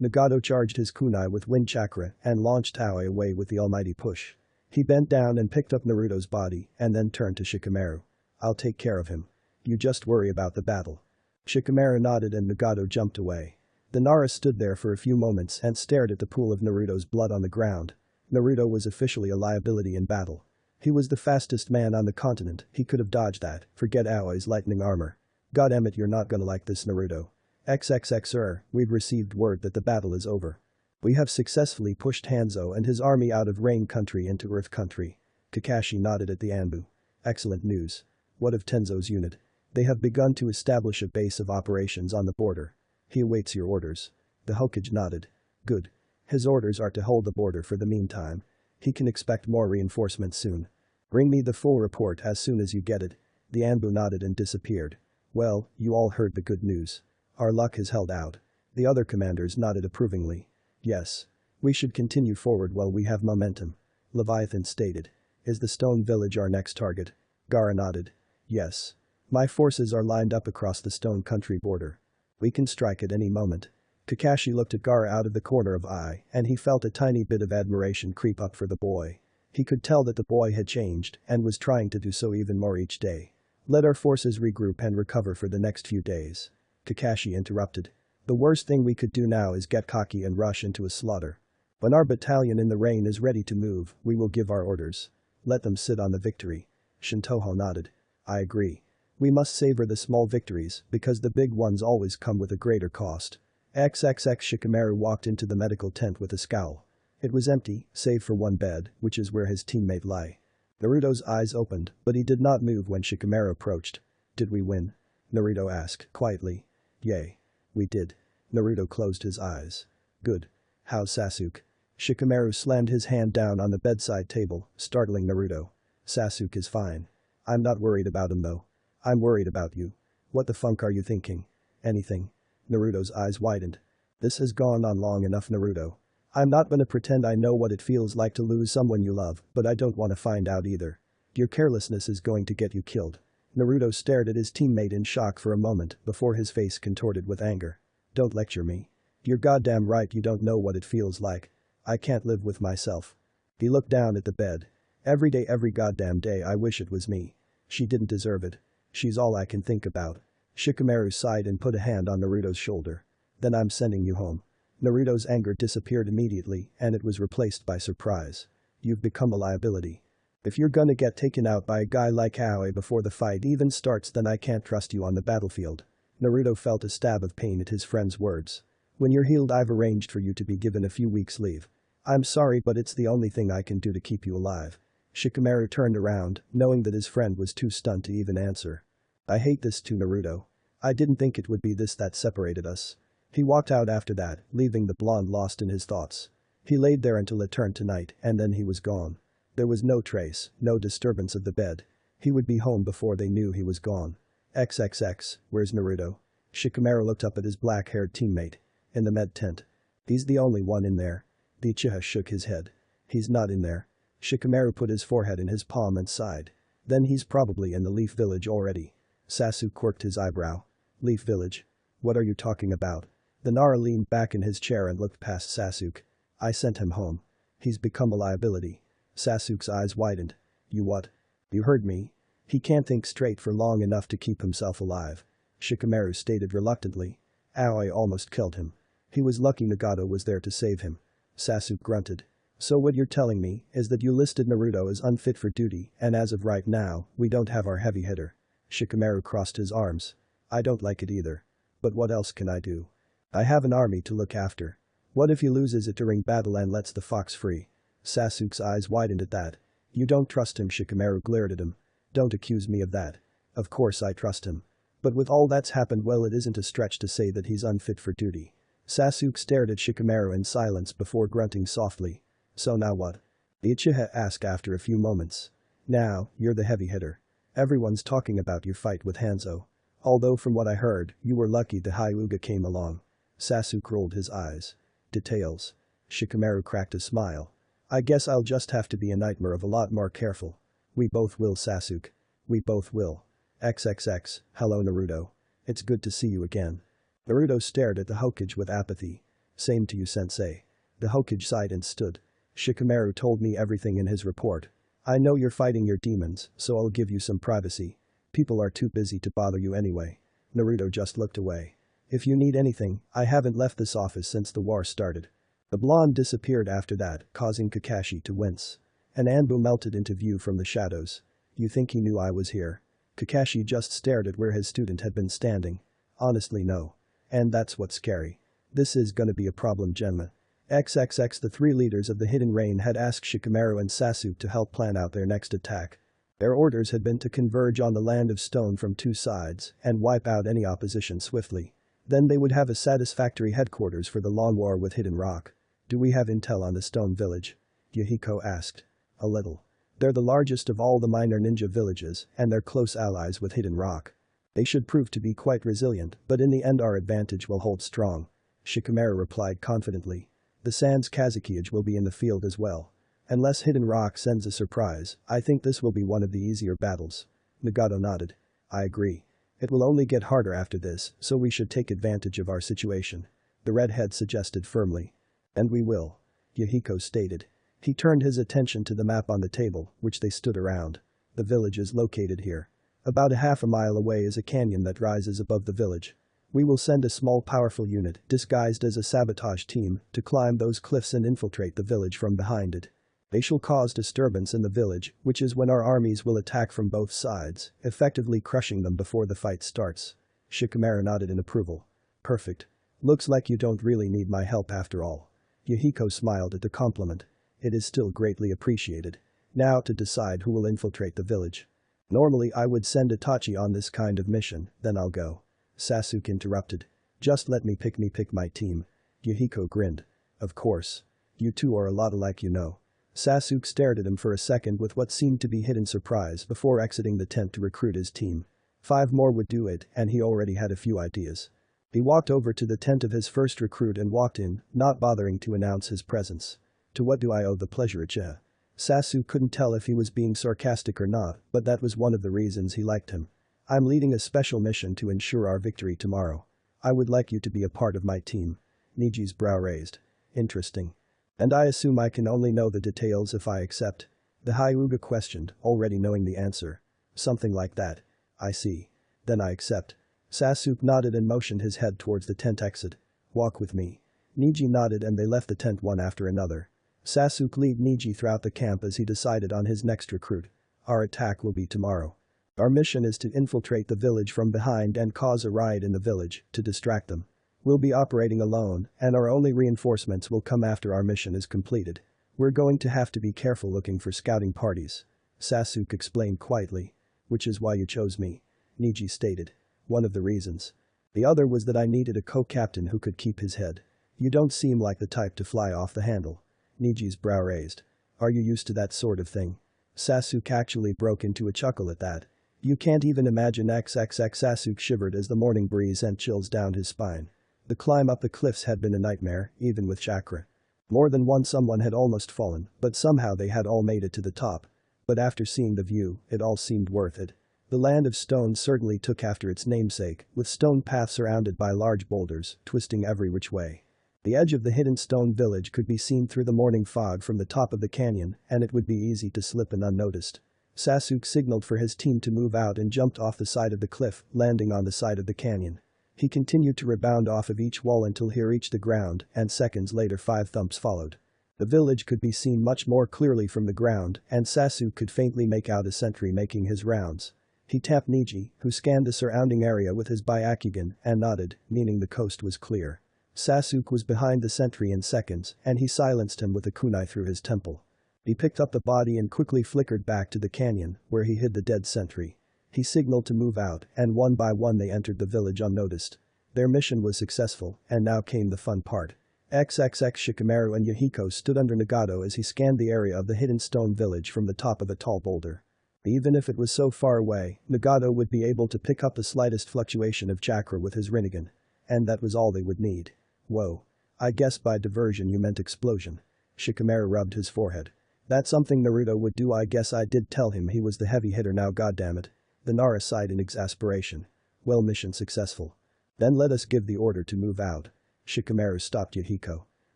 Nagato charged his kunai with wind chakra and launched Aoi away with the almighty push. He bent down and picked up Naruto's body and then turned to Shikamaru. "I'll take care of him. You just worry about the battle." Shikamaru nodded and Nagato jumped away. The Nara stood there for a few moments and stared at the pool of Naruto's blood on the ground. Naruto was officially a liability in battle. He was the fastest man on the continent, he could have dodged that, forget Aoi's lightning armor. "Goddammit, you're not gonna like this, Naruto." XXX we've received word that the battle is over. We have successfully pushed Hanzo and his army out of Rain Country into Earth Country. Kakashi nodded at the Anbu. "Excellent news. What of Tenzo's unit?" "They have begun to establish a base of operations on the border. He awaits your orders." The Hokage nodded. "Good. His orders are to hold the border for the meantime. He can expect more reinforcements soon. Bring me the full report as soon as you get it." The Anbu nodded and disappeared. "Well, you all heard the good news. Our luck has held out." The other commanders nodded approvingly. "Yes. We should continue forward while we have momentum," Leviathan stated. "Is the stone village our next target?" Gaara nodded. "Yes. My forces are lined up across the stone country border. We can strike at any moment." Kakashi looked at Gaara out of the corner of eye, and he felt a tiny bit of admiration creep up for the boy. He could tell that the boy had changed and was trying to do so even more each day. "Let our forces regroup and recover for the next few days." Kakashi interrupted. The worst thing we could do now is get cocky and rush into a slaughter. When our battalion in the rain is ready to move, we will give our orders. Let them sit on the victory. Shintoho nodded. I agree. We must savor the small victories because the big ones always come with a greater cost. XXX Shikamaru walked into the medical tent with a scowl. It was empty, save for one bed, which is where his teammate lay. Naruto's eyes opened, but he did not move when Shikamaru approached. Did we win? Naruto asked, quietly. Yay. We did. Naruto closed his eyes. Good. How's Sasuke? Shikamaru slammed his hand down on the bedside table, startling Naruto. Sasuke is fine. I'm not worried about him though. I'm worried about you. What the funk are you thinking? Anything. Naruto's eyes widened. This has gone on long enough, Naruto. I'm not gonna pretend I know what it feels like to lose someone you love, but I don't wanna find out either. Your carelessness is going to get you killed. Naruto stared at his teammate in shock for a moment before his face contorted with anger. Don't lecture me. You're goddamn right you don't know what it feels like. I can't live with myself. He looked down at the bed. Every day, every goddamn day I wish it was me. She didn't deserve it. She's all I can think about. Shikamaru sighed and put a hand on Naruto's shoulder. Then I'm sending you home. Naruto's anger disappeared immediately and it was replaced by surprise. You've become a liability. If you're gonna get taken out by a guy like Aoi before the fight even starts, then I can't trust you on the battlefield. Naruto felt a stab of pain at his friend's words. When you're healed, I've arranged for you to be given a few weeks' leave. I'm sorry, but it's the only thing I can do to keep you alive. Shikamaru turned around, knowing that his friend was too stunned to even answer. I hate this too, Naruto. I didn't think it would be this that separated us. He walked out after that, leaving the blonde lost in his thoughts. He laid there until it turned to night and then he was gone. There was no trace, no disturbance of the bed. He would be home before they knew he was gone. XXX, where's Naruto? Shikamaru looked up at his black-haired teammate. In the med tent. He's the only one in there. The Uchiha shook his head. He's not in there. Shikamaru put his forehead in his palm and sighed. Then he's probably in the Leaf Village already. Sasuke quirked his eyebrow. Leaf Village? What are you talking about? The Nara leaned back in his chair and looked past Sasuke. I sent him home. He's become a liability. Sasuke's eyes widened. You what? You heard me. He can't think straight for long enough to keep himself alive. Shikamaru stated reluctantly. Aoi almost killed him. He was lucky Nagato was there to save him. Sasuke grunted. So what you're telling me is that you listed Naruto as unfit for duty and as of right now, we don't have our heavy hitter. Shikamaru crossed his arms. I don't like it either. But what else can I do? I have an army to look after. What if he loses it during battle and lets the fox free? Sasuke's eyes widened at that. You don't trust him, Shikamaru glared at him. Don't accuse me of that. Of course I trust him. But with all that's happened, well, it isn't a stretch to say that he's unfit for duty. Sasuke stared at Shikamaru in silence before grunting softly. So now what? The Uchiha asked after a few moments. Now, you're the heavy hitter. Everyone's talking about your fight with Hanzo. Although from what I heard, you were lucky the Hyuga came along. Sasuke rolled his eyes. Details. Shikamaru cracked a smile. I guess I'll just have to be a nightmare of a lot more careful. We both will, Sasuke. We both will. XXX, hello Naruto. It's good to see you again. Naruto stared at the Hokage with apathy. Same to you, sensei. The Hokage sighed and stood. Shikamaru told me everything in his report. I know you're fighting your demons, so I'll give you some privacy. People are too busy to bother you anyway. Naruto just looked away. If you need anything, I haven't left this office since the war started. The blonde disappeared after that, causing Kakashi to wince. An Anbu melted into view from the shadows. You think he knew I was here? Kakashi just stared at where his student had been standing. Honestly, no. And that's what's scary. This is gonna be a problem, Genma. XXX. The three leaders of the Hidden Rain had asked Shikamaru and Sasuke to help plan out their next attack. Their orders had been to converge on the Land of Stone from two sides and wipe out any opposition swiftly. Then they would have a satisfactory headquarters for the long war with Hidden Rock. Do we have intel on the Stone Village? Yahiko asked. A little. They're the largest of all the minor ninja villages and they're close allies with Hidden Rock. They should prove to be quite resilient, but in the end our advantage will hold strong. Shikamaru replied confidently. The Sans Kazukiage will be in the field as well. Unless Hidden Rock sends a surprise, I think this will be one of the easier battles. Nagato nodded. I agree. It will only get harder after this, so we should take advantage of our situation. The redhead suggested firmly. And we will. Yahiko stated. He turned his attention to the map on the table, which they stood around. The village is located here. About a half a mile away is a canyon that rises above the village. We will send a small powerful unit disguised as a sabotage team to climb those cliffs and infiltrate the village from behind it. They shall cause disturbance in the village, which is when our armies will attack from both sides, effectively crushing them before the fight starts. Shikamaru nodded in approval. Perfect. Looks like you don't really need my help after all. Yahiko smiled at the compliment. It is still greatly appreciated. Now to decide who will infiltrate the village. Normally I would send Itachi on this kind of mission, then I'll go. Sasuke interrupted. Just let me pick my team. Yahiko grinned. Of course. You two are a lot alike, you know. Sasuke stared at him for a second with what seemed to be hidden surprise before exiting the tent to recruit his team. 5 more would do it, and he already had a few ideas. He walked over to the tent of his first recruit and walked in, not bothering to announce his presence. To what do I owe the pleasure, Ichigo? Sasuke couldn't tell if he was being sarcastic or not, but that was one of the reasons he liked him. I'm leading a special mission to ensure our victory tomorrow. I would like you to be a part of my team. Niji's brow raised. Interesting. And I assume I can only know the details if I accept? The Hyuga questioned, already knowing the answer. Something like that. I see. Then I accept. Sasuke nodded and motioned his head towards the tent exit. Walk with me. Niji nodded and they left the tent one after another. Sasuke led Niji throughout the camp as he decided on his next recruit. Our attack will be tomorrow. Our mission is to infiltrate the village from behind and cause a riot in the village to distract them. We'll be operating alone, and our only reinforcements will come after our mission is completed. We're going to have to be careful looking for scouting parties. Sasuke explained quietly. Which is why you chose me. Niji stated. One of the reasons. The other was that I needed a co-captain who could keep his head. You don't seem like the type to fly off the handle. Niji's brow raised. Are you used to that sort of thing? Sasuke actually broke into a chuckle at that. You can't even imagine XXX. Sasuke shivered as the morning breeze sent chills down his spine. The climb up the cliffs had been a nightmare, even with chakra. More than once someone had almost fallen, but somehow they had all made it to the top. But after seeing the view, it all seemed worth it. The land of stone certainly took after its namesake, with stone paths surrounded by large boulders, twisting every which way. The edge of the hidden stone village could be seen through the morning fog from the top of the canyon, and it would be easy to slip in unnoticed. Sasuke signaled for his team to move out and jumped off the side of the cliff, landing on the side of the canyon. He continued to rebound off of each wall until he reached the ground, and seconds later 5 thumps followed. The village could be seen much more clearly from the ground, and Sasuke could faintly make out a sentry making his rounds. He tapped Niji, who scanned the surrounding area with his Byakugan, and nodded, meaning the coast was clear. Sasuke was behind the sentry in seconds, and he silenced him with a kunai through his temple. He picked up the body and quickly flickered back to the canyon, where he hid the dead sentry. He signaled to move out, and one by one they entered the village unnoticed. Their mission was successful, and now came the fun part. XXX Shikamaru and Yahiko stood under Nagato as he scanned the area of the hidden stone village from the top of a tall boulder. Even if it was so far away, Nagato would be able to pick up the slightest fluctuation of chakra with his Rinnegan. And that was all they would need. Whoa. I guess by diversion you meant explosion. Shikamaru rubbed his forehead. That's something Naruto would do. I guess I did tell him he was the heavy hitter now, goddammit. The Nara sighed in exasperation. Well, mission successful. Then let us give the order to move out. Shikamaru stopped Yahiko.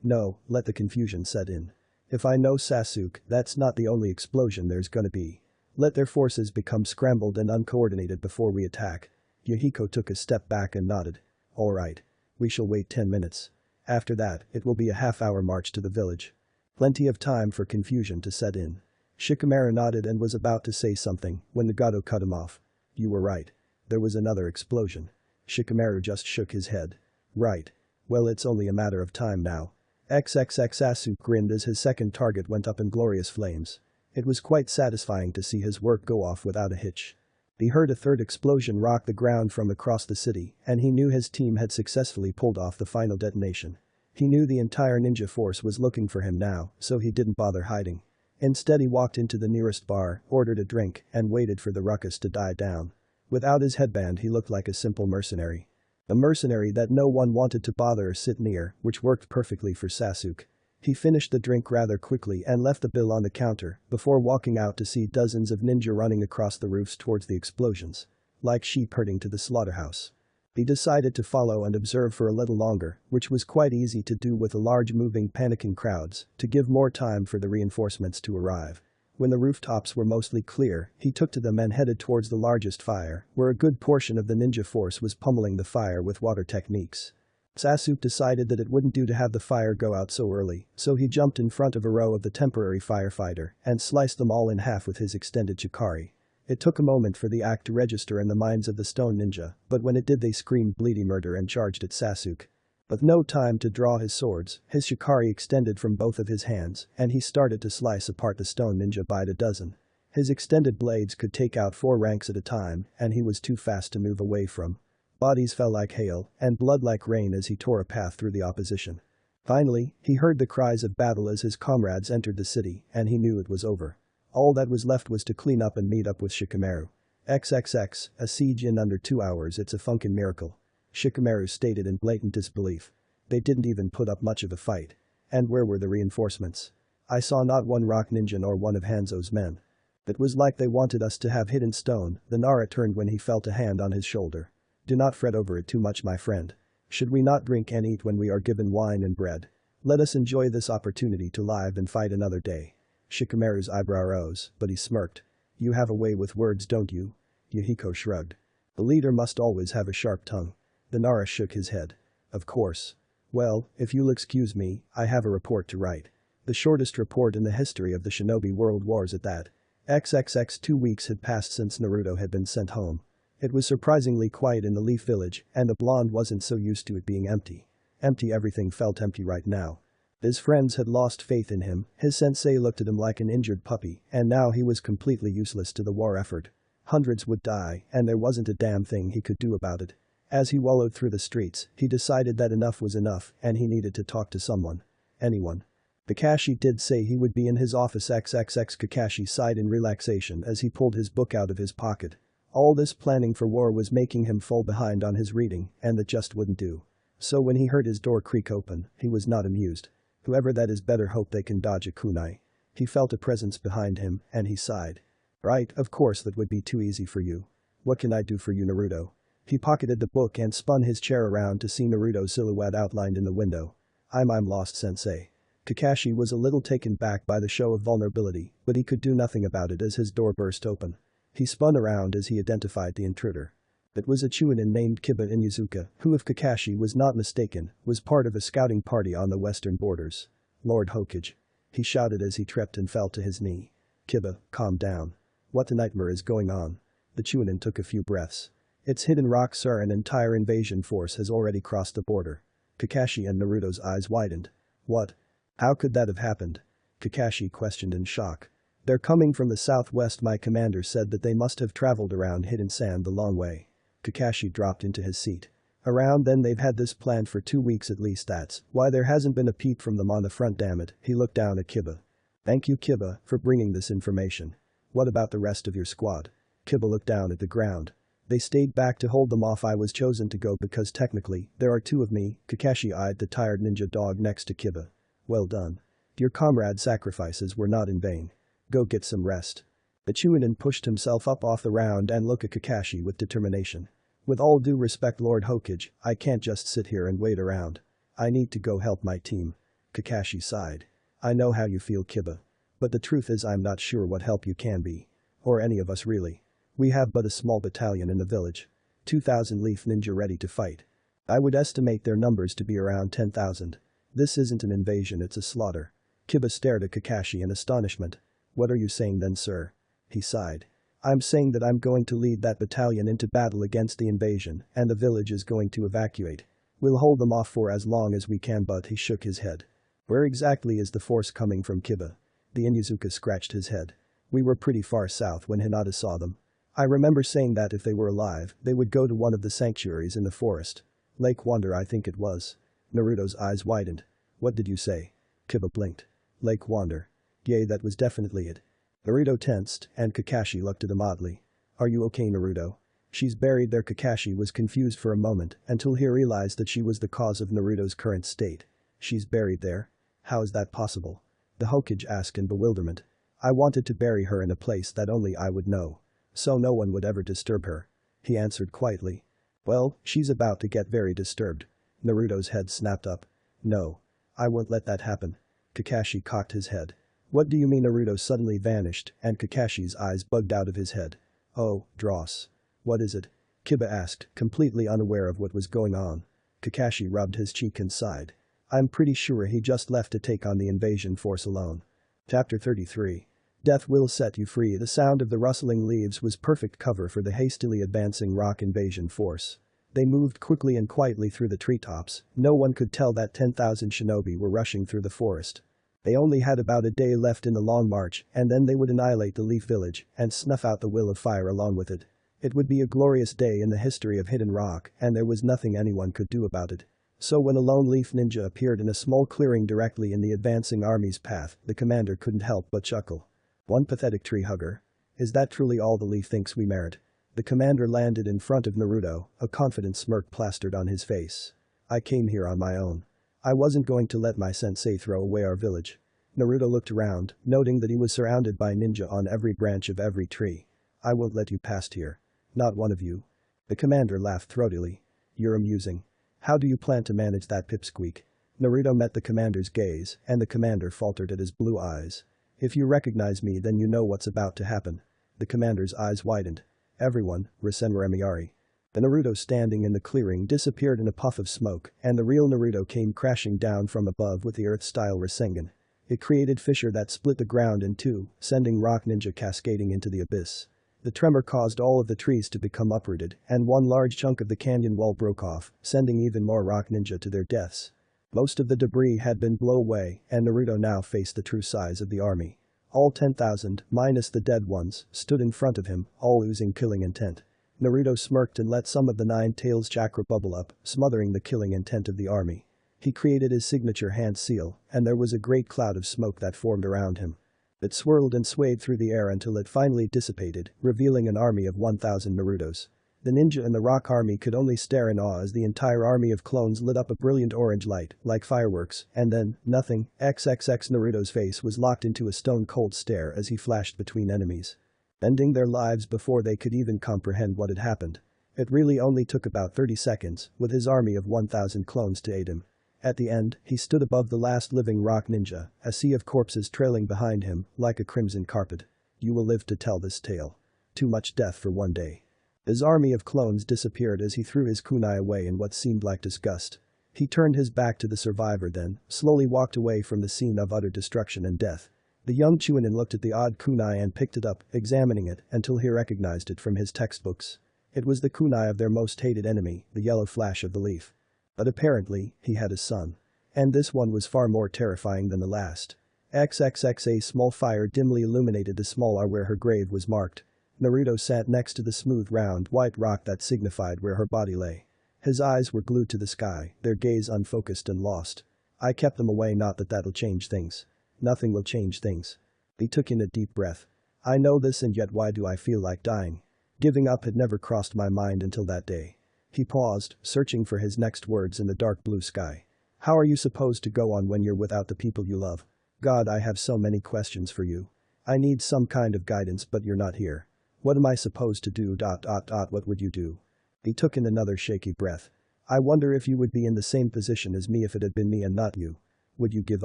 No, let the confusion set in. If I know Sasuke, that's not the only explosion there's gonna be. Let their forces become scrambled and uncoordinated before we attack. Yahiko took a step back and nodded. Alright. We shall wait 10 minutes. After that, it will be a half-hour march to the village. Plenty of time for confusion to set in. Shikamaru nodded and was about to say something when Nagato cut him off. You were right. There was another explosion. Shikamaru just shook his head. Right. Well, it's only a matter of time now. XXX Sasuke grinned as his second target went up in glorious flames. It was quite satisfying to see his work go off without a hitch. He heard a third explosion rock the ground from across the city, and he knew his team had successfully pulled off the final detonation. He knew the entire ninja force was looking for him now, so he didn't bother hiding. Instead, he walked into the nearest bar, ordered a drink, and waited for the ruckus to die down. Without his headband, he looked like a simple mercenary. A mercenary that no one wanted to bother or sit near, which worked perfectly for Sasuke. He finished the drink rather quickly and left the bill on the counter before walking out to see dozens of ninja running across the roofs towards the explosions. Like sheep herding to the slaughterhouse. He decided to follow and observe for a little longer, which was quite easy to do with the large moving panicking crowds, to give more time for the reinforcements to arrive. When the rooftops were mostly clear, he took to them and headed towards the largest fire, where a good portion of the ninja force was pummeling the fire with water techniques. Sasuke decided that it wouldn't do to have the fire go out so early, so he jumped in front of a row of the temporary firefighter and sliced them all in half with his extended Chikari. It took a moment for the act to register in the minds of the stone ninja, but when it did they screamed bleedy murder and charged at Sasuke. With no time to draw his swords, his Chikari extended from both of his hands, and he started to slice apart the stone ninja by the dozen. His extended blades could take out 4 ranks at a time, and he was too fast to move away from. Bodies fell like hail, and blood like rain as he tore a path through the opposition. Finally, he heard the cries of battle as his comrades entered the city, and he knew it was over. All that was left was to clean up and meet up with Shikamaru. XXX, a siege in under 2 hours, it's a funkin' miracle. Shikamaru stated in blatant disbelief. They didn't even put up much of a fight. And where were the reinforcements? I saw not one rock ninja nor one of Hanzo's men. It was like they wanted us to have hidden stone, the Nara turned when he felt a hand on his shoulder. Do not fret over it too much, my friend. Should we not drink and eat when we are given wine and bread? Let us enjoy this opportunity to live and fight another day. Shikamaru's eyebrow rose, but he smirked. You have a way with words, don't you? Yahiko shrugged. The leader must always have a sharp tongue. The Nara shook his head. Of course. Well, if you'll excuse me, I have a report to write. The shortest report in the history of the Shinobi World Wars at that. XXX 2 weeks had passed since Naruto had been sent home. It was surprisingly quiet in the Leaf Village, and the blonde wasn't so used to it being empty. Everything felt empty right now. His friends had lost faith in him, his sensei looked at him like an injured puppy, and now he was completely useless to the war effort. Hundreds would die, and there wasn't a damn thing he could do about it. As he wallowed through the streets, he decided that enough was enough, and he needed to talk to someone. Anyone. Kakashi did say he would be in his office. XXX Kakashi sighed in relaxation as he pulled his book out of his pocket. All this planning for war was making him fall behind on his reading, and that just wouldn't do. So when he heard his door creak open, he was not amused. Whoever that is better hope they can dodge a kunai. He felt a presence behind him, and he sighed. Right, of course that would be too easy for you. What can I do for you, Naruto? He pocketed the book and spun his chair around to see Naruto's silhouette outlined in the window. I'm lost, sensei. Kakashi was a little taken back by the show of vulnerability, but he could do nothing about it as his door burst open. He spun around as he identified the intruder. It was a Chunin named Kiba Inuzuka, who if Kakashi was not mistaken, was part of a scouting party on the western borders. Lord Hokage. He shouted as he tripped and fell to his knee. Kiba, calm down. What a nightmare is going on? The Chunin took a few breaths. It's Hidden Rock, sir, an entire invasion force has already crossed the border. Kakashi and Naruto's eyes widened. What? How could that have happened? Kakashi questioned in shock. They're coming from the southwest. My commander said that they must have traveled around hidden sand the long way. Kakashi dropped into his seat. Around then they've had this planned for 2 weeks at least, that's why there hasn't been a peep from them on the front, damn it. He looked down at Kiba. Thank you, Kiba, for bringing this information. What about the rest of your squad? Kiba looked down at the ground. They stayed back to hold them off. I was chosen to go because technically, there are 2 of me. Kakashi eyed the tired ninja dog next to Kiba. Well done. Your comrade's sacrifices were not in vain. Go get some rest. The Chunin pushed himself up off the ground and looked at Kakashi with determination. With all due respect, Lord Hokage, I can't just sit here and wait around. I need to go help my team. Kakashi sighed. I know how you feel, Kiba. But the truth is I'm not sure what help you can be. Or any of us really. We have but a small battalion in the village. 2,000 Leaf Ninja ready to fight. I would estimate their numbers to be around 10,000. This isn't an invasion, it's a slaughter. Kiba stared at Kakashi in astonishment. What are you saying then, sir? He sighed. I'm saying that I'm going to lead that battalion into battle against the invasion, and the village is going to evacuate. We'll hold them off for as long as we can, but he shook his head. Where exactly is the force coming from, Kiba? The Inuzuka scratched his head. We were pretty far south when Hinata saw them. I remember saying that if they were alive, they would go to one of the sanctuaries in the forest. Lake Wonder, I think it was. Naruto's eyes widened. What did you say? Kiba blinked. Lake Wonder. Yay, that was definitely it. Naruto tensed, and Kakashi looked at him oddly. Are you okay, Naruto? She's buried there. Kakashi was confused for a moment until he realized that she was the cause of Naruto's current state. She's buried there? How is that possible? The Hokage asked in bewilderment. I wanted to bury her in a place that only I would know. So no one would ever disturb her. He answered quietly. Well, she's about to get very disturbed. Naruto's head snapped up. No. I won't let that happen. Kakashi cocked his head. What do you mean? Naruto suddenly vanished and Kakashi's eyes bugged out of his head. Oh, dross. What is it? Kiba asked, completely unaware of what was going on. Kakashi rubbed his cheek and sighed. I'm pretty sure he just left to take on the invasion force alone. Chapter 33. Death will set you free. The sound of the rustling leaves was perfect cover for the hastily advancing rock invasion force. They moved quickly and quietly through the treetops. No one could tell that 10,000 shinobi were rushing through the forest. They only had about a day left in the long march, and then they would annihilate the Leaf Village and snuff out the Will of Fire along with it. It would be a glorious day in the history of Hidden Rock, and there was nothing anyone could do about it. So when a lone leaf ninja appeared in a small clearing directly in the advancing army's path, the commander couldn't help but chuckle. One pathetic tree hugger. Is that truly all the leaf thinks we merit? The commander landed in front of Naruto, a confident smirk plastered on his face. I came here on my own. I wasn't going to let my sensei throw away our village. Naruto looked around, noting that he was surrounded by ninja on every branch of every tree. I won't let you past here. Not one of you. The commander laughed throatily. You're amusing. How do you plan to manage that pipsqueak? Naruto met the commander's gaze, and the commander faltered at his blue eyes. If you recognize me, then you know what's about to happen. The commander's eyes widened. Everyone, Rasenwa. The Naruto standing in the clearing disappeared in a puff of smoke, and the real Naruto came crashing down from above with the Earth-style Rasengan. It created fissure that split the ground in two, sending rock ninja cascading into the abyss. The tremor caused all of the trees to become uprooted, and one large chunk of the canyon wall broke off, sending even more rock ninja to their deaths. Most of the debris had been blown away, and Naruto now faced the true size of the army. All 10,000, minus the dead ones, stood in front of him, all oozing killing intent. Naruto smirked and let some of the Nine Tails chakra bubble up, smothering the killing intent of the army. He created his signature hand seal, and there was a great cloud of smoke that formed around him. It swirled and swayed through the air until it finally dissipated, revealing an army of 1,000 Narutos. The ninja and the rock army could only stare in awe as the entire army of clones lit up a brilliant orange light, like fireworks, and then, nothing. XXX Naruto's face was locked into a stone-cold stare as he flashed between enemies, ending their lives before they could even comprehend what had happened. It really only took about 30 seconds, with his army of 1,000 clones to aid him. At the end, he stood above the last living rock ninja, a sea of corpses trailing behind him, like a crimson carpet. You will live to tell this tale. Too much death for one day. His army of clones disappeared as he threw his kunai away in what seemed like disgust. He turned his back to the survivor, then slowly walked away from the scene of utter destruction and death. The young Chunin looked at the odd kunai and picked it up, examining it until he recognized it from his textbooks. It was the kunai of their most hated enemy, the yellow flash of the leaf. But apparently, he had a son. And this one was far more terrifying than the last. XXX. A small fire dimly illuminated the small R where her grave was marked. Naruto sat next to the smooth round white rock that signified where her body lay. His eyes were glued to the sky, their gaze unfocused and lost. I kept them away, not that that'll change things. Nothing will change things. He took in a deep breath. I know this, and yet why do I feel like dying? Giving up had never crossed my mind until that day. He paused, searching for his next words in the dark blue sky. How are you supposed to go on when you're without the people you love? God, I have so many questions for you. I need some kind of guidance, but you're not here. What am I supposed to do? What would you do? He took in another shaky breath. I wonder if you would be in the same position as me if it had been me and not you. Would you give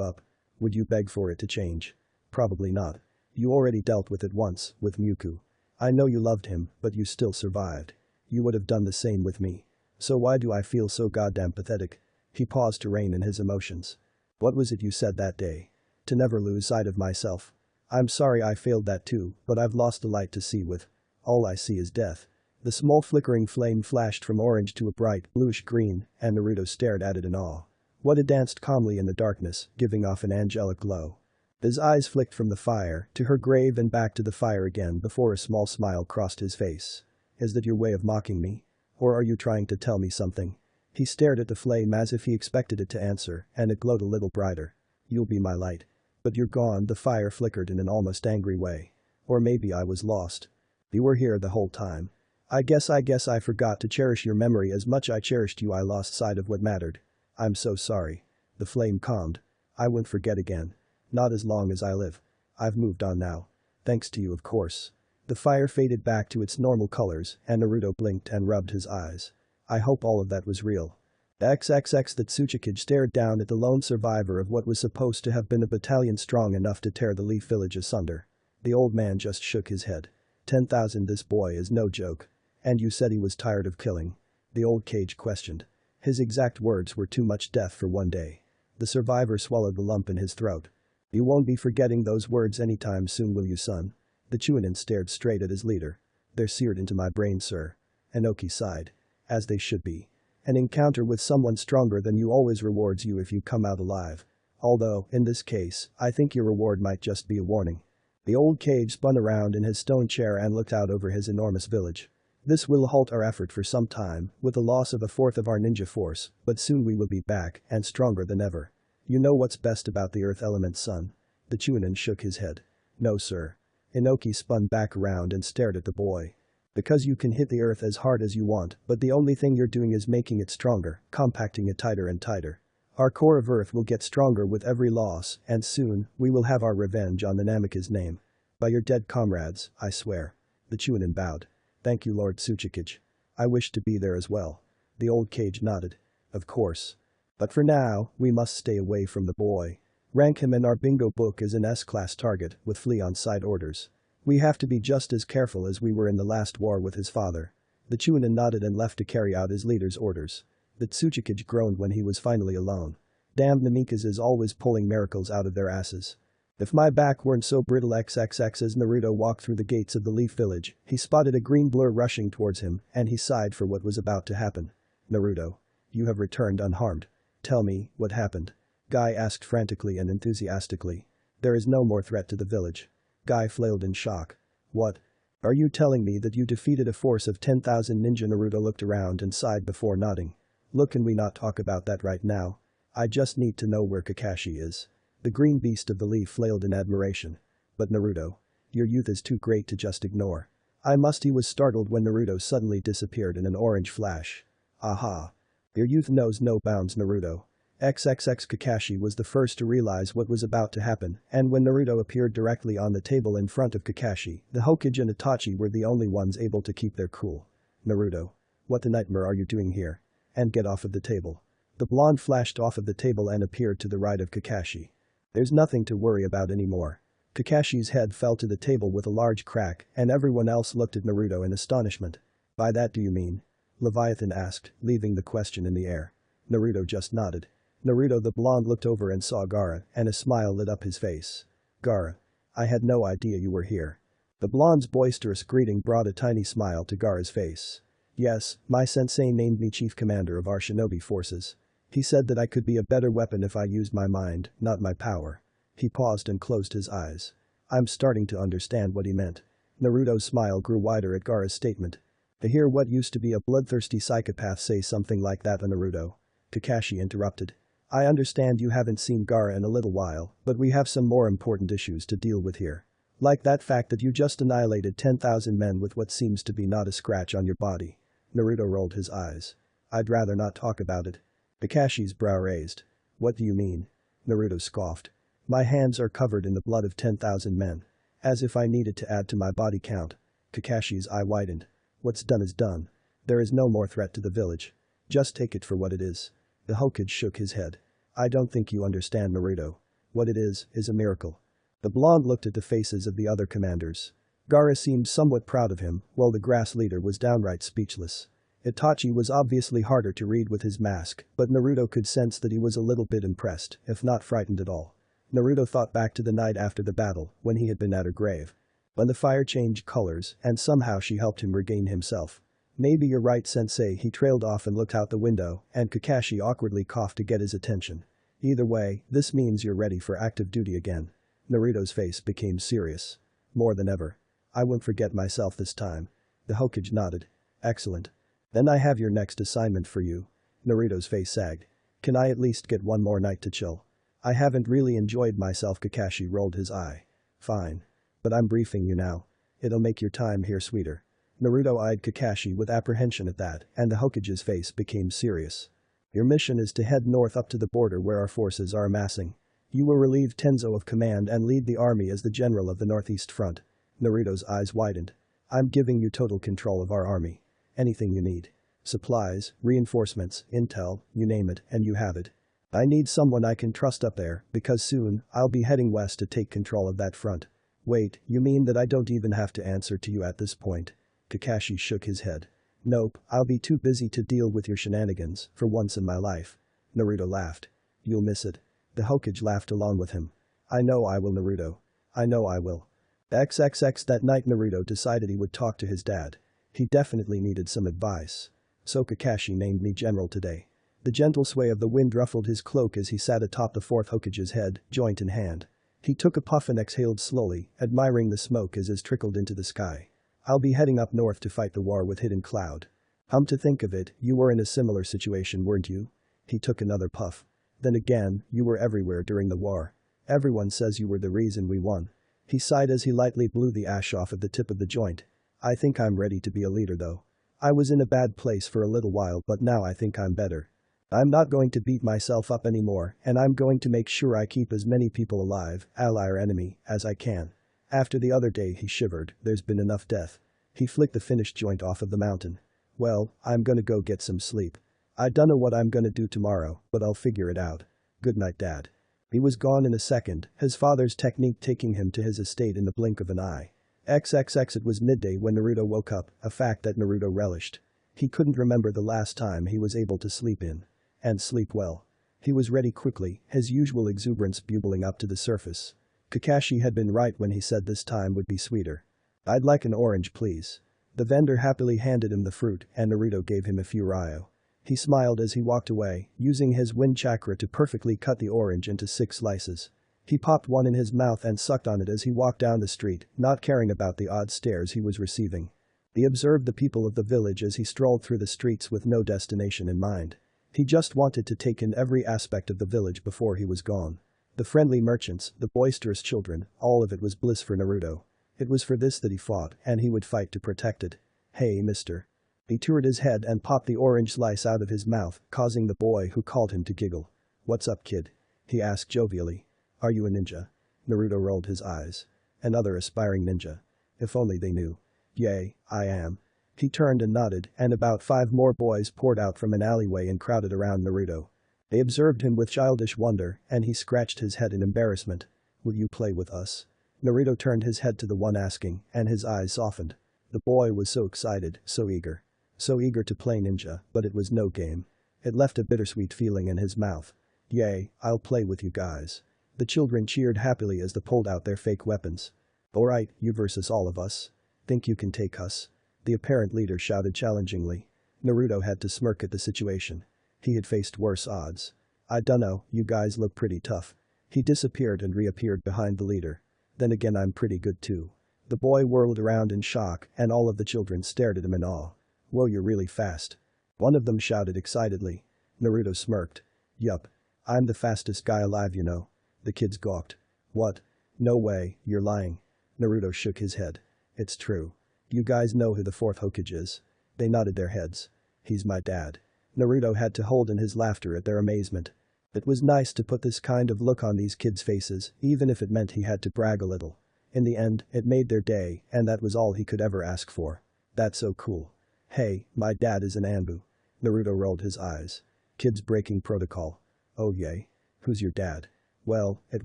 up? Would you beg for it to change? Probably not. You already dealt with it once, with Muku. I know you loved him, but you still survived. You would have done the same with me. So why do I feel so goddamn pathetic? He paused to rein in his emotions. What was it you said that day? To never lose sight of myself. I'm sorry I failed that too, but I've lost the light to see with. All I see is death. The small flickering flame flashed from orange to a bright bluish green, and Naruto stared at it in awe. What it danced calmly in the darkness, giving off an angelic glow. His eyes flicked from the fire to her grave and back to the fire again before a small smile crossed his face. Is that your way of mocking me? Or are you trying to tell me something? He stared at the flame as if he expected it to answer, and it glowed a little brighter. You'll be my light. But you're gone. The fire flickered in an almost angry way. Or maybe I was lost. You were here the whole time. I guess I forgot to cherish your memory as much I cherished you. I lost sight of what mattered. I'm so sorry. The flame calmed. I won't forget again. Not as long as I live. I've moved on now. Thanks to you, of course. The fire faded back to its normal colors, and Naruto blinked and rubbed his eyes. I hope all of that was real. XXX. The Tsuchikage stared down at the lone survivor of what was supposed to have been a battalion strong enough to tear the Leaf Village asunder. The old man just shook his head. 10,000, this boy is no joke. And you said he was tired of killing? The old cage questioned. His exact words were too much death for one day. The survivor swallowed the lump in his throat. You won't be forgetting those words anytime soon, will you, son? The Chunin stared straight at his leader. They're seared into my brain, sir. Inoki sighed. As they should be. An encounter with someone stronger than you always rewards you if you come out alive. Although, in this case, I think your reward might just be a warning. The old cage spun around in his stone chair and looked out over his enormous village. This will halt our effort for some time, with the loss of a fourth of our ninja force, but soon we will be back, and stronger than ever. You know what's best about the earth element, son? The Chunin shook his head. No, sir. Inoki spun back around and stared at the boy. Because you can hit the earth as hard as you want, but the only thing you're doing is making it stronger, compacting it tighter and tighter. Our core of earth will get stronger with every loss, and soon, we will have our revenge on the Namika's name. By your dead comrades, I swear. The Chunin bowed. Thank you, Lord Tsuchikage. I wish to be there as well. The old cage nodded. Of course. But for now, we must stay away from the boy. Rank him in our bingo book as an S-class target, with flee on side orders. We have to be just as careful as we were in the last war with his father. The Chunin nodded and left to carry out his leader's orders. The Tsuchikage groaned when he was finally alone. Damn Namikas is always pulling miracles out of their asses. If my back weren't so brittle. XXX. As Naruto walked through the gates of the Leaf Village, he spotted a green blur rushing towards him, and he sighed for what was about to happen. Naruto. You have returned unharmed. Tell me, what happened? Guy asked frantically and enthusiastically. There is no more threat to the village. Guy flailed in shock. What? Are you telling me that you defeated a force of 10,000 ninja? Naruto looked around and sighed before nodding. Look, can we not talk about that right now? I just need to know where Kakashi is. The green beast of the leaf flailed in admiration. But Naruto. Your youth is too great to just ignore. He was startled when Naruto suddenly disappeared in an orange flash. Aha. Your youth knows no bounds, Naruto. XXX. Kakashi was the first to realize what was about to happen, and when Naruto appeared directly on the table in front of Kakashi, the Hokage and Itachi were the only ones able to keep their cool. Naruto. What the nightmare are you doing here? And get off of the table. The blonde flashed off of the table and appeared to the right of Kakashi. There's nothing to worry about anymore. Kakashi's head fell to the table with a large crack, and everyone else looked at Naruto in astonishment. By that do you mean? Leviathan asked, leaving the question in the air. Naruto just nodded. Naruto the blonde looked over and saw Gaara, and a smile lit up his face. Gaara. I had no idea you were here. The blonde's boisterous greeting brought a tiny smile to Gaara's face. Yes, my sensei named me chief commander of our shinobi forces. He said that I could be a better weapon if I used my mind, not my power. He paused and closed his eyes. I'm starting to understand what he meant. Naruto's smile grew wider at Gaara's statement. To hear what used to be a bloodthirsty psychopath say something like that, Naruto. Kakashi interrupted. I understand you haven't seen Gaara in a little while, but we have some more important issues to deal with here. Like that fact that you just annihilated 10,000 men with what seems to be not a scratch on your body. Naruto rolled his eyes. I'd rather not talk about it. Kakashi's brow raised. What do you mean? Naruto scoffed. My hands are covered in the blood of 10,000 men. As if I needed to add to my body count. Kakashi's eye widened. What's done is done. There is no more threat to the village. Just take it for what it is. The Hokage shook his head. I don't think you understand, Naruto. What it is a miracle. The blonde looked at the faces of the other commanders. Gaara seemed somewhat proud of him, while the grass leader was downright speechless. Itachi was obviously harder to read with his mask, but Naruto could sense that he was a little bit impressed, if not frightened at all. Naruto thought back to the night after the battle, when he had been at her grave. When the fire changed colors, and somehow she helped him regain himself. Maybe you're right, sensei. He trailed off and looked out the window, and Kakashi awkwardly coughed to get his attention. Either way, this means you're ready for active duty again. Naruto's face became serious. More than ever. I won't forget myself this time. The Hokage nodded. Excellent. Then I have your next assignment for you. Naruto's face sagged. Can I at least get one more night to chill? I haven't really enjoyed myself. Kakashi rolled his eye. Fine. But I'm briefing you now. It'll make your time here sweeter. Naruto eyed Kakashi with apprehension at that, and the Hokage's face became serious. Your mission is to head north up to the border where our forces are amassing. You will relieve Tenzo of command and lead the army as the general of the Northeast Front. Naruto's eyes widened. I'm giving you total control of our army. Anything you need. Supplies, reinforcements, intel, you name it, and you have it. I need someone I can trust up there, because soon, I'll be heading west to take control of that front. Wait, you mean that I don't even have to answer to you at this point? Kakashi shook his head. Nope, I'll be too busy to deal with your shenanigans, for once in my life. Naruto laughed. You'll miss it. The Hokage laughed along with him. I know I will, Naruto. I know I will. XXX. That night Naruto decided he would talk to his dad. He definitely needed some advice. So Kakashi named me general today. The gentle sway of the wind ruffled his cloak as he sat atop the fourth Hokage's head, joint in hand. He took a puff and exhaled slowly, admiring the smoke as it trickled into the sky. I'll be heading up north to fight the war with Hidden Cloud. To think of it, you were in a similar situation, weren't you? He took another puff. Then again, you were everywhere during the war. Everyone says you were the reason we won. He sighed as he lightly blew the ash off at the tip of the joint. I think I'm ready to be a leader though. I was in a bad place for a little while but now I think I'm better. I'm not going to beat myself up anymore and I'm going to make sure I keep as many people alive, ally or enemy, as I can. After the other day he shivered, there's been enough death. He flicked the finished joint off of the mountain. Well, I'm gonna go get some sleep. I dunno what I'm gonna do tomorrow, but I'll figure it out. Good night, Dad. He was gone in a second, his father's technique taking him to his estate in the blink of an eye. XXX. It was midday when Naruto woke up, a fact that Naruto relished. He couldn't remember the last time he was able to sleep in. And sleep well. He was ready quickly, his usual exuberance bubbling up to the surface. Kakashi had been right when he said this time would be sweeter. I'd like an orange please. The vendor happily handed him the fruit and Naruto gave him a few ryo. He smiled as he walked away, using his wind chakra to perfectly cut the orange into 6 slices. He popped one in his mouth and sucked on it as he walked down the street, not caring about the odd stares he was receiving. He observed the people of the village as he strolled through the streets with no destination in mind. He just wanted to take in every aspect of the village before he was gone. The friendly merchants, the boisterous children, all of it was bliss for Naruto. It was for this that he fought, and he would fight to protect it. Hey, mister. He turned his head and popped the orange slice out of his mouth, causing the boy who called him to giggle. What's up, kid? He asked jovially. Are you a ninja? Naruto rolled his eyes. Another aspiring ninja. If only they knew. Yay, I am. He turned and nodded, and about 5 more boys poured out from an alleyway and crowded around Naruto. They observed him with childish wonder, and he scratched his head in embarrassment. Will you play with us? Naruto turned his head to the one asking, and his eyes softened. The boy was so excited, so eager. So eager to play ninja, but it was no game. It left a bittersweet feeling in his mouth. Yay, I'll play with you guys. The children cheered happily as they pulled out their fake weapons. Alright, you versus all of us. Think you can take us? The apparent leader shouted challengingly. Naruto had to smirk at the situation. He had faced worse odds. I dunno, you guys look pretty tough. He disappeared and reappeared behind the leader. Then again I'm pretty good too. The boy whirled around in shock and all of the children stared at him in awe. Whoa, you're really fast. One of them shouted excitedly. Naruto smirked. Yup. I'm the fastest guy alive, you know. The kids gawked. What? No way, you're lying. Naruto shook his head. It's true. You guys know who the 4th Hokage is. They nodded their heads. He's my dad. Naruto had to hold in his laughter at their amazement. It was nice to put this kind of look on these kids' faces, even if it meant he had to brag a little. In the end, it made their day, and that was all he could ever ask for. That's so cool. Hey, my dad is an Anbu. Naruto rolled his eyes. Kids breaking protocol. Oh yay. Who's your dad? Well, it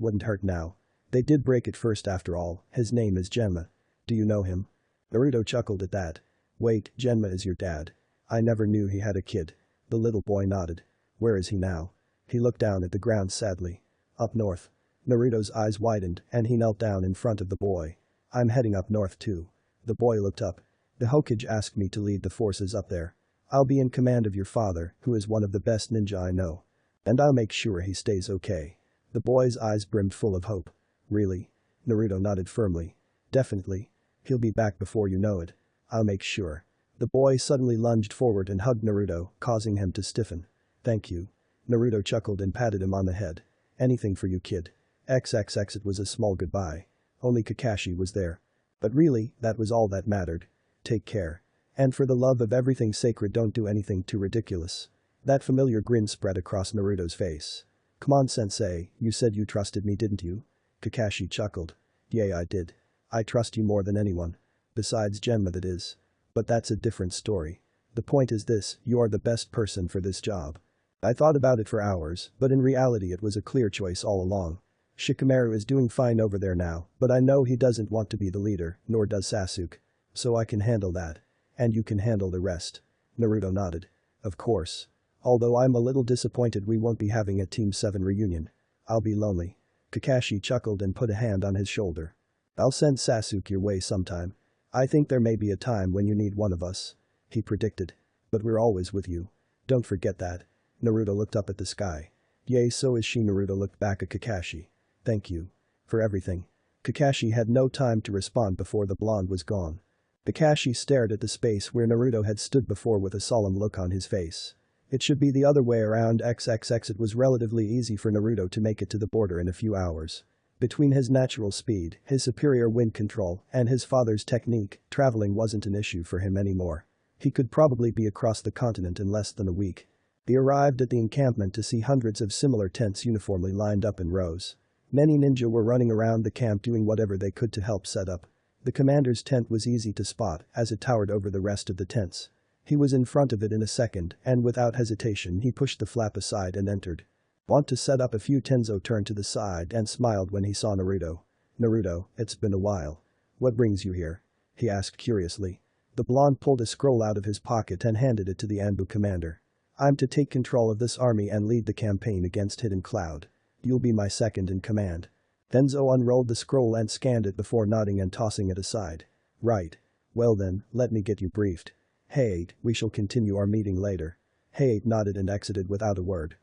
wouldn't hurt now. They did break it first after all, his name is Genma. Do you know him? Naruto chuckled at that. Wait, Genma is your dad. I never knew he had a kid. The little boy nodded. Where is he now? He looked down at the ground sadly. Up north. Naruto's eyes widened and he knelt down in front of the boy. I'm heading up north too. The boy looked up. The Hokage asked me to lead the forces up there. I'll be in command of your father, who is one of the best ninja I know. And I'll make sure he stays okay. The boy's eyes brimmed full of hope. Really? Naruto nodded firmly. Definitely. He'll be back before you know it. I'll make sure. The boy suddenly lunged forward and hugged Naruto, causing him to stiffen. Thank you. Naruto chuckled and patted him on the head. Anything for you, kid. XXX. It was a small goodbye. Only Kakashi was there. But really, that was all that mattered. Take care. And for the love of everything sacred, don't do anything too ridiculous. That familiar grin spread across Naruto's face. Come on, sensei, you said you trusted me, didn't you? Kakashi chuckled. Yeah, I did. I trust you more than anyone. Besides Genma, that is. But that's a different story. The point is this, you are the best person for this job. I thought about it for hours, but in reality it was a clear choice all along. Shikamaru is doing fine over there now, but I know he doesn't want to be the leader, nor does Sasuke. So I can handle that. And you can handle the rest. Naruto nodded. Of course. Although I'm a little disappointed we won't be having a Team 7 reunion. I'll be lonely. Kakashi chuckled and put a hand on his shoulder. I'll send Sasuke your way sometime. I think there may be a time when you need one of us. He predicted. But we're always with you. Don't forget that. Naruto looked up at the sky. Yay, so is she. Naruto looked back at Kakashi. Thank you. For everything. Kakashi had no time to respond before the blonde was gone. Kakashi stared at the space where Naruto had stood before with a solemn look on his face. It should be the other way around. XXX. It was relatively easy for Naruto to make it to the border in a few hours. Between his natural speed, his superior wind control, and his father's technique, traveling wasn't an issue for him anymore. He could probably be across the continent in less than a week. He arrived at the encampment to see hundreds of similar tents uniformly lined up in rows. Many ninja were running around the camp doing whatever they could to help set up. The commander's tent was easy to spot as it towered over the rest of the tents. He was in front of it in a second and without hesitation he pushed the flap aside and entered. Want to set up a few. Tenzo turned to the side and smiled when he saw Naruto. Naruto, it's been a while. What brings you here? He asked curiously. The blonde pulled a scroll out of his pocket and handed it to the Anbu commander. I'm to take control of this army and lead the campaign against Hidden Cloud. You'll be my second in command. Tenzo unrolled the scroll and scanned it before nodding and tossing it aside. Right. Well then, let me get you briefed. Hey, we shall continue our meeting later. Hey nodded and exited without a word.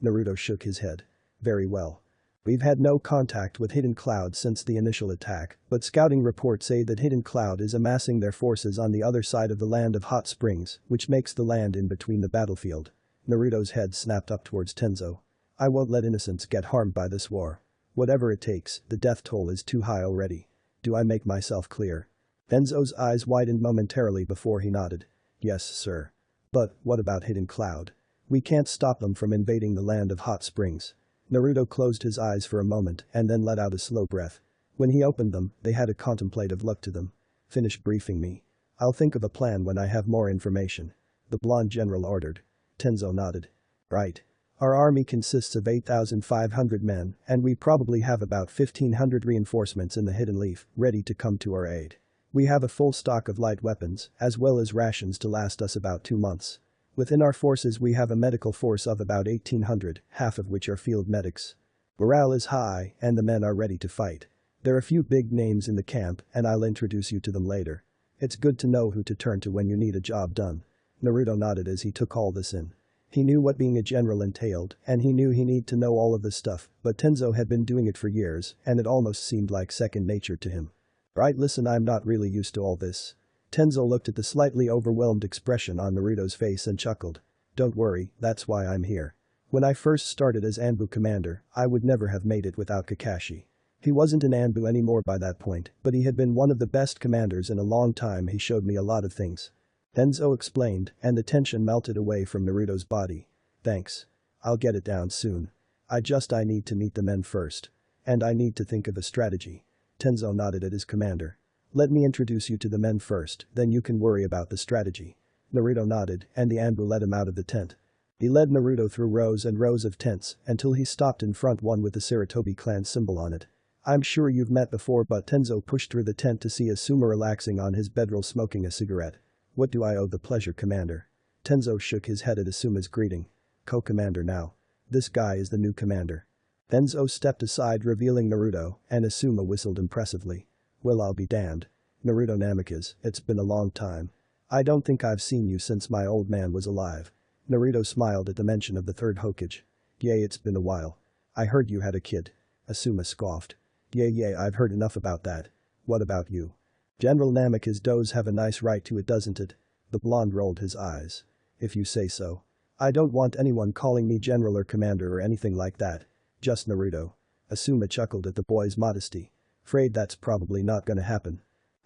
Naruto shook his head. Very well. We've had no contact with Hidden Cloud since the initial attack, but scouting reports say that Hidden Cloud is amassing their forces on the other side of the land of hot springs, which makes the land in between the battlefield. Naruto's head snapped up towards Tenzo. I won't let innocents get harmed by this war. Whatever it takes, the death toll is too high already. Do I make myself clear? Tenzo's eyes widened momentarily before he nodded. Yes, sir. But, what about Hidden Cloud? We can't stop them from invading the land of hot springs. Naruto closed his eyes for a moment and then let out a slow breath. When he opened them, they had a contemplative look to them. Finish briefing me. I'll think of a plan when I have more information. The blonde general ordered. Tenzo nodded. Right. Our army consists of 8,500 men, and we probably have about 1,500 reinforcements in the Hidden Leaf, ready to come to our aid. We have a full stock of light weapons, as well as rations to last us about 2 months. Within our forces we have a medical force of about 1,800, half of which are field medics. Morale is high, and the men are ready to fight. There are a few big names in the camp, and I'll introduce you to them later. It's good to know who to turn to when you need a job done. Naruto nodded as he took all this in. He knew what being a general entailed, and he knew he needed to know all of this stuff, but Tenzo had been doing it for years, and it almost seemed like second nature to him. Right, listen, I'm not really used to all this. Tenzo looked at the slightly overwhelmed expression on Naruto's face and chuckled. Don't worry, that's why I'm here. When I first started as Anbu commander, I would never have made it without Kakashi. He wasn't an Anbu anymore by that point, but he had been one of the best commanders in a long time. He showed me a lot of things. Tenzo explained, and the tension melted away from Naruto's body. Thanks. I'll get it down soon. I need to meet the men first. And I need to think of a strategy. Tenzo nodded at his commander. Let me introduce you to the men first, then you can worry about the strategy. Naruto nodded, and the Anbu led him out of the tent. He led Naruto through rows and rows of tents until he stopped in front one with the Sarutobi clan symbol on it. I'm sure you've met before, but Tenzo pushed through the tent to see Asuma relaxing on his bedroll smoking a cigarette. What do I owe the pleasure, Commander? Tenzo shook his head at Asuma's greeting. Co-commander now. This guy is the new commander. Tenzo stepped aside revealing Naruto, and Asuma whistled impressively. Well, I'll be damned. Naruto Namikaze, it's been a long time. I don't think I've seen you since my old man was alive. Naruto smiled at the mention of the third Hokage. Yay, it's been a while. I heard you had a kid. Asuma scoffed. Yay, I've heard enough about that. What about you? General Namikaze does have a nice right to it, doesn't it? The blonde rolled his eyes. If you say so. I don't want anyone calling me general or commander or anything like that. Just Naruto. Asuma chuckled at the boy's modesty. Afraid that's probably not gonna happen.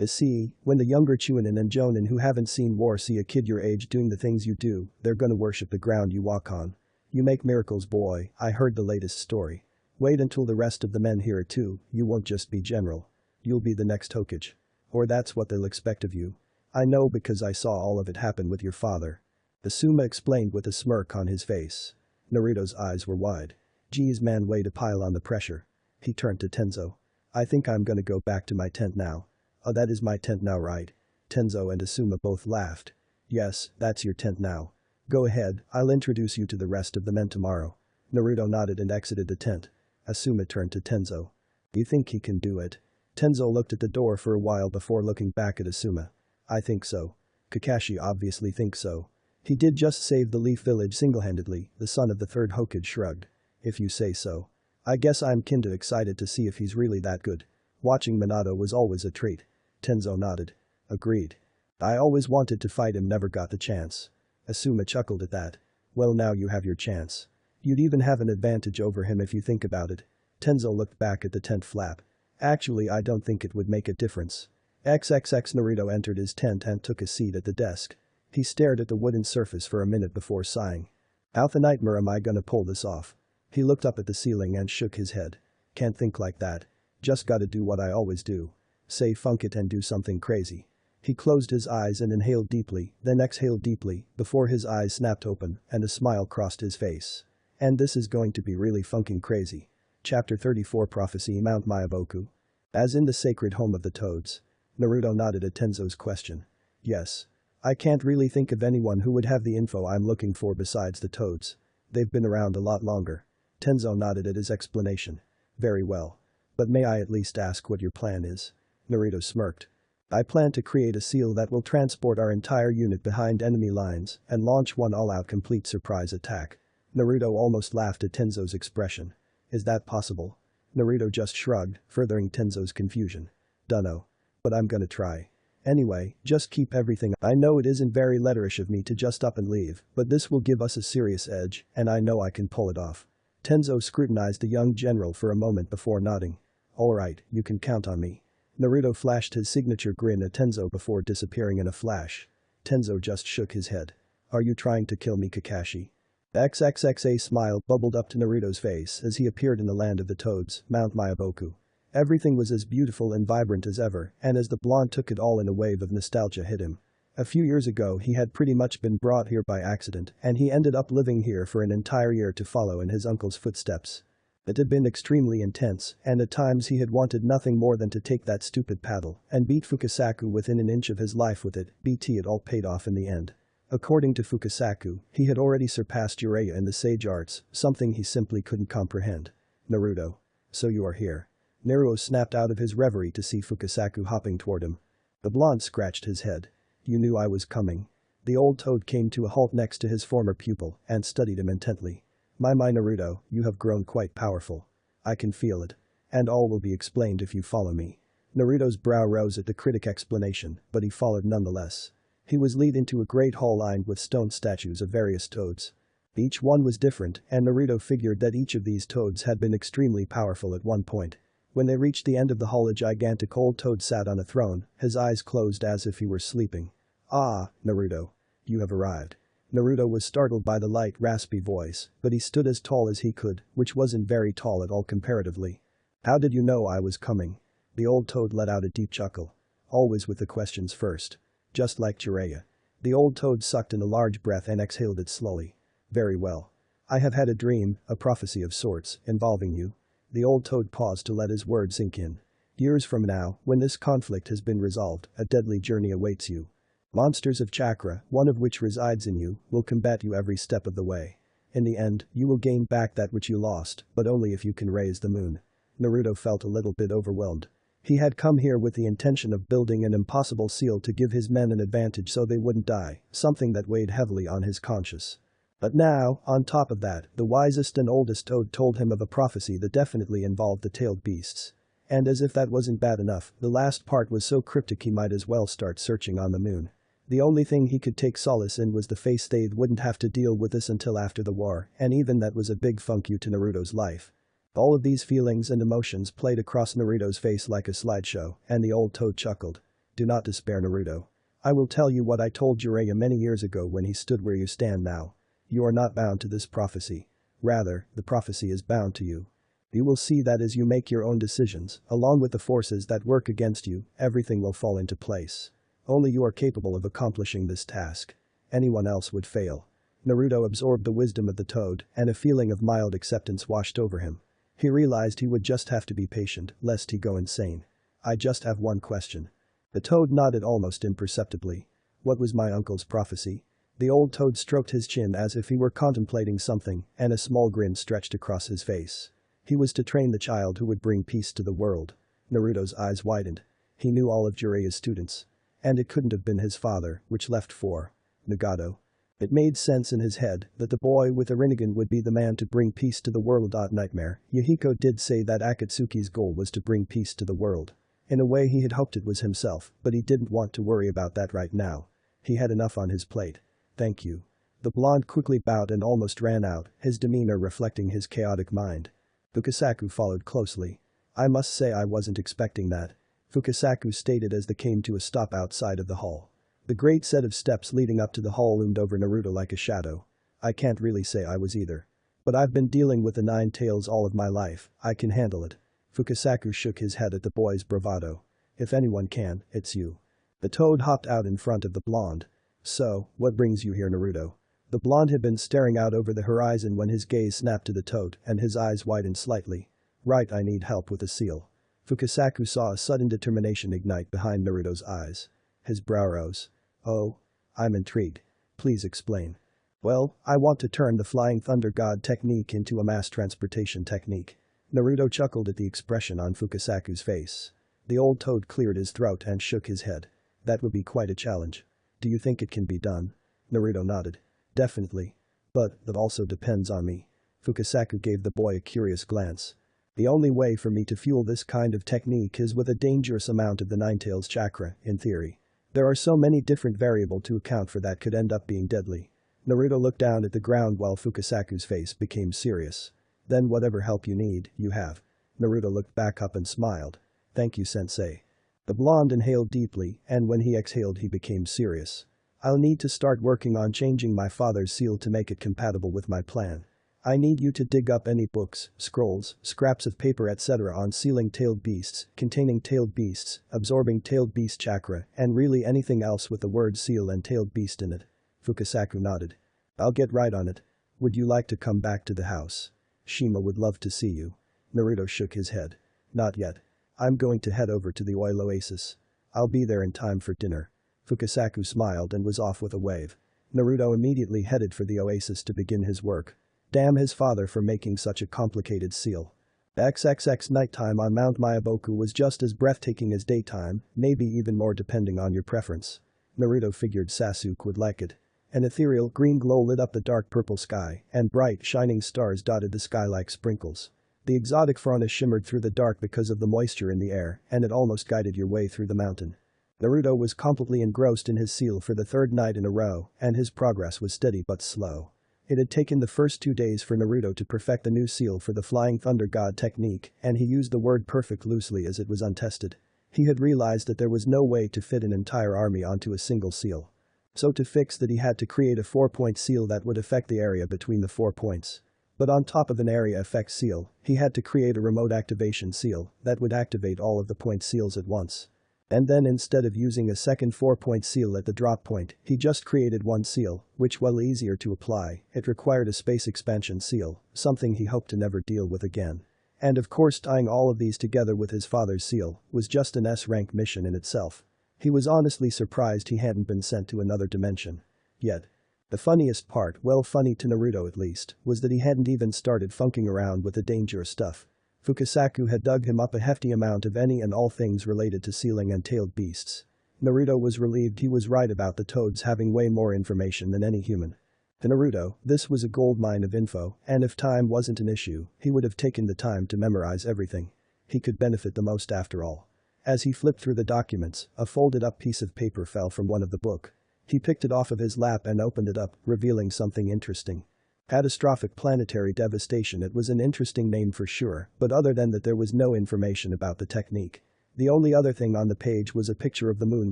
See, when the younger Chunin and Jonin who haven't seen war see a kid your age doing the things you do, they're gonna worship the ground you walk on. You make miracles, boy. I heard the latest story. Wait until the rest of the men hear it too. You won't just be general. You'll be the next Hokage. Or that's what they'll expect of you. I know because I saw all of it happen with your father. Asuma explained with a smirk on his face. Naruto's eyes were wide. Geez man, way to pile on the pressure. He turned to Tenzo. I think I'm gonna go back to my tent now. Oh, that is my tent now, right? Tenzo and Asuma both laughed. Yes, that's your tent now. Go ahead, I'll introduce you to the rest of the men tomorrow. Naruto nodded and exited the tent. Asuma turned to Tenzo. You think he can do it? Tenzo looked at the door for a while before looking back at Asuma. I think so. Kakashi obviously thinks so. He did just save the Leaf Village single-handedly, the son of the third Hokage shrugged. If you say so. I guess I'm kinda excited to see if he's really that good. Watching Minato was always a treat. Tenzo nodded. Agreed. I always wanted to fight him, never got the chance. Asuma chuckled at that. Well, now you have your chance. You'd even have an advantage over him if you think about it. Tenzo looked back at the tent flap. Actually, I don't think it would make a difference. XXX Naruto entered his tent and took a seat at the desk. He stared at the wooden surface for a minute before sighing. How the nightmare am I gonna pull this off? He looked up at the ceiling and shook his head. Can't think like that. Just gotta do what I always do. Say funk it and do something crazy. He closed his eyes and inhaled deeply, then exhaled deeply, before his eyes snapped open and a smile crossed his face. And this is going to be really funking crazy. Chapter 34 Prophecy Mount Myaboku. As in the sacred home of the Toads. Naruto nodded at Tenzo's question. Yes. I can't really think of anyone who would have the info I'm looking for besides the Toads. They've been around a lot longer. Tenzo nodded at his explanation. Very well. But may I at least ask what your plan is? Naruto smirked. I plan to create a seal that will transport our entire unit behind enemy lines and launch one all-out complete surprise attack. Naruto almost laughed at Tenzo's expression. Is that possible? Naruto just shrugged, furthering Tenzo's confusion. Dunno. But I'm gonna try. Anyway, just keep everything. I know it isn't very letterish of me to just up and leave, but this will give us a serious edge, and I know I can pull it off. Tenzo scrutinized the young general for a moment before nodding. Alright, you can count on me. Naruto flashed his signature grin at Tenzo before disappearing in a flash. Tenzo just shook his head. Are you trying to kill me, Kakashi? XXX smile bubbled up to Naruto's face as he appeared in the land of the Toads, Mount Myaboku. Everything was as beautiful and vibrant as ever, and as the blonde took it all in, a wave of nostalgia hit him. A few years ago he had pretty much been brought here by accident, and he ended up living here for an entire year to follow in his uncle's footsteps. It had been extremely intense, and at times he had wanted nothing more than to take that stupid paddle and beat Fukasaku within an inch of his life with it, it all paid off in the end. According to Fukasaku, he had already surpassed Jiraiya in the sage arts, something he simply couldn't comprehend. Naruto. So you are here. Naruto snapped out of his reverie to see Fukasaku hopping toward him. The blonde scratched his head. You knew I was coming. The old toad came to a halt next to his former pupil and studied him intently. My Naruto, you have grown quite powerful. I can feel it. And all will be explained if you follow me. Naruto's brow rose at the critic explanation, but he followed nonetheless. He was led into a great hall lined with stone statues of various toads. Each one was different, and Naruto figured that each of these toads had been extremely powerful at one point. When they reached the end of the hall, a gigantic old toad sat on a throne, his eyes closed as if he were sleeping. Ah, Naruto. You have arrived. Naruto was startled by the light, raspy voice, but he stood as tall as he could, which wasn't very tall at all comparatively. How did you know I was coming? The old toad let out a deep chuckle. Always with the questions first. Just like Jiraiya. The old toad sucked in a large breath and exhaled it slowly. Very well. I have had a dream, a prophecy of sorts, involving you. The old toad paused to let his words sink in. Years from now, when this conflict has been resolved, a deadly journey awaits you. Monsters of chakra, one of which resides in you, will combat you every step of the way. In the end, you will gain back that which you lost, but only if you can raise the moon. Naruto felt a little bit overwhelmed. He had come here with the intention of building an impossible seal to give his men an advantage so they wouldn't die, something that weighed heavily on his conscience. But now, on top of that, the wisest and oldest toad told him of a prophecy that definitely involved the tailed beasts. And as if that wasn't bad enough, the last part was so cryptic he might as well start searching on the moon. The only thing he could take solace in was the face they wouldn't have to deal with this until after the war, and even that was a big funk you to Naruto's life. All of these feelings and emotions played across Naruto's face like a slideshow, and the old toad chuckled. Do not despair, Naruto. I will tell you what I told Jiraiya many years ago when he stood where you stand now. You are not bound to this prophecy. Rather, the prophecy is bound to you. You will see that as you make your own decisions, along with the forces that work against you, everything will fall into place. Only you are capable of accomplishing this task. Anyone else would fail. Naruto absorbed the wisdom of the toad, and a feeling of mild acceptance washed over him. He realized he would just have to be patient, lest he go insane. I just have one question. The toad nodded almost imperceptibly. What was my uncle's prophecy? The old toad stroked his chin as if he were contemplating something, and a small grin stretched across his face. He was to train the child who would bring peace to the world. Naruto's eyes widened. He knew all of Jiraiya's students. And it couldn't have been his father, which left for Nagato. It made sense in his head that the boy with a Rinnegan would be the man to bring peace to the world. Nightmare, Yahiko did say that Akatsuki's goal was to bring peace to the world. In a way he had hoped it was himself, but he didn't want to worry about that right now. He had enough on his plate. Thank you. The blonde quickly bowed and almost ran out, his demeanor reflecting his chaotic mind. Fukasaku followed closely. I must say I wasn't expecting that. Fukasaku stated as they came to a stop outside of the hall. The great set of steps leading up to the hall loomed over Naruto like a shadow. I can't really say I was either. But I've been dealing with the nine tails all of my life, I can handle it. Fukasaku shook his head at the boy's bravado. If anyone can, it's you. The toad hopped out in front of the blonde. So, what brings you here, Naruto? The blonde had been staring out over the horizon when his gaze snapped to the toad and his eyes widened slightly. Right, I need help with a seal. Fukasaku saw a sudden determination ignite behind Naruto's eyes. His brow rose. Oh. I'm intrigued. Please explain. Well, I want to turn the Flying Thunder God technique into a mass transportation technique. Naruto chuckled at the expression on Fukasaku's face. The old toad cleared his throat and shook his head. That would be quite a challenge. Do you think it can be done? Naruto nodded. Definitely. But that also depends on me. Fukasaku gave the boy a curious glance. The only way for me to fuel this kind of technique is with a dangerous amount of the Ninetales chakra, in theory. There are so many different variables to account for that could end up being deadly. Naruto looked down at the ground while Fukasaku's face became serious. Then whatever help you need, you have. Naruto looked back up and smiled. Thank you, sensei. The blonde inhaled deeply, and when he exhaled he became serious. I'll need to start working on changing my father's seal to make it compatible with my plan. I need you to dig up any books, scrolls, scraps of paper etc. on sealing tailed beasts, containing tailed beasts, absorbing tailed beast chakra, and really anything else with the word seal and tailed beast in it. Fukasaku nodded. I'll get right on it. Would you like to come back to the house? Shima would love to see you. Naruto shook his head. Not yet. I'm going to head over to the oil oasis. I'll be there in time for dinner. Fukasaku smiled and was off with a wave. Naruto immediately headed for the oasis to begin his work. Damn his father for making such a complicated seal. XXX nighttime on Mount Myaboku was just as breathtaking as daytime, maybe even more depending on your preference. Naruto figured Sasuke would like it. An ethereal green glow lit up the dark purple sky, and bright shining stars dotted the sky like sprinkles. The exotic fauna shimmered through the dark because of the moisture in the air, and it almost guided your way through the mountain. Naruto was completely engrossed in his seal for the third night in a row, and his progress was steady but slow. It had taken the first 2 days for Naruto to perfect the new seal for the Flying Thunder God technique, and he used the word perfect loosely as it was untested. He had realized that there was no way to fit an entire army onto a single seal. So to fix that he had to create a 4-point seal that would affect the area between the 4 points. But on top of an area effect seal, he had to create a remote activation seal that would activate all of the point seals at once. And then instead of using a second 4-point seal at the drop point, he just created one seal, which while easier to apply, it required a space expansion seal, something he hoped to never deal with again. And of course tying all of these together with his father's seal was just an S-rank mission in itself. He was honestly surprised he hadn't been sent to another dimension. Yet. The funniest part, well funny to Naruto at least, was that he hadn't even started funking around with the dangerous stuff. Fukasaku had dug him up a hefty amount of any and all things related to sealing and tailed beasts. Naruto was relieved he was right about the toads having way more information than any human. To Naruto, this was a goldmine of info, and if time wasn't an issue, he would have taken the time to memorize everything. He could benefit the most after all. As he flipped through the documents, a folded-up piece of paper fell from one of the book. He picked it off of his lap and opened it up, revealing something interesting. Catastrophic planetary devastation. It was an interesting name for sure, but other than that there was no information about the technique. The only other thing on the page was a picture of the moon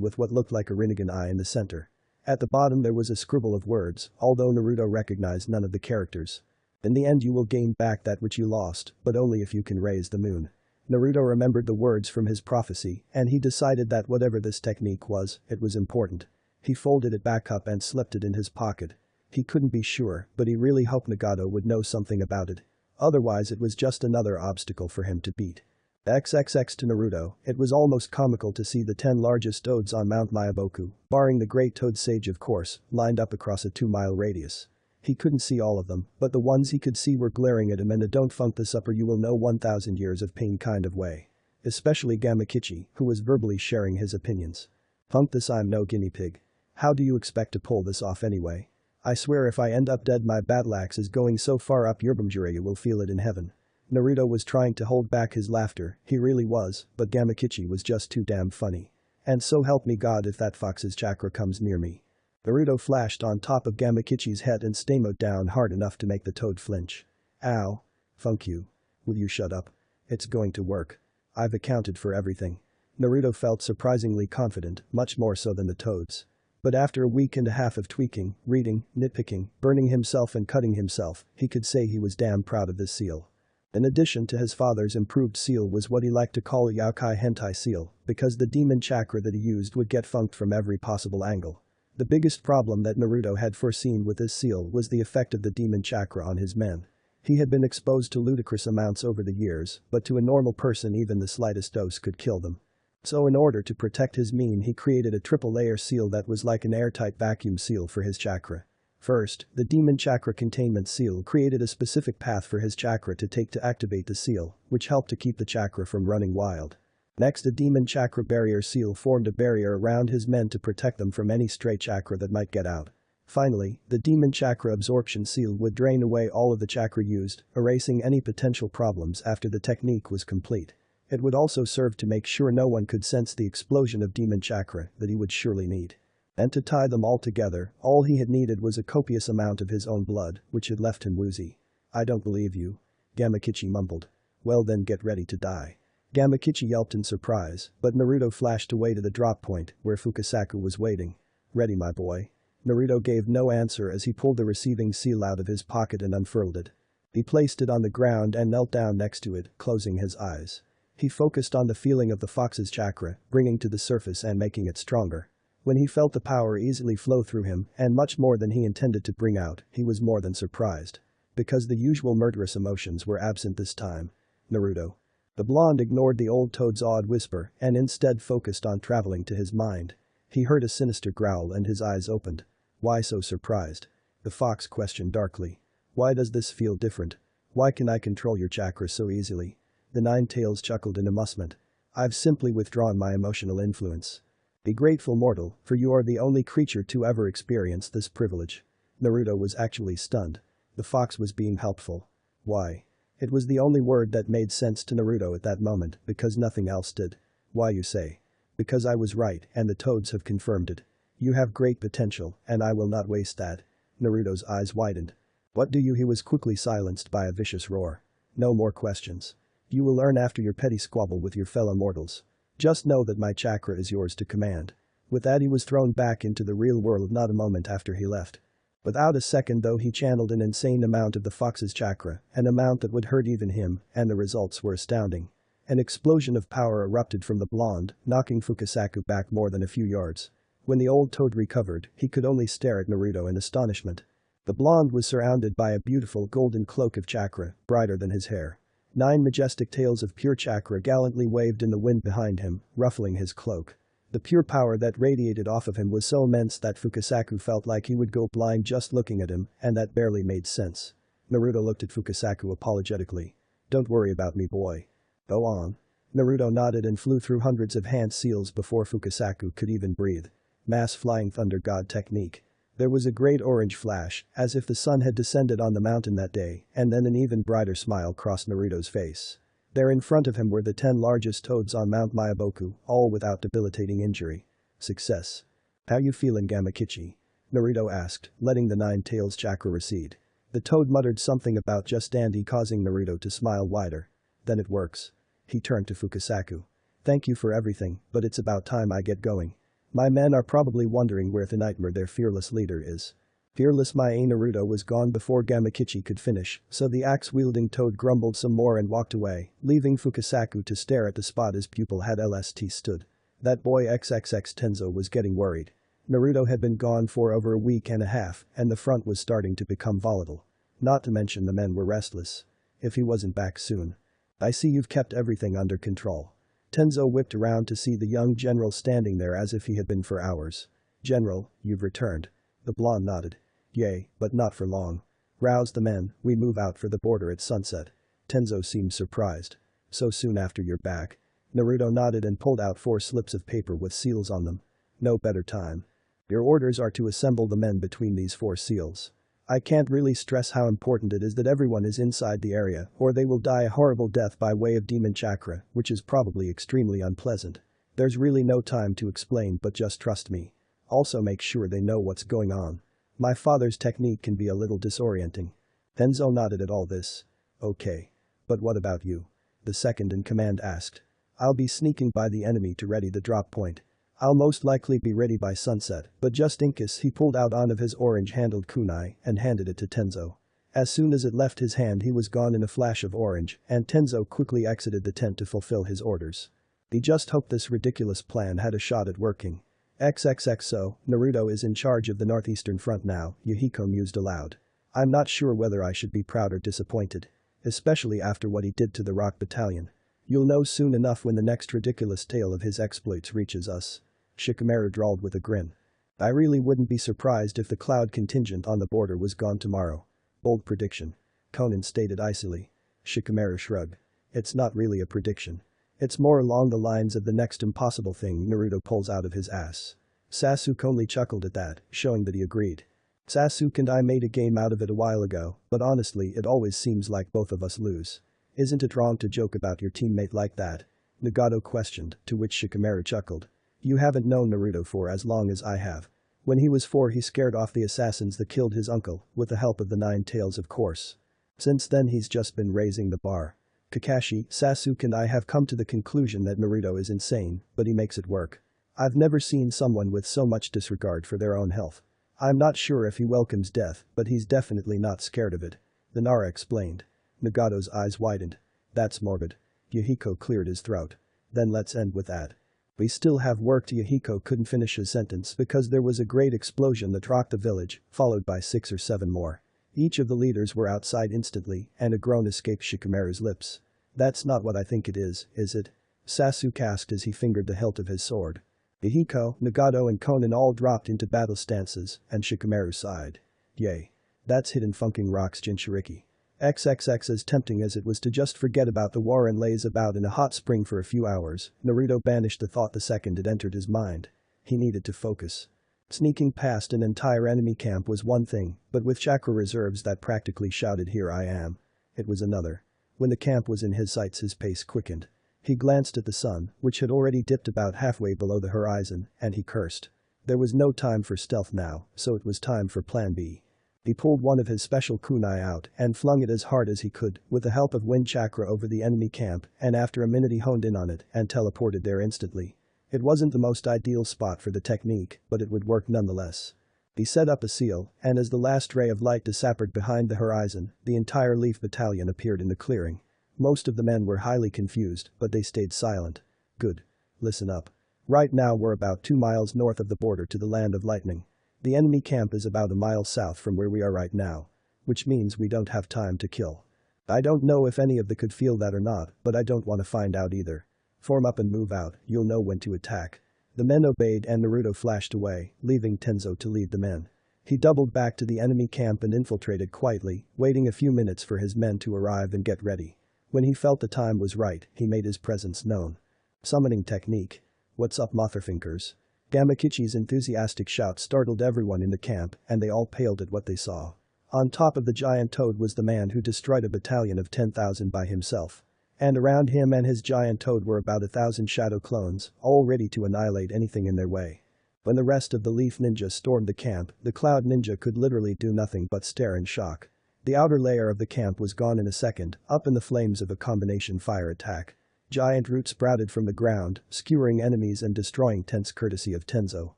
with what looked like a Rinnegan eye in the center. At the bottom there was a scribble of words, although Naruto recognized none of the characters. In the end you will gain back that which you lost, but only if you can raise the moon. Naruto remembered the words from his prophecy, and he decided that whatever this technique was, it was important. He folded it back up and slipped it in his pocket. He couldn't be sure, but he really hoped Nagato would know something about it. Otherwise it was just another obstacle for him to beat. XXX to Naruto, it was almost comical to see the 10 largest toads on Mount Myaboku, barring the Great Toad Sage of course, lined up across a 2-mile radius. He couldn't see all of them, but the ones he could see were glaring at him in a "don't funk this up or you will know 1,000 years of pain" kind of way. Especially Gamakichi, who was verbally sharing his opinions. "Funk this, I'm no guinea pig. How do you expect to pull this off anyway? I swear if I end up dead my battle axe is going so far up your bumjure you will feel it in heaven." Naruto was trying to hold back his laughter, he really was, but Gamakichi was just too damn funny. "And so help me God if that fox's chakra comes near me." Naruto flashed on top of Gamakichi's head and stamoed down hard enough to make the toad flinch. "Ow. Funk you. Will you shut up? It's going to work. I've accounted for everything." Naruto felt surprisingly confident, much more so than the toads. But after a week and a half of tweaking, reading, nitpicking, burning himself and cutting himself, he could say he was damn proud of this seal. In addition to his father's improved seal was what he liked to call a Yakai Hentai seal, because the demon chakra that he used would get funked from every possible angle. The biggest problem that Naruto had foreseen with this seal was the effect of the demon chakra on his men. He had been exposed to ludicrous amounts over the years, but to a normal person even the slightest dose could kill them. So in order to protect his mean he created a triple-layer seal that was like an airtight vacuum seal for his chakra. First, the demon chakra containment seal created a specific path for his chakra to take to activate the seal, which helped to keep the chakra from running wild. Next, a demon chakra barrier seal formed a barrier around his men to protect them from any stray chakra that might get out. Finally, the demon chakra absorption seal would drain away all of the chakra used, erasing any potential problems after the technique was complete. It would also serve to make sure no one could sense the explosion of demon chakra that he would surely need. And to tie them all together, all he had needed was a copious amount of his own blood, which had left him woozy. "I don't believe you," Gamakichi mumbled. "Well then get ready to die." Gamakichi yelped in surprise, but Naruto flashed away to the drop point, where Fukasaku was waiting. "Ready my boy." Naruto gave no answer as he pulled the receiving seal out of his pocket and unfurled it. He placed it on the ground and knelt down next to it, closing his eyes. He focused on the feeling of the fox's chakra, bringing to the surface and making it stronger. When he felt the power easily flow through him, and much more than he intended to bring out, he was more than surprised. Because the usual murderous emotions were absent this time. "Naruto." The blonde ignored the old toad's odd whisper and instead focused on traveling to his mind. He heard a sinister growl and his eyes opened. "Why so surprised?" the fox questioned darkly. "Why does this feel different? Why can I control your chakra so easily?" The Nine-Tails chuckled in amusement. "I've simply withdrawn my emotional influence. Be grateful mortal, for you are the only creature to ever experience this privilege." Naruto was actually stunned. The fox was being helpful. Why? It was the only word that made sense to Naruto at that moment because nothing else did. "Why you say?" "Because I was right and the toads have confirmed it. You have great potential and I will not waste that." Naruto's eyes widened. "What do you?" He was quickly silenced by a vicious roar. "No more questions. You will learn after your petty squabble with your fellow mortals. Just know that my chakra is yours to command." With that he was thrown back into the real world not a moment after he left. Without a second though he channeled an insane amount of the fox's chakra, an amount that would hurt even him, and the results were astounding. An explosion of power erupted from the blonde, knocking Fukasaku back more than a few yards. When the old toad recovered, he could only stare at Naruto in astonishment. The blonde was surrounded by a beautiful golden cloak of chakra, brighter than his hair. 9 majestic tails of pure chakra gallantly waved in the wind behind him, ruffling his cloak. The pure power that radiated off of him was so immense that Fukasaku felt like he would go blind just looking at him, and that barely made sense. Naruto looked at Fukasaku apologetically. "Don't worry about me boy. Go on." Naruto nodded and flew through hundreds of hand seals before Fukasaku could even breathe. Mass Flying Thunder God technique. There was a great orange flash, as if the sun had descended on the mountain that day, and then an even brighter smile crossed Naruto's face. There in front of him were the 10 largest toads on Mount Myaboku, all without debilitating injury. Success. "How you feeling Gamakichi?" Naruto asked, letting the Nine-Tails chakra recede. The toad muttered something about just dandy, causing Naruto to smile wider. "Then it works." He turned to Fukasaku. "Thank you for everything, but it's about time I get going. My men are probably wondering where the nightmare their fearless leader is." Fearless Mae Naruto was gone before Gamakichi could finish, so the axe-wielding toad grumbled some more and walked away, leaving Fukasaku to stare at the spot his pupil had LST stood. That boy XXX Tenzo was getting worried. Naruto had been gone for over a week and a half, and the front was starting to become volatile. Not to mention the men were restless. If he wasn't back soon. I see you've kept everything under control. Tenzo whipped around to see the young general standing there as if he had been for hours. General, you've returned. The blonde nodded. Yay, but not for long. Rouse the men, we move out for the border at sunset. Tenzo seemed surprised. So soon after you're back. Naruto nodded and pulled out 4 slips of paper with seals on them. No better time. Your orders are to assemble the men between these 4 seals. I can't really stress how important it is that everyone is inside the area or they will die a horrible death by way of demon chakra, which is probably extremely unpleasant. There's really no time to explain, but just trust me. Also make sure they know what's going on. My father's technique can be a little disorienting. Tenzo nodded at all this. Okay. But what about you? The second in command asked. I'll be sneaking by the enemy to ready the drop point. I'll most likely be ready by sunset, but just in case he pulled out one of his orange-handled kunai and handed it to Tenzo. As soon as it left his hand he was gone in a flash of orange, and Tenzo quickly exited the tent to fulfill his orders. He just hoped this ridiculous plan had a shot at working. XXXO, Naruto is in charge of the northeastern front now, Yahiko mused aloud. I'm not sure whether I should be proud or disappointed. Especially after what he did to the Rock Battalion. You'll know soon enough when the next ridiculous tale of his exploits reaches us. Shikamaru drawled with a grin. I really wouldn't be surprised if the cloud contingent on the border was gone tomorrow. Bold prediction. Conan stated icily. Shikamaru shrugged. It's not really a prediction. It's more along the lines of the next impossible thing Naruto pulls out of his ass. Sasuke only chuckled at that, showing that he agreed. Sasuke and I made a game out of it a while ago, but honestly it always seems like both of us lose. Isn't it wrong to joke about your teammate like that? Nagato questioned, to which Shikamaru chuckled. You haven't known Naruto for as long as I have. When he was 4 he scared off the assassins that killed his uncle, with the help of the 9 tails of course. Since then he's just been raising the bar. Kakashi, Sasuke and I have come to the conclusion that Naruto is insane, but he makes it work. I've never seen someone with so much disregard for their own health. I'm not sure if he welcomes death, but he's definitely not scared of it. The Nara explained. Nagato's eyes widened. That's morbid. Yahiko cleared his throat. Then let's end with that. We still have work. Yahiko couldn't finish his sentence because there was a great explosion that rocked the village, followed by 6 or 7 more. Each of the leaders were outside instantly, and a groan escaped Shikamaru's lips. That's not what I think it is it? Sasuke asked as he fingered the hilt of his sword. Yahiko, Nagato and Konan all dropped into battle stances, and Shikamaru sighed. Yay. That's hidden funking rocks Jinchuriki. XXX. As tempting as it was to just forget about the war and laze about in a hot spring for a few hours, Naruto banished the thought the second it entered his mind. He needed to focus. Sneaking past an entire enemy camp was one thing, but with chakra reserves that practically shouted "Here I am," it was another. When the camp was in his sights his pace quickened. He glanced at the sun, which had already dipped about halfway below the horizon, and he cursed. There was no time for stealth now, so it was time for plan B. He pulled one of his special kunai out and flung it as hard as he could, with the help of wind chakra over the enemy camp, and after a minute he honed in on it and teleported there instantly. It wasn't the most ideal spot for the technique, but it would work nonetheless. He set up a seal, and as the last ray of light disappeared behind the horizon, the entire Leaf Battalion appeared in the clearing. Most of the men were highly confused, but they stayed silent. Good. Listen up. Right now we're about 2 miles north of the border to the Land of Lightning. The enemy camp is about a mile south from where we are right now. Which means we don't have time to kill. I don't know if any of them could feel that or not, but I don't want to find out either. Form up and move out, you'll know when to attack. The men obeyed and Naruto flashed away, leaving Tenzo to lead the men. He doubled back to the enemy camp and infiltrated quietly, waiting a few minutes for his men to arrive and get ready. When he felt the time was right, he made his presence known. Summoning technique. What's up, Motherfinkers? Gamakichi's enthusiastic shout startled everyone in the camp, and they all paled at what they saw. On top of the giant toad was the man who destroyed a battalion of 10,000 by himself. And around him and his giant toad were about 1,000 shadow clones, all ready to annihilate anything in their way. When the rest of the Leaf Ninja stormed the camp, the Cloud Ninja could literally do nothing but stare in shock. The outer layer of the camp was gone in a second, up in the flames of a combination fire attack. Giant roots sprouted from the ground, skewering enemies and destroying tents courtesy of Tenzo.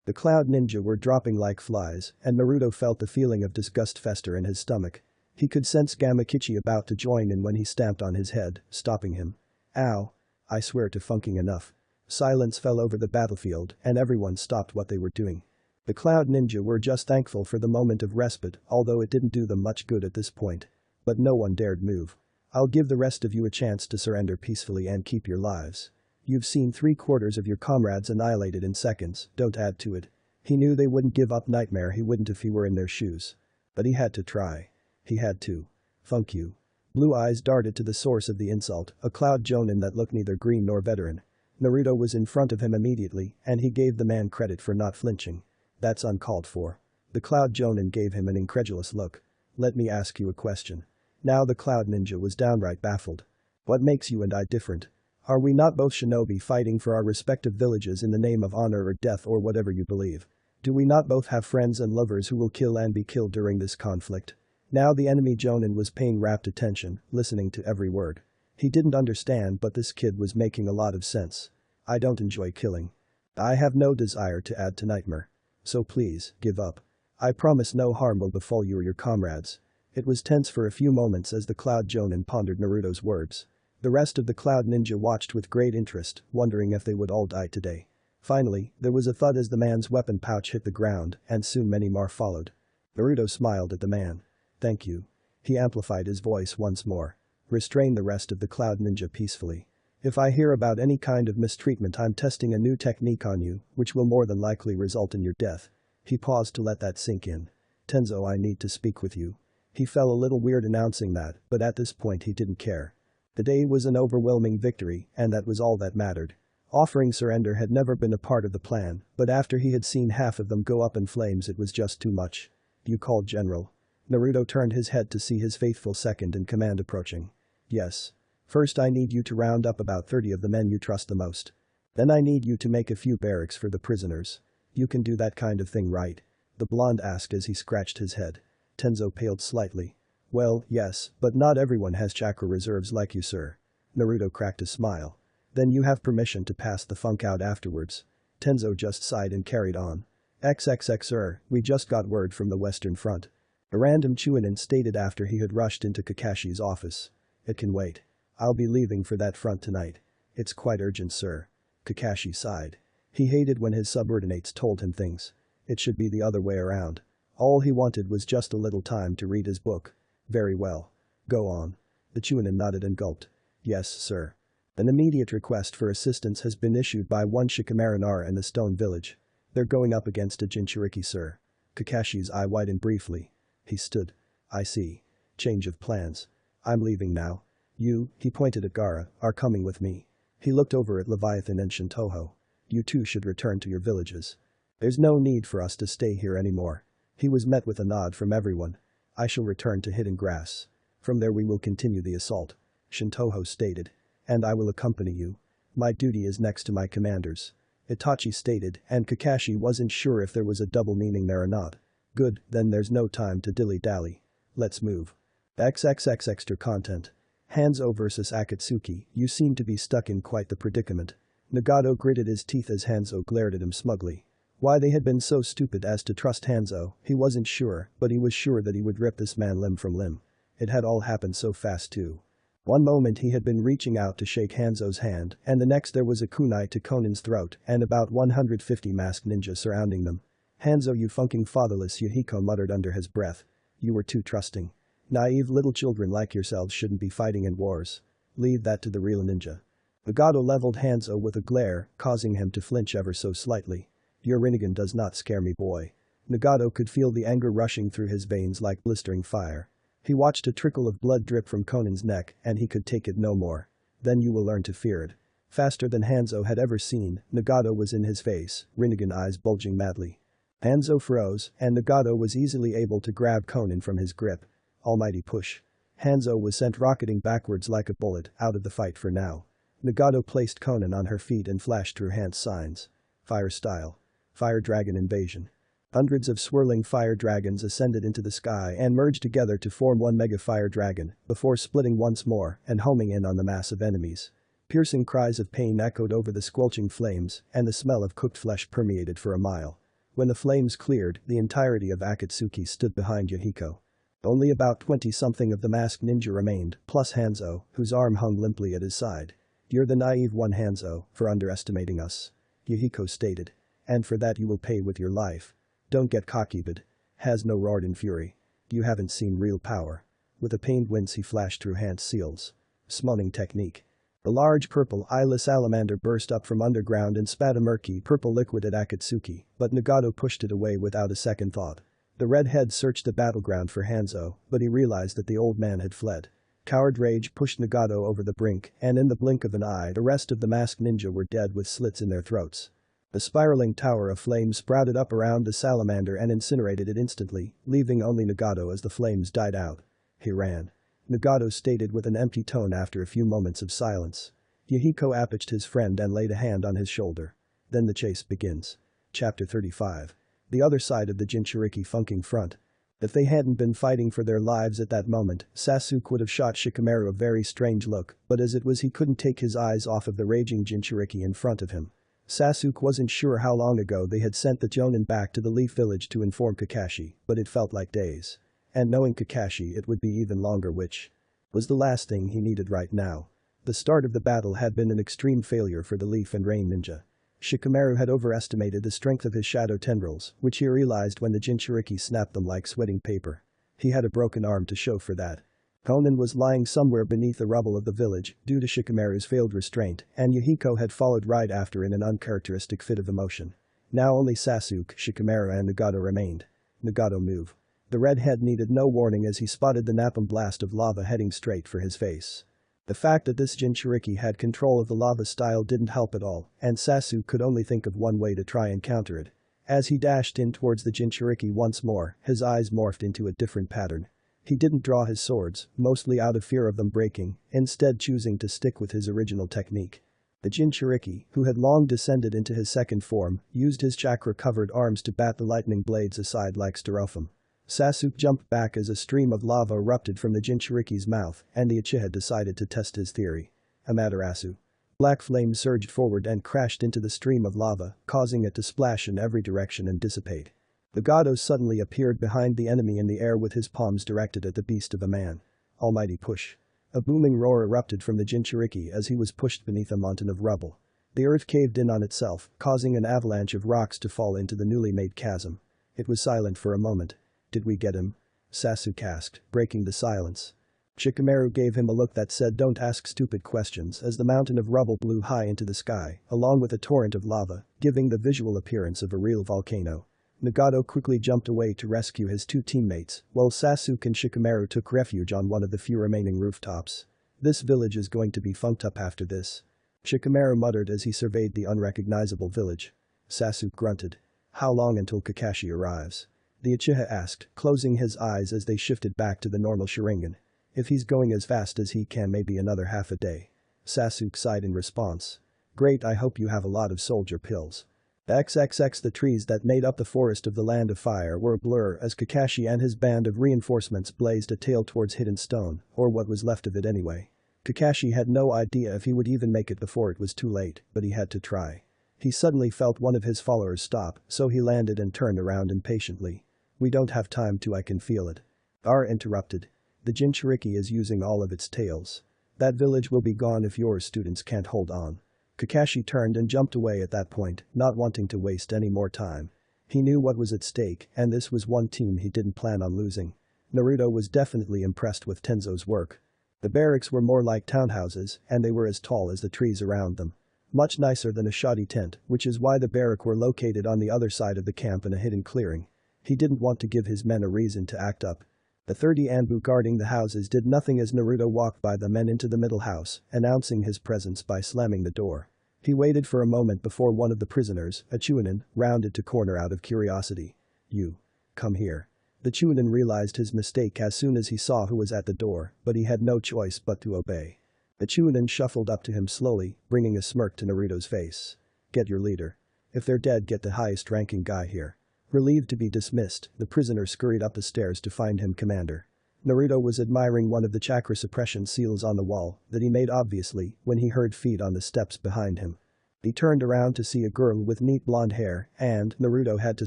The Cloud Ninja were dropping like flies, and Naruto felt the feeling of disgust fester in his stomach. He could sense Gamakichi about to join in when he stamped on his head, stopping him. Ow. I swear to funking enough. Silence fell over the battlefield and everyone stopped what they were doing. The Cloud Ninja were just thankful for the moment of respite, although it didn't do them much good at this point. But no one dared move. I'll give the rest of you a chance to surrender peacefully and keep your lives. You've seen 3/4 of your comrades annihilated in seconds, don't add to it. He knew they wouldn't give up. Nightmare he wouldn't if he were in their shoes. But he had to try. He had to. Funk you. Blue eyes darted to the source of the insult, a Cloud Jonin that looked neither green nor veteran. Naruto was in front of him immediately, and he gave the man credit for not flinching. That's uncalled for. The Cloud Jonin gave him an incredulous look. Let me ask you a question. Now the Cloud Ninja was downright baffled. What makes you and I different? Are we not both shinobi fighting for our respective villages in the name of honor or death or whatever you believe? Do we not both have friends and lovers who will kill and be killed during this conflict? Now the enemy Jonin was paying rapt attention, listening to every word. He didn't understand, but this kid was making a lot of sense. I don't enjoy killing. I have no desire to add to nightmare. So please, give up. I promise no harm will befall you or your comrades. It was tense for a few moments as the Cloud Jonin pondered Naruto's words. The rest of the Cloud Ninja watched with great interest, wondering if they would all die today. Finally, there was a thud as the man's weapon pouch hit the ground, and soon many more followed. Naruto smiled at the man. Thank you. He amplified his voice once more. Restrain the rest of the Cloud Ninja peacefully. If I hear about any kind of mistreatment, I'm testing a new technique on you, which will more than likely result in your death. He paused to let that sink in. Tenzo, I need to speak with you. He felt a little weird announcing that, but at this point he didn't care. The day was an overwhelming victory, and that was all that mattered. Offering surrender had never been a part of the plan, but after he had seen half of them go up in flames it was just too much. You called General? Naruto turned his head to see his faithful second-in-command approaching. Yes. First I need you to round up about 30 of the men you trust the most. Then I need you to make a few barracks for the prisoners. You can do that kind of thing, right? The blonde asked as he scratched his head. Tenzo paled slightly. Well, yes, but not everyone has chakra reserves like you, sir. Naruto cracked a smile. Then you have permission to pass the funk out afterwards. Tenzo just sighed and carried on. XXX sir, we just got word from the Western Front. A random Chunin stated after he had rushed into Kakashi's office. It can wait. I'll be leaving for that front tonight. It's quite urgent, sir. Kakashi sighed. He hated when his subordinates told him things. It should be the other way around. All he wanted was just a little time to read his book. Very well. Go on. The Chunin nodded and gulped. Yes, sir. An immediate request for assistance has been issued by one Shikamaru and the Stone Village. They're going up against a Jinchuriki, sir. Kakashi's eye widened briefly. He stood. I see. Change of plans. I'm leaving now. You, he pointed at Gaara, are coming with me. He looked over at Leviathan and Shintoho. You two should return to your villages. There's no need for us to stay here anymore. He was met with a nod from everyone. I shall return to Hidden Grass. From there we will continue the assault. Shintoho stated. And I will accompany you. My duty is next to my commanders. Itachi stated, and Kakashi wasn't sure if there was a double meaning there or not. Good, then there's no time to dilly-dally. Let's move. XXX extra content. Hanzo vs Akatsuki, you seem to be stuck in quite the predicament. Nagato gritted his teeth as Hanzo glared at him smugly. Why they had been so stupid as to trust Hanzo, he wasn't sure, but he was sure that he would rip this man limb from limb. It had all happened so fast too. One moment he had been reaching out to shake Hanzo's hand, and the next there was a kunai to Konin's throat and about 150 masked ninjas surrounding them. Hanzo, you funking fatherless, Yuhiko muttered under his breath. You were too trusting. Naive little children like yourselves shouldn't be fighting in wars. Leave that to the real ninja. Nagato leveled Hanzo with a glare, causing him to flinch ever so slightly. Your Rinnegan does not scare me, boy. Nagato could feel the anger rushing through his veins like blistering fire. He watched a trickle of blood drip from Konin's neck and he could take it no more. Then you will learn to fear it. Faster than Hanzo had ever seen, Nagato was in his face, Rinnegan eyes bulging madly. Hanzo froze, and Nagato was easily able to grab Konin from his grip. Almighty push. Hanzo was sent rocketing backwards like a bullet, out of the fight for now. Nagato placed Konin on her feet and flashed through hand signs. Fire style. Fire dragon invasion. Hundreds of swirling fire dragons ascended into the sky and merged together to form one mega fire dragon, before splitting once more and homing in on the mass of enemies. Piercing cries of pain echoed over the squelching flames, and the smell of cooked flesh permeated for a mile. When the flames cleared, the entirety of Akatsuki stood behind Yahiko. Only about 20-something of the masked ninja remained, plus Hanzo, whose arm hung limply at his side. "You're the naive one, Hanzo, for underestimating us," Yahiko stated. "And for that you will pay with your life. Don't get cocky, bud." Hanzo roared in fury. "You haven't seen real power." With a pained wince he flashed through Hans' seals. Summoning technique. The large purple eyeless salamander burst up from underground and spat a murky purple liquid at Akatsuki, but Nagato pushed it away without a second thought. The redhead searched the battleground for Hanzo, but he realized that the old man had fled. Coward rage pushed Nagato over the brink, and in the blink of an eye the rest of the masked ninja were dead with slits in their throats. The spiraling tower of flames sprouted up around the salamander and incinerated it instantly, leaving only Nagato as the flames died out. "He ran," Nagato stated with an empty tone after a few moments of silence. Yahiko approached his friend and laid a hand on his shoulder. Then the chase begins. Chapter 35. The other side of the Jinchuriki funking front. If they hadn't been fighting for their lives at that moment, Sasuke would have shot Shikamaru a very strange look, but as it was he couldn't take his eyes off of the raging Jinchuriki in front of him. Sasuke wasn't sure how long ago they had sent the Jonin back to the Leaf Village to inform Kakashi, but it felt like days. And knowing Kakashi it would be even longer, which was the last thing he needed right now. The start of the battle had been an extreme failure for the Leaf and Rain Ninja. Shikamaru had overestimated the strength of his shadow tendrils, which he realized when the Jinchuriki snapped them like sweating paper. He had a broken arm to show for that. Konan was lying somewhere beneath the rubble of the village due to Shikamaru's failed restraint, and Yahiko had followed right after in an uncharacteristic fit of emotion. Now only Sasuke, Shikamaru and Nagato remained. Nagato move. The redhead needed no warning as he spotted the napalm blast of lava heading straight for his face. The fact that this Jinchuriki had control of the lava style didn't help at all, and Sasuke could only think of one way to try and counter it. As he dashed in towards the Jinchuriki once more, his eyes morphed into a different pattern. He didn't draw his swords, mostly out of fear of them breaking, instead choosing to stick with his original technique. The Jinchuriki, who had long descended into his second form, used his chakra-covered arms to bat the lightning blades aside like styrofoam. Sasuke jumped back as a stream of lava erupted from the Jinchuriki's mouth, and the Uchiha decided to test his theory. Amaterasu. Black flames surged forward and crashed into the stream of lava, causing it to splash in every direction and dissipate. Nagato suddenly appeared behind the enemy in the air with his palms directed at the beast of a man. Almighty push. A booming roar erupted from the Jinchuriki as he was pushed beneath a mountain of rubble. The earth caved in on itself, causing an avalanche of rocks to fall into the newly made chasm. It was silent for a moment. "Did we get him?" Sasuke asked, breaking the silence. Shikamaru gave him a look that said don't ask stupid questions as the mountain of rubble blew high into the sky, along with a torrent of lava, giving the visual appearance of a real volcano. Nagato quickly jumped away to rescue his two teammates, while Sasuke and Shikamaru took refuge on one of the few remaining rooftops. "This village is going to be funked up after this," Shikamaru muttered as he surveyed the unrecognizable village. Sasuke grunted. "How long until Kakashi arrives?" the Uchiha asked, closing his eyes as they shifted back to the normal Sharingan. "If he's going as fast as he can, maybe another half a day." Sasuke sighed in response. "Great, I hope you have a lot of soldier pills." The trees that made up the forest of the Land of Fire were a blur as Kakashi and his band of reinforcements blazed a tail towards Hidden Stone, or what was left of it anyway. Kakashi had no idea if he would even make it before it was too late, but he had to try. He suddenly felt one of his followers stop, so he landed and turned around impatiently. "We don't have time to, I can feel it." Interrupted. "The Jinchuriki is using all of its tails. That village will be gone if your students can't hold on." Kakashi turned and jumped away at that point, not wanting to waste any more time. He knew what was at stake, and this was one team he didn't plan on losing. Naruto was definitely impressed with Tenzo's work. The barracks were more like townhouses, and they were as tall as the trees around them. Much nicer than a shoddy tent, which is why the barrack were located on the other side of the camp in a hidden clearing. He didn't want to give his men a reason to act up. The 30 Anbu guarding the houses did nothing as Naruto walked by them and into the middle house, announcing his presence by slamming the door. He waited for a moment before one of the prisoners, a Chunin, rounded to corner out of curiosity. "You. Come here." The Chunin realized his mistake as soon as he saw who was at the door, but he had no choice but to obey. The Chunin shuffled up to him slowly, bringing a smirk to Naruto's face. "Get your leader. If they're dead, get the highest ranking guy here." Relieved to be dismissed, the prisoner scurried up the stairs to find him commander. Naruto was admiring one of the chakra suppression seals on the wall that he made obviously when he heard feet on the steps behind him. He turned around to see a girl with neat blonde hair, and Naruto had to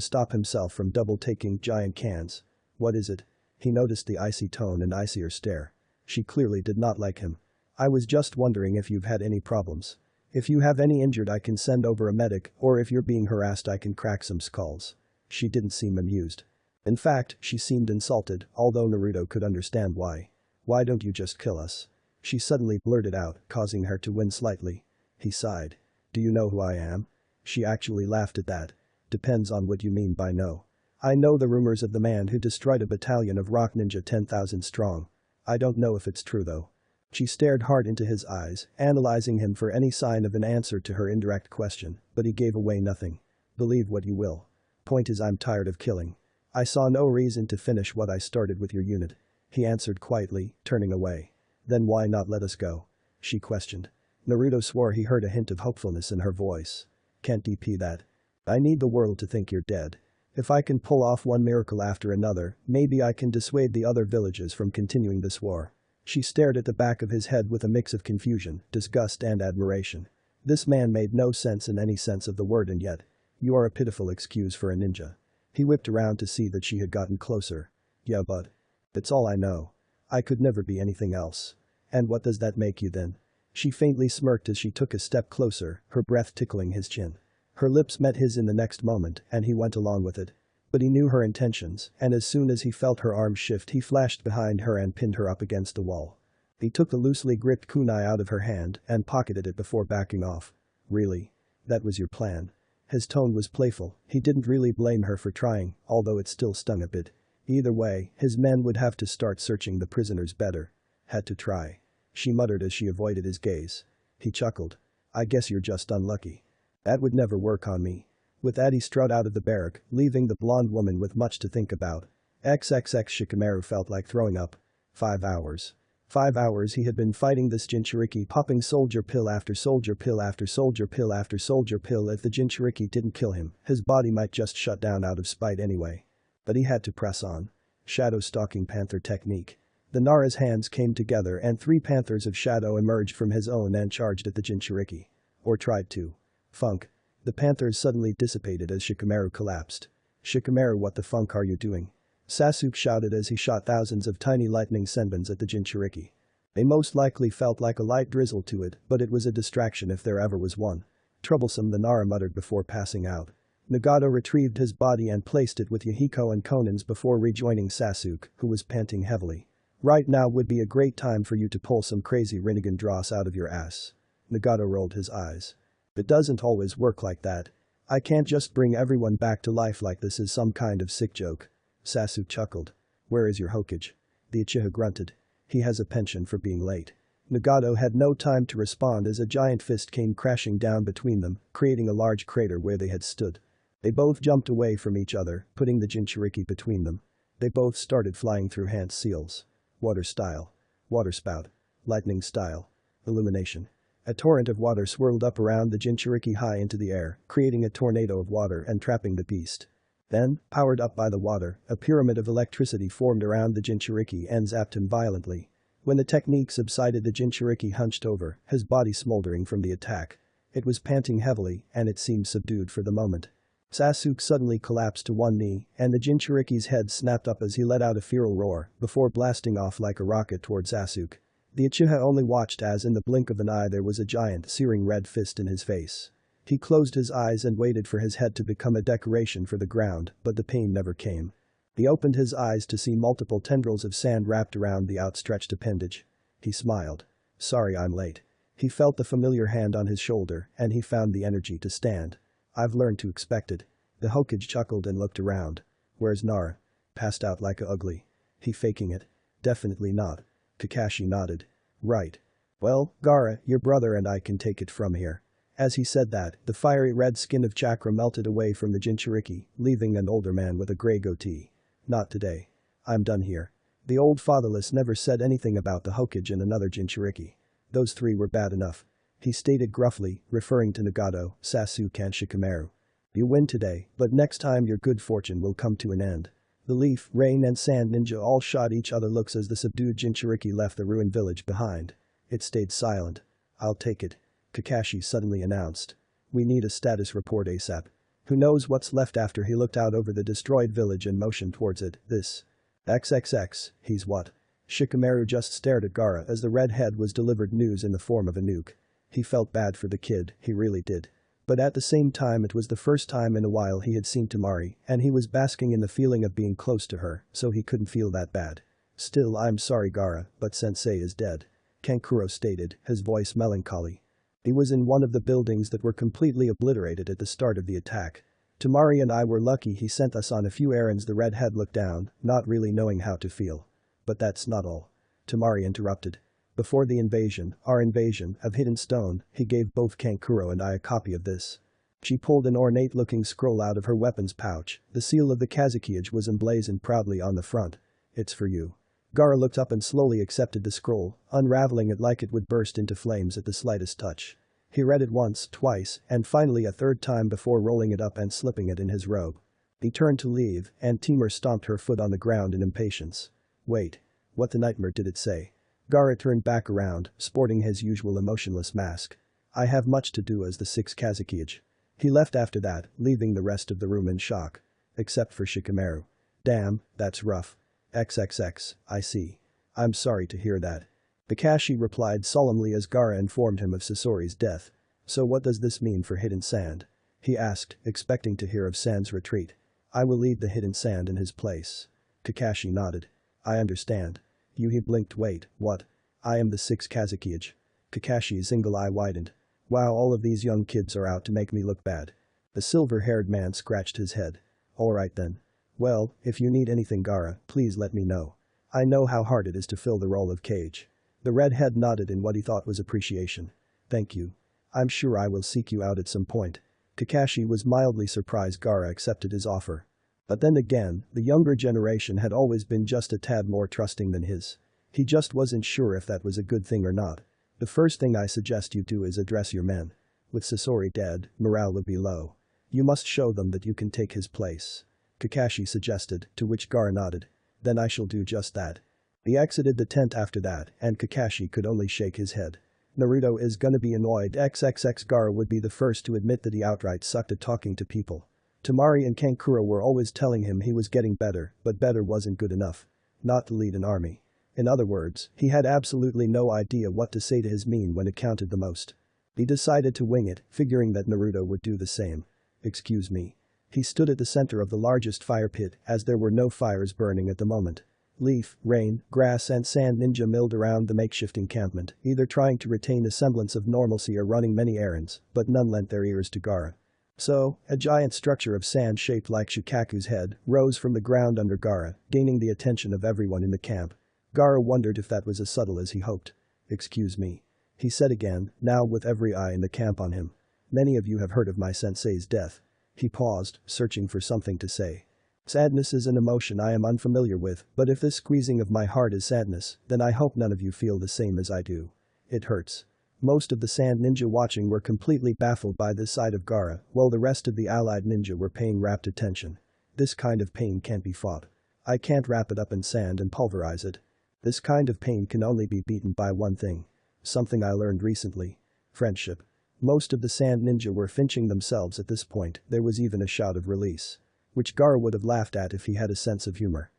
stop himself from double-taking giant cans. What is it? He noticed the icy tone and icier stare. She clearly did not like him. I was just wondering if you've had any problems. If you have any injured I can send over a medic, or if you're being harassed I can crack some skulls. She didn't seem amused. In fact, she seemed insulted, although Naruto could understand why. Why don't you just kill us? She suddenly blurted out, causing her to wince slightly. He sighed. Do you know who I am? She actually laughed at that. Depends on what you mean by no. I know the rumors of the man who destroyed a battalion of rock ninja 10,000 strong. I don't know if it's true though. She stared hard into his eyes, analyzing him for any sign of an answer to her indirect question, but he gave away nothing. Believe what you will. Point is I'm tired of killing. I saw no reason to finish what I started with your unit. He answered quietly, turning away. Then why not let us go? She questioned. Naruto swore he heard a hint of hopefulness in her voice. Can't DP that. I need the world to think you're dead. If I can pull off one miracle after another, maybe I can dissuade the other villages from continuing this war. She stared at the back of his head with a mix of confusion, disgust and admiration. This man made no sense in any sense of the word and yet. You are a pitiful excuse for a ninja. He whipped around to see that she had gotten closer. Yeah but. It's all I know. I could never be anything else. And what does that make you then? She faintly smirked as she took a step closer, her breath tickling his chin. Her lips met his in the next moment and he went along with it. But he knew her intentions, and as soon as he felt her arm shift he flashed behind her and pinned her up against the wall. He took the loosely gripped kunai out of her hand and pocketed it before backing off. Really? That was your plan? His tone was playful, he didn't really blame her for trying, although it still stung a bit. Either way, his men would have to start searching the prisoners better. Had to try. She muttered as she avoided his gaze. He chuckled. I guess you're just unlucky. That would never work on me. With that he strode out of the barrack, leaving the blonde woman with much to think about. XXX Shikamaru felt like throwing up. 5 hours. 5 hours he had been fighting this Jinchuriki, popping soldier pill after soldier pill after soldier pill after soldier pill. If the Jinchuriki didn't kill him, his body might just shut down out of spite anyway. But he had to press on. Shadow stalking panther technique. The Nara's hands came together and 3 panthers of shadow emerged from his own and charged at the Jinchuriki. Or tried to. Funk. The panthers suddenly dissipated as Shikamaru collapsed. Shikamaru, what the funk are you doing? Sasuke shouted as he shot thousands of tiny lightning senbons at the Jinchuriki. They most likely felt like a light drizzle to it, but it was a distraction if there ever was one. Troublesome, the Nara muttered before passing out. Nagato retrieved his body and placed it with Yahiko and Konan's before rejoining Sasuke, who was panting heavily. Right now would be a great time for you to pull some crazy Rinnegan dross out of your ass. Nagato rolled his eyes. It doesn't always work like that. I can't just bring everyone back to life like this is some kind of sick joke. Sasuke chuckled. Where is your Hokage? The Uchiha grunted. He has a penchant for being late. Nagato had no time to respond as a giant fist came crashing down between them, creating a large crater where they had stood. They both jumped away from each other, putting the Jinchuriki between them. They both started flying through hand seals. Water style. Water spout. Lightning style. Illumination. A torrent of water swirled up around the Jinchuriki high into the air, creating a tornado of water and trapping the beast. Then, powered up by the water, a pyramid of electricity formed around the Jinchuriki and zapped him violently. When the technique subsided, the Jinchuriki hunched over, his body smoldering from the attack. It was panting heavily, and it seemed subdued for the moment. Sasuke suddenly collapsed to one knee, and the Jinchuriki's head snapped up as he let out a feral roar, before blasting off like a rocket toward Sasuke. The Uchiha only watched as in the blink of an eye there was a giant, searing red fist in his face. He closed his eyes and waited for his head to become a decoration for the ground, but the pain never came. He opened his eyes to see multiple tendrils of sand wrapped around the outstretched appendage. He smiled. Sorry I'm late. He felt the familiar hand on his shoulder, and he found the energy to stand. I've learned to expect it. The Hokage chuckled and looked around. Where's Nara? Passed out like a ugly. He faking it? Definitely not. Kakashi nodded. Right. Well, Gaara, your brother and I can take it from here. As he said that, the fiery red skin of chakra melted away from the Jinchuriki, leaving an older man with a gray goatee. Not today. I'm done here. The old fatherless never said anything about the Hokage and another Jinchuriki. Those 3 were bad enough. He stated gruffly, referring to Nagato, Sasuke and Shikamaru. You win today, but next time your good fortune will come to an end. The Leaf, Rain and Sand Ninja all shot each other looks as the subdued Jinchuriki left the ruined village behind. It stayed silent. I'll take it. Kakashi suddenly announced. We need a status report ASAP. Who knows what's left after he looked out over the destroyed village and motioned towards it, this. XXX, he's what? Shikamaru just stared at Gaara as the redhead was delivered news in the form of a nuke. He felt bad for the kid, he really did. But at the same time it was the first time in a while he had seen Temari, and he was basking in the feeling of being close to her, so he couldn't feel that bad. Still, I'm sorry Gaara, but sensei is dead. Kankuro stated, his voice melancholy. He was in one of the buildings that were completely obliterated at the start of the attack. Temari and I were lucky he sent us on a few errands. The redhead looked down, not really knowing how to feel. But that's not all. Temari interrupted. Before the invasion, our invasion of Hidden Stone, he gave both Kankuro and I a copy of this. She pulled an ornate-looking scroll out of her weapons pouch. The seal of the Kazekage was emblazoned proudly on the front. It's for you. Gaara looked up and slowly accepted the scroll, unraveling it like it would burst into flames at the slightest touch. He read it once, twice, and finally a third time before rolling it up and slipping it in his robe. He turned to leave, and Temur stomped her foot on the ground in impatience. Wait. What the nightmare did it say? Gaara turned back around, sporting his usual emotionless mask. I have much to do as the sixth Kazekage. He left after that, leaving the rest of the room in shock. Except for Shikamaru. Damn, that's rough. XXX, I see. I'm sorry to hear that. Kakashi replied solemnly as Gaara informed him of Sasori's death. So what does this mean for Hidden Sand? He asked, expecting to hear of Sand's retreat. I will lead the Hidden Sand in his place. Kakashi nodded. I understand. Yuhi blinked. Wait, what? I am the sixth Kazekage. Kakashi's single eye widened. Wow, all of these young kids are out to make me look bad. The silver-haired man scratched his head. Alright then. Well, if you need anything Gaara, please let me know. I know how hard it is to fill the role of Kage. The redhead nodded in what he thought was appreciation. Thank you. I'm sure I will seek you out at some point. Kakashi was mildly surprised Gaara accepted his offer. But then again, the younger generation had always been just a tad more trusting than his. He just wasn't sure if that was a good thing or not. The first thing I suggest you do is address your men. With Sasori dead, morale would be low. You must show them that you can take his place. Kakashi suggested, to which Gaara nodded. Then I shall do just that. He exited the tent after that, and Kakashi could only shake his head. Naruto is gonna be annoyed. XXX Gaara would be the first to admit that he outright sucked at talking to people. Temari and Kankuro were always telling him he was getting better, but better wasn't good enough. Not to lead an army. In other words, he had absolutely no idea what to say to his meme when it counted the most. He decided to wing it, figuring that Naruto would do the same. Excuse me. He stood at the center of the largest fire pit, as there were no fires burning at the moment. Leaf, rain, grass and sand ninja milled around the makeshift encampment, either trying to retain a semblance of normalcy or running many errands, but none lent their ears to Gaara. So, a giant structure of sand shaped like Shukaku's head rose from the ground under Gaara, gaining the attention of everyone in the camp. Gaara wondered if that was as subtle as he hoped. Excuse me. He said again, now with every eye in the camp on him. Many of you have heard of my sensei's death. He paused, searching for something to say. Sadness is an emotion I am unfamiliar with, but if this squeezing of my heart is sadness, then I hope none of you feel the same as I do. It hurts. Most of the sand ninja watching were completely baffled by this side of Gaara, while the rest of the allied ninja were paying rapt attention. This kind of pain can't be fought. I can't wrap it up in sand and pulverize it. This kind of pain can only be beaten by one thing. Something I learned recently. Friendship. Most of the sand ninja were finching themselves at this point. There was even a shout of release. Which Gaara would have laughed at if he had a sense of humor.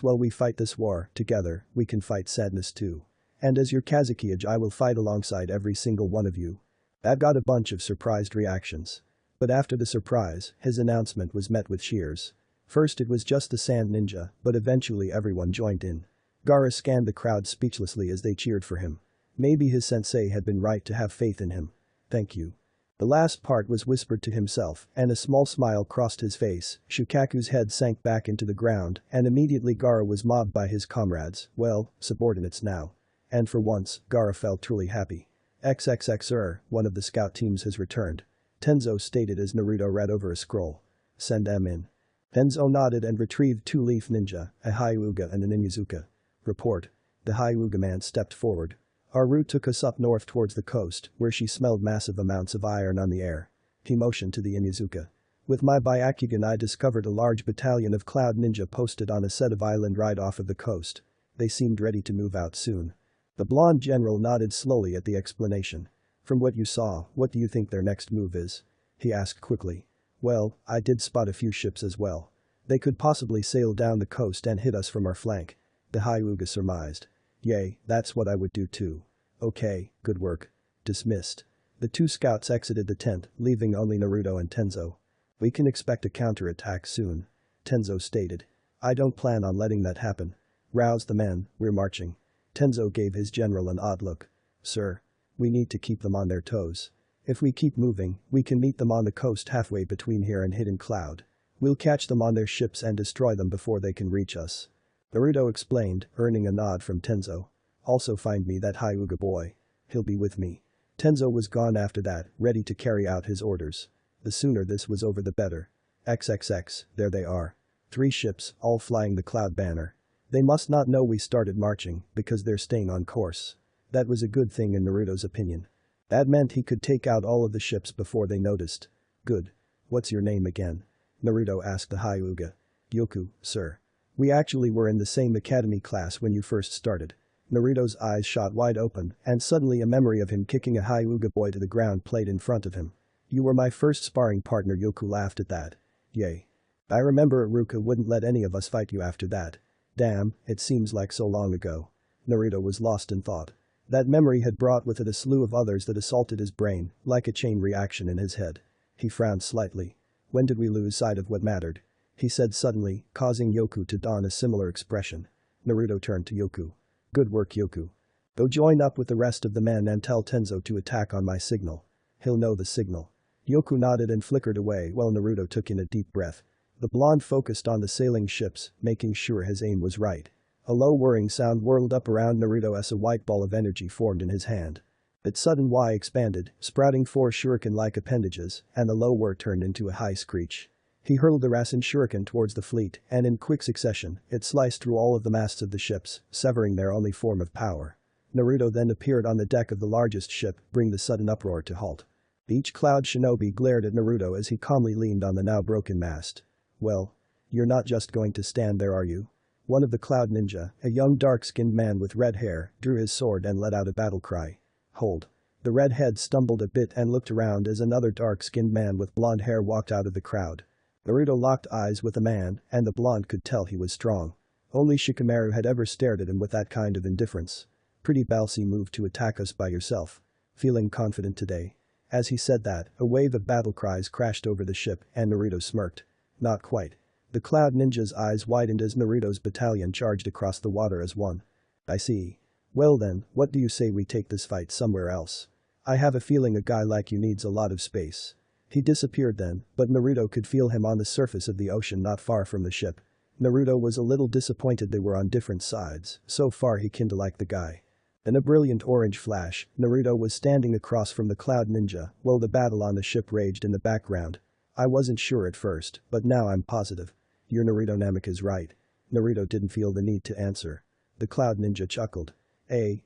While we fight this war, together, we can fight sadness too. And as your Kazekage I will fight alongside every single one of you. That got a bunch of surprised reactions. But after the surprise, his announcement was met with cheers. First it was just the sand ninja, but eventually everyone joined in. Gaara scanned the crowd speechlessly as they cheered for him. Maybe his sensei had been right to have faith in him. Thank you. The last part was whispered to himself, and a small smile crossed his face. Shukaku's head sank back into the ground, and immediately Gaara was mobbed by his comrades, well, subordinates now. And for once, Gaara felt truly happy. XXX one of the scout teams has returned. Tenzo stated as Naruto read over a scroll. Send them in. Tenzo nodded and retrieved two leaf ninja, a Hyuga and an Inuzuka. Report. The Hyuga man stepped forward. Our route took us up north towards the coast, where she smelled massive amounts of iron on the air. He motioned to the Inuzuka. With my Byakugan I discovered a large battalion of cloud ninja posted on a set of island right off of the coast. They seemed ready to move out soon. The blonde general nodded slowly at the explanation. From what you saw, what do you think their next move is? he asked quickly. Well, I did spot a few ships as well. They could possibly sail down the coast and hit us from our flank. The Hyuga surmised. Yay, that's what I would do too. Okay, good work. Dismissed. The two scouts exited the tent, leaving only Naruto and Tenzo. We can expect a counterattack soon. Tenzo stated. I don't plan on letting that happen. Rouse the men, we're marching. Tenzo gave his general an odd look. Sir. We need to keep them on their toes. If we keep moving, we can meet them on the coast halfway between here and Hidden Cloud. We'll catch them on their ships and destroy them before they can reach us. Naruto explained, earning a nod from Tenzo. Also find me that Hyuga boy. He'll be with me. Tenzo was gone after that, ready to carry out his orders. The sooner this was over the better. XXX, there they are. 3 ships, all flying the cloud banner. They must not know we started marching, because they're staying on course. That was a good thing in Naruto's opinion. That meant he could take out all of the ships before they noticed. Good. What's your name again? Naruto asked the Hyuga. Yoku, sir. We actually were in the same academy class when you first started. Naruto's eyes shot wide open, and suddenly a memory of him kicking a Hyuga boy to the ground played in front of him. You were my first sparring partner. Yoku laughed at that. Yay. I remember Iruka wouldn't let any of us fight you after that. Damn, it seems like so long ago. Naruto was lost in thought. That memory had brought with it a slew of others that assaulted his brain, like a chain reaction in his head. He frowned slightly. When did we lose sight of what mattered? He said suddenly, causing Yoku to don a similar expression. Naruto turned to Yoku. Good work, Yoku. Go join up with the rest of the men and tell Tenzo to attack on my signal. He'll know the signal. Yoku nodded and flickered away while Naruto took in a deep breath. The blonde focused on the sailing ships, making sure his aim was right. A low whirring sound whirled up around Naruto as a white ball of energy formed in his hand. Its sudden Y expanded, sprouting 4 shuriken-like appendages, and the low whir turned into a high screech. He hurled the Rasen shuriken towards the fleet, and in quick succession, it sliced through all of the masts of the ships, severing their only form of power. Naruto then appeared on the deck of the largest ship, bringing the sudden uproar to halt. Each cloud shinobi glared at Naruto as he calmly leaned on the now broken mast. Well, you're not just going to stand there, are you? One of the cloud ninja, a young dark-skinned man with red hair, drew his sword and let out a battle cry. Hold. The redhead stumbled a bit and looked around as another dark-skinned man with blonde hair walked out of the crowd. Naruto locked eyes with the man, and the blonde could tell he was strong. Only Shikamaru had ever stared at him with that kind of indifference. Pretty ballsy move to attack us by yourself. Feeling confident today? As he said that, a wave of battle cries crashed over the ship and Naruto smirked. Not quite. The cloud ninja's eyes widened as Naruto's battalion charged across the water as one. I see. Well then, what do you say we take this fight somewhere else? I have a feeling a guy like you needs a lot of space. He disappeared then, but Naruto could feel him on the surface of the ocean not far from the ship. Naruto was a little disappointed they were on different sides, so far he kinda liked the guy. In a brilliant orange flash, Naruto was standing across from the cloud ninja while the battle on the ship raged in the background. I wasn't sure at first, but now I'm positive. Your Naruto Namek is right. Naruto didn't feel the need to answer. The cloud ninja chuckled.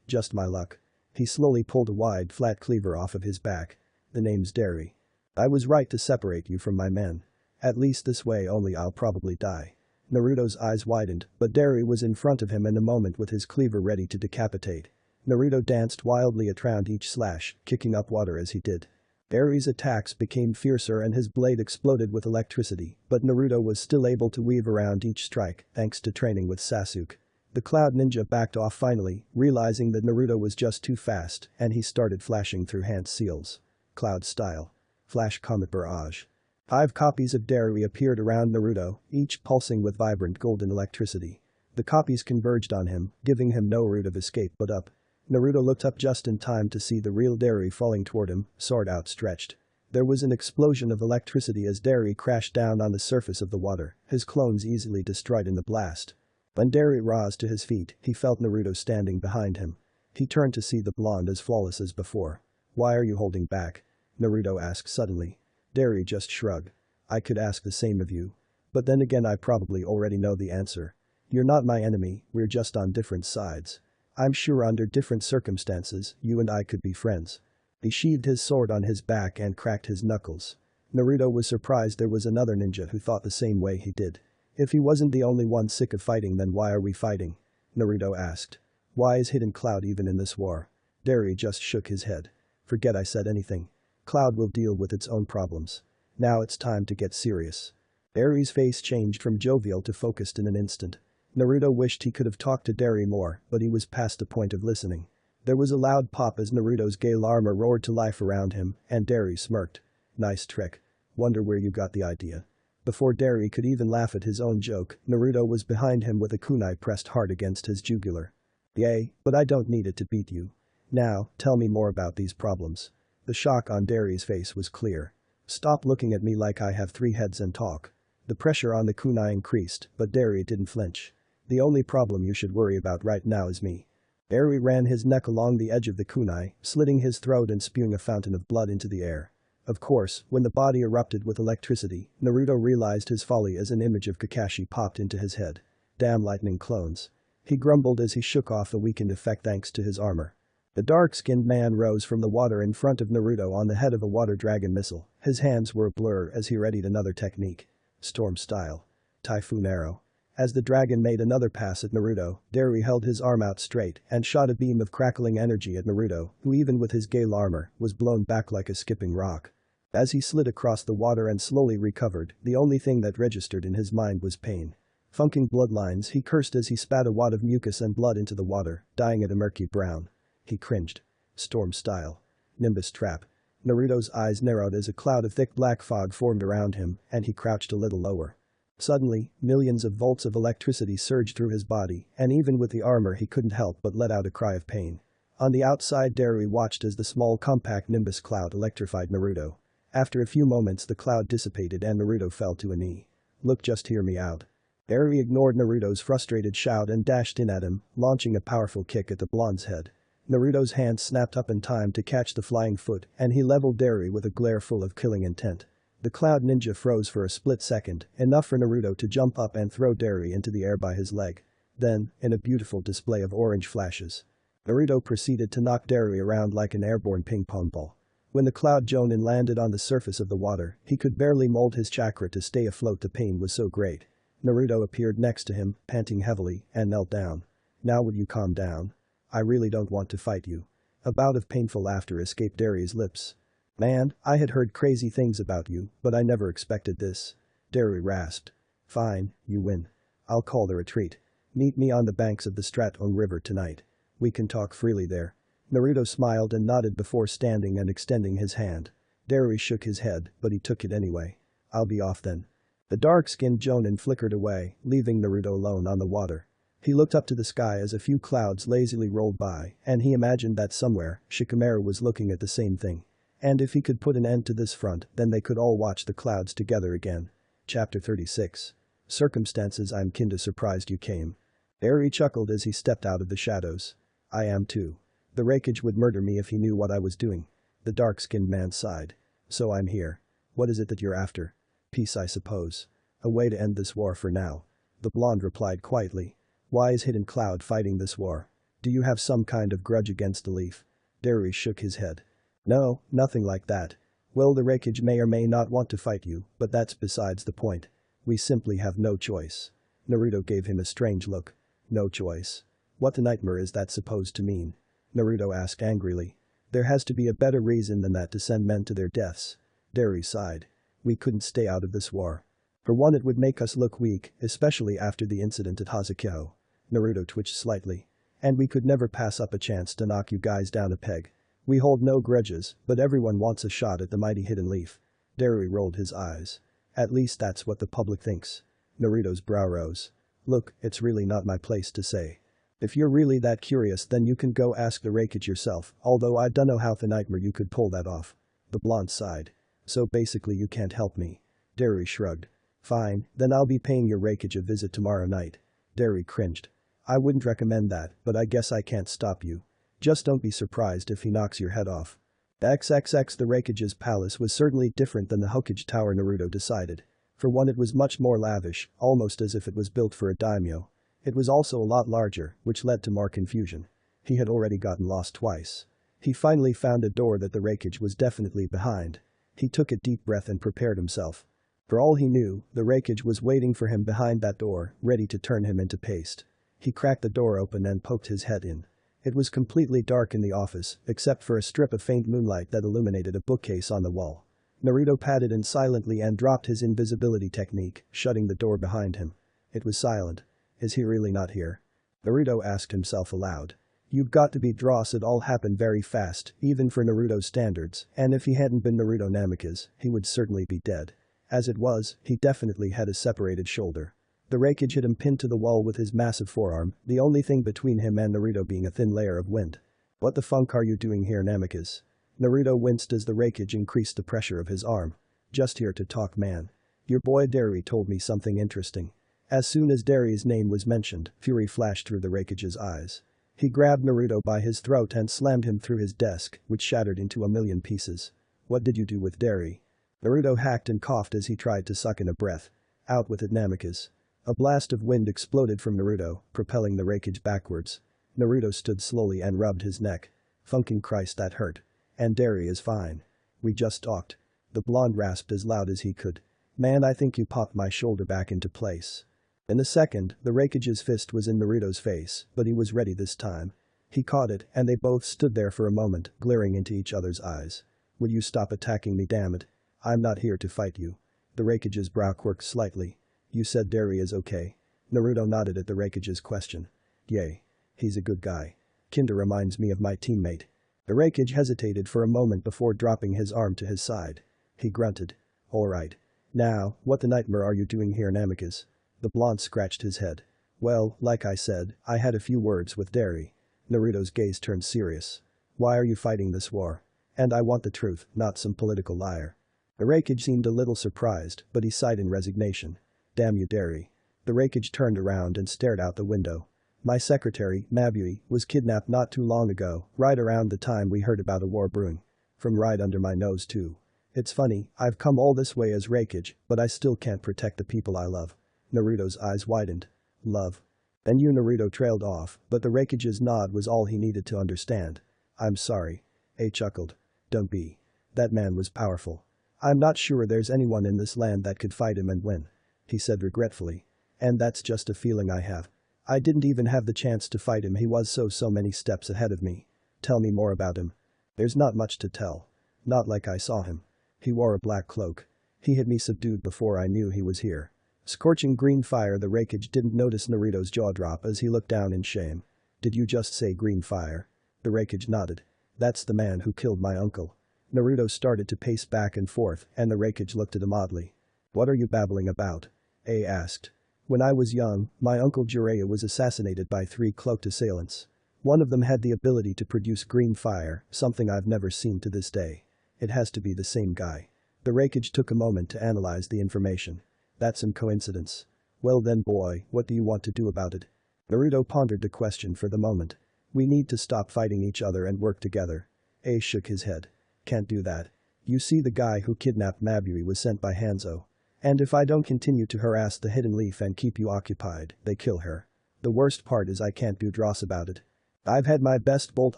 Just my luck. He slowly pulled a wide flat cleaver off of his back. The name's Derry. I was right to separate you from my men. At least this way only I'll probably die. Naruto's eyes widened, but Derry was in front of him in a moment with his cleaver ready to decapitate. Naruto danced wildly around each slash, kicking up water as he did. Derry's attacks became fiercer and his blade exploded with electricity, but Naruto was still able to weave around each strike thanks to training with Sasuke. The cloud ninja backed off finally, realizing that Naruto was just too fast, and he started flashing through hand seals. Cloud style. Flash Comet Barrage. 5 copies of Derry appeared around Naruto, each pulsing with vibrant golden electricity. The copies converged on him, giving him no route of escape but up. Naruto looked up just in time to see the real Derry falling toward him, sword outstretched. There was an explosion of electricity as Derry crashed down on the surface of the water, his clones easily destroyed in the blast. When Derry rose to his feet, he felt Naruto standing behind him. He turned to see the blonde as flawless as before. Why are you holding back? Naruto asked suddenly. Derry just shrugged. I could ask the same of you. But then again I probably already know the answer. You're not my enemy, we're just on different sides. I'm sure under different circumstances, you and I could be friends. He sheathed his sword on his back and cracked his knuckles. Naruto was surprised there was another ninja who thought the same way he did. If he wasn't the only one sick of fighting, then why are we fighting? Naruto asked. Why is Hidden Cloud even in this war? Derry just shook his head. Forget I said anything. Cloud will deal with its own problems. Now it's time to get serious. Derry's face changed from jovial to focused in an instant. Naruto wished he could have talked to Derry more, but he was past the point of listening. There was a loud pop as Naruto's gale armor roared to life around him, and Derry smirked. Nice trick. Wonder where you got the idea. Before Derry could even laugh at his own joke, Naruto was behind him with a kunai pressed hard against his jugular. Yay, but I don't need it to beat you. Now, tell me more about these problems. The shock on Derry's face was clear. Stop looking at me like I have 3 heads and talk. The pressure on the kunai increased, but Derry didn't flinch. The only problem you should worry about right now is me. Derry ran his neck along the edge of the kunai, slitting his throat and spewing a fountain of blood into the air. Of course, when the body erupted with electricity, Naruto realized his folly as an image of Kakashi popped into his head. Damn lightning clones. He grumbled as he shook off the weakened effect thanks to his armor. The dark-skinned man rose from the water in front of Naruto on the head of a water dragon missile. His hands were a blur as he readied another technique. Storm style. Typhoon arrow. As the dragon made another pass at Naruto, Derry held his arm out straight and shot a beam of crackling energy at Naruto, who even with his gale armor, was blown back like a skipping rock. As he slid across the water and slowly recovered, the only thing that registered in his mind was pain. Funking bloodlines, he cursed as he spat a wad of mucus and blood into the water, dyeing it a murky brown. He cringed. Storm style. Nimbus trap. Naruto's eyes narrowed as a cloud of thick black fog formed around him, and he crouched a little lower. Suddenly, millions of volts of electricity surged through his body, and even with the armor he couldn't help but let out a cry of pain. On the outside, Derry watched as the small compact Nimbus cloud electrified Naruto. After a few moments the cloud dissipated and Naruto fell to a knee. Look, just hear me out. Derry ignored Naruto's frustrated shout and dashed in at him, launching a powerful kick at the blonde's head. Naruto's hand snapped up in time to catch the flying foot, and he leveled Derry with a glare full of killing intent. The cloud ninja froze for a split second, enough for Naruto to jump up and throw Derry into the air by his leg. Then, in a beautiful display of orange flashes, Naruto proceeded to knock Derry around like an airborne ping-pong ball. When the cloud Jonin landed on the surface of the water, he could barely mold his chakra to stay afloat, the pain was so great. Naruto appeared next to him, panting heavily, and knelt down. Now would you calm down? I really don't want to fight you. A bout of painful laughter escaped Derry's lips. Man, I had heard crazy things about you, but I never expected this. Derry rasped. Fine, you win. I'll call the retreat. Meet me on the banks of the Stratton River tonight. We can talk freely there. Naruto smiled and nodded before standing and extending his hand. Derry shook his head, but he took it anyway. I'll be off then. The dark-skinned Jonin flickered away, leaving Naruto alone on the water. He looked up to the sky as a few clouds lazily rolled by, and he imagined that somewhere, Shikamaru was looking at the same thing. And if he could put an end to this front, then they could all watch the clouds together again. Chapter 36. Circumstances. I'm kinda surprised you came. Derry chuckled as he stepped out of the shadows. I am too. The Raikage would murder me if he knew what I was doing. The dark-skinned man sighed. So I'm here. What is it that you're after? Peace, I suppose. A way to end this war for now. The blonde replied quietly. Why is Hidden Cloud fighting this war? Do you have some kind of grudge against the Leaf? Derry shook his head. No, nothing like that. Well, the Raikage may or may not want to fight you, but that's besides the point. We simply have no choice. Naruto gave him a strange look. No choice. What the nightmare is that supposed to mean? Naruto asked angrily. There has to be a better reason than that to send men to their deaths. Derry sighed. We couldn't stay out of this war. For one, it would make us look weak, especially after the incident at Hazakyo. Naruto twitched slightly. And we could never pass up a chance to knock you guys down a peg. We hold no grudges, but everyone wants a shot at the mighty Hidden Leaf. Derry rolled his eyes. At least that's what the public thinks. Naruto's brow rose. Look, it's really not my place to say. If you're really that curious, then you can go ask the Raikage yourself, although I dunno how the nightmare you could pull that off. The blonde sighed. So basically you can't help me. Derry shrugged. Fine, then I'll be paying your Raikage a visit tomorrow night. Derry cringed. I wouldn't recommend that, but I guess I can't stop you. Just don't be surprised if he knocks your head off. XXX. The Raikage's palace was certainly different than the Hokage Tower, Naruto decided. For one, it was much more lavish, almost as if it was built for a daimyo. It was also a lot larger, which led to more confusion. He had already gotten lost twice. He finally found a door that the Raikage was definitely behind. He took a deep breath and prepared himself. For all he knew, the Raikage was waiting for him behind that door, ready to turn him into paste. He cracked the door open and poked his head in. It was completely dark in the office, except for a strip of faint moonlight that illuminated a bookcase on the wall. Naruto padded in silently and dropped his invisibility technique, shutting the door behind him. It was silent. Is he really not here? Naruto asked himself aloud. You've got to be Dross. It all happened very fast, even for Naruto's standards, and if he hadn't been Naruto Namikaze, he would certainly be dead. As it was, he definitely had a separated shoulder. The Raikage had him pinned to the wall with his massive forearm, the only thing between him and Naruto being a thin layer of wind. What the funk are you doing here, Namikaze? Naruto winced as the Raikage increased the pressure of his arm. Just here to talk, man. Your boy Derry told me something interesting. As soon as Derry's name was mentioned, fury flashed through the Raikage's eyes. He grabbed Naruto by his throat and slammed him through his desk, which shattered into a million pieces. What did you do with Derry? Naruto hacked and coughed as he tried to suck in a breath. Out with it, Namikaze. A blast of wind exploded from Naruto, propelling the Raikage backwards. Naruto stood slowly and rubbed his neck. Funking Christ, that hurt. And Derry is fine. We just talked. The blonde rasped as loud as he could. Man, I think you popped my shoulder back into place. In a second, the Raikage's fist was in Naruto's face, but he was ready this time. He caught it, and they both stood there for a moment, glaring into each other's eyes. Will you stop attacking me, damn it? I'm not here to fight you. The Raikage's brow quirked slightly. You said Derry is okay? Naruto nodded at the Raikage's question. Yay. He's a good guy. Kinda reminds me of my teammate. The Raikage hesitated for a moment before dropping his arm to his side. He grunted. Alright. Now, what the nightmare are you doing here, Namikaze? The blonde scratched his head. Well, like I said, I had a few words with Derry. Naruto's gaze turned serious. Why are you fighting this war? And I want the truth, not some political liar. The Raikage seemed a little surprised, but he sighed in resignation. Damn you, Derry. The Raikage turned around and stared out the window. My secretary, Mabui, was kidnapped not too long ago, right around the time we heard about a war brewing. From right under my nose too. It's funny, I've come all this way as Raikage, but I still can't protect the people I love. Naruto's eyes widened. Love. Then Naruto trailed off, but the Raikage's nod was all he needed to understand. I'm sorry. A chuckled. Don't be. That man was powerful. I'm not sure there's anyone in this land that could fight him and win. He said regretfully. And that's just a feeling I have. I didn't even have the chance to fight him, he was so many steps ahead of me. Tell me more about him. There's not much to tell. Not like I saw him. He wore a black cloak. He had me subdued before I knew he was here. Scorching green fire. The Raikage didn't notice Naruto's jaw drop as he looked down in shame. Did you just say green fire? The Raikage nodded. That's the man who killed my uncle. Naruto started to pace back and forth, and the Raikage looked at him oddly. What are you babbling about? A asked. When I was young, my uncle Jiraiya was assassinated by 3 cloaked assailants. One of them had the ability to produce green fire, something I've never seen to this day. It has to be the same guy. The Raikage took a moment to analyze the information. That's some coincidence. Well then, boy, what do you want to do about it? Naruto pondered the question for the moment. We need to stop fighting each other and work together. A shook his head. Can't do that. You see, the guy who kidnapped Mabui was sent by Hanzo. And if I don't continue to harass the Hidden Leaf and keep you occupied, they kill her. The worst part is I can't do dross about it. I've had my best Bolt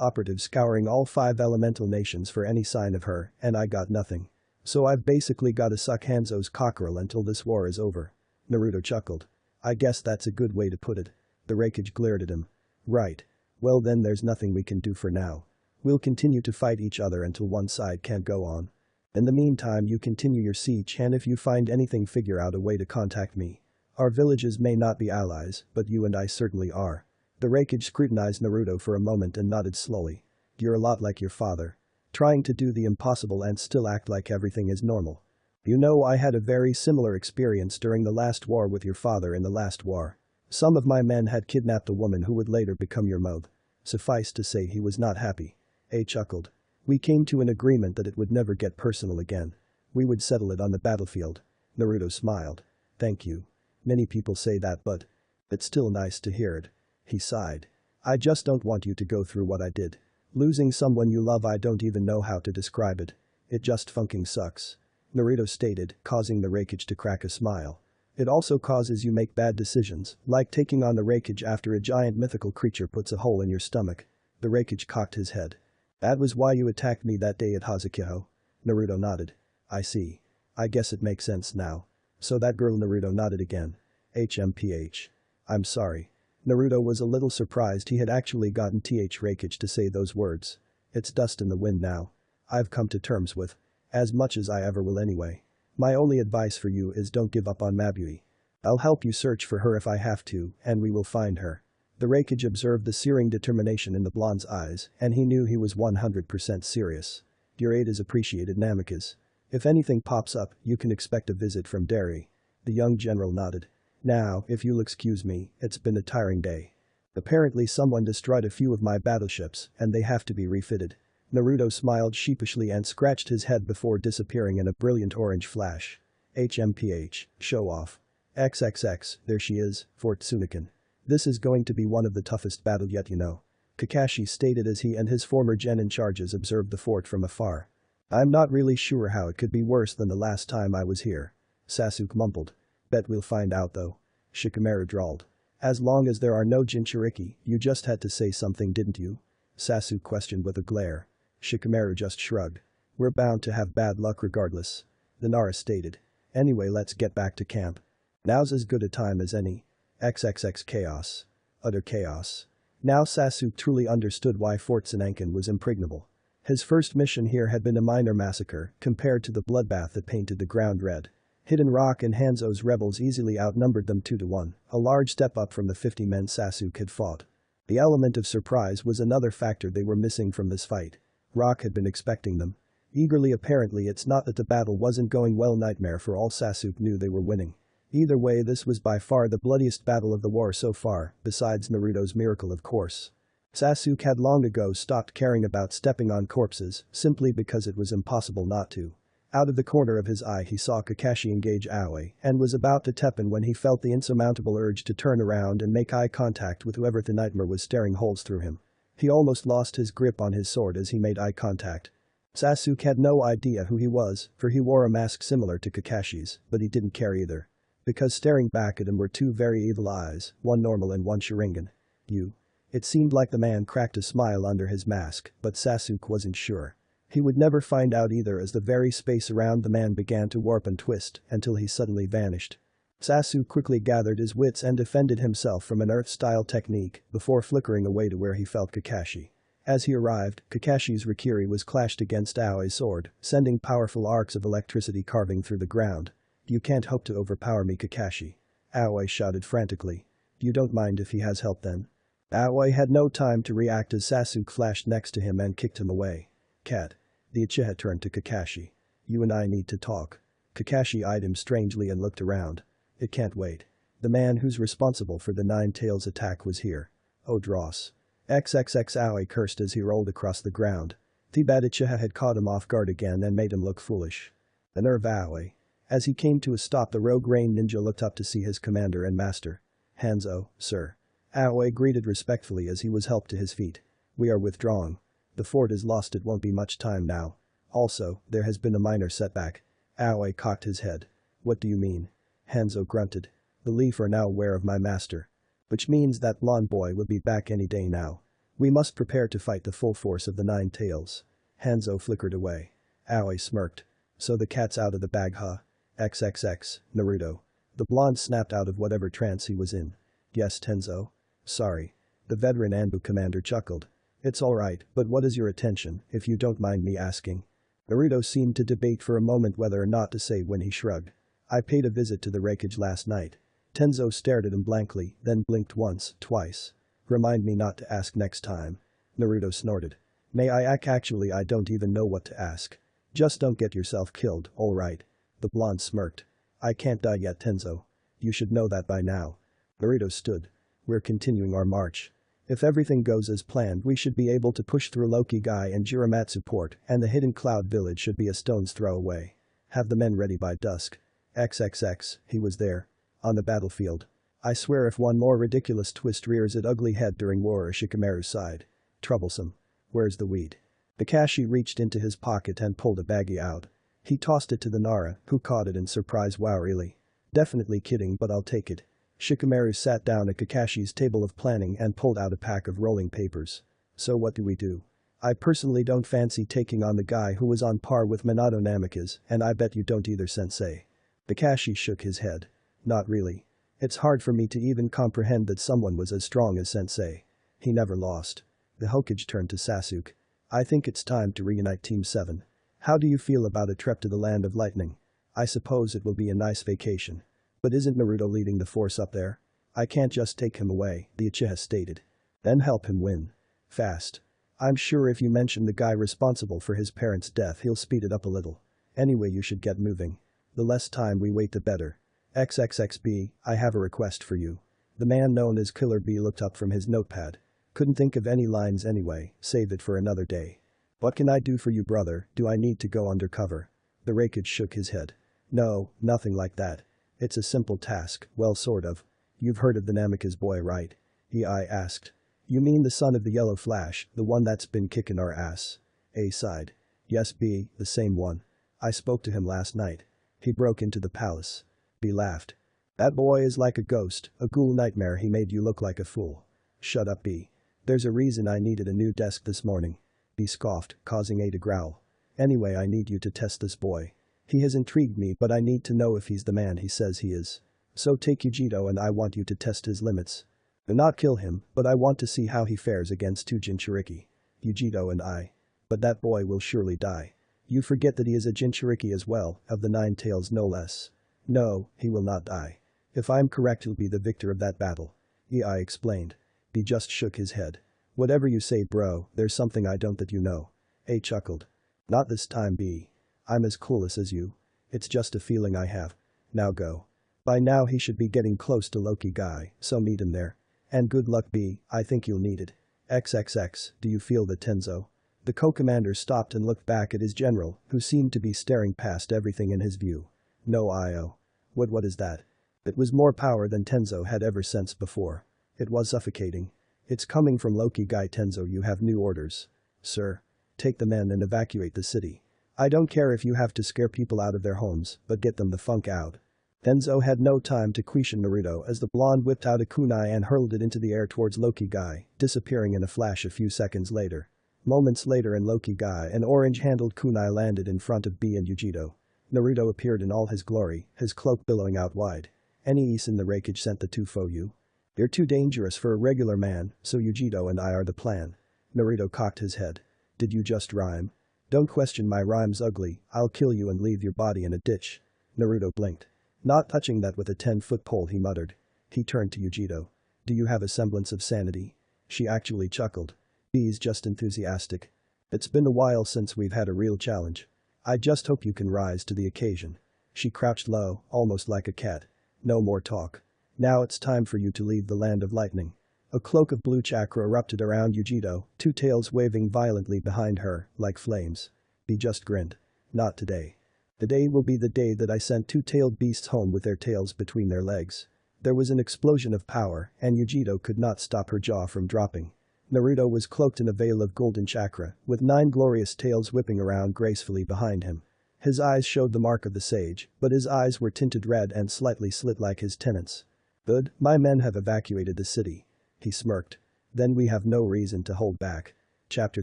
operatives scouring all 5 elemental nations for any sign of her, and I got nothing. So I've basically gotta suck Hanzo's cockerel until this war is over. Naruto chuckled. I guess that's a good way to put it. The Raikage glared at him. Right. Well then, there's nothing we can do for now. We'll continue to fight each other until one side can't go on. In the meantime, you continue your siege, and if you find anything, figure out a way to contact me. Our villages may not be allies, but you and I certainly are. The Raikage scrutinized Naruto for a moment and nodded slowly. You're a lot like your father. Trying to do the impossible and still act like everything is normal. You know, I had a very similar experience during the last war with your father. In the last war, some of my men had kidnapped a woman who would later become your mob. Suffice to say, he was not happy. A chuckled. We came to an agreement that it would never get personal again. We would settle it on the battlefield. Naruto smiled. Thank you. Many people say that, but it's still nice to hear it. He sighed. I just don't want you to go through what I did. Losing someone you love, I don't even know how to describe it. It just funking sucks. Naruto stated, causing the Raikage to crack a smile. It also causes you make bad decisions, like taking on the Raikage after a giant mythical creature puts a hole in your stomach. The Raikage cocked his head. That was why you attacked me that day at Hazukiho? Naruto nodded. I see. I guess it makes sense now. So that girl. Naruto nodded again. HMPH. I'm sorry. Naruto was a little surprised he had actually gotten Raikage to say those words. It's dust in the wind now. I've come to terms with. As much as I ever will anyway. My only advice for you is don't give up on Mabui. I'll help you search for her if I have to, and we will find her. The Raikage observed the searing determination in the blonde's eyes, and he knew he was 100% serious. Your aid is appreciated, Namikaze. If anything pops up, you can expect a visit from Derry. The young general nodded. Now, if you'll excuse me, it's been a tiring day. Apparently someone destroyed a few of my battleships, and they have to be refitted. Naruto smiled sheepishly and scratched his head before disappearing in a brilliant orange flash. HMPH, show off. XXX, there she is, Fort Tsunakin. This is going to be one of the toughest battles yet, you know. Kakashi stated as he and his former genin charges observed the fort from afar. I'm not really sure how it could be worse than the last time I was here. Sasuke mumbled. Bet we'll find out though. Shikamaru drawled. As long as there are no Jinchuriki, you just had to say something, didn't you? Sasuke questioned with a glare. Shikamaru just shrugged. We're bound to have bad luck regardless. The Nara stated. Anyway, let's get back to camp. Now's as good a time as any. XXX chaos. Utter chaos. Now Sasuke truly understood why Fort Tsunakin was impregnable. His first mission here had been a minor massacre compared to the bloodbath that painted the ground red. Hidden Rock and Hanzo's rebels easily outnumbered them 2-1, a large step up from the 50 men Sasuke had fought. The element of surprise was another factor they were missing from this fight. Rock had been expecting them. Eagerly, apparently it's not that the battle wasn't going well, nightmare for all. Sasuke knew they were winning. Either way, this was by far the bloodiest battle of the war so far, besides Naruto's miracle of course. Sasuke had long ago stopped caring about stepping on corpses, simply because it was impossible not to. Out of the corner of his eye he saw Kakashi engage Aoi and was about to teppen when he felt the insurmountable urge to turn around and make eye contact with whoever the nightmare was staring holes through him. He almost lost his grip on his sword as he made eye contact. Sasuke had no idea who he was, for he wore a mask similar to Kakashi's, but he didn't care either. Because staring back at him were two very evil eyes, one normal and one Sharingan. You. It seemed like the man cracked a smile under his mask, but Sasuke wasn't sure. He would never find out either, as the very space around the man began to warp and twist until he suddenly vanished. Sasuke quickly gathered his wits and defended himself from an earth-style technique before flickering away to where he felt Kakashi. As he arrived, Kakashi's Rikiri was clashed against Aoi's sword, sending powerful arcs of electricity carving through the ground. You can't hope to overpower me, Kakashi. Aoi shouted frantically. You don't mind if he has help then? Aoi had no time to react as Sasuke flashed next to him and kicked him away. Cat. The Uchiha turned to Kakashi. You and I need to talk. Kakashi eyed him strangely and looked around. It can't wait. The man who's responsible for the Nine Tails attack was here. Oh dross. XXX, Aoi cursed as he rolled across the ground. The bad Uchiha had caught him off guard again and made him look foolish. The nerve, Aoi. As he came to a stop, the rogue rain ninja looked up to see his commander and master. Hanzo, sir. Aoi greeted respectfully as he was helped to his feet. We are withdrawing. The fort is lost, it won't be much time now. Also, there has been a minor setback. Aoi cocked his head. What do you mean? Hanzo grunted. The Leaf are now aware of my master. Which means that blonde boy will be back any day now. We must prepare to fight the full force of the Nine Tails. Hanzo flickered away. Aoi smirked. So the cat's out of the bag, huh? XXX, Naruto. The blonde snapped out of whatever trance he was in. Yes, Tenzo. Sorry. The veteran Anbu commander chuckled. It's alright, but what is your attention, if you don't mind me asking? Naruto seemed to debate for a moment whether or not to say when he shrugged. I paid a visit to the Raikage last night. Tenzo stared at him blankly, then blinked once, twice. Remind me not to ask next time. Naruto snorted. May I actually I don't even know what to ask. Just don't get yourself killed, alright? The blonde smirked. I can't die yet, Tenzo. You should know that by now. Naruto stood. We're continuing our march. If everything goes as planned, we should be able to push through Lokigai and Jiramatsu Port, and the hidden cloud village should be a stone's throw away. Have the men ready by dusk. XXX, he was there. On the battlefield. I swear if one more ridiculous twist rears its ugly head during war, Shikamaru sighed. Troublesome. Where's the weed? Kakashi reached into his pocket and pulled a baggie out. He tossed it to the Nara, who caught it in surprise. Wow, really? Definitely kidding, but I'll take it. Shikamaru sat down at Kakashi's table of planning and pulled out a pack of rolling papers. So what do we do? I personally don't fancy taking on the guy who was on par with Minato Namikaze, and I bet you don't either, sensei. Kakashi shook his head. Not really. It's hard for me to even comprehend that someone was as strong as Sensei. He never lost. The Hokage turned to Sasuke. I think it's time to reunite Team 7. How do you feel about a trip to the Land of Lightning? I suppose it will be a nice vacation. But isn't Naruto leading the force up there? I can't just take him away, the Uchiha stated. Then help him win. Fast. I'm sure if you mention the guy responsible for his parents' death he'll speed it up a little. Anyway, you should get moving. The less time we wait the better. XXXB, I have a request for you. The man known as Killer B looked up from his notepad. Couldn't think of any lines anyway, save it for another day. What can I do for you, brother? Do I need to go undercover? The Raikage shook his head. No, nothing like that. It's a simple task, well sort of. You've heard of the Namikaze boy, right? I asked. You mean the son of the Yellow Flash, the one that's been kicking our ass? A sighed. Yes B, the same one. I spoke to him last night. He broke into the palace. B laughed. That boy is like a ghost, a ghoul nightmare. He made you look like a fool. Shut up B. There's a reason I needed a new desk this morning. B scoffed, causing A to growl. Anyway, I need you to test this boy. He has intrigued me, but I need to know if he's the man he says he is. So take Yujito and I want you to test his limits. Do not kill him, but I want to see how he fares against two Jinchuriki. Yujito and I. But that boy will surely die. You forget that he is a Jinchuriki as well, of the 9 tails no less. No, he will not die. If I'm correct, he'll be the victor of that battle. I explained. B just shook his head. Whatever you say, bro, there's something I don't that you know. A chuckled. Not this time, B. I'm as clueless as you. It's just a feeling I have. Now go. By now he should be getting close to Loki guy, so meet him there. And good luck B, I think you'll need it. XXX, do you feel the Tenzo? The co-commander stopped and looked back at his general, who seemed to be staring past everything in his view. No Io. What is that? It was more power than Tenzo had ever sensed before. It was suffocating. It's coming from Loki guy. Tenzo, you have new orders. Sir. Take the men and evacuate the city. I don't care if you have to scare people out of their homes, but get them the funk out. Tenzo had no time to question Naruto as the blonde whipped out a kunai and hurled it into the air towards Loki guy, disappearing in a flash a few seconds later. Moments later in Loki guy, an orange-handled kunai landed in front of B and Yujito. Naruto appeared in all his glory, his cloak billowing out wide. Any ace in the Raikage sent the two for you. You're too dangerous for a regular man, so Yujito and I are the plan. Naruto cocked his head. Did you just rhyme? Don't question my rhymes, ugly. I'll kill you and leave your body in a ditch. Naruto blinked. Not touching that with a 10-foot pole, he muttered. He turned to Yujito. Do you have a semblance of sanity? She actually chuckled. B's just enthusiastic. It's been a while since we've had a real challenge. I just hope you can rise to the occasion. She crouched low, almost like a cat. No more talk. Now it's time for you to leave the Land of Lightning. A cloak of blue chakra erupted around Yujito, two tails waving violently behind her, like flames. B just grinned. Not today. The day will be the day that I sent two-tailed beasts home with their tails between their legs. There was an explosion of power, and Yujito could not stop her jaw from dropping. Naruto was cloaked in a veil of golden chakra, with 9 glorious tails whipping around gracefully behind him. His eyes showed the mark of the sage, but his eyes were tinted red and slightly slit like his tenants. Good, my men have evacuated the city. He smirked. Then we have no reason to hold back. Chapter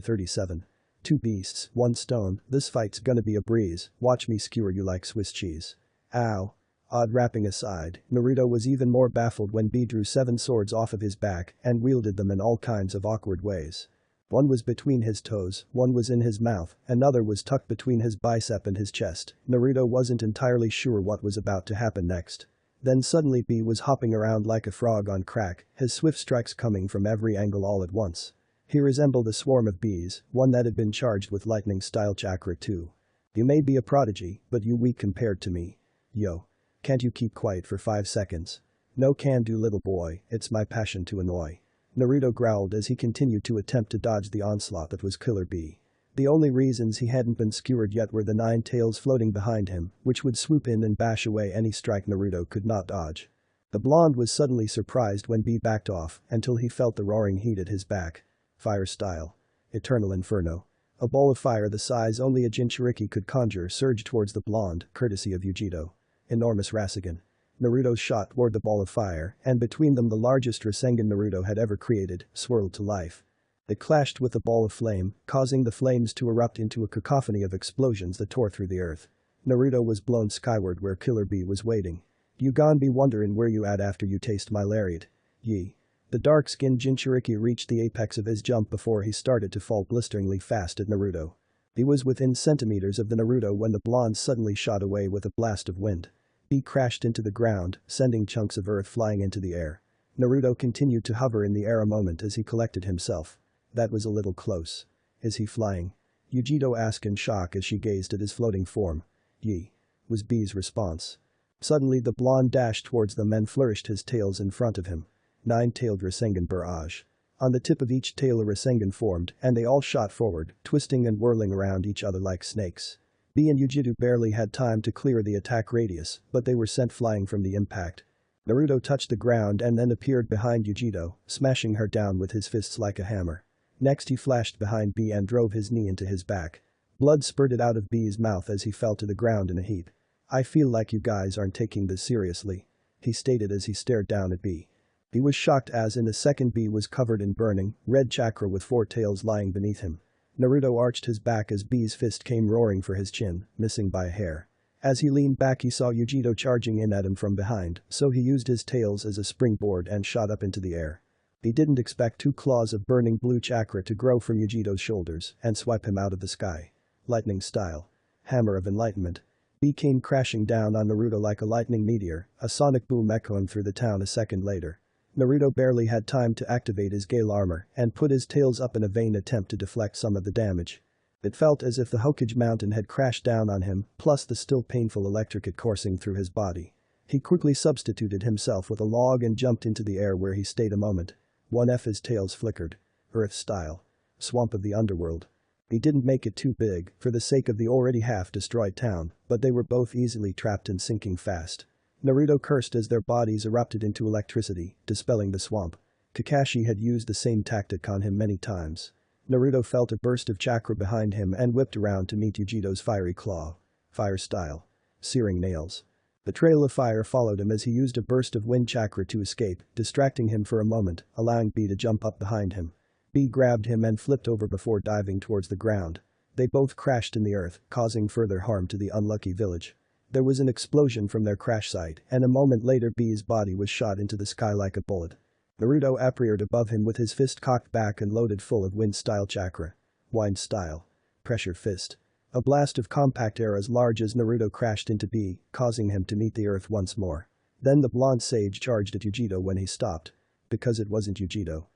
37. 2 beasts, 1 stone, this fight's gonna be a breeze, watch me skewer you like Swiss cheese. Ow. Odd rapping aside, Naruto was even more baffled when B drew 7 swords off of his back and wielded them in all kinds of awkward ways. One was between his toes, one was in his mouth, another was tucked between his bicep and his chest. Naruto wasn't entirely sure what was about to happen next. Then suddenly B was hopping around like a frog on crack, his swift strikes coming from every angle all at once. He resembled a swarm of bees, one that had been charged with lightning-style chakra too. You may be a prodigy, but you weak compared to me. Yo. Can't you keep quiet for 5 seconds? No can do, little boy, it's my passion to annoy. Naruto growled as he continued to attempt to dodge the onslaught that was Killer B. The only reasons he hadn't been skewered yet were the 9 tails floating behind him, which would swoop in and bash away any strike Naruto could not dodge. The blonde was suddenly surprised when B backed off until he felt the roaring heat at his back. Fire style. Eternal Inferno. A ball of fire the size only a Jinchuriki could conjure surged towards the blonde, courtesy of Yujito. Enormous Rasengan. Naruto's shot toward the ball of fire, and between them the largest Rasengan Naruto had ever created, swirled to life. It clashed with the ball of flame, causing the flames to erupt into a cacophony of explosions that tore through the earth. Naruto was blown skyward where Killer B was waiting. You gon' be wonderin' where you at after you taste my lariat. Yee. The dark-skinned Jinchuriki reached the apex of his jump before he started to fall blisteringly fast at Naruto. He was within centimeters of the Naruto when the blonde suddenly shot away with a blast of wind. He crashed into the ground, sending chunks of earth flying into the air. Naruto continued to hover in the air a moment as he collected himself. That was a little close. Is he flying? Yujito asked in shock as she gazed at his floating form. Yee. Was B's response. Suddenly the blonde dashed towards them and flourished his tails in front of him. Nine-tailed Rasengan barrage. On the tip of each tail a Rasengan formed and they all shot forward, twisting and whirling around each other like snakes. B and Yujito barely had time to clear the attack radius, but they were sent flying from the impact. Naruto touched the ground and then appeared behind Yujito, smashing her down with his fists like a hammer. Next he flashed behind B and drove his knee into his back. Blood spurted out of B's mouth as he fell to the ground in a heap. I feel like you guys aren't taking this seriously, he stated as he stared down at B. He was shocked as in a second B was covered in burning, red chakra with 4 tails lying beneath him. Naruto arched his back as B's fist came roaring for his chin, missing by a hair. As he leaned back he saw Yujito charging in at him from behind, so he used his tails as a springboard and shot up into the air. He didn't expect 2 claws of burning blue chakra to grow from Yujito's shoulders and swipe him out of the sky. Lightning style. Hammer of enlightenment. B came crashing down on Naruto like a lightning meteor, a sonic boom echoing through the town a second later. Naruto barely had time to activate his Gale armor and put his tails up in a vain attempt to deflect some of the damage. It felt as if the Hokage mountain had crashed down on him, plus the still painful electricate coursing through his body. He quickly substituted himself with a log and jumped into the air where he stayed a moment. 1F his tails flickered. Earth style. Swamp of the underworld. He didn't make it too big for the sake of the already half-destroyed town, but they were both easily trapped and sinking fast. Naruto cursed as their bodies erupted into electricity, dispelling the swamp. Kakashi had used the same tactic on him many times. Naruto felt a burst of chakra behind him and whipped around to meet Yujito's fiery claw. Fire style. Searing nails. The trail of fire followed him as he used a burst of wind chakra to escape, distracting him for a moment, allowing B to jump up behind him. B grabbed him and flipped over before diving towards the ground. They both crashed in the earth, causing further harm to the unlucky village. There was an explosion from their crash site, and a moment later B's body was shot into the sky like a bullet. Naruto appeared above him with his fist cocked back and loaded full of wind-style chakra. Wind style. Pressure fist. A blast of compact air as large as Naruto crashed into B, causing him to meet the earth once more. Then the blonde sage charged at Yujito when he stopped. Because it wasn't Yujito.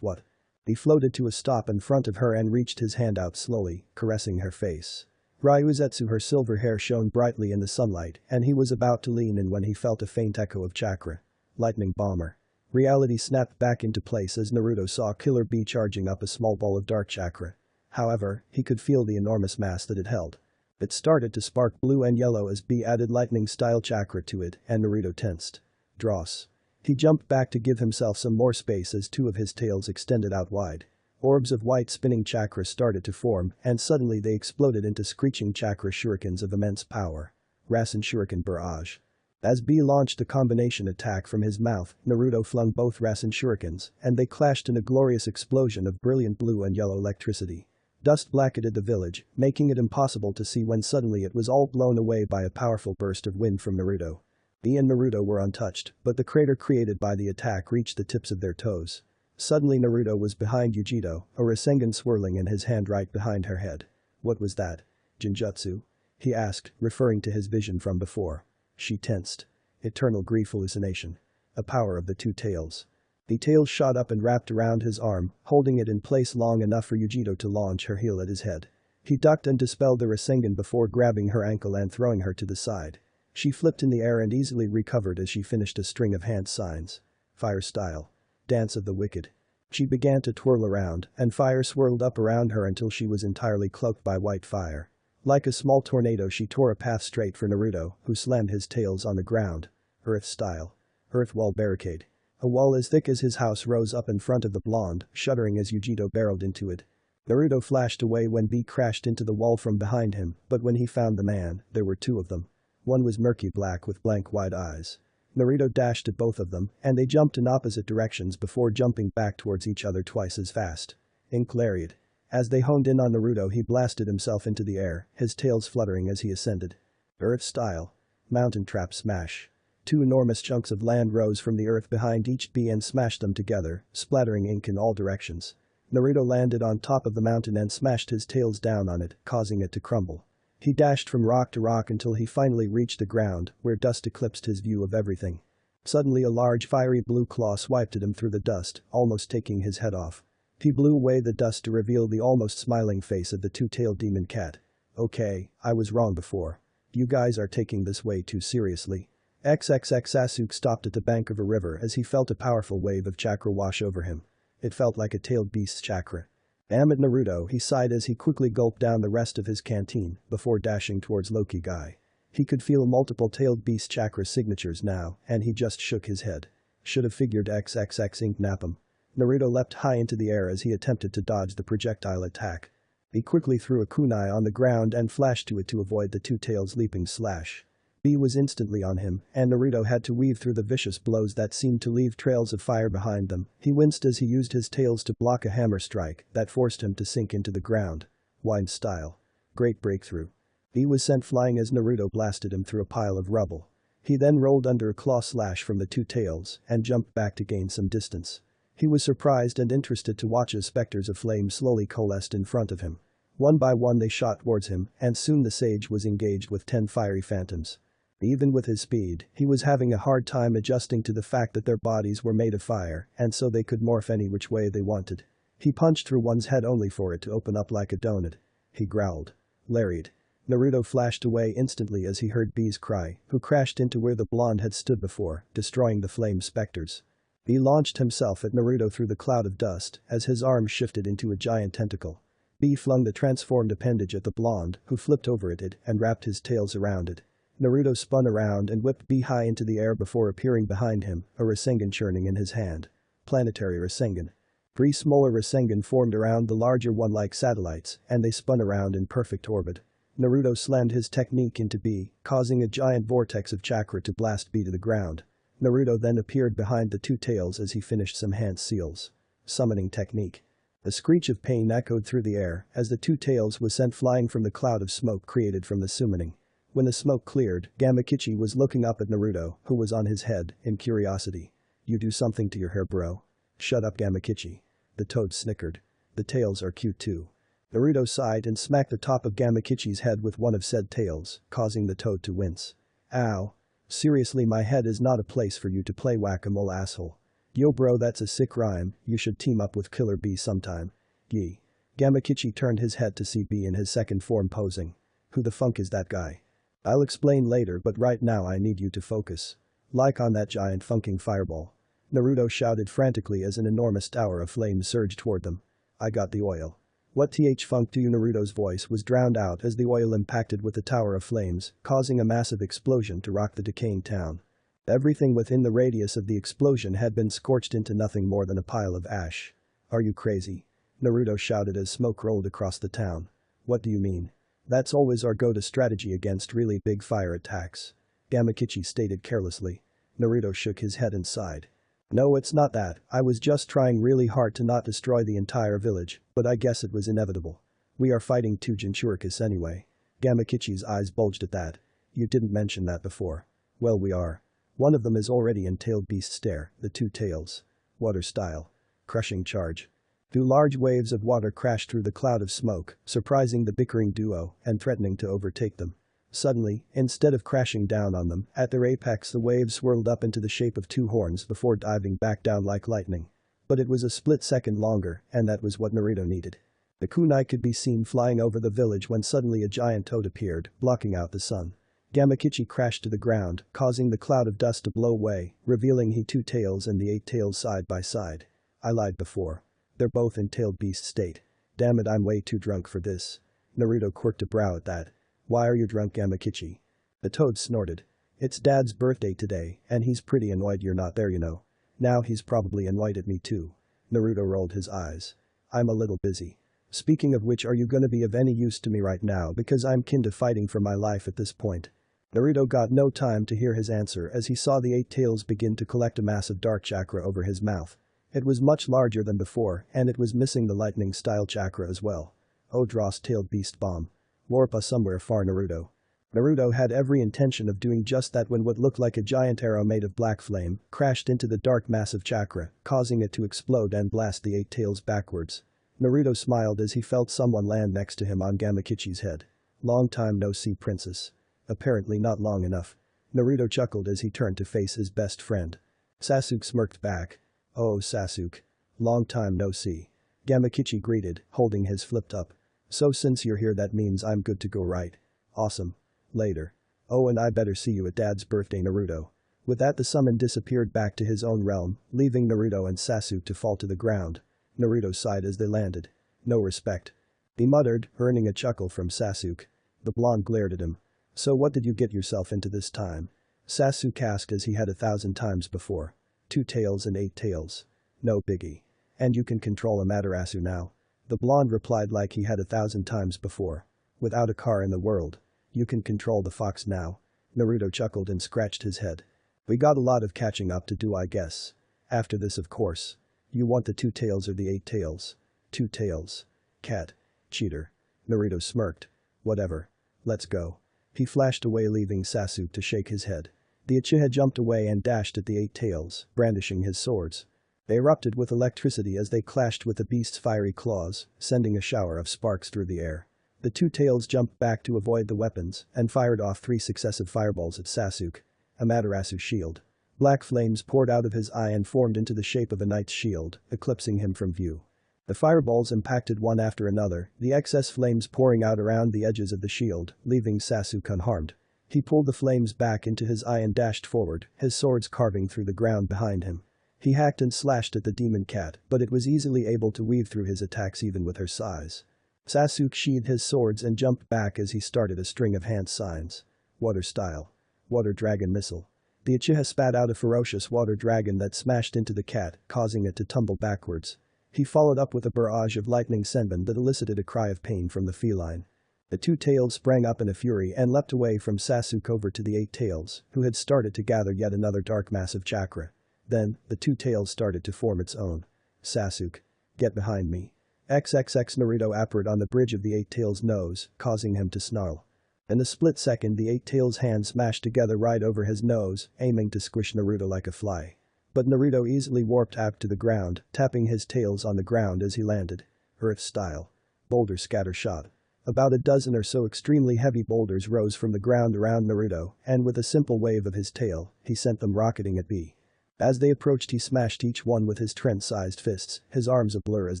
What? He floated to a stop in front of her and reached his hand out slowly, caressing her face. Ryuzetsu, her silver hair shone brightly in the sunlight and he was about to lean in when he felt a faint echo of chakra. Lightning bomber. Reality snapped back into place as Naruto saw Killer Bee charging up a small ball of dark chakra. However, he could feel the enormous mass that it held. It started to spark blue and yellow as Bee added lightning-style chakra to it and Naruto tensed. Dross. He jumped back to give himself some more space as 2 of his tails extended out wide. Orbs of white spinning chakra started to form and suddenly they exploded into screeching chakra shurikens of immense power. Rasen Shuriken Barrage. As B launched a combination attack from his mouth, Naruto flung both Rasen Shurikens and they clashed in a glorious explosion of brilliant blue and yellow electricity. Dust blanketed the village, making it impossible to see when suddenly it was all blown away by a powerful burst of wind from Naruto. B and Naruto were untouched, but the crater created by the attack reached the tips of their toes. Suddenly Naruto was behind Yujito, a Rasengan swirling in his hand right behind her head. What was that? Jinjutsu? He asked, referring to his vision from before. She tensed. Eternal grief hallucination. A power of the 2 tails. The tail shot up and wrapped around his arm, holding it in place long enough for Yujito to launch her heel at his head. He ducked and dispelled the Rasengan before grabbing her ankle and throwing her to the side. She flipped in the air and easily recovered as she finished a string of hand signs. Fire style. Dance of the Wicked. She began to twirl around, and fire swirled up around her until she was entirely cloaked by white fire. Like a small tornado she tore a path straight for Naruto, who slammed his tails on the ground. Earth style. Earth wall barricade. A wall as thick as his house rose up in front of the blonde, shuddering as Yujito barreled into it. Naruto flashed away when B crashed into the wall from behind him, but when he found the man, there were 2 of them. One was murky black with blank wide eyes. Naruto dashed at both of them, and they jumped in opposite directions before jumping back towards each other twice as fast. Ink Lariat. As they honed in on Naruto he blasted himself into the air, his tails fluttering as he ascended. Earth style. Mountain trap smash. Two enormous chunks of land rose from the earth behind each bee and smashed them together, splattering ink in all directions. Naruto landed on top of the mountain and smashed his tails down on it, causing it to crumble. He dashed from rock to rock until he finally reached the ground, where dust eclipsed his view of everything. Suddenly a large fiery blue claw swiped at him through the dust, almost taking his head off. He blew away the dust to reveal the almost smiling face of the two-tailed demon cat. Okay, I was wrong before. You guys are taking this way too seriously. XXX Sasuke stopped at the bank of a river as he felt a powerful wave of chakra wash over him. It felt like a tailed beast's chakra. Damn it, Naruto, he sighed as he quickly gulped down the rest of his canteen before dashing towards Loki Guy. He could feel multiple tailed beast chakra signatures now, and he just shook his head. Should have figured XXX Ink nap him. Naruto leapt high into the air as he attempted to dodge the projectile attack. He quickly threw a kunai on the ground and flashed to it to avoid the two tails leaping slash. B was instantly on him, and Naruto had to weave through the vicious blows that seemed to leave trails of fire behind them. He winced as he used his tails to block a hammer strike that forced him to sink into the ground. Wind style. Great breakthrough. B was sent flying as Naruto blasted him through a pile of rubble. He then rolled under a claw slash from the two tails and jumped back to gain some distance. He was surprised and interested to watch as specters of flame slowly coalesced in front of him. One by one they shot towards him, and soon the sage was engaged with 10 fiery phantoms. Even with his speed, he was having a hard time adjusting to the fact that their bodies were made of fire, and so they could morph any which way they wanted. He punched through one's head only for it to open up like a donut. He growled. Lariat. Naruto flashed away instantly as he heard B's cry, who crashed into where the blonde had stood before, destroying the flame specters. He launched himself at Naruto through the cloud of dust as his arm shifted into a giant tentacle. B flung the transformed appendage at the blonde, who flipped over at it and wrapped his tails around it. Naruto spun around and whipped B high into the air before appearing behind him, a Rasengan churning in his hand. Planetary Rasengan. 3 smaller Rasengan formed around the larger one like satellites, and they spun around in perfect orbit. Naruto slammed his technique into B, causing a giant vortex of chakra to blast B to the ground. Naruto then appeared behind the two tails as he finished some hand seals. Summoning technique. A screech of pain echoed through the air as the two tails was sent flying from the cloud of smoke created from the summoning. When the smoke cleared, Gamakichi was looking up at Naruto, who was on his head, in curiosity. You do something to your hair, bro. Shut up, Gamakichi. The toad snickered. The tails are cute too. Naruto sighed and smacked the top of Gamakichi's head with one of said tails, causing the toad to wince. Ow. Seriously, my head is not a place for you to play whack-a-mole, asshole. Yo bro, that's a sick rhyme, you should team up with Killer B sometime. Yee. Gamakichi turned his head to see B in his second form posing. Who the funk is that guy? I'll explain later, but right now I need you to focus. Like on that giant funking fireball. Naruto shouted frantically as an enormous tower of flames surged toward them. I got the oil. What th funk do you? Naruto's voice was drowned out as the oil impacted with the tower of flames, causing a massive explosion to rock the decaying town. Everything within the radius of the explosion had been scorched into nothing more than a pile of ash. Are you crazy? Naruto shouted as smoke rolled across the town. What do you mean? That's always our go-to strategy against really big fire attacks. Gamakichi stated carelessly. Naruto shook his head and sighed. No, it's not that, I was just trying really hard to not destroy the entire village, but I guess it was inevitable. We are fighting two Jinchuricas anyway. Gamakichi's eyes bulged at that. You didn't mention that before. Well, we are. One of them is already in tailed beast stare, the two tails. Water style. Crushing charge. 2 large waves of water crashed through the cloud of smoke, surprising the bickering duo and threatening to overtake them. Suddenly, instead of crashing down on them, at their apex the waves swirled up into the shape of 2 horns before diving back down like lightning. But it was a split second longer, and that was what Naruto needed. The kunai could be seen flying over the village when suddenly a giant toad appeared, blocking out the sun. Gamakichi crashed to the ground, causing the cloud of dust to blow away, revealing he 2 tails and the 8 tails side by side. I lied before. They're both in tailed beast state. Damn it, I'm way too drunk for this. Naruto quirked a brow at that. Why are you drunk, Gamakichi? The toad snorted. It's Dad's birthday today, and he's pretty annoyed you're not there, you know. Now he's probably annoyed at me too. Naruto rolled his eyes. I'm a little busy. Speaking of which, are you gonna be of any use to me right now, because I'm kinda fighting for my life at this point? Naruto got no time to hear his answer as he saw the 8 tails begin to collect a mass of dark chakra over his mouth. It was much larger than before, and it was missing the lightning-style chakra as well. Oh, Dross tailed beast bomb. Warpa somewhere far, Naruto. Naruto had every intention of doing just that when what looked like a giant arrow made of black flame crashed into the dark mass of chakra, causing it to explode and blast the eight tails backwards. Naruto smiled as he felt someone land next to him on Gamakichi's head. Long time no see, princess. Apparently not long enough. Naruto chuckled as he turned to face his best friend. Sasuke smirked back. Oh Sasuke. Long time no see. Gamakichi greeted, holding his flipped up. So since you're here that means I'm good to go, right? Awesome. Later. Oh, and I better see you at Dad's birthday, Naruto. With that, the summon disappeared back to his own realm, leaving Naruto and Sasuke to fall to the ground. Naruto sighed as they landed. No respect. He muttered, earning a chuckle from Sasuke. The blonde glared at him. So what did you get yourself into this time? Sasuke asked as he had 1,000 times before. 2 tails and 8 tails. No biggie. And you can control Amaterasu now. The blonde replied like he had 1,000 times before. Without a car in the world. You can control the fox now. Naruto chuckled and scratched his head. We got a lot of catching up to do, I guess. After this, of course. You want the 2 tails or the 8 tails? 2 tails. Cat. Cheater. Naruto smirked. Whatever. Let's go. He flashed away, leaving Sasuke to shake his head. The Uchiha jumped away and dashed at the 8 tails, brandishing his swords. They erupted with electricity as they clashed with the beast's fiery claws, sending a shower of sparks through the air. The 2 tails jumped back to avoid the weapons and fired off 3 successive fireballs at Sasuke. Amaterasu's shield. Black flames poured out of his eye and formed into the shape of a knight's shield, eclipsing him from view. The fireballs impacted one after another, the excess flames pouring out around the edges of the shield, leaving Sasuke unharmed. He pulled the flames back into his eye and dashed forward, his swords carving through the ground behind him. He hacked and slashed at the demon cat, but it was easily able to weave through his attacks even with her size. Sasuke sheathed his swords and jumped back as he started a string of hand signs. Water style. Water dragon missile. The Uchiha spat out a ferocious water dragon that smashed into the cat, causing it to tumble backwards. He followed up with a barrage of lightning senbon that elicited a cry of pain from the feline. The 2 tails sprang up in a fury and leapt away from Sasuke over to the 8 tails, who had started to gather yet another dark mass of chakra. Then, the 2 tails started to form its own. Sasuke. Get behind me. XXX Naruto appeared on the bridge of the 8 tails' nose, causing him to snarl. In a split second, the 8 tails' hands smashed together right over his nose, aiming to squish Naruto like a fly. But Naruto easily warped out to the ground, tapping his tails on the ground as he landed. Earth style. Boulder scatter shot. About a dozen or so extremely heavy boulders rose from the ground around Naruto, and with a simple wave of his tail, he sent them rocketing at B. As they approached, he smashed each one with his Trent-sized fists, his arms ablur as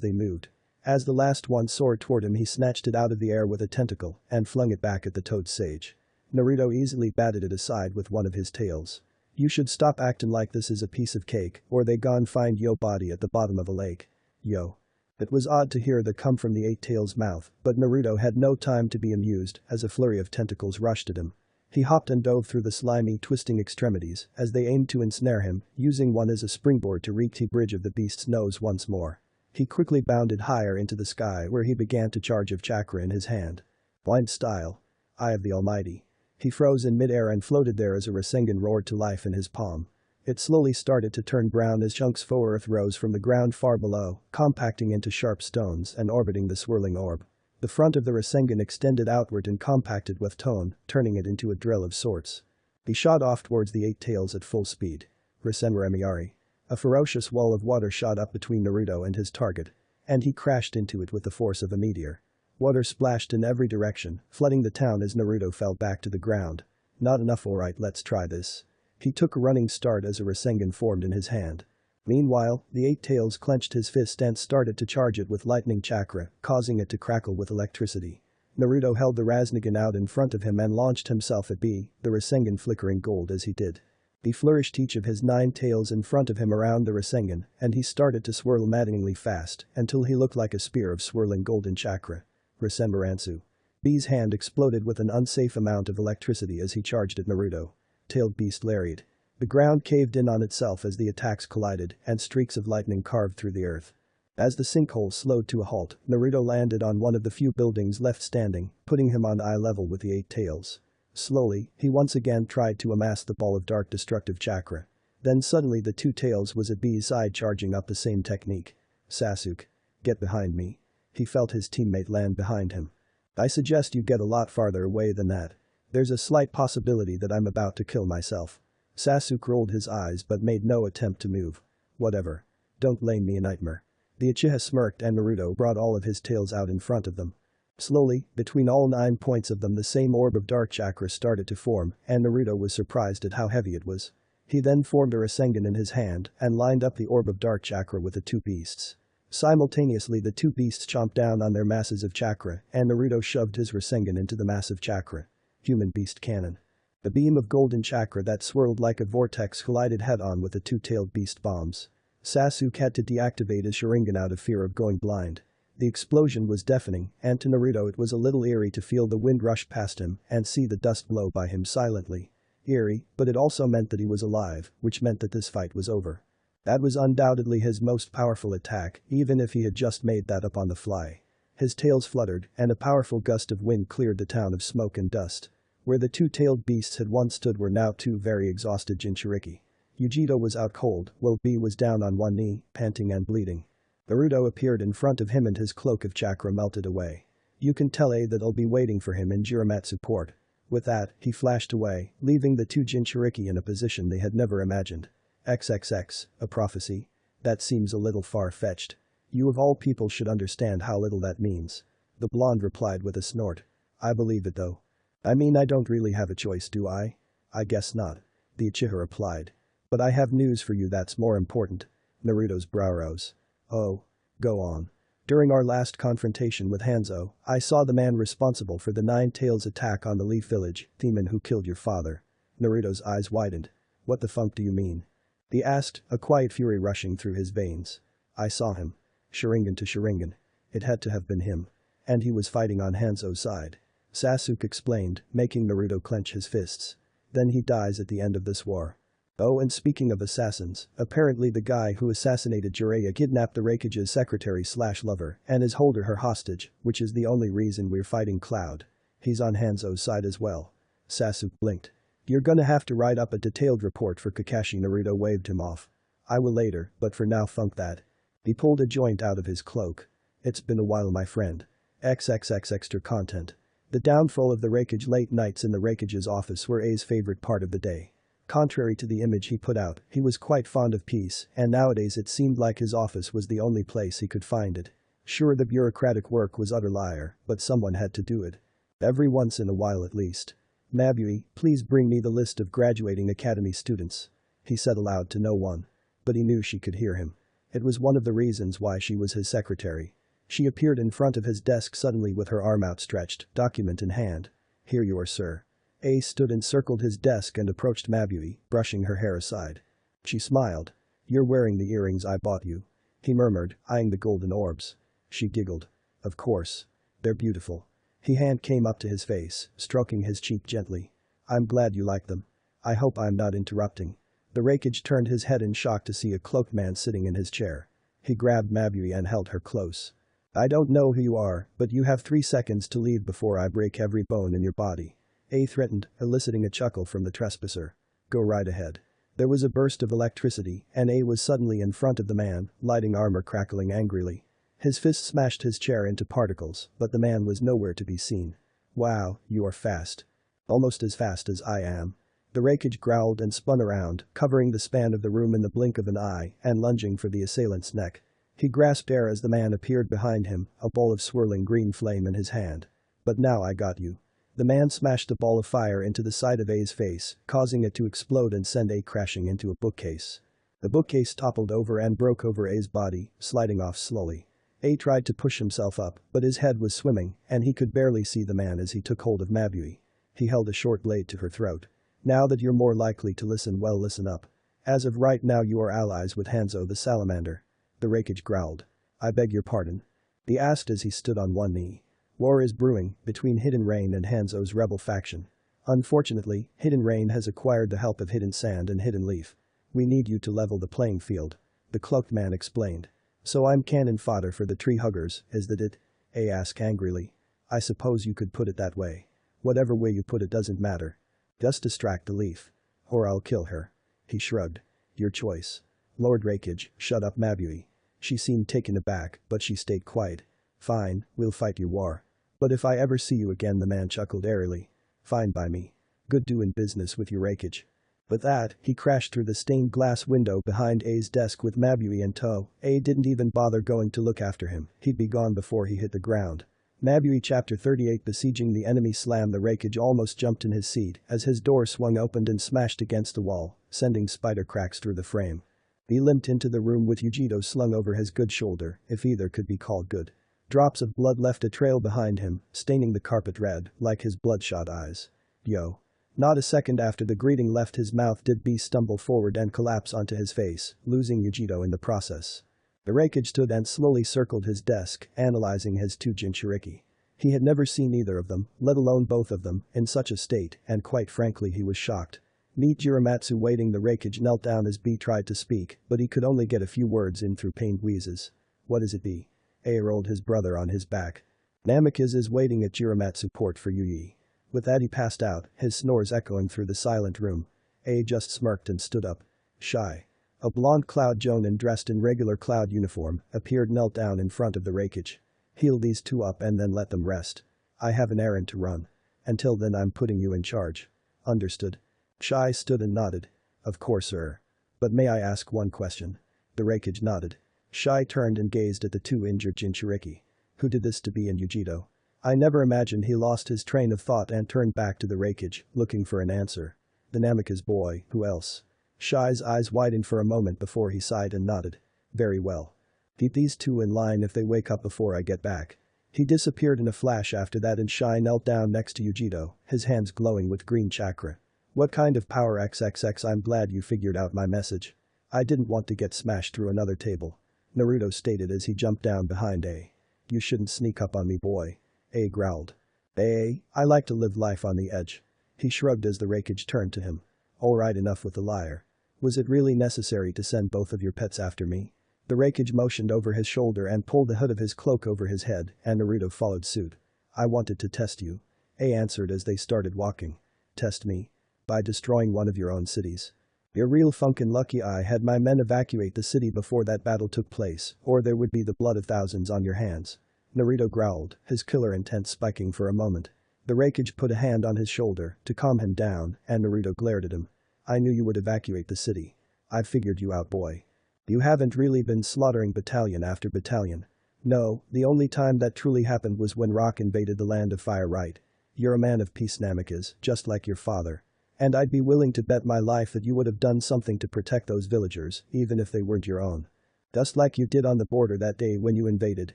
they moved. As the last one soared toward him, he snatched it out of the air with a tentacle and flung it back at the toad sage. Naruto easily batted it aside with one of his tails. You should stop acting like this is a piece of cake, or they gon' find yo body at the bottom of a lake. Yo. It was odd to hear that come from the 8 tails' mouth, but Naruto had no time to be amused as a flurry of tentacles rushed at him. He hopped and dove through the slimy, twisting extremities as they aimed to ensnare him, using one as a springboard to reach the bridge of the beast's nose once more. He quickly bounded higher into the sky where he began to charge of chakra in his hand. Blind style. Eye of the Almighty. He froze in midair and floated there as a Rasengan roared to life in his palm. It slowly started to turn brown as chunks of earth rose from the ground far below, compacting into sharp stones and orbiting the swirling orb. The front of the Rasengan extended outward and compacted with tone, turning it into a drill of sorts. He shot off towards the 8 tails at full speed. Rasenramiari. A ferocious wall of water shot up between Naruto and his target, and he crashed into it with the force of a meteor. Water splashed in every direction, flooding the town as Naruto fell back to the ground. Not enough, alright, let's try this. He took a running start as a Rasengan formed in his hand. Meanwhile, the 8 tails clenched his fist and started to charge it with lightning chakra, causing it to crackle with electricity. Naruto held the Rasengan out in front of him and launched himself at B, the Rasengan flickering gold as he did. He flourished each of his 9 tails in front of him around the Rasengan, and he started to swirl maddeningly fast until he looked like a spear of swirling golden chakra. Rasenbaransu. B's hand exploded with an unsafe amount of electricity as he charged at Naruto. Tailed beast lariat. The ground caved in on itself as the attacks collided, and streaks of lightning carved through the earth. As the sinkhole slowed to a halt, Naruto landed on one of the few buildings left standing, putting him on eye level with the 8 tails. Slowly, he once again tried to amass the ball of dark destructive chakra. Then suddenly the 2 tails was at B's side charging up the same technique. Sasuke. Get behind me. He felt his teammate land behind him. I suggest you get a lot farther away than that. There's a slight possibility that I'm about to kill myself. Sasuke rolled his eyes but made no attempt to move. Whatever. Don't blame me a nightmare. The Uchiha smirked and Naruto brought all of his tails out in front of them. Slowly, between all 9 points of them the same orb of dark chakra started to form and Naruto was surprised at how heavy it was. He then formed a Rasengan in his hand and lined up the orb of dark chakra with the two beasts. Simultaneously the two beasts chomped down on their masses of chakra and Naruto shoved his Rasengan into the massive chakra. Human beast cannon. The beam of golden chakra that swirled like a vortex collided head-on with the two-tailed beast bombs. Sasuke had to deactivate his Sharingan out of fear of going blind. The explosion was deafening and to Naruto it was a little eerie to feel the wind rush past him and see the dust blow by him silently. Eerie, but it also meant that he was alive, which meant that this fight was over. That was undoubtedly his most powerful attack, even if he had just made that up on the fly. His tails fluttered, and a powerful gust of wind cleared the town of smoke and dust. Where the two-tailed beasts had once stood were now two very exhausted Jinchuriki. Yujito was out cold, while B was down on one knee, panting and bleeding. Naruto appeared in front of him and his cloak of chakra melted away. You can tell that I'll be waiting for him in Jiramatsu port. With that, he flashed away, leaving the two Jinchuriki in a position they had never imagined. XXX, a prophecy? That seems a little far-fetched. You of all people should understand how little that means. The blonde replied with a snort. I believe it though. I mean I don't really have a choice do I? I guess not. The Uchiha replied. But I have news for you that's more important. Naruto's brow rose. Oh. Go on. During our last confrontation with Hanzo, I saw the man responsible for the Nine Tails attack on the Leaf Village, the man who killed your father. Naruto's eyes widened. What the funk do you mean? He asked, a quiet fury rushing through his veins. I saw him. Sharingan to Sharingan. It had to have been him. And he was fighting on Hanzo's side. Sasuke explained, making Naruto clench his fists. Then he dies at the end of this war. Oh, and speaking of assassins, apparently the guy who assassinated Jiraiya kidnapped the Raikage's secretary/lover and is holding her hostage, which is the only reason we're fighting Cloud. He's on Hanzo's side as well. Sasuke blinked. You're gonna have to write up a detailed report for Kakashi. Naruto waved him off. I will later, but for now funk that. He pulled a joint out of his cloak. It's been a while my friend. XXX extra content. The downfall of the Raikage late nights in the Raikage's office were A's favorite part of the day. Contrary to the image he put out, he was quite fond of peace and nowadays it seemed like his office was the only place he could find it. Sure the bureaucratic work was utter liar, but someone had to do it. Every once in a while at least. Mabui, please bring me the list of graduating academy students. He said aloud to no one. But he knew she could hear him. It was one of the reasons why she was his secretary. She appeared in front of his desk suddenly with her arm outstretched, document in hand. Here you are, sir. A stood and circled his desk and approached Mabui, brushing her hair aside. She smiled. You're wearing the earrings I bought you. He murmured, eyeing the golden orbs. She giggled. Of course. They're beautiful. His hand came up to his face, stroking his cheek gently. I'm glad you like them. I hope I'm not interrupting. The Raikage turned his head in shock to see a cloaked man sitting in his chair. He grabbed Mabui and held her close. I don't know who you are, but you have 3 seconds to leave before I break every bone in your body. A threatened, eliciting a chuckle from the trespasser. Go right ahead. There was a burst of electricity and A was suddenly in front of the man, lighting armor crackling angrily. His fist smashed his chair into particles, but the man was nowhere to be seen. Wow, you are fast. Almost as fast as I am. The Raikage growled and spun around, covering the span of the room in the blink of an eye and lunging for the assailant's neck. He grasped air as the man appeared behind him, a ball of swirling green flame in his hand. But now I got you. The man smashed a ball of fire into the side of A's face, causing it to explode and send A crashing into a bookcase. The bookcase toppled over and broke over A's body, sliding off slowly. A tried to push himself up, but his head was swimming, and he could barely see the man as he took hold of Mabui. He held a short blade to her throat. Now that you're more likely to listen, well, listen up. As of right now you are allies with Hanzo the Salamander. The Raikage growled. I beg your pardon? He asked as he stood on one knee. War is brewing between Hidden Rain and Hanzo's rebel faction. Unfortunately, Hidden Rain has acquired the help of Hidden Sand and Hidden Leaf. We need you to level the playing field. The cloaked man explained. So I'm cannon fodder for the tree huggers, is that it? A asked angrily. I suppose you could put it that way. Whatever way you put it doesn't matter. Just distract the leaf. Or I'll kill her. He shrugged. Your choice. Lord Raikage, shut up Mabui. She seemed taken aback, but she stayed quiet. Fine, we'll fight your war. But if I ever see you again, the man chuckled airily. Fine by me. Good doing business with your rakeage. With that, he crashed through the stained glass window behind A's desk with Mabui in tow. A didn't even bother going to look after him, he'd be gone before he hit the ground. Mabui Chapter 38 Besieging the enemy slam. The rakeage almost jumped in his seat as his door swung open and smashed against the wall, sending spider cracks through the frame. He limped into the room with Yujito slung over his good shoulder, if either could be called good. Drops of blood left a trail behind him, staining the carpet red, like his bloodshot eyes. Yo. Not a second after the greeting left his mouth did B stumble forward and collapse onto his face, losing Yujito in the process. The rakeage stood and slowly circled his desk, analyzing his two Jinchuriki. He had never seen either of them, let alone both of them, in such a state, and quite frankly he was shocked. Meet Jiramatsu waiting. The rakeage knelt down as B tried to speak, but he could only get a few words in through pained wheezes. What is it, B? A rolled his brother on his back. Namikaze is waiting at Jiramatsu port for Yuyi. With that he passed out, his snores echoing through the silent room. A just smirked and stood up. Shy. A blonde Cloud Jonin dressed in regular Cloud uniform appeared knelt down in front of the rakeage. Heal these two up and then let them rest. I have an errand to run. Until then I'm putting you in charge. Understood? Shy stood and nodded. Of course, sir. But may I ask one question? The rakeage nodded. Shy turned and gazed at the two injured Jinchuriki. Who did this to B and Yujito? I never imagined. He lost his train of thought and turned back to the rakeage, looking for an answer. The Namikaze boy, who else? Shy's eyes widened for a moment before he sighed and nodded. Very well. Keep these two in line if they wake up before I get back. He disappeared in a flash after that and Shy knelt down next to Yujito, his hands glowing with green chakra. What kind of power XXX? I'm glad you figured out my message. I didn't want to get smashed through another table. Naruto stated as he jumped down behind A. You shouldn't sneak up on me, boy. A growled. I like to live life on the edge. He shrugged as the rakeage turned to him. Alright, enough with the liar. Was it really necessary to send both of your pets after me? The rakeage motioned over his shoulder and pulled the hood of his cloak over his head, and Naruto followed suit. I wanted to test you. A answered as they started walking. Test me? By destroying one of your own cities. You're real funkin' lucky I had my men evacuate the city before that battle took place, or there would be the blood of thousands on your hands. Naruto growled, his killer intent spiking for a moment. The rakeage put a hand on his shoulder to calm him down, and Naruto glared at him. I knew you would evacuate the city. I figured you out, boy. You haven't really been slaughtering battalion after battalion. No, the only time that truly happened was when Rock invaded the land of fire, right? You're a man of peace, Namikaze, just like your father. And I'd be willing to bet my life that you would have done something to protect those villagers, even if they weren't your own. Just like you did on the border that day when you invaded,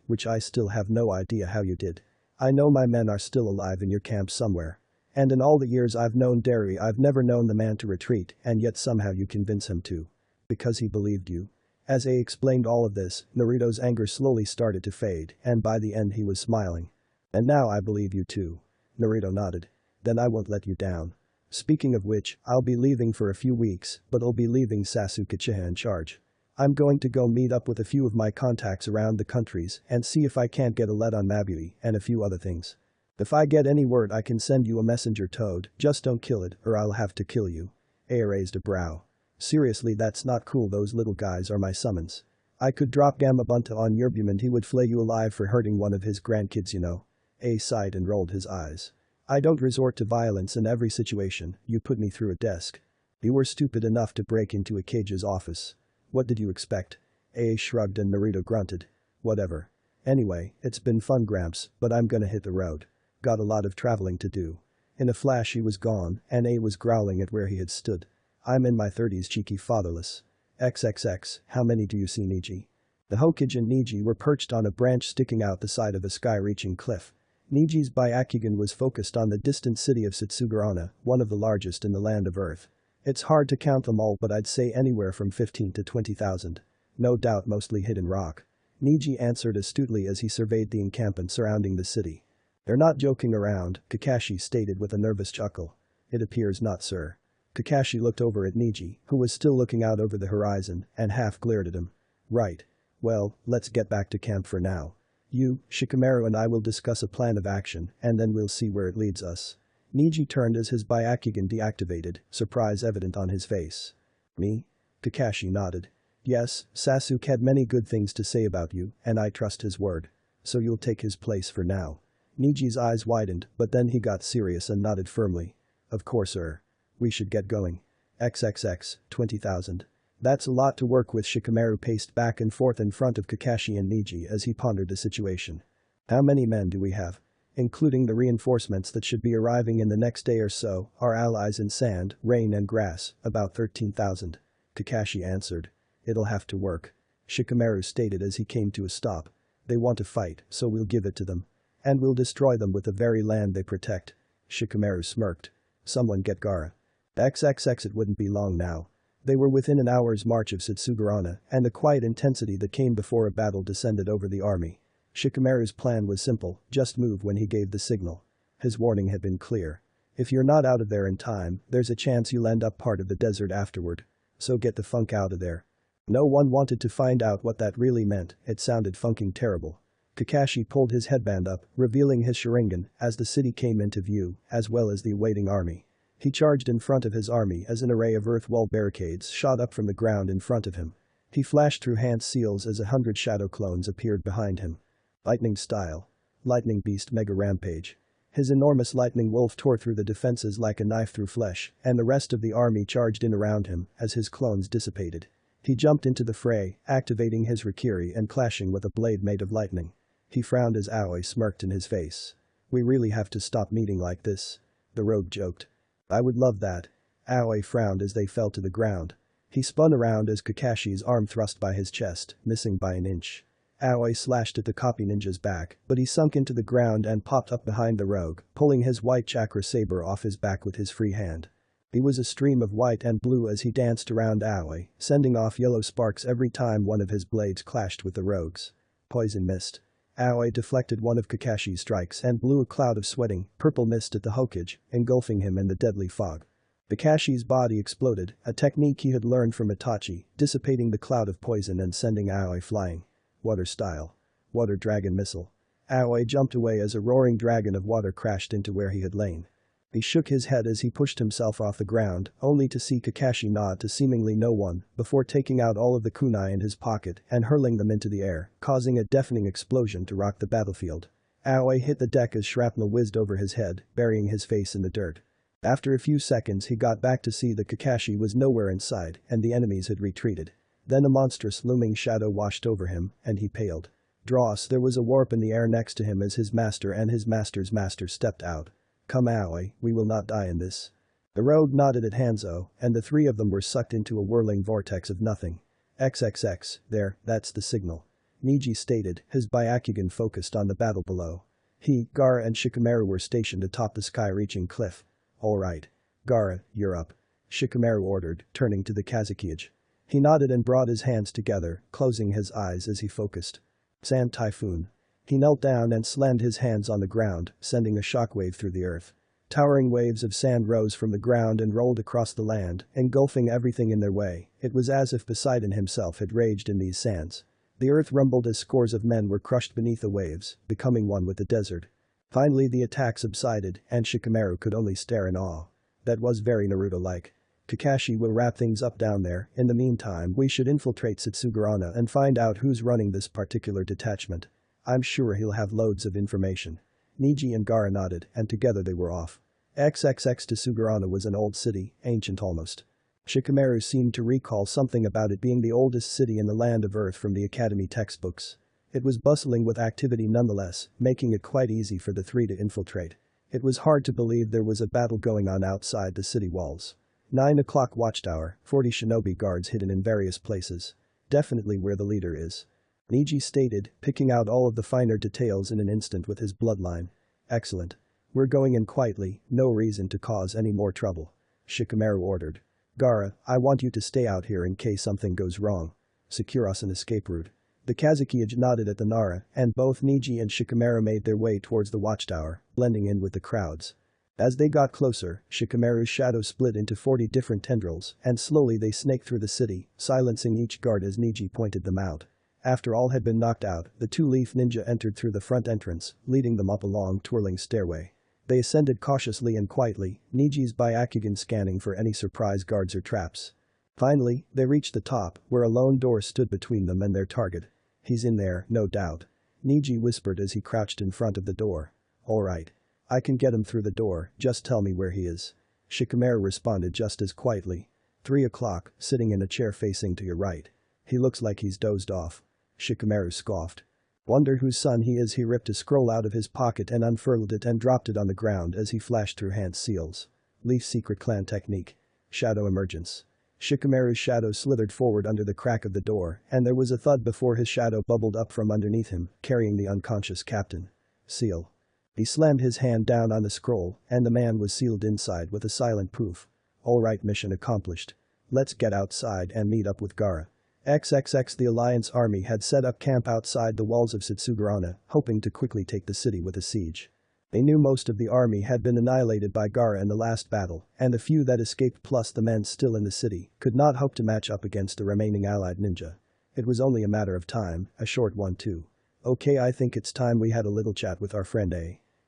which I still have no idea how you did. I know my men are still alive in your camp somewhere. And in all the years I've known Derry, I've never known the man to retreat, and yet somehow you convince him to. Because he believed you. As A explained all of this, Naruto's anger slowly started to fade, and by the end he was smiling. And now I believe you too. Naruto nodded. Then I won't let you down. Speaking of which, I'll be leaving for a few weeks, but I'll be leaving Sasuke Uchiha in charge. I'm going to go meet up with a few of my contacts around the countries and see if I can't get a lead on Mabui and a few other things. If I get any word I can send you a messenger toad, just don't kill it or I'll have to kill you. A raised a brow. Seriously, that's not cool. Those little guys are my summons. I could drop Gamabunta on Yerbum and he would flay you alive for hurting one of his grandkids, you know. A sighed and rolled his eyes. I don't resort to violence in every situation. You put me through a desk. You were stupid enough to break into a Cage's office. What did you expect? A shrugged and Naruto grunted. Whatever. Anyway, it's been fun, Gramps, but I'm gonna hit the road. Got a lot of traveling to do. In a flash he was gone, and A was growling at where he had stood. I'm in my 30s, cheeky fatherless. XXX, how many do you see, Niji? The Hokage and Niji were perched on a branch sticking out the side of a sky-reaching cliff. Niji's Byakugan was focused on the distant city of Satsugarana, one of the largest in the land of Earth. It's hard to count them all, but I'd say anywhere from 15 to 20,000. No doubt mostly hidden rock. Niji answered astutely as he surveyed the encampment surrounding the city. They're not joking around, Kakashi stated with a nervous chuckle. It appears not, sir. Kakashi looked over at Niji, who was still looking out over the horizon, and half glared at him. Right. Well, let's get back to camp for now. You, Shikamaru and I will discuss a plan of action, and then we'll see where it leads us. Niji turned as his Byakugan deactivated, surprise evident on his face. Me? Kakashi nodded. Yes, Sasuke had many good things to say about you, and I trust his word. So you'll take his place for now. Niji's eyes widened, but then he got serious and nodded firmly. Of course, sir. We should get going. XXX, 20,000. That's a lot to work with. Shikamaru paced back and forth in front of Kakashi and Niji as he pondered the situation. How many men do we have? Including the reinforcements that should be arriving in the next day or so, our allies in sand, rain and grass, about 13,000. Kakashi answered. It'll have to work. Shikamaru stated as he came to a stop. They want to fight, so we'll give it to them. And we'll destroy them with the very land they protect. Shikamaru smirked. Someone get Gaara. XXX. It wouldn't be long now. They were within an hour's march of Satsugarana, and the quiet intensity that came before a battle descended over the army. Shikamaru's plan was simple, just move when he gave the signal. His warning had been clear. If you're not out of there in time, there's a chance you'll end up part of the desert afterward. So get the funk out of there. No one wanted to find out what that really meant. It sounded funking terrible. Kakashi pulled his headband up, revealing his Sharingan as the city came into view, as well as the awaiting army. He charged in front of his army as an array of earth wall barricades shot up from the ground in front of him. He flashed through hand seals as 100 shadow clones appeared behind him. Lightning style. Lightning Beast Mega Rampage. His enormous lightning wolf tore through the defenses like a knife through flesh, and the rest of the army charged in around him as his clones dissipated. He jumped into the fray, activating his Rikiri and clashing with a blade made of lightning. He frowned as Aoi smirked in his face. We really have to stop meeting like this. The rogue joked. I would love that. Aoi frowned as they fell to the ground. He spun around as Kakashi's arm thrust by his chest, missing by an inch. Aoi slashed at the copy ninja's back, but he sunk into the ground and popped up behind the rogue, pulling his white chakra saber off his back with his free hand. He was a stream of white and blue as he danced around Aoi, sending off yellow sparks every time one of his blades clashed with the rogue's. Poison mist. Aoi deflected one of Kakashi's strikes and blew a cloud of sweating, purple mist at the Hokage, engulfing him in the deadly fog. Kakashi's body exploded, a technique he had learned from Itachi, dissipating the cloud of poison and sending Aoi flying. Water style. Water dragon missile. Aoi jumped away as a roaring dragon of water crashed into where he had lain. He shook his head as he pushed himself off the ground, only to see Kakashi nod to seemingly no one, before taking out all of the kunai in his pocket and hurling them into the air, causing a deafening explosion to rock the battlefield. Aoi hit the deck as shrapnel whizzed over his head, burying his face in the dirt. After a few seconds he got back to see that Kakashi was nowhere in sight and the enemies had retreated. Then a monstrous looming shadow washed over him, and he paled. Dross, there was a warp in the air next to him as his master and his master's master stepped out. Come Aoi, we will not die in this. The rogue nodded at Hanzo, and the three of them were sucked into a whirling vortex of nothing. XXX, there, that's the signal. Niji stated, his Byakugan focused on the battle below. He, Gaara and Shikamaru were stationed atop the sky-reaching cliff. All right. Gaara, you're up. Shikamaru ordered, turning to the Kazekage. He nodded and brought his hands together, closing his eyes as he focused. Sand Typhoon. He knelt down and slammed his hands on the ground, sending a shockwave through the earth. Towering waves of sand rose from the ground and rolled across the land, engulfing everything in their way. It was as if Poseidon himself had raged in these sands. The earth rumbled as scores of men were crushed beneath the waves, becoming one with the desert. Finally the attack subsided, and Shikamaru could only stare in awe. That was very Naruto-like. Kakashi will wrap things up down there. In the meantime, we should infiltrate Satsugarana and find out who's running this particular detachment. I'm sure he'll have loads of information. Niji and Gaara nodded, and together they were off. XXX Satsugarana was an old city, ancient almost. Shikamaru seemed to recall something about it being the oldest city in the land of Earth from the academy textbooks. It was bustling with activity nonetheless, making it quite easy for the three to infiltrate. It was hard to believe there was a battle going on outside the city walls. 9 o'clock watchtower, 40 shinobi guards hidden in various places. Definitely where the leader is. Niji stated, picking out all of the finer details in an instant with his bloodline. Excellent. We're going in quietly, no reason to cause any more trouble. Shikamaru ordered. Gaara, I want you to stay out here in case something goes wrong. Secure us an escape route. The Kazekage nodded at the Nara, and both Niji and Shikamaru made their way towards the watchtower, blending in with the crowds. As they got closer, Shikamaru's shadow split into 40 different tendrils, and slowly they snaked through the city, silencing each guard as Niji pointed them out. After all had been knocked out, the two-leaf ninja entered through the front entrance, leading them up a long twirling stairway. They ascended cautiously and quietly, Niji's Byakugan scanning for any surprise guards or traps. Finally, they reached the top, where a lone door stood between them and their target. He's in there, no doubt. Niji whispered as he crouched in front of the door. Alright. I can get him through the door, just tell me where he is. Shikamaru responded just as quietly. 3 o'clock, sitting in a chair facing to your right. He looks like he's dozed off. Shikamaru scoffed. Wonder whose son he is. He ripped a scroll out of his pocket and unfurled it and dropped it on the ground as he flashed through hand seals. Leaf Secret Clan Technique. Shadow Emergence. Shikamaru's shadow slithered forward under the crack of the door, and there was a thud before his shadow bubbled up from underneath him, carrying the unconscious captain. Seal. He slammed his hand down on the scroll, and the man was sealed inside with a silent poof. Alright, mission accomplished. Let's get outside and meet up with Gaara. XXX. The Alliance army had set up camp outside the walls of Satsugarana, hoping to quickly take the city with a siege. They knew most of the army had been annihilated by Gaara in the last battle, and the few that escaped plus the men still in the city could not hope to match up against the remaining allied ninja. It was only a matter of time, a short one too. Okay, I think it's time we had a little chat with our friend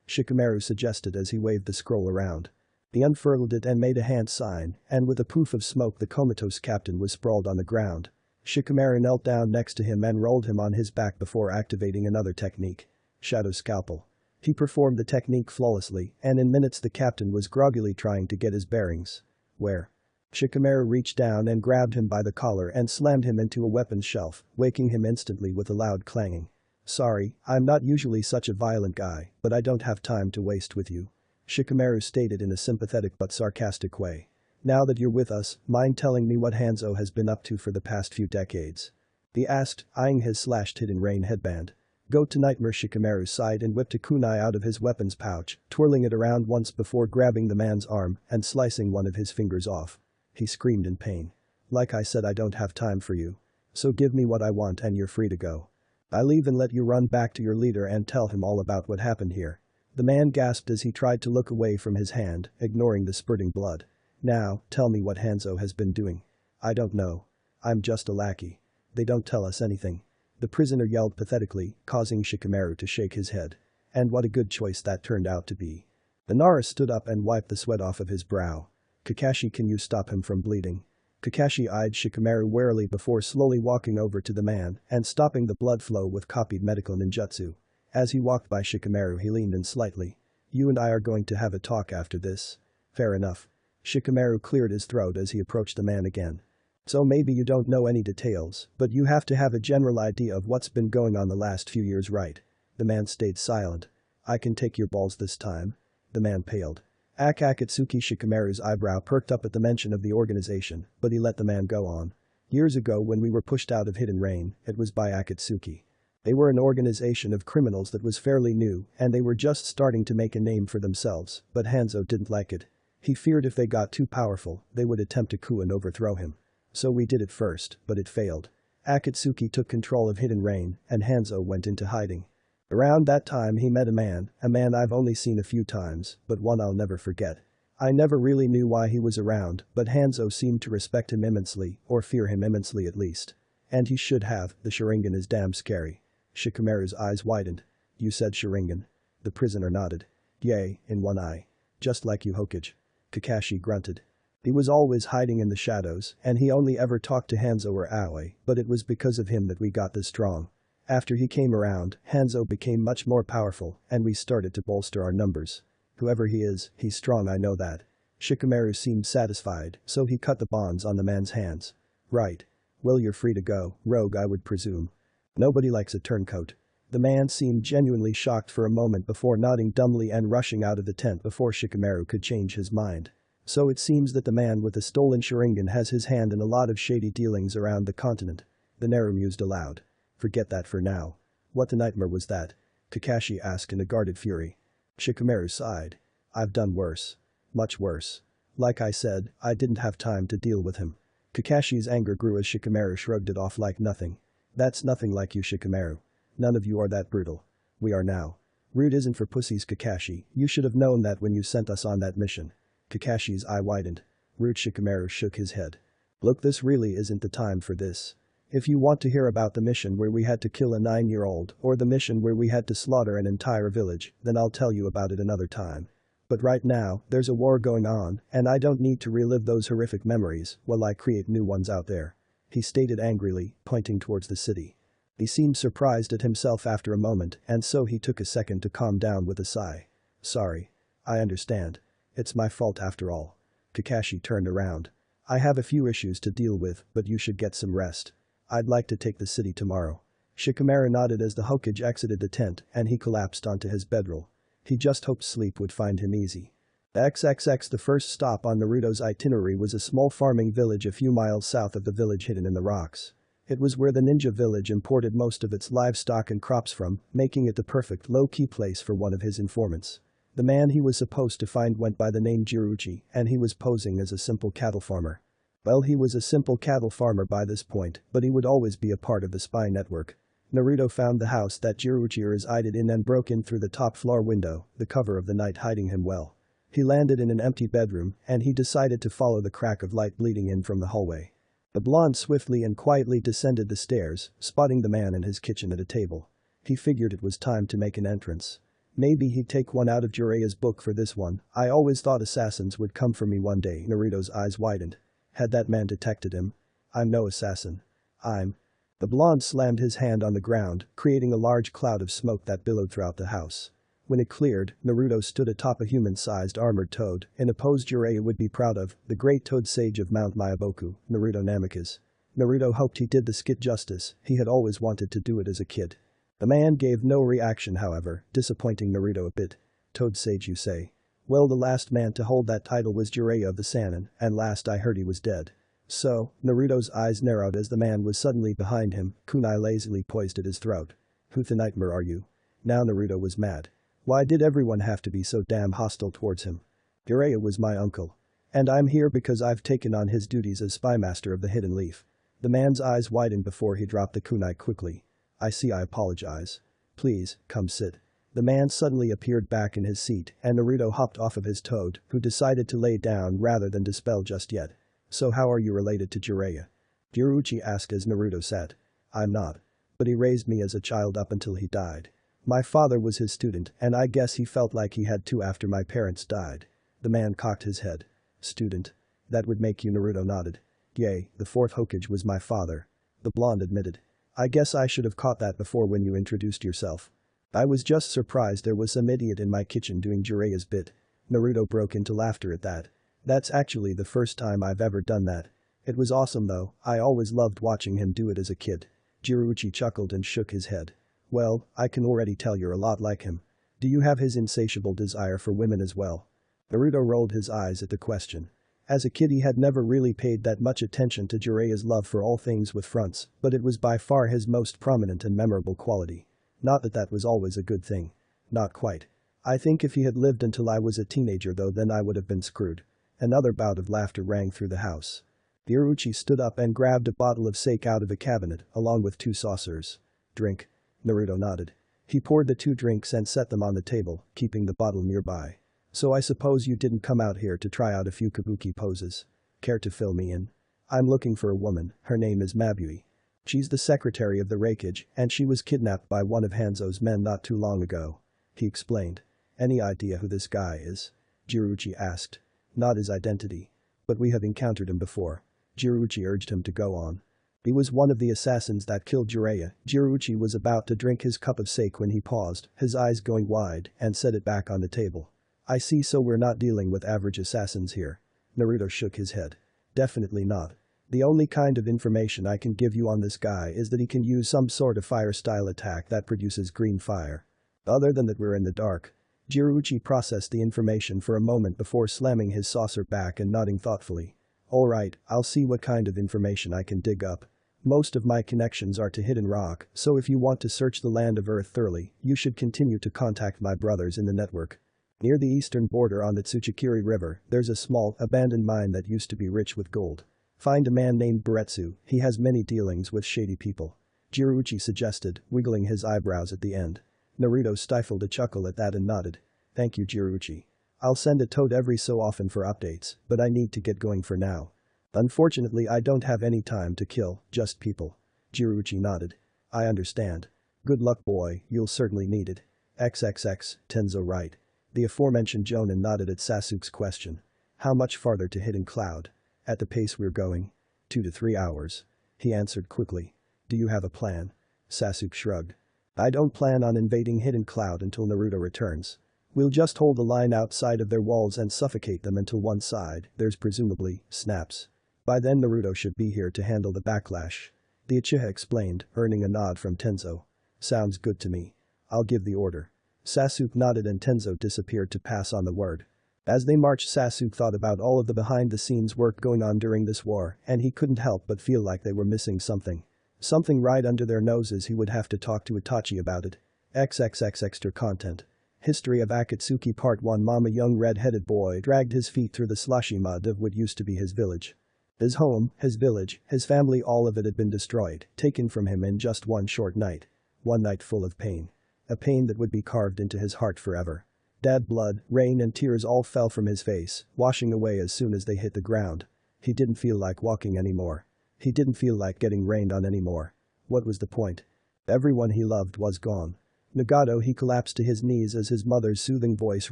Shikamaru suggested as he waved the scroll around. He unfurled it and made a hand sign, and with a poof of smoke the comatose captain was sprawled on the ground. Shikamaru knelt down next to him and rolled him on his back before activating another technique. Shadow Scalpel. He performed the technique flawlessly, and in minutes the captain was groggily trying to get his bearings. Where? Shikamaru reached down and grabbed him by the collar and slammed him into a weapons shelf, waking him instantly with a loud clanging. Sorry, I'm not usually such a violent guy, but I don't have time to waste with you. Shikamaru stated in a sympathetic but sarcastic way. Now that you're with us, mind telling me what Hanzo has been up to for the past few decades? He asked, eyeing his slashed hidden rain headband. Go to Nightmare. Shikamaru sighed and whipped a kunai out of his weapons pouch, twirling it around once before grabbing the man's arm and slicing one of his fingers off. He screamed in pain. Like I said, I don't have time for you. So give me what I want and you're free to go. I'll even let you run back to your leader and tell him all about what happened here. The man gasped as he tried to look away from his hand, ignoring the spurting blood. Now, tell me what Hanzo has been doing. I don't know. I'm just a lackey. They don't tell us anything. The prisoner yelled pathetically, causing Shikamaru to shake his head. And what a good choice that turned out to be. The Nara stood up and wiped the sweat off of his brow. Kakashi, can you stop him from bleeding? Kakashi eyed Shikamaru warily before slowly walking over to the man and stopping the blood flow with copied medical ninjutsu. As he walked by Shikamaru, he leaned in slightly. You and I are going to have a talk after this. Fair enough. Shikamaru cleared his throat as he approached the man again. So maybe you don't know any details, but you have to have a general idea of what's been going on the last few years, right? The man stayed silent. I can take your balls this time. The man paled. Akatsuki. Shikamaru's eyebrow perked up at the mention of the organization, but he let the man go on. Years ago when we were pushed out of Hidden Rain, it was by Akatsuki. They were an organization of criminals that was fairly new, and they were just starting to make a name for themselves, but Hanzo didn't like it. He feared if they got too powerful, they would attempt a coup and overthrow him. So we did it first, but it failed. Akatsuki took control of Hidden Rain, and Hanzo went into hiding. Around that time he met a man I've only seen a few times, but one I'll never forget. I never really knew why he was around, but Hanzo seemed to respect him immensely, or fear him immensely at least. And he should have. The Sharingan is damn scary. Shikamaru's eyes widened. You said Sharingan? The prisoner nodded. Yay, in one eye. Just like you, Hokage. Kakashi grunted. He was always hiding in the shadows, and he only ever talked to Hanzo or Aoi, but it was because of him that we got this strong. After he came around, Hanzo became much more powerful, and we started to bolster our numbers. Whoever he is, he's strong, I know that. Shikamaru seemed satisfied, so he cut the bonds on the man's hands. Right. Well, you're free to go, rogue, I would presume. Nobody likes a turncoat. The man seemed genuinely shocked for a moment before nodding dumbly and rushing out of the tent before Shikamaru could change his mind. So it seems that the man with the stolen Sharingan has his hand in a lot of shady dealings around the continent. The Naru mused aloud. Forget that for now. What the nightmare was that? Kakashi asked in a guarded fury. Shikamaru sighed. I've done worse. Much worse. Like I said, I didn't have time to deal with him. Kakashi's anger grew as Shikamaru shrugged it off like nothing. That's nothing like you, Shikamaru. None of you are that brutal. We are now. Rude isn't for pussies, Kakashi. You should have known that when you sent us on that mission. Kakashi's eye widened. Rude. Shikamaru shook his head. Look, this really isn't the time for this. If you want to hear about the mission where we had to kill a 9-year-old or the mission where we had to slaughter an entire village, then I'll tell you about it another time. But right now, there's a war going on, and I don't need to relive those horrific memories while I create new ones out there. He stated angrily, pointing towards the city. He seemed surprised at himself after a moment, and so he took a second to calm down with a sigh. Sorry. I understand. It's my fault after all. Kakashi turned around. I have a few issues to deal with, but you should get some rest. I'd like to take the city tomorrow. Shikamaru nodded as the Hokage exited the tent and he collapsed onto his bedroll. He just hoped sleep would find him easy. XXX. The first stop on Naruto's itinerary was a small farming village a few miles south of the village hidden in the rocks. It was where the ninja village imported most of its livestock and crops from, making it the perfect low-key place for one of his informants. The man he was supposed to find went by the name Jiruchi, and he was posing as a simple cattle farmer. Well, he was a simple cattle farmer by this point, but he would always be a part of the spy network. Naruto found the house that Jiruchi resided in and broke in through the top floor window, the cover of the night hiding him well. He landed in an empty bedroom, and he decided to follow the crack of light bleeding in from the hallway. The blonde swiftly and quietly descended the stairs, spotting the man in his kitchen at a table. He figured it was time to make an entrance. Maybe he'd take one out of Jiraiya's book for this one. I always thought assassins would come for me one day. Naruto's eyes widened. Had that man detected him? I'm no assassin. I'm. The blonde slammed his hand on the ground, creating a large cloud of smoke that billowed throughout the house. When it cleared, Naruto stood atop a human-sized armored toad, in a pose Jiraiya would be proud of, the great toad sage of Mount Myaboku, Naruto Namikaze. Naruto hoped he did the skit justice, he had always wanted to do it as a kid. The man gave no reaction however, disappointing Naruto a bit. Toad sage you say? Well, the last man to hold that title was Jiraiya of the Sannin, and last I heard he was dead. So, Naruto's eyes narrowed as the man was suddenly behind him, kunai lazily poised at his throat. Who the nightmare are you? Now Naruto was mad. Why did everyone have to be so damn hostile towards him? Jiraiya was my uncle. And I'm here because I've taken on his duties as spymaster of the Hidden Leaf. The man's eyes widened before he dropped the kunai quickly. I see, I apologize. Please, come sit. The man suddenly appeared back in his seat and Naruto hopped off of his toad, who decided to lay down rather than dispel just yet. So how are you related to Jiraiya? Jiruchi asked as Naruto sat. I'm not. But he raised me as a child up until he died. My father was his student and I guess he felt like he had to after my parents died. The man cocked his head. Student? That would make you. Naruto nodded. Yay, the fourth Hokage was my father. The blonde admitted. I guess I should have caught that before when you introduced yourself. I was just surprised there was some idiot in my kitchen doing Jiraiya's bit. Naruto broke into laughter at that. That's actually the first time I've ever done that. It was awesome though, I always loved watching him do it as a kid. Jiruchi chuckled and shook his head. Well, I can already tell you're a lot like him. Do you have his insatiable desire for women as well? Naruto rolled his eyes at the question. As a kid he had never really paid that much attention to Jiraiya's love for all things with fronts, but it was by far his most prominent and memorable quality. Not that that was always a good thing. Not quite. I think if he had lived until I was a teenager though then I would have been screwed. Another bout of laughter rang through the house. Jiruchi stood up and grabbed a bottle of sake out of a cabinet, along with 2 saucers. Drink. Naruto nodded. He poured the 2 drinks and set them on the table, keeping the bottle nearby. So I suppose you didn't come out here to try out a few kabuki poses. Care to fill me in? I'm looking for a woman, her name is Mabui. She's the secretary of the Raikage, and she was kidnapped by one of Hanzo's men not too long ago. He explained. Any idea who this guy is? Jiruchi asked. Not his identity. But we have encountered him before. Jiruchi urged him to go on. He was one of the assassins that killed Jiraiya. Jiruchi was about to drink his cup of sake when he paused, his eyes going wide, and set it back on the table. I see, so we're not dealing with average assassins here. Naruto shook his head. Definitely not. The only kind of information I can give you on this guy is that he can use some sort of fire-style attack that produces green fire. Other than that we're in the dark. Jiruchi processed the information for a moment before slamming his saucer back and nodding thoughtfully. Alright, I'll see what kind of information I can dig up. Most of my connections are to Hidden Rock, so if you want to search the land of Earth thoroughly, you should continue to contact my brothers in the network. Near the eastern border on the Tsuchikiri River, there's a small, abandoned mine that used to be rich with gold. Find a man named Buretsu, he has many dealings with shady people. Jiruchi suggested, wiggling his eyebrows at the end. Naruto stifled a chuckle at that and nodded. Thank you, Jiruchi. I'll send a toad every so often for updates, but I need to get going for now. Unfortunately I don't have any time to kill, just people. Jiruchi nodded. I understand. Good luck boy, you'll certainly need it. XXX, Tenzo right. The aforementioned Jonin nodded at Sasuke's question. How much farther to Hidden Cloud? At the pace we're going? 2 to 3 hours. He answered quickly. Do you have a plan? Sasuke shrugged. I don't plan on invading Hidden Cloud until Naruto returns. We'll just hold the line outside of their walls and suffocate them until one side, theirs presumably, snaps. By then Naruto should be here to handle the backlash. The Uchiha explained, earning a nod from Tenzo. Sounds good to me. I'll give the order. Sasuke nodded and Tenzo disappeared to pass on the word. As they marched, Sasuke thought about all of the behind-the-scenes work going on during this war, and he couldn't help but feel like they were missing something. Something right under their noses. He would have to talk to Itachi about it. XXX extra content. History of Akatsuki Part 1. Mama. Young red-headed boy dragged his feet through the slushy mud of what used to be his village. His home, his village, his family, all of it had been destroyed, taken from him in just one short night. One night full of pain. A pain that would be carved into his heart forever. Dead blood, rain and tears all fell from his face, washing away as soon as they hit the ground. He didn't feel like walking anymore. He didn't feel like getting rained on anymore. What was the point? Everyone he loved was gone. Nagato. He collapsed to his knees as his mother's soothing voice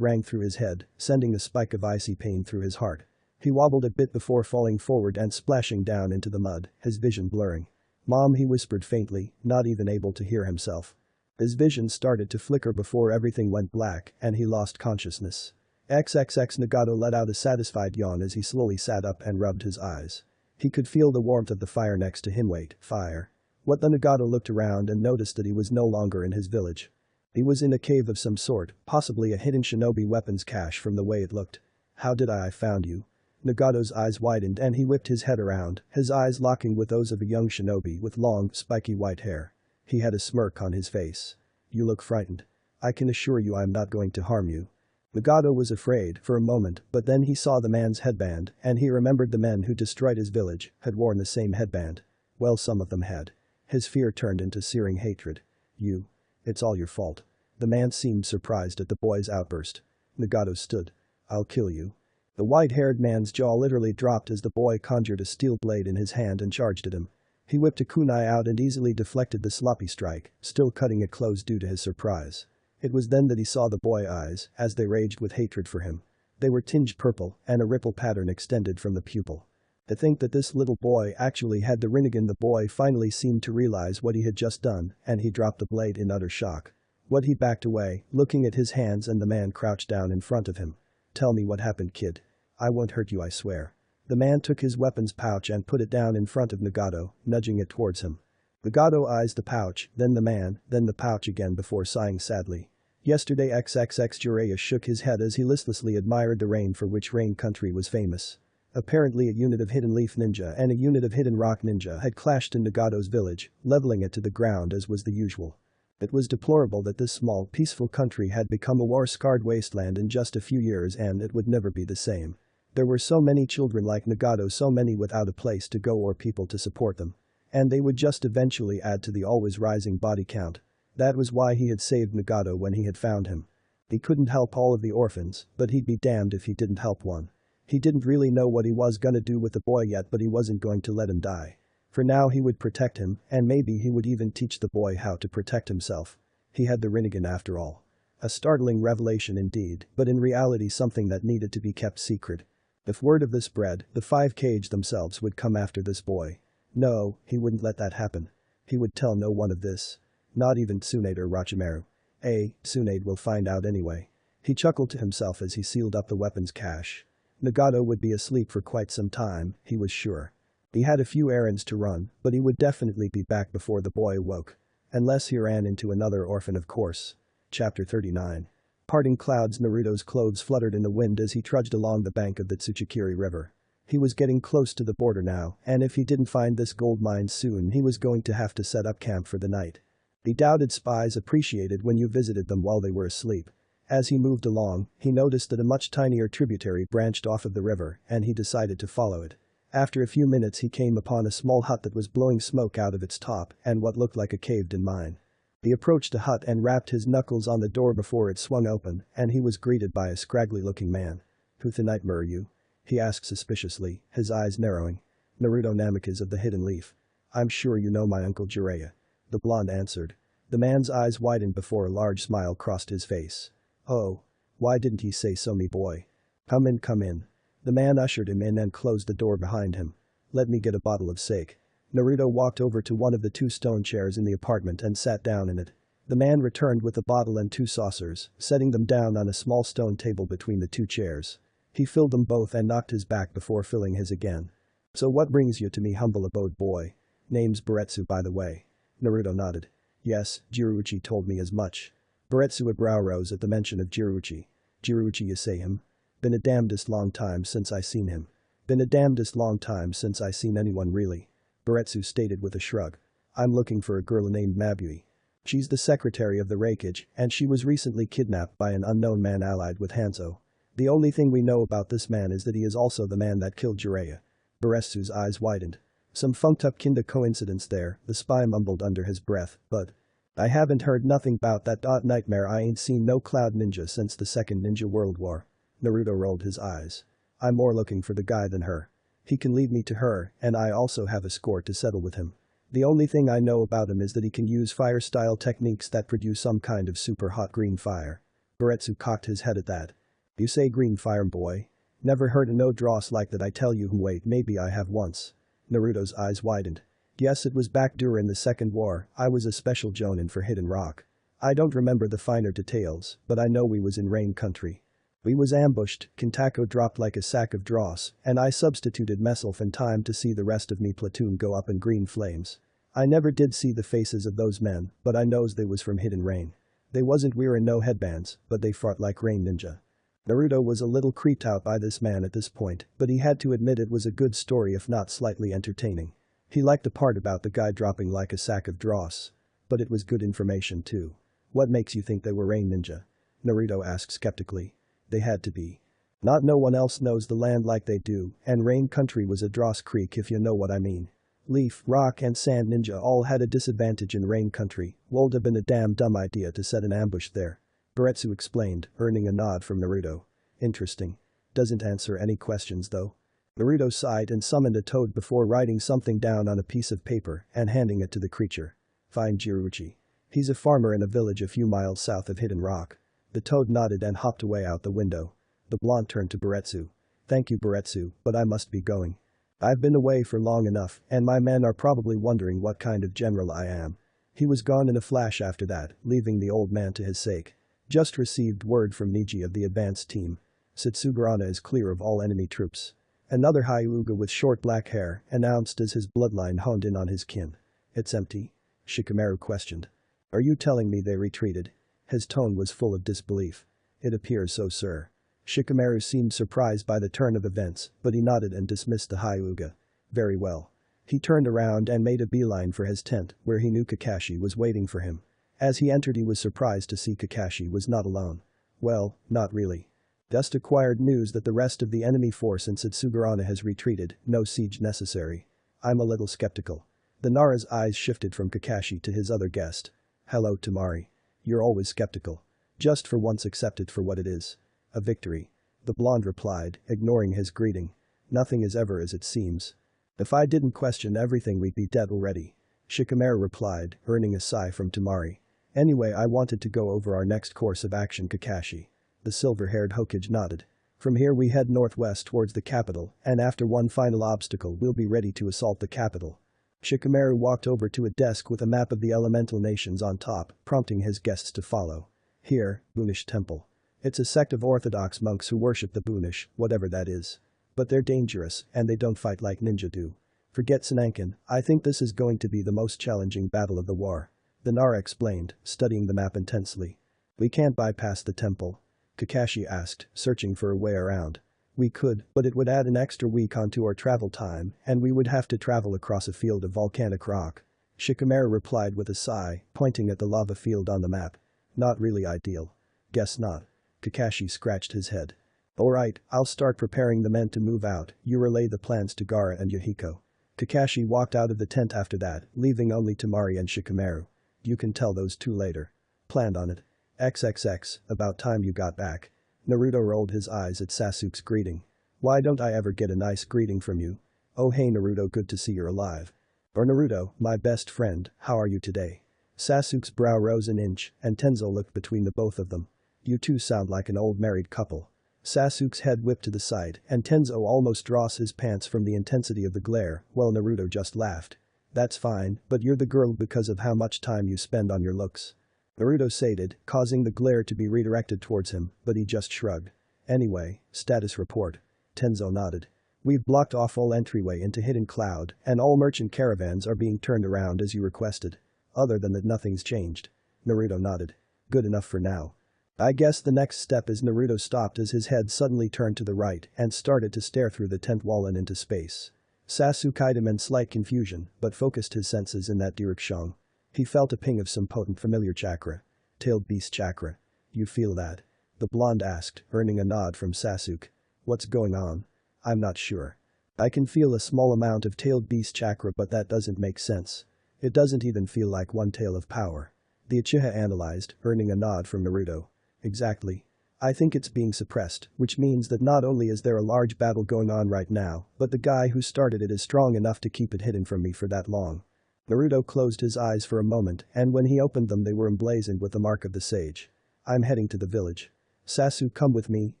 rang through his head, sending a spike of icy pain through his heart. He wobbled a bit before falling forward and splashing down into the mud, his vision blurring. Mom, he whispered faintly, not even able to hear himself. His vision started to flicker before everything went black and he lost consciousness. XXX. Nagato let out a satisfied yawn as he slowly sat up and rubbed his eyes. He could feel the warmth of the fire next to him. Wait, fire. What? The Nagato looked around and noticed that he was no longer in his village. He was in a cave of some sort, possibly a hidden shinobi weapons cache from the way it looked. How did I found you? Nagato's eyes widened and he whipped his head around, his eyes locking with those of a young shinobi with long, spiky white hair. He had a smirk on his face. You look frightened. I can assure you I'm not going to harm you. Nagato was afraid for a moment, but then he saw the man's headband and he remembered the men who destroyed his village had worn the same headband. Well, some of them had. His fear turned into searing hatred. You. It's all your fault. The man seemed surprised at the boy's outburst. Nagato stood. I'll kill you. The white-haired man's jaw literally dropped as the boy conjured a steel blade in his hand and charged at him. He whipped a kunai out and easily deflected the sloppy strike, still cutting it close due to his surprise. It was then that he saw the boy's eyes, as they raged with hatred for him. They were tinged purple, and a ripple pattern extended from the pupil. To think that this little boy actually had the Rinnegan. The boy finally seemed to realize what he had just done, and he dropped the blade in utter shock. What? He backed away, looking at his hands, and the man crouched down in front of him. Tell me what happened, kid. I won't hurt you, I swear. The man took his weapons pouch and put it down in front of Nagato, nudging it towards him. Nagato eyes the pouch, then the man, then the pouch again before sighing sadly. Yesterday. XXX. Jiraiya shook his head as he listlessly admired the rain for which Rain Country was famous. Apparently a unit of Hidden Leaf Ninja and a unit of Hidden Rock Ninja had clashed in Nagato's village, leveling it to the ground as was the usual. It was deplorable that this small, peaceful country had become a war-scarred wasteland in just a few years, and it would never be the same. There were so many children like Nagato, so many without a place to go or people to support them. And they would just eventually add to the always rising body count. That was why he had saved Nagato when he had found him. He couldn't help all of the orphans, but he'd be damned if he didn't help one. He didn't really know what he was gonna do with the boy yet, but he wasn't going to let him die. For now he would protect him, and maybe he would even teach the boy how to protect himself. He had the Rinnegan after all. A startling revelation indeed, but in reality something that needed to be kept secret. If word of this spread, the 5 Kage themselves would come after this boy. No, he wouldn't let that happen. He would tell no one of this. Not even Tsunade or Orochimaru. Tsunade will find out anyway. He chuckled to himself as he sealed up the weapons cache. Nagato would be asleep for quite some time, he was sure. He had a few errands to run, but he would definitely be back before the boy awoke. Unless he ran into another orphan, of course. Chapter 39. Parting clouds. Naruto's clothes fluttered in the wind as he trudged along the bank of the Tsuchikiri River. He was getting close to the border now, and if he didn't find this gold mine soon he was going to have to set up camp for the night. The doubted spies appreciated when you visited them while they were asleep. As he moved along, he noticed that a much tinier tributary branched off of the river, and he decided to follow it. After a few minutes he came upon a small hut that was blowing smoke out of its top and what looked like a caved-in mine. He approached the hut and rapped his knuckles on the door before it swung open, and he was greeted by a scraggly-looking man. "Who the nightmare are you?" he asked suspiciously, his eyes narrowing. "Naruto Namikaze of the Hidden Leaf. I'm sure you know my uncle Jiraiya," the blonde answered. The man's eyes widened before a large smile crossed his face. "Oh. Why didn't he say so, me boy? Come in, come in." The man ushered him in and closed the door behind him. "Let me get a bottle of sake." Naruto walked over to one of the 2 stone chairs in the apartment and sat down in it. The man returned with a bottle and two saucers, setting them down on a small stone table between the two chairs. He filled them both and knocked his back before filling his again. So what brings you to me, humble abode boy? Name's Baretsu, by the way. Naruto nodded. Yes, Jiruichi told me as much. Baretsu brow rose at the mention of Jiruichi. Jiruichi, you say him? Been a damnedest long time since I seen him. Been a damnedest long time since I seen anyone really. Baretsu stated with a shrug. I'm looking for a girl named Mabui. She's the secretary of the Reikage, and she was recently kidnapped by an unknown man allied with Hanzo. The only thing we know about this man is that he is also the man that killed Jiraiya. Baretsu's eyes widened. Some funked up kinda coincidence there, the spy mumbled under his breath, but I haven't heard nothing about that nightmare. I ain't seen no Cloud Ninja since the Second Ninja World War. Naruto rolled his eyes. I'm more looking for the guy than her. He can lead me to her, and I also have a score to settle with him. The only thing I know about him is that he can use fire-style techniques that produce some kind of super hot green fire. Baretsu cocked his head at that. You say green fire, boy? Never heard of no dross like that, I tell you. Wait, maybe I have once. Naruto's eyes widened. Yes, it was back during the Second War. I was a special jonin for Hidden Rock. I don't remember the finer details, but I know we was in Rain Country. We was ambushed, Kintako dropped like a sack of dross, and I substituted myself in time to see the rest of me platoon go up in green flames. I never did see the faces of those men, but I knows they was from Hidden Rain. They wasn't wearing no headbands, but they fought like Rain Ninja. Naruto was a little creeped out by this man at this point, but he had to admit it was a good story if not slightly entertaining. He liked the part about the guy dropping like a sack of dross. But it was good information too. What makes you think they were Rain Ninja? Naruto asked skeptically. They had to be. Not no one else knows the land like they do, and Rain Country was a dross creek if you know what I mean. Leaf, Rock and Sand Ninja all had a disadvantage in Rain Country. Would have been a damn dumb idea to set an ambush there. Baretsu explained, earning a nod from Naruto. Interesting. Doesn't answer any questions though. Naruto sighed and summoned a toad before writing something down on a piece of paper and handing it to the creature. Find Jiruichi. He's a farmer in a village a few miles south of Hidden Rock. The toad nodded and hopped away out the window. The blonde turned to Baretsu. Thank you, Baretsu, but I must be going. I've been away for long enough, and my men are probably wondering what kind of general I am. He was gone in a flash after that, leaving the old man to his sake. Just received word from Niji of the advanced team. Satsugarana is clear of all enemy troops. Another Hyuga with short black hair announced as his bloodline honed in on his kin. It's empty? Shikamaru questioned. Are you telling me they retreated? His tone was full of disbelief. It appears so, sir. Shikamaru seemed surprised by the turn of events, but he nodded and dismissed the Hyuga. Very well. He turned around and made a beeline for his tent, where he knew Kakashi was waiting for him. As he entered, he was surprised to see Kakashi was not alone. Well, not really. Just acquired news that the rest of the enemy force in Satsugarana has retreated, no siege necessary. I'm a little skeptical. The Nara's eyes shifted from Kakashi to his other guest. Hello, Tamari. You're always skeptical. Just for once accept it for what it is. A victory. The blonde replied, ignoring his greeting. Nothing is ever as it seems. If I didn't question everything, we'd be dead already. Shikamaru replied, earning a sigh from Tamari. Anyway, I wanted to go over our next course of action, Kakashi. The silver-haired Hokage nodded. From here we head northwest towards the capital, and after one final obstacle we'll be ready to assault the capital. Shikamaru walked over to a desk with a map of the elemental nations on top, prompting his guests to follow. Here, Bunish Temple. It's a sect of orthodox monks who worship the Bunish, whatever that is. But they're dangerous, and they don't fight like ninja do. Forget Sananken, I think this is going to be the most challenging battle of the war. The Nara explained, studying the map intensely. We can't bypass the temple. Kakashi asked, searching for a way around. We could, but it would add an extra week onto our travel time, and we would have to travel across a field of volcanic rock. Shikamaru replied with a sigh, pointing at the lava field on the map. Not really ideal. Guess not. Kakashi scratched his head. Alright, I'll start preparing the men to move out, you relay the plans to Gaara and Yahiko. Kakashi walked out of the tent after that, leaving only Tamari and Shikamaru. You can tell those two later. Planned on it. XXX, about time you got back. Naruto rolled his eyes at Sasuke's greeting. Why don't I ever get a nice greeting from you? Oh hey Naruto, good to see you're alive. Or Naruto, my best friend, how are you today? Sasuke's brow rose an inch, and Tenzo looked between the both of them. You two sound like an old married couple. Sasuke's head whipped to the side, and Tenzo almost dropped his pants from the intensity of the glare, while Naruto just laughed. That's fine, but you're the girl because of how much time you spend on your looks. Naruto sated, causing the glare to be redirected towards him, but he just shrugged. Anyway, status report. Tenzo nodded. We've blocked off all entryway into Hidden Cloud, and all merchant caravans are being turned around as you requested. Other than that, nothing's changed. Naruto nodded. Good enough for now. I guess the next step is. Naruto stopped as his head suddenly turned to the right and started to stare through the tent wall and into space. Sasuke eyed him in slight confusion, but focused his senses in that direction. He felt a ping of some potent familiar chakra. Tailed beast chakra. You feel that? The blonde asked, earning a nod from Sasuke. What's going on? I'm not sure. I can feel a small amount of tailed beast chakra, but that doesn't make sense. It doesn't even feel like one tail of power. The Uchiha analyzed, earning a nod from Naruto. Exactly. I think it's being suppressed, which means that not only is there a large battle going on right now, but the guy who started it is strong enough to keep it hidden from me for that long. Naruto closed his eyes for a moment, and when he opened them they were emblazoned with the mark of the sage. I'm heading to the village. Sasuke, come with me.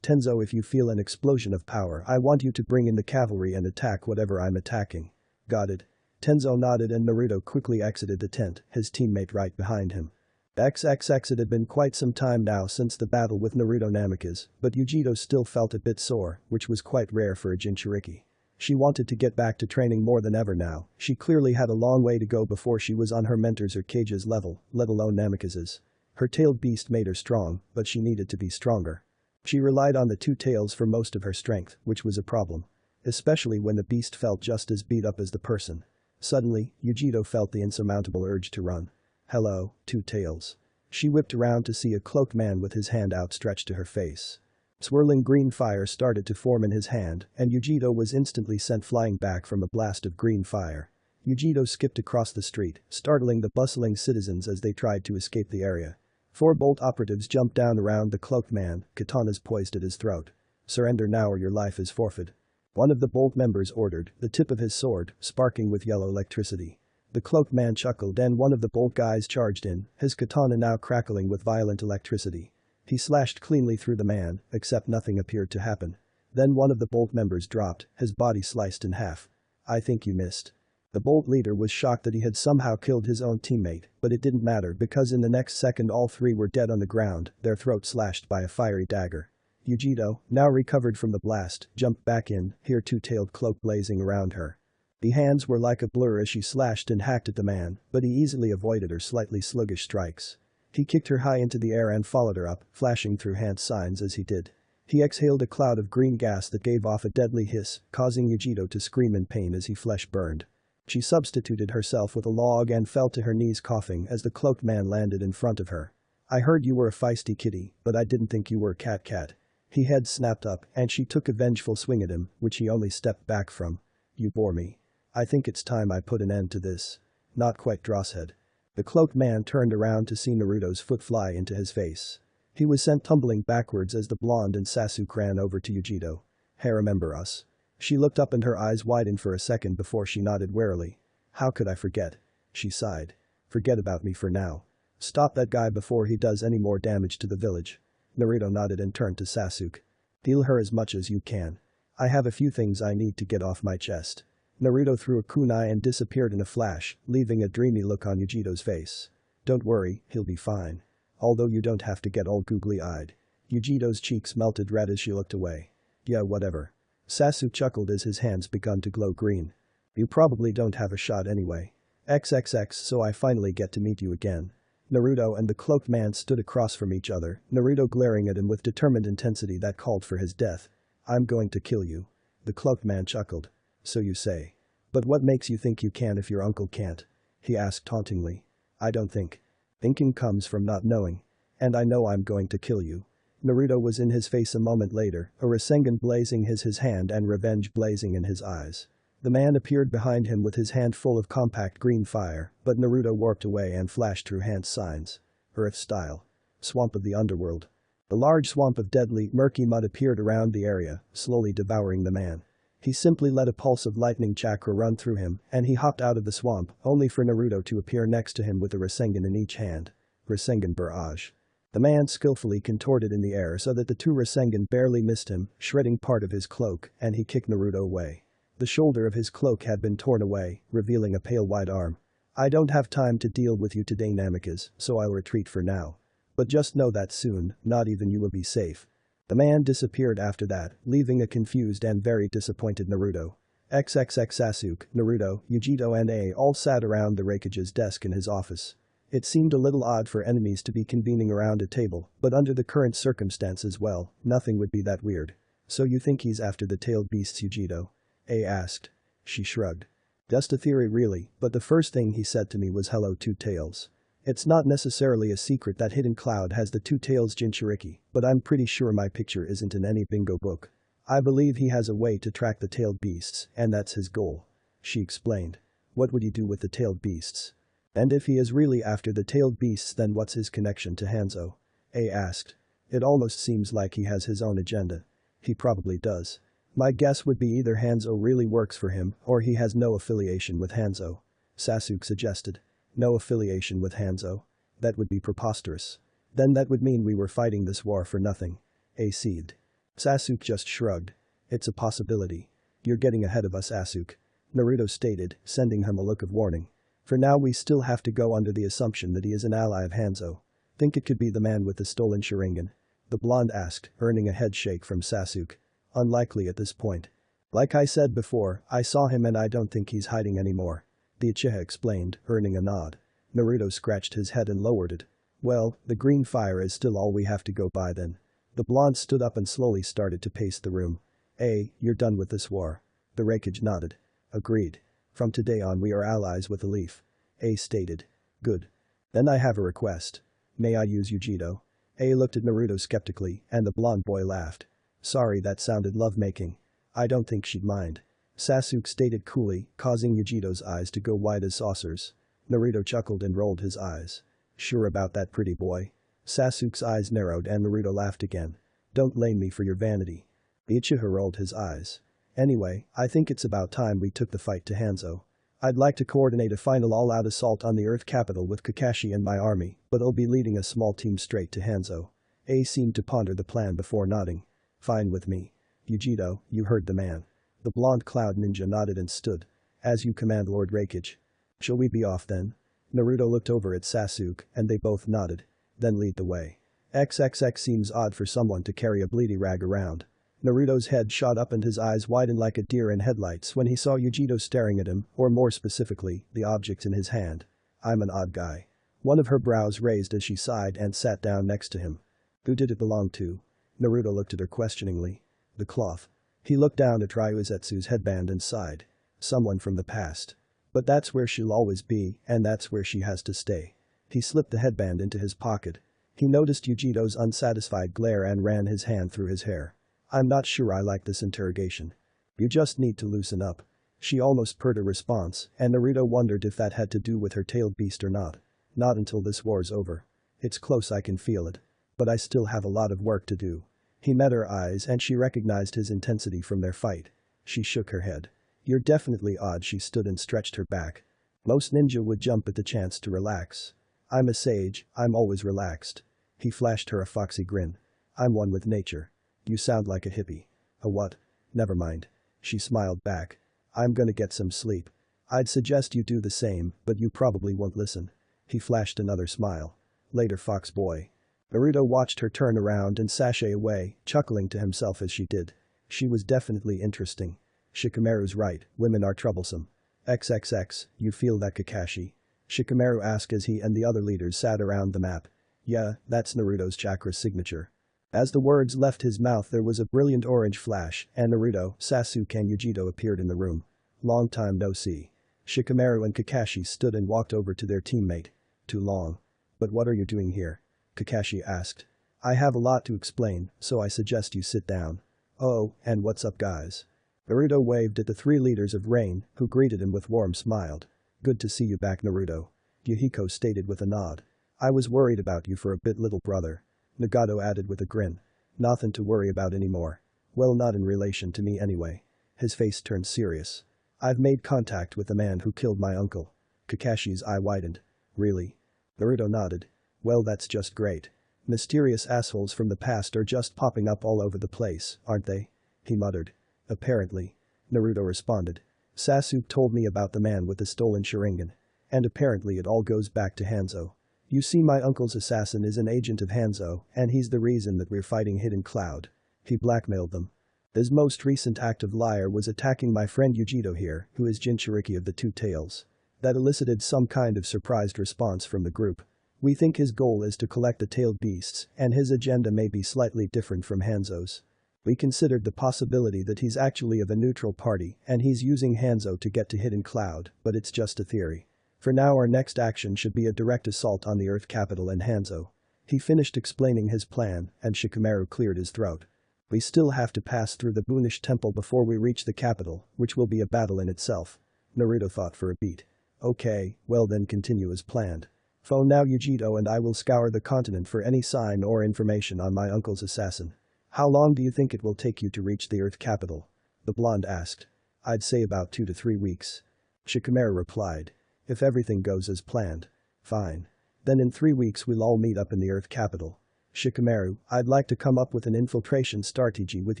Tenzo, if you feel an explosion of power, I want you to bring in the cavalry and attack whatever I'm attacking. Got it. Tenzo nodded and Naruto quickly exited the tent, his teammate right behind him. XXX. It had been quite some time now since the battle with Naruto Namikaze, but Yujito still felt a bit sore, which was quite rare for a Jinchuriki. She wanted to get back to training more than ever now. She clearly had a long way to go before she was on her mentor's or Kage's level, let alone Namikaze's. Her tailed beast made her strong, but she needed to be stronger. She relied on the two tails for most of her strength, which was a problem. Especially when the beast felt just as beat up as the person. Suddenly, Yujito felt the insurmountable urge to run. Hello, Two Tails. She whipped around to see a cloaked man with his hand outstretched to her face. Swirling green fire started to form in his hand, and Yujito was instantly sent flying back from a blast of green fire. Yujito skipped across the street, startling the bustling citizens as they tried to escape the area. 4 Bolt operatives jumped down around the cloaked man, katanas poised at his throat. Surrender now or your life is forfeit. One of the Bolt members ordered, the tip of his sword sparking with yellow electricity. The cloaked man chuckled and one of the Bolt guys charged in, his katana now crackling with violent electricity. He slashed cleanly through the man, except nothing appeared to happen. Then one of the Bolt members dropped, his body sliced in half. I think you missed. The Bolt leader was shocked that he had somehow killed his own teammate, but it didn't matter because in the next second all 3 were dead on the ground, their throats slashed by a fiery dagger. Yujito, now recovered from the blast, jumped back in, her two-tailed cloak blazing around her. The hands were like a blur as she slashed and hacked at the man, but he easily avoided her slightly sluggish strikes. He kicked her high into the air and followed her up, flashing through hand signs as he did. He exhaled a cloud of green gas that gave off a deadly hiss, causing Yujito to scream in pain as his flesh burned. She substituted herself with a log and fell to her knees coughing as the cloaked man landed in front of her. I heard you were a feisty kitty, but I didn't think you were a cat. His head snapped up and she took a vengeful swing at him, which he only stepped back from. You bore me. I think it's time I put an end to this. Not quite, Drosshead. The cloaked man turned around to see Naruto's foot fly into his face. He was sent tumbling backwards as the blonde and Sasuke ran over to Yujito. Hey, remember us? She looked up and her eyes widened for a second before she nodded warily. How could I forget? She sighed. Forget about me for now. Stop that guy before he does any more damage to the village. Naruto nodded and turned to Sasuke. Heal her as much as you can. I have a few things I need to get off my chest. Naruto threw a kunai and disappeared in a flash, leaving a dreamy look on Yujito's face. Don't worry, he'll be fine. Although you don't have to get all googly-eyed. Yujito's cheeks melted red as she looked away. Yeah, whatever. Sasuke chuckled as his hands begun to glow green. You probably don't have a shot anyway. XXX, so I finally get to meet you again. Naruto and the cloaked man stood across from each other, Naruto glaring at him with determined intensity that called for his death. I'm going to kill you. The cloaked man chuckled. So you say. But what makes you think you can if your uncle can't? He asked tauntingly. I don't think. Thinking comes from not knowing. And I know I'm going to kill you. Naruto was in his face a moment later, a Rasengan blazing his hand and revenge blazing in his eyes. The man appeared behind him with his hand full of compact green fire, but Naruto warped away and flashed through hand signs. Earth style. Swamp of the underworld. A large swamp of deadly, murky mud appeared around the area, slowly devouring the man. He simply let a pulse of lightning chakra run through him, and he hopped out of the swamp, only for Naruto to appear next to him with a Rasengan in each hand. Rasengan barrage. The man skillfully contorted in the air so that the 2 Rasengan barely missed him, shredding part of his cloak, and he kicked Naruto away. The shoulder of his cloak had been torn away, revealing a pale white arm. I don't have time to deal with you today Namikaze, so I'll retreat for now. But just know that soon, not even you will be safe. The man disappeared after that, leaving a confused and very disappointed Naruto. XXX Sasuke, Naruto, Yujito and A all sat around the Raikage's desk in his office. It seemed a little odd for enemies to be convening around a table, but under the current circumstances well, nothing would be that weird. So you think he's after the tailed beasts Yujito? A asked. She shrugged. Just a theory really, but the first thing he said to me was hello two tails. It's not necessarily a secret that Hidden Cloud has the two tails Jinchuriki, but I'm pretty sure my picture isn't in any bingo book. I believe he has a way to track the tailed beasts, and that's his goal. She explained. What would he do with the tailed beasts? And if he is really after the tailed beasts then what's his connection to Hanzo? A asked. It almost seems like he has his own agenda. He probably does. My guess would be either Hanzo really works for him or he has no affiliation with Hanzo. Sasuke suggested. No affiliation with Hanzo? That would be preposterous. Then that would mean we were fighting this war for nothing. A seethed. Sasuke just shrugged. It's a possibility. You're getting ahead of us Sasuke. Naruto stated, sending him a look of warning. For now we still have to go under the assumption that he is an ally of Hanzo. Think it could be the man with the stolen Sharingan? The blonde asked, earning a head shake from Sasuke. Unlikely at this point. Like I said before, I saw him and I don't think he's hiding anymore. The Uchiha explained, earning a nod. Naruto scratched his head and lowered it. Well, the green fire is still all we have to go by then. The blonde stood up and slowly started to pace the room. You're done with this war. The Raikage nodded. Agreed. From today on we are allies with the Leaf. A stated. Good. Then I have a request. May I use Yujito? A looked at Naruto skeptically, and the blonde boy laughed. Sorry that sounded lovemaking. I don't think she'd mind. Sasuke stated coolly, causing Yujito's eyes to go wide as saucers. Naruto chuckled and rolled his eyes. Sure about that pretty boy? Sasuke's eyes narrowed and Naruto laughed again. Don't blame me for your vanity. The Uchiha rolled his eyes. Anyway, I think it's about time we took the fight to Hanzo. I'd like to coordinate a final all-out assault on the Earth capital with Kakashi and my army, but I'll be leading a small team straight to Hanzo. A seemed to ponder the plan before nodding. Fine with me. Yujito, you heard the man. The blonde cloud ninja nodded and stood. As you command Lord Raikage. Shall we be off then? Naruto looked over at Sasuke and they both nodded. Then lead the way. XXX seems odd for someone to carry a bleedy rag around. Naruto's head shot up and his eyes widened like a deer in headlights when he saw Yujito staring at him, or more specifically, the objects in his hand. I'm an odd guy. One of her brows raised as she sighed and sat down next to him. Who did it belong to? Naruto looked at her questioningly. The cloth. He looked down at Ryuzetsu's headband and sighed. Someone from the past. But that's where she'll always be, and that's where she has to stay. He slipped the headband into his pocket. He noticed Yujito's unsatisfied glare and ran his hand through his hair. I'm not sure I like this interrogation. You just need to loosen up. She almost purred a response, and Naruto wondered if that had to do with her tailed beast or not. Not until this war's over. It's close, I can feel it. But I still have a lot of work to do. He met her eyes and she recognized his intensity from their fight. She shook her head. You're definitely odd. She stood and stretched her back. Most ninja would jump at the chance to relax. I'm a sage, I'm always relaxed. He flashed her a foxy grin. I'm one with nature. You sound like a hippie. A what? Never mind. She smiled back. I'm gonna get some sleep. I'd suggest you do the same, but you probably won't listen. He flashed another smile. Later, fox boy. Naruto watched her turn around and sashay away, chuckling to himself as she did. She was definitely interesting. Shikamaru's right, women are troublesome. XXX, you feel that Kakashi? Shikamaru asked as he and the other leaders sat around the map. Yeah, that's Naruto's chakra signature. As the words left his mouth there was a brilliant orange flash and Naruto, Sasuke and Yujito appeared in the room. Long time no see. Shikamaru and Kakashi stood and walked over to their teammate. Too long. But what are you doing here? Kakashi asked. I have a lot to explain, so I suggest you sit down. Oh, and what's up guys? Naruto waved at the three leaders of Rain, who greeted him with warm smiled. Good to see you back Naruto. Yuhiko stated with a nod. I was worried about you for a bit little brother. Nagato added with a grin. Nothing to worry about anymore. Well, not in relation to me anyway. His face turned serious. I've made contact with the man who killed my uncle. Kakashi's eye widened. Really? Naruto nodded. Well, that's just great. Mysterious assholes from the past are just popping up all over the place, aren't they? He muttered. Apparently. Naruto responded. Sasuke told me about the man with the stolen Sharingan. And apparently it all goes back to Hanzo. You see, my uncle's assassin is an agent of Hanzo, and he's the reason that we're fighting Hidden Cloud. He blackmailed them. His most recent act of liar was attacking my friend Yujito here, who is Jinchuriki of the Two Tails. That elicited some kind of surprised response from the group. We think his goal is to collect the tailed beasts, and his agenda may be slightly different from Hanzo's. We considered the possibility that he's actually of a neutral party and he's using Hanzo to get to Hidden Cloud, but it's just a theory. For now, our next action should be a direct assault on the Earth capital and Hanzo. He finished explaining his plan, and Shikamaru cleared his throat. We still have to pass through the Bunish temple before we reach the capital, which will be a battle in itself. Naruto thought for a beat. Okay, well then continue as planned. For now, Yujito and I will scour the continent for any sign or information on my uncle's assassin. How long do you think it will take you to reach the Earth capital? The blonde asked. I'd say about 2 to 3 weeks. Shikamaru replied. If everything goes as planned. Fine. Then in 3 weeks we'll all meet up in the Earth capital. Shikamaru, I'd like to come up with an infiltration strategy with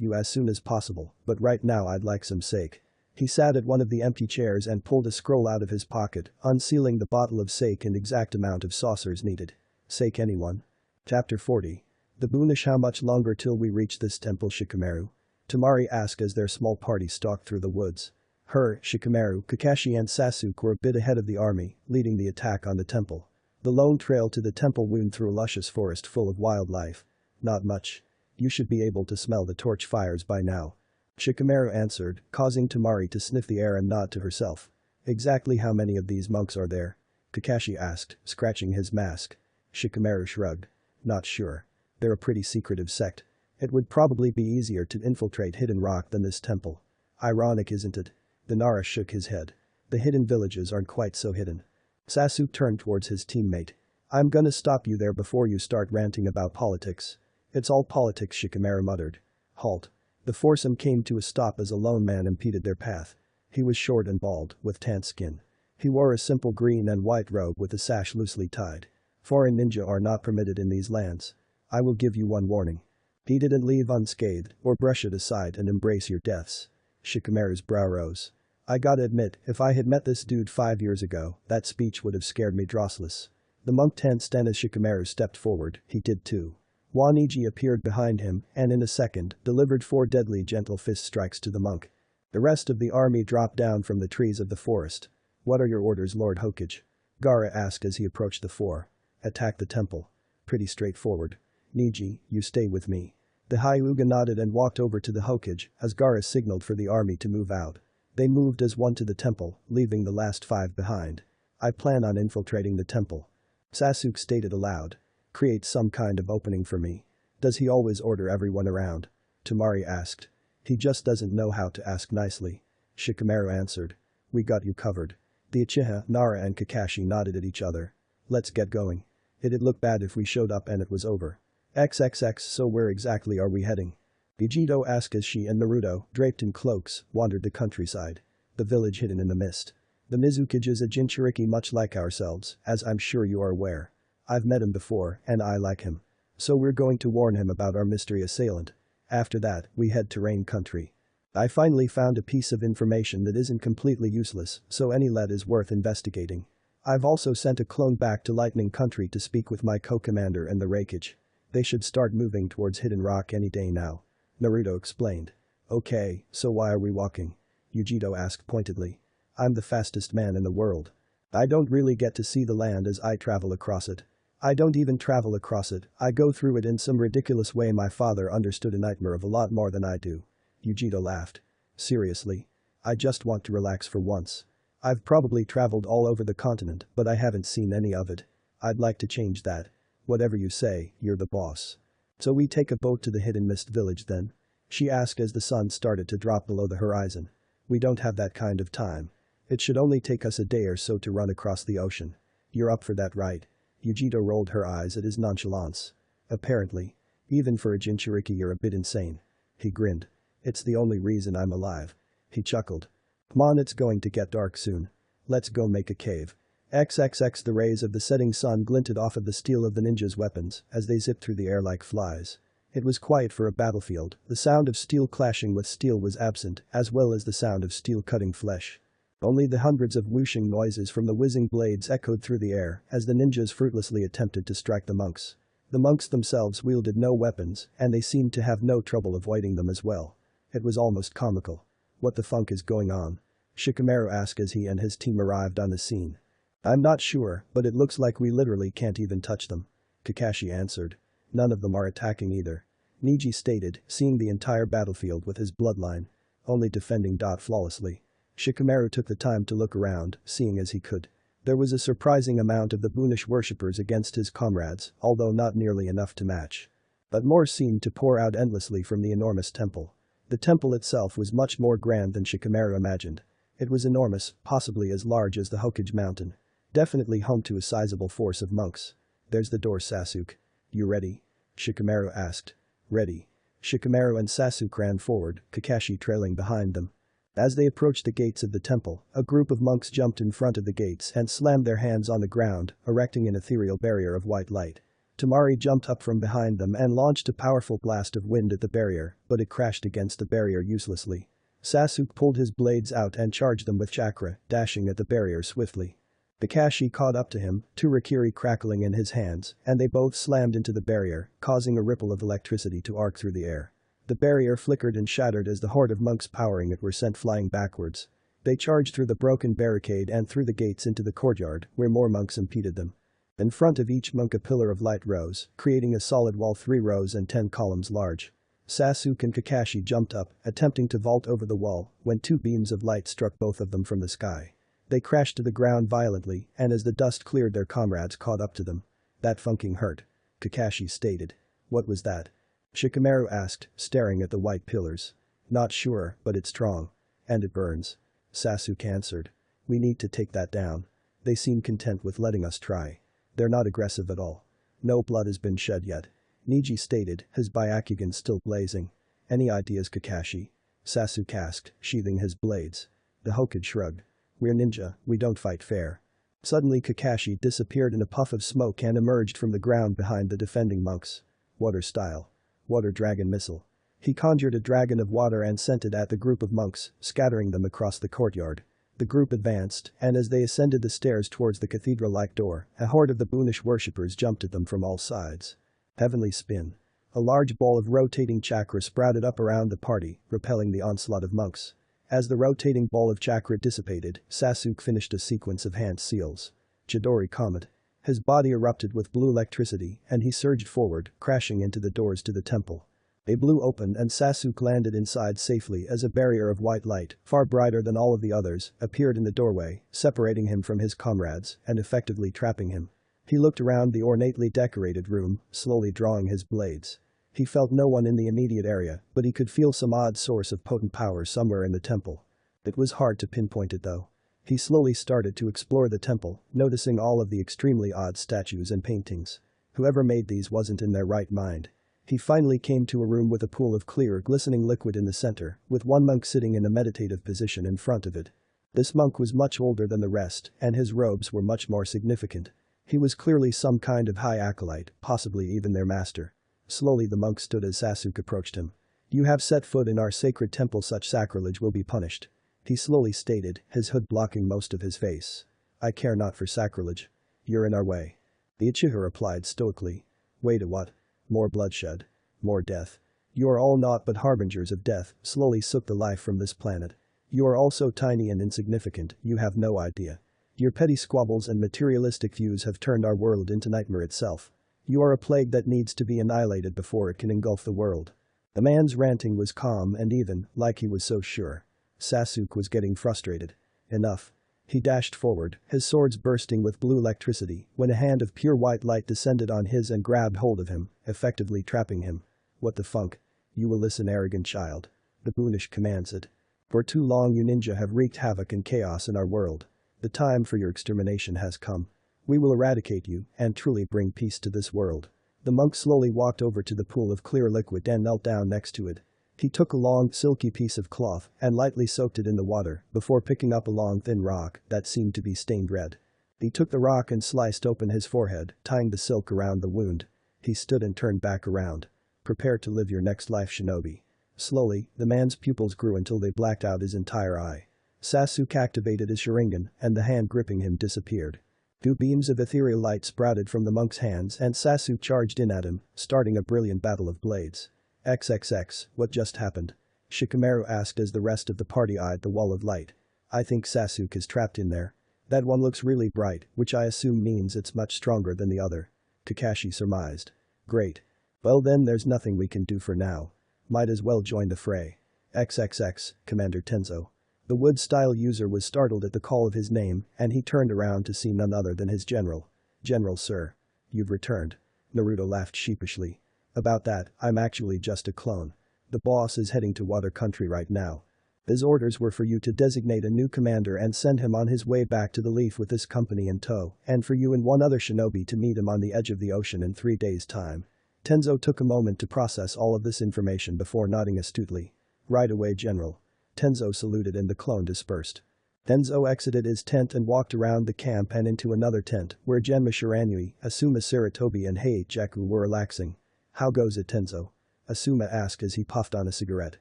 you as soon as possible, but right now I'd like some sake. He sat at one of the empty chairs and pulled a scroll out of his pocket, unsealing the bottle of sake and exact amount of saucers needed. Sake anyone? Chapter 40. The Bunish. How much longer till we reach this temple, Shikamaru? Tamari asked as their small party stalked through the woods. Shikamaru, Kakashi and Sasuke were a bit ahead of the army, leading the attack on the temple. The lone trail to the temple wound through a luscious forest full of wildlife. Not much. You should be able to smell the torch fires by now. Shikamaru answered, causing Tamari to sniff the air and nod to herself. Exactly how many of these monks are there? Kakashi asked, scratching his mask. Shikamaru shrugged. Not sure. They're a pretty secretive sect. It would probably be easier to infiltrate Hidden Rock than this temple. Ironic, isn't it? The Nara shook his head. The hidden villages aren't quite so hidden. Sasuke turned towards his teammate. I'm gonna stop you there before you start ranting about politics. It's all politics, Shikamaru muttered. Halt. The foursome came to a stop as a lone man impeded their path. He was short and bald, with tanned skin. He wore a simple green and white robe with a sash loosely tied. Foreign ninja are not permitted in these lands. I will give you one warning. He didn't leave unscathed, or brush it aside and embrace your deaths. Shikamaru's brow rose. I gotta admit, if I had met this dude 5 years ago, that speech would have scared me drosseless. The monk tensed and as Shikamaru stepped forward, he did too. Waniji appeared behind him and in a second, delivered 4 deadly gentle fist strikes to the monk. The rest of the army dropped down from the trees of the forest. What are your orders, Lord Hokage? Gaara asked as he approached the 4. Attack the temple. Pretty straightforward. Niji, you stay with me. The Hyuga nodded and walked over to the Hokage as Gaara signaled for the army to move out. They moved as one to the temple, leaving the last 5 behind. I plan on infiltrating the temple. Sasuke stated aloud. Create some kind of opening for me. Does he always order everyone around? Tamari asked. He just doesn't know how to ask nicely. Shikamaru answered. We got you covered. The Uchiha, Nara and Kakashi nodded at each other. Let's get going. It'd look bad if we showed up and it was over. XXX, so where exactly are we heading? Yujito asked as she and Naruto, draped in cloaks, wandered the countryside. The village hidden in the mist. The Mizukage is a Jinchuriki much like ourselves, as I'm sure you are aware. I've met him before, and I like him. So we're going to warn him about our mystery assailant. After that, we head to Rain Country. I finally found a piece of information that isn't completely useless, so any lead is worth investigating. I've also sent a clone back to Lightning Country to speak with my co-commander and the Raikage. They should start moving towards Hidden Rock any day now. Naruto explained. Okay, so why are we walking? Yujito asked pointedly. I'm the fastest man in the world. I don't really get to see the land as I travel across it. I don't even travel across it, I go through it in some ridiculous way. My father understood a nightmare of a lot more than I do. Yujito laughed. Seriously? I just want to relax for once. I've probably traveled all over the continent, but I haven't seen any of it. I'd like to change that. Whatever you say, you're the boss. So we take a boat to the Hidden Mist village then? She asked as the sun started to drop below the horizon. We don't have that kind of time. It should only take us a day or so to run across the ocean. You're up for that, right? Yujito rolled her eyes at his nonchalance. Apparently. Even for a Jinchuriki, you're a bit insane. He grinned. It's the only reason I'm alive. He chuckled. Come on, it's going to get dark soon. Let's go make a cave. XXX. The rays of the setting sun glinted off of the steel of the ninjas' weapons as they zipped through the air like flies. It was quiet for a battlefield. The sound of steel clashing with steel was absent, as well as the sound of steel cutting flesh. Only the hundreds of whooshing noises from the whizzing blades echoed through the air as the ninjas fruitlessly attempted to strike the monks. The monks themselves wielded no weapons, and they seemed to have no trouble avoiding them as well. It was almost comical. What the funk is going on? Shikamaru asked as he and his team arrived on the scene. I'm not sure, but it looks like we literally can't even touch them. Kakashi answered. None of them are attacking either. Neji stated, seeing the entire battlefield with his bloodline. Only defending. Flawlessly. Shikamaru took the time to look around, seeing as he could. There was a surprising amount of the Bunish worshippers against his comrades, although not nearly enough to match. But more seemed to pour out endlessly from the enormous temple. The temple itself was much more grand than Shikamaru imagined. It was enormous, possibly as large as the Hokage mountain. Definitely home to a sizable force of monks. There's the door, Sasuke. You ready? Shikamaru asked. Ready. Shikamaru and Sasuke ran forward, Kakashi trailing behind them. As they approached the gates of the temple, a group of monks jumped in front of the gates and slammed their hands on the ground, erecting an ethereal barrier of white light. Tamari jumped up from behind them and launched a powerful blast of wind at the barrier, but it crashed against the barrier uselessly. Sasuke pulled his blades out and charged them with chakra, dashing at the barrier swiftly. Kakashi caught up to him, two Rakiri crackling in his hands, and they both slammed into the barrier, causing a ripple of electricity to arc through the air. The barrier flickered and shattered as the horde of monks powering it were sent flying backwards. They charged through the broken barricade and through the gates into the courtyard, where more monks impeded them. In front of each monk a pillar of light rose, creating a solid wall 3 rows and 10 columns large. Sasuke and Kakashi jumped up, attempting to vault over the wall, when 2 beams of light struck both of them from the sky. They crashed to the ground violently, and as the dust cleared their comrades caught up to them. That funking hurt. Kakashi stated. What was that? Shikamaru asked, staring at the white pillars. Not sure, but it's strong. And it burns. Sasuke answered. We need to take that down. They seem content with letting us try. They're not aggressive at all. No blood has been shed yet. Neji stated, his Byakugan still blazing. Any ideas, Kakashi? Sasuke asked, sheathing his blades. The Hokage shrugged. We're ninja, we don't fight fair. Suddenly Kakashi disappeared in a puff of smoke and emerged from the ground behind the defending monks. Water style. Water dragon missile. He conjured a dragon of water and sent it at the group of monks, scattering them across the courtyard. The group advanced, and as they ascended the stairs towards the cathedral-like door, a horde of the Bunish worshippers jumped at them from all sides. Heavenly spin. A large ball of rotating chakra sprouted up around the party, repelling the onslaught of monks. As the rotating ball of chakra dissipated, Sasuke finished a sequence of hand seals. Chidori Comet. His body erupted with blue electricity, and he surged forward, crashing into the doors to the temple. They blew open and Sasuke landed inside safely as a barrier of white light, far brighter than all of the others, appeared in the doorway, separating him from his comrades and effectively trapping him. He looked around the ornately decorated room, slowly drawing his blades. He felt no one in the immediate area, but he could feel some odd source of potent power somewhere in the temple. It was hard to pinpoint it though. He slowly started to explore the temple, noticing all of the extremely odd statues and paintings. Whoever made these wasn't in their right mind. He finally came to a room with a pool of clear, glistening liquid in the center, with one monk sitting in a meditative position in front of it. This monk was much older than the rest, and his robes were much more significant. He was clearly some kind of high acolyte, possibly even their master. Slowly the monk stood as Sasuke approached him. You have set foot in our sacred temple, such sacrilege will be punished. He slowly stated, his hood blocking most of his face. I care not for sacrilege. You're in our way. The Uchiha replied stoically. Wait a what? More bloodshed. More death. You are all naught but harbingers of death, slowly suck the life from this planet. You are all so tiny and insignificant, you have no idea. Your petty squabbles and materialistic views have turned our world into nightmare itself. You are a plague that needs to be annihilated before it can engulf the world. The man's ranting was calm and even, like he was so sure. Sasuke was getting frustrated. Enough. He dashed forward, his swords bursting with blue electricity, when a hand of pure white light descended on his and grabbed hold of him, effectively trapping him. What the funk? You will listen, arrogant child. The Bunish commands it. For too long you ninja have wreaked havoc and chaos in our world. The time for your extermination has come. We will eradicate you and truly bring peace to this world. The monk slowly walked over to the pool of clear liquid and knelt down next to it. He took a long, silky piece of cloth and lightly soaked it in the water before picking up a long, thin rock that seemed to be stained red. He took the rock and sliced open his forehead, tying the silk around the wound. He stood and turned back around. Prepare to live your next life, shinobi. Slowly, the man's pupils grew until they blacked out his entire eye. Sasuke activated his Sharingan and the hand gripping him disappeared. Two beams of ethereal light sprouted from the monk's hands and Sasuke charged in at him, starting a brilliant battle of blades. XXX, what just happened? Shikamaru asked as the rest of the party eyed the wall of light. I think Sasuke is trapped in there. That one looks really bright, which I assume means it's much stronger than the other. Kakashi surmised. Great. Well then there's nothing we can do for now. Might as well join the fray. XXX, Commander Tenzo. The wood-style user was startled at the call of his name and he turned around to see none other than his general. General sir. You've returned. Naruto laughed sheepishly. About that, I'm actually just a clone. The boss is heading to Water Country right now. His orders were for you to designate a new commander and send him on his way back to the Leaf with this company in tow, and for you and one other shinobi to meet him on the edge of the ocean in 3 days' time. Tenzo took a moment to process all of this information before nodding astutely. Right away, General. Tenzo saluted and the clone dispersed. Tenzo exited his tent and walked around the camp and into another tent where Genma Shiranui, Asuma Saratobi and Heijaku were relaxing. How goes it, Tenzo? Asuma asked as he puffed on a cigarette.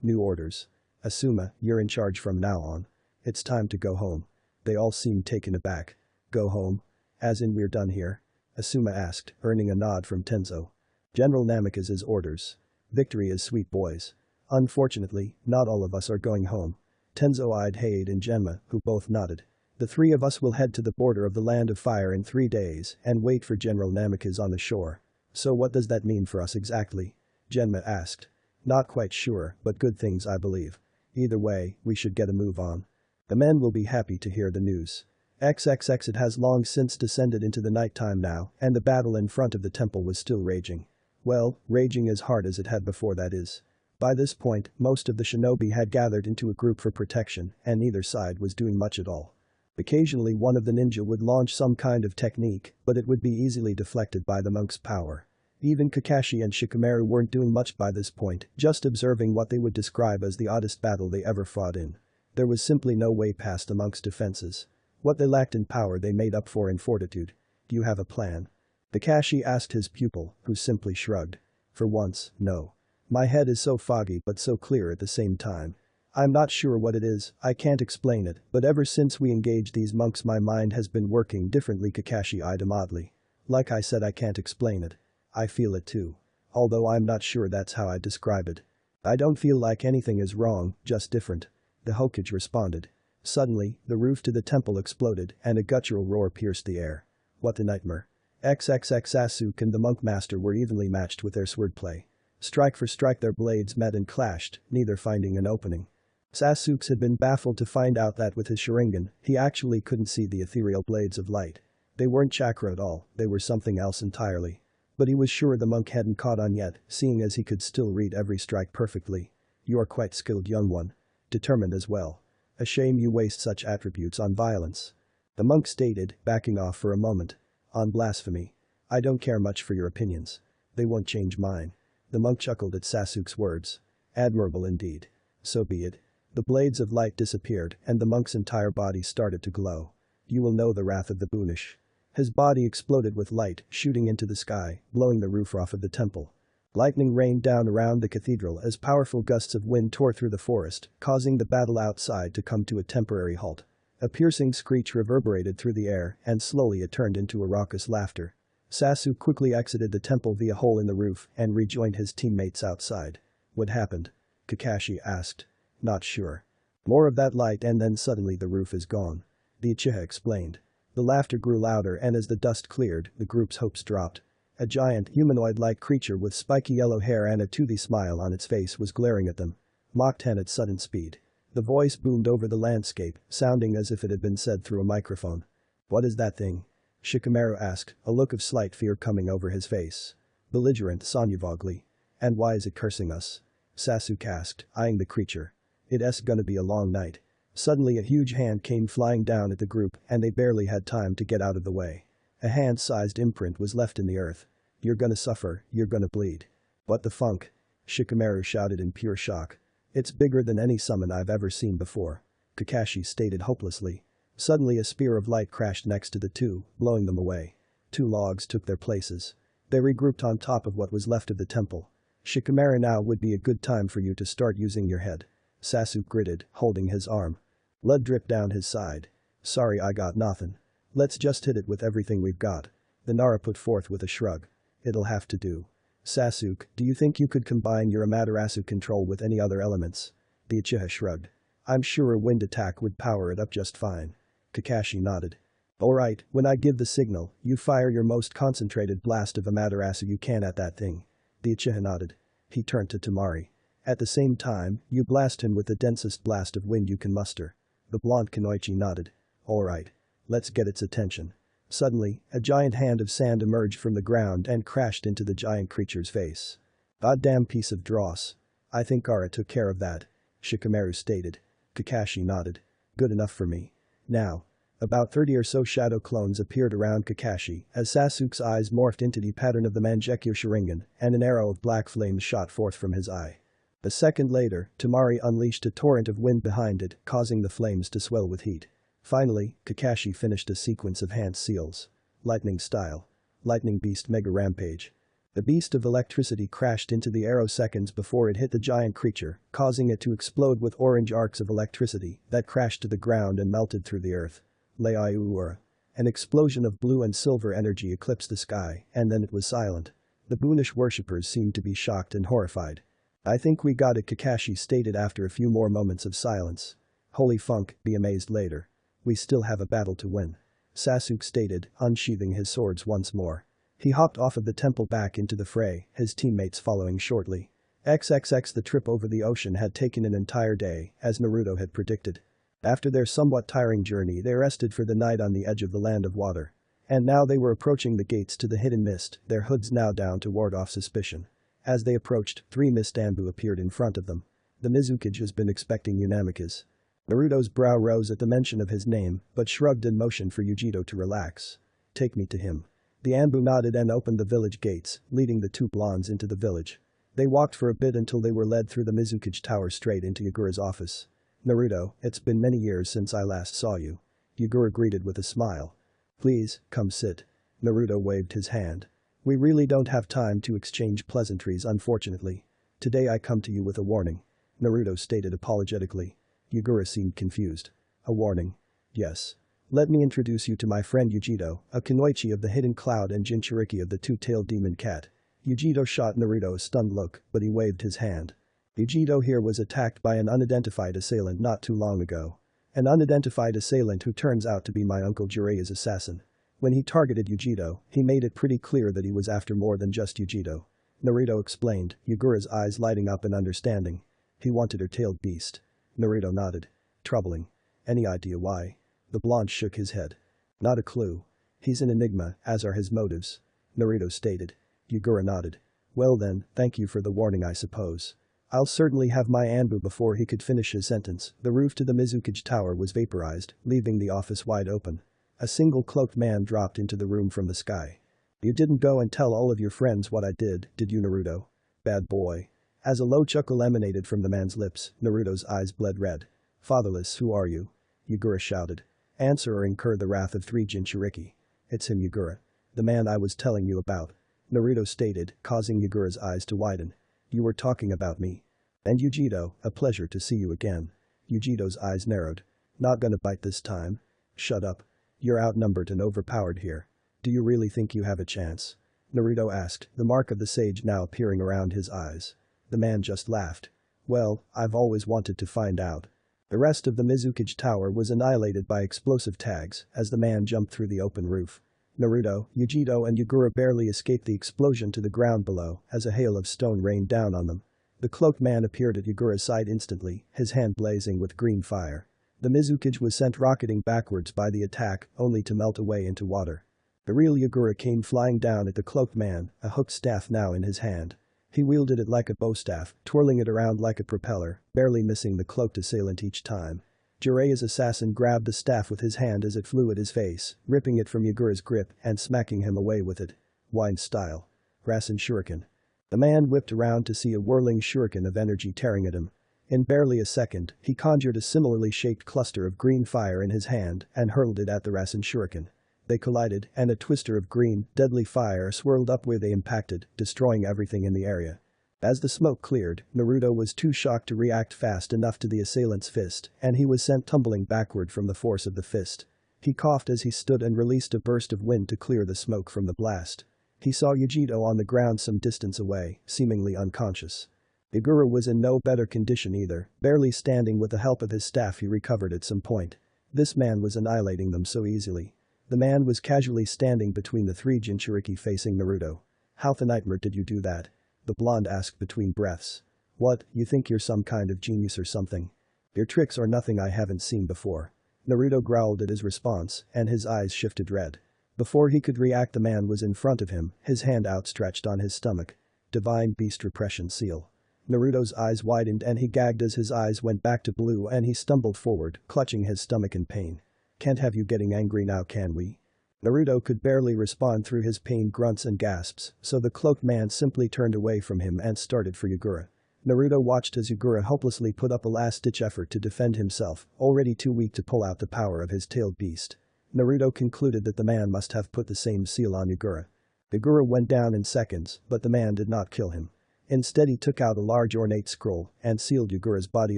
New orders. Asuma, you're in charge from now on. It's time to go home. They all seemed taken aback. Go home? As in we're done here? Asuma asked, earning a nod from Tenzo. General Namikaze's orders. Victory is sweet, boys. Unfortunately, not all of us are going home. Tenzo eyed Haid and Genma, who both nodded. The three of us will head to the border of the Land of Fire in 3 days and wait for General Namikaze on the shore. So what does that mean for us exactly? Genma asked. Not quite sure, but good things I believe. Either way, we should get a move on. The men will be happy to hear the news. XXX it has long since descended into the nighttime now, and the battle in front of the temple was still raging. Well, raging as hard as it had before, that is. By this point, most of the shinobi had gathered into a group for protection, and neither side was doing much at all. Occasionally one of the ninja would launch some kind of technique, but it would be easily deflected by the monk's power. Even Kakashi and Shikamaru weren't doing much by this point, just observing what they would describe as the oddest battle they ever fought in. There was simply no way past the monk's defenses. What they lacked in power they made up for in fortitude. Do you have a plan? Kakashi asked his pupil, who simply shrugged. For once, no. My head is so foggy but so clear at the same time. I'm not sure what it is, I can't explain it, but ever since we engaged these monks my mind has been working differently. Kakashi eyed him oddly. Like I said, I can't explain it. I feel it too. Although I'm not sure that's how I'd describe it. I don't feel like anything is wrong, just different. The Hokage responded. Suddenly, the roof to the temple exploded and a guttural roar pierced the air. What a nightmare. XXX Sasuke and the monk master were evenly matched with their swordplay. Strike for strike their blades met and clashed, neither finding an opening. Sasuke had been baffled to find out that with his Sharingan, he actually couldn't see the ethereal blades of light. They weren't chakra at all, they were something else entirely. But he was sure the monk hadn't caught on yet, seeing as he could still read every strike perfectly. You are quite skilled, young one. Determined as well. A shame you waste such attributes on violence. The monk stated, backing off for a moment. On blasphemy. I don't care much for your opinions. They won't change mine. The monk chuckled at Sasuke's words. Admirable indeed. So be it. The blades of light disappeared and the monk's entire body started to glow. You will know the wrath of the Bunish. His body exploded with light, shooting into the sky, blowing the roof off of the temple. Lightning rained down around the cathedral as powerful gusts of wind tore through the forest, causing the battle outside to come to a temporary halt. A piercing screech reverberated through the air, and slowly it turned into a raucous laughter. Sasuke quickly exited the temple via a hole in the roof and rejoined his teammates outside. What happened? Kakashi asked. Not sure. More of that light and then suddenly the roof is gone. The Uchiha explained. The laughter grew louder and as the dust cleared, the group's hopes dropped. A giant, humanoid-like creature with spiky yellow hair and a toothy smile on its face was glaring at them. Mach 10 at sudden speed. The voice boomed over the landscape, sounding as if it had been said through a microphone. What is that thing? Shikamaru asked, a look of slight fear coming over his face. Belligerent Sanyavogli. And why is it cursing us? Sasuke asked, eyeing the creature. It's gonna be a long night. Suddenly a huge hand came flying down at the group and they barely had time to get out of the way. A hand-sized imprint was left in the earth. You're gonna suffer, you're gonna bleed. What the funk? Shikamaru shouted in pure shock. It's bigger than any summon I've ever seen before. Kakashi stated hopelessly. Suddenly a spear of light crashed next to the two, blowing them away. 2 logs took their places. They regrouped on top of what was left of the temple. Shikamaru, now would be a good time for you to start using your head. Sasuke gritted, holding his arm. Blood dripped down his side. Sorry, I got nothing. Let's just hit it with everything we've got. The Nara put forth with a shrug. It'll have to do. Sasuke, do you think you could combine your Amaterasu control with any other elements? The Uchiha shrugged. I'm sure a wind attack would power it up just fine. Kakashi nodded. Alright, when I give the signal, you fire your most concentrated blast of Amaterasu you can at that thing. The Uchiha nodded. He turned to Temari. At the same time, you blast him with the densest blast of wind you can muster. The blonde Kunoichi nodded. Alright. Let's get its attention. Suddenly, a giant hand of sand emerged from the ground and crashed into the giant creature's face. Goddamn piece of dross. I think Ara took care of that. Shikamaru stated. Kakashi nodded. Good enough for me. Now. About 30 or so shadow clones appeared around Kakashi as Sasuke's eyes morphed into the pattern of the Mangekyo Sharingan and an arrow of black flames shot forth from his eye. A second later, Temari unleashed a torrent of wind behind it, causing the flames to swell with heat. Finally, Kakashi finished a sequence of hand seals. Lightning style. Lightning Beast Mega Rampage. The beast of electricity crashed into the arrow seconds before it hit the giant creature, causing it to explode with orange arcs of electricity that crashed to the ground and melted through the earth. Leiaura. An explosion of blue and silver energy eclipsed the sky, and then it was silent. The Boonish worshippers seemed to be shocked and horrified. I think we got it, Kakashi stated after a few more moments of silence. Holy funk, be amazed later. We still have a battle to win. Sasuke stated, unsheathing his swords once more. He hopped off of the temple back into the fray, his teammates following shortly. XXX The trip over the ocean had taken an entire day, as Naruto had predicted. After their somewhat tiring journey they rested for the night on the edge of the land of water. And now they were approaching the gates to the hidden mist, their hoods now down to ward off suspicion. As they approached, 3 mist Anbu appeared in front of them. The Mizukage has been expecting Unamikas. Naruto's brow rose at the mention of his name, but shrugged and motioned for Yujito to relax. Take me to him. The Anbu nodded and opened the village gates, leading the 2 blondes into the village. They walked for a bit until they were led through the Mizukage tower straight into Yagura's office. Naruto, it's been many years since I last saw you. Yagura greeted with a smile. Please, come sit. Naruto waved his hand. We really don't have time to exchange pleasantries, unfortunately. Today I come to you with a warning. Naruto stated apologetically. Yagura seemed confused. A warning? Yes. Let me introduce you to my friend Yujito, a Kunoichi of the Hidden Cloud and Jinchuriki of the Two-Tailed Demon Cat. Yujito shot Naruto a stunned look, but he waved his hand. Yujito here was attacked by an unidentified assailant not too long ago. An unidentified assailant who turns out to be my uncle Jiraiya's assassin. When he targeted Yujito, he made it pretty clear that he was after more than just Yujito. Naruto explained, Yagura's eyes lighting up in understanding. He wanted her tailed beast. Naruto nodded. Troubling. Any idea why? The blonde shook his head. Not a clue. He's an enigma, as are his motives. Naruto stated. Yagura nodded. Well then, thank you for the warning, I suppose. I'll certainly have my Anbu. Before he could finish his sentence, the roof to the Mizukage tower was vaporized, leaving the office wide open. A single cloaked man dropped into the room from the sky. You didn't go and tell all of your friends what I did you, Naruto? Bad boy. As a low chuckle emanated from the man's lips, Naruto's eyes bled red. Fatherless, who are you? Yagura shouted. Answer or incur the wrath of 3 Jinchuriki. It's him, Yagura. The man I was telling you about. Naruto stated, causing Yagura's eyes to widen. You were talking about me. And Yujito, a pleasure to see you again. Yujito's eyes narrowed. Not gonna bite this time? Shut up. You're outnumbered and overpowered here. Do you really think you have a chance? Naruto asked, the mark of the sage now appearing around his eyes. The man just laughed. Well, I've always wanted to find out. The rest of the Mizukage tower was annihilated by explosive tags as the man jumped through the open roof. Naruto, Yujito and Yagura barely escaped the explosion to the ground below as a hail of stone rained down on them. The cloaked man appeared at Yagura's side instantly, his hand blazing with green fire. The Mizukage was sent rocketing backwards by the attack, only to melt away into water. The real Yagura came flying down at the cloaked man, a hooked staff now in his hand. He wielded it like a bowstaff, twirling it around like a propeller, barely missing the cloaked assailant each time. Jiraiya's assassin grabbed the staff with his hand as it flew at his face, ripping it from Yagura's grip and smacking him away with it. Wine style. Rasen Shuriken. The man whipped around to see a whirling shuriken of energy tearing at him. In barely a second, he conjured a similarly shaped cluster of green fire in his hand and hurled it at the Rasen Shuriken. They collided, and a twister of green, deadly fire swirled up where they impacted, destroying everything in the area. As the smoke cleared, Naruto was too shocked to react fast enough to the assailant's fist, and he was sent tumbling backward from the force of the fist. He coughed as he stood and released a burst of wind to clear the smoke from the blast. He saw Yujito on the ground some distance away, seemingly unconscious. Iguro was in no better condition either, barely standing. With the help of his staff he recovered at some point. This man was annihilating them so easily. The man was casually standing between the three Jinchuriki facing Naruto. "How the nightmare did you do that?" the blonde asked between breaths. "What, you think you're some kind of genius or something? Your tricks are nothing I haven't seen before." Naruto growled at his response, and his eyes shifted red. Before he could react, the man was in front of him, his hand outstretched on his stomach. Divine Beast Repression Seal. Naruto's eyes widened and he gagged as his eyes went back to blue and he stumbled forward, clutching his stomach in pain. "Can't have you getting angry now, can we?" Naruto could barely respond through his pained grunts and gasps, so the cloaked man simply turned away from him and started for Yugura. Naruto watched as Yugura hopelessly put up a last-ditch effort to defend himself, already too weak to pull out the power of his tailed beast. Naruto concluded that the man must have put the same seal on Yugura. Yugura went down in seconds, but the man did not kill him. Instead he took out a large ornate scroll and sealed Yugura's body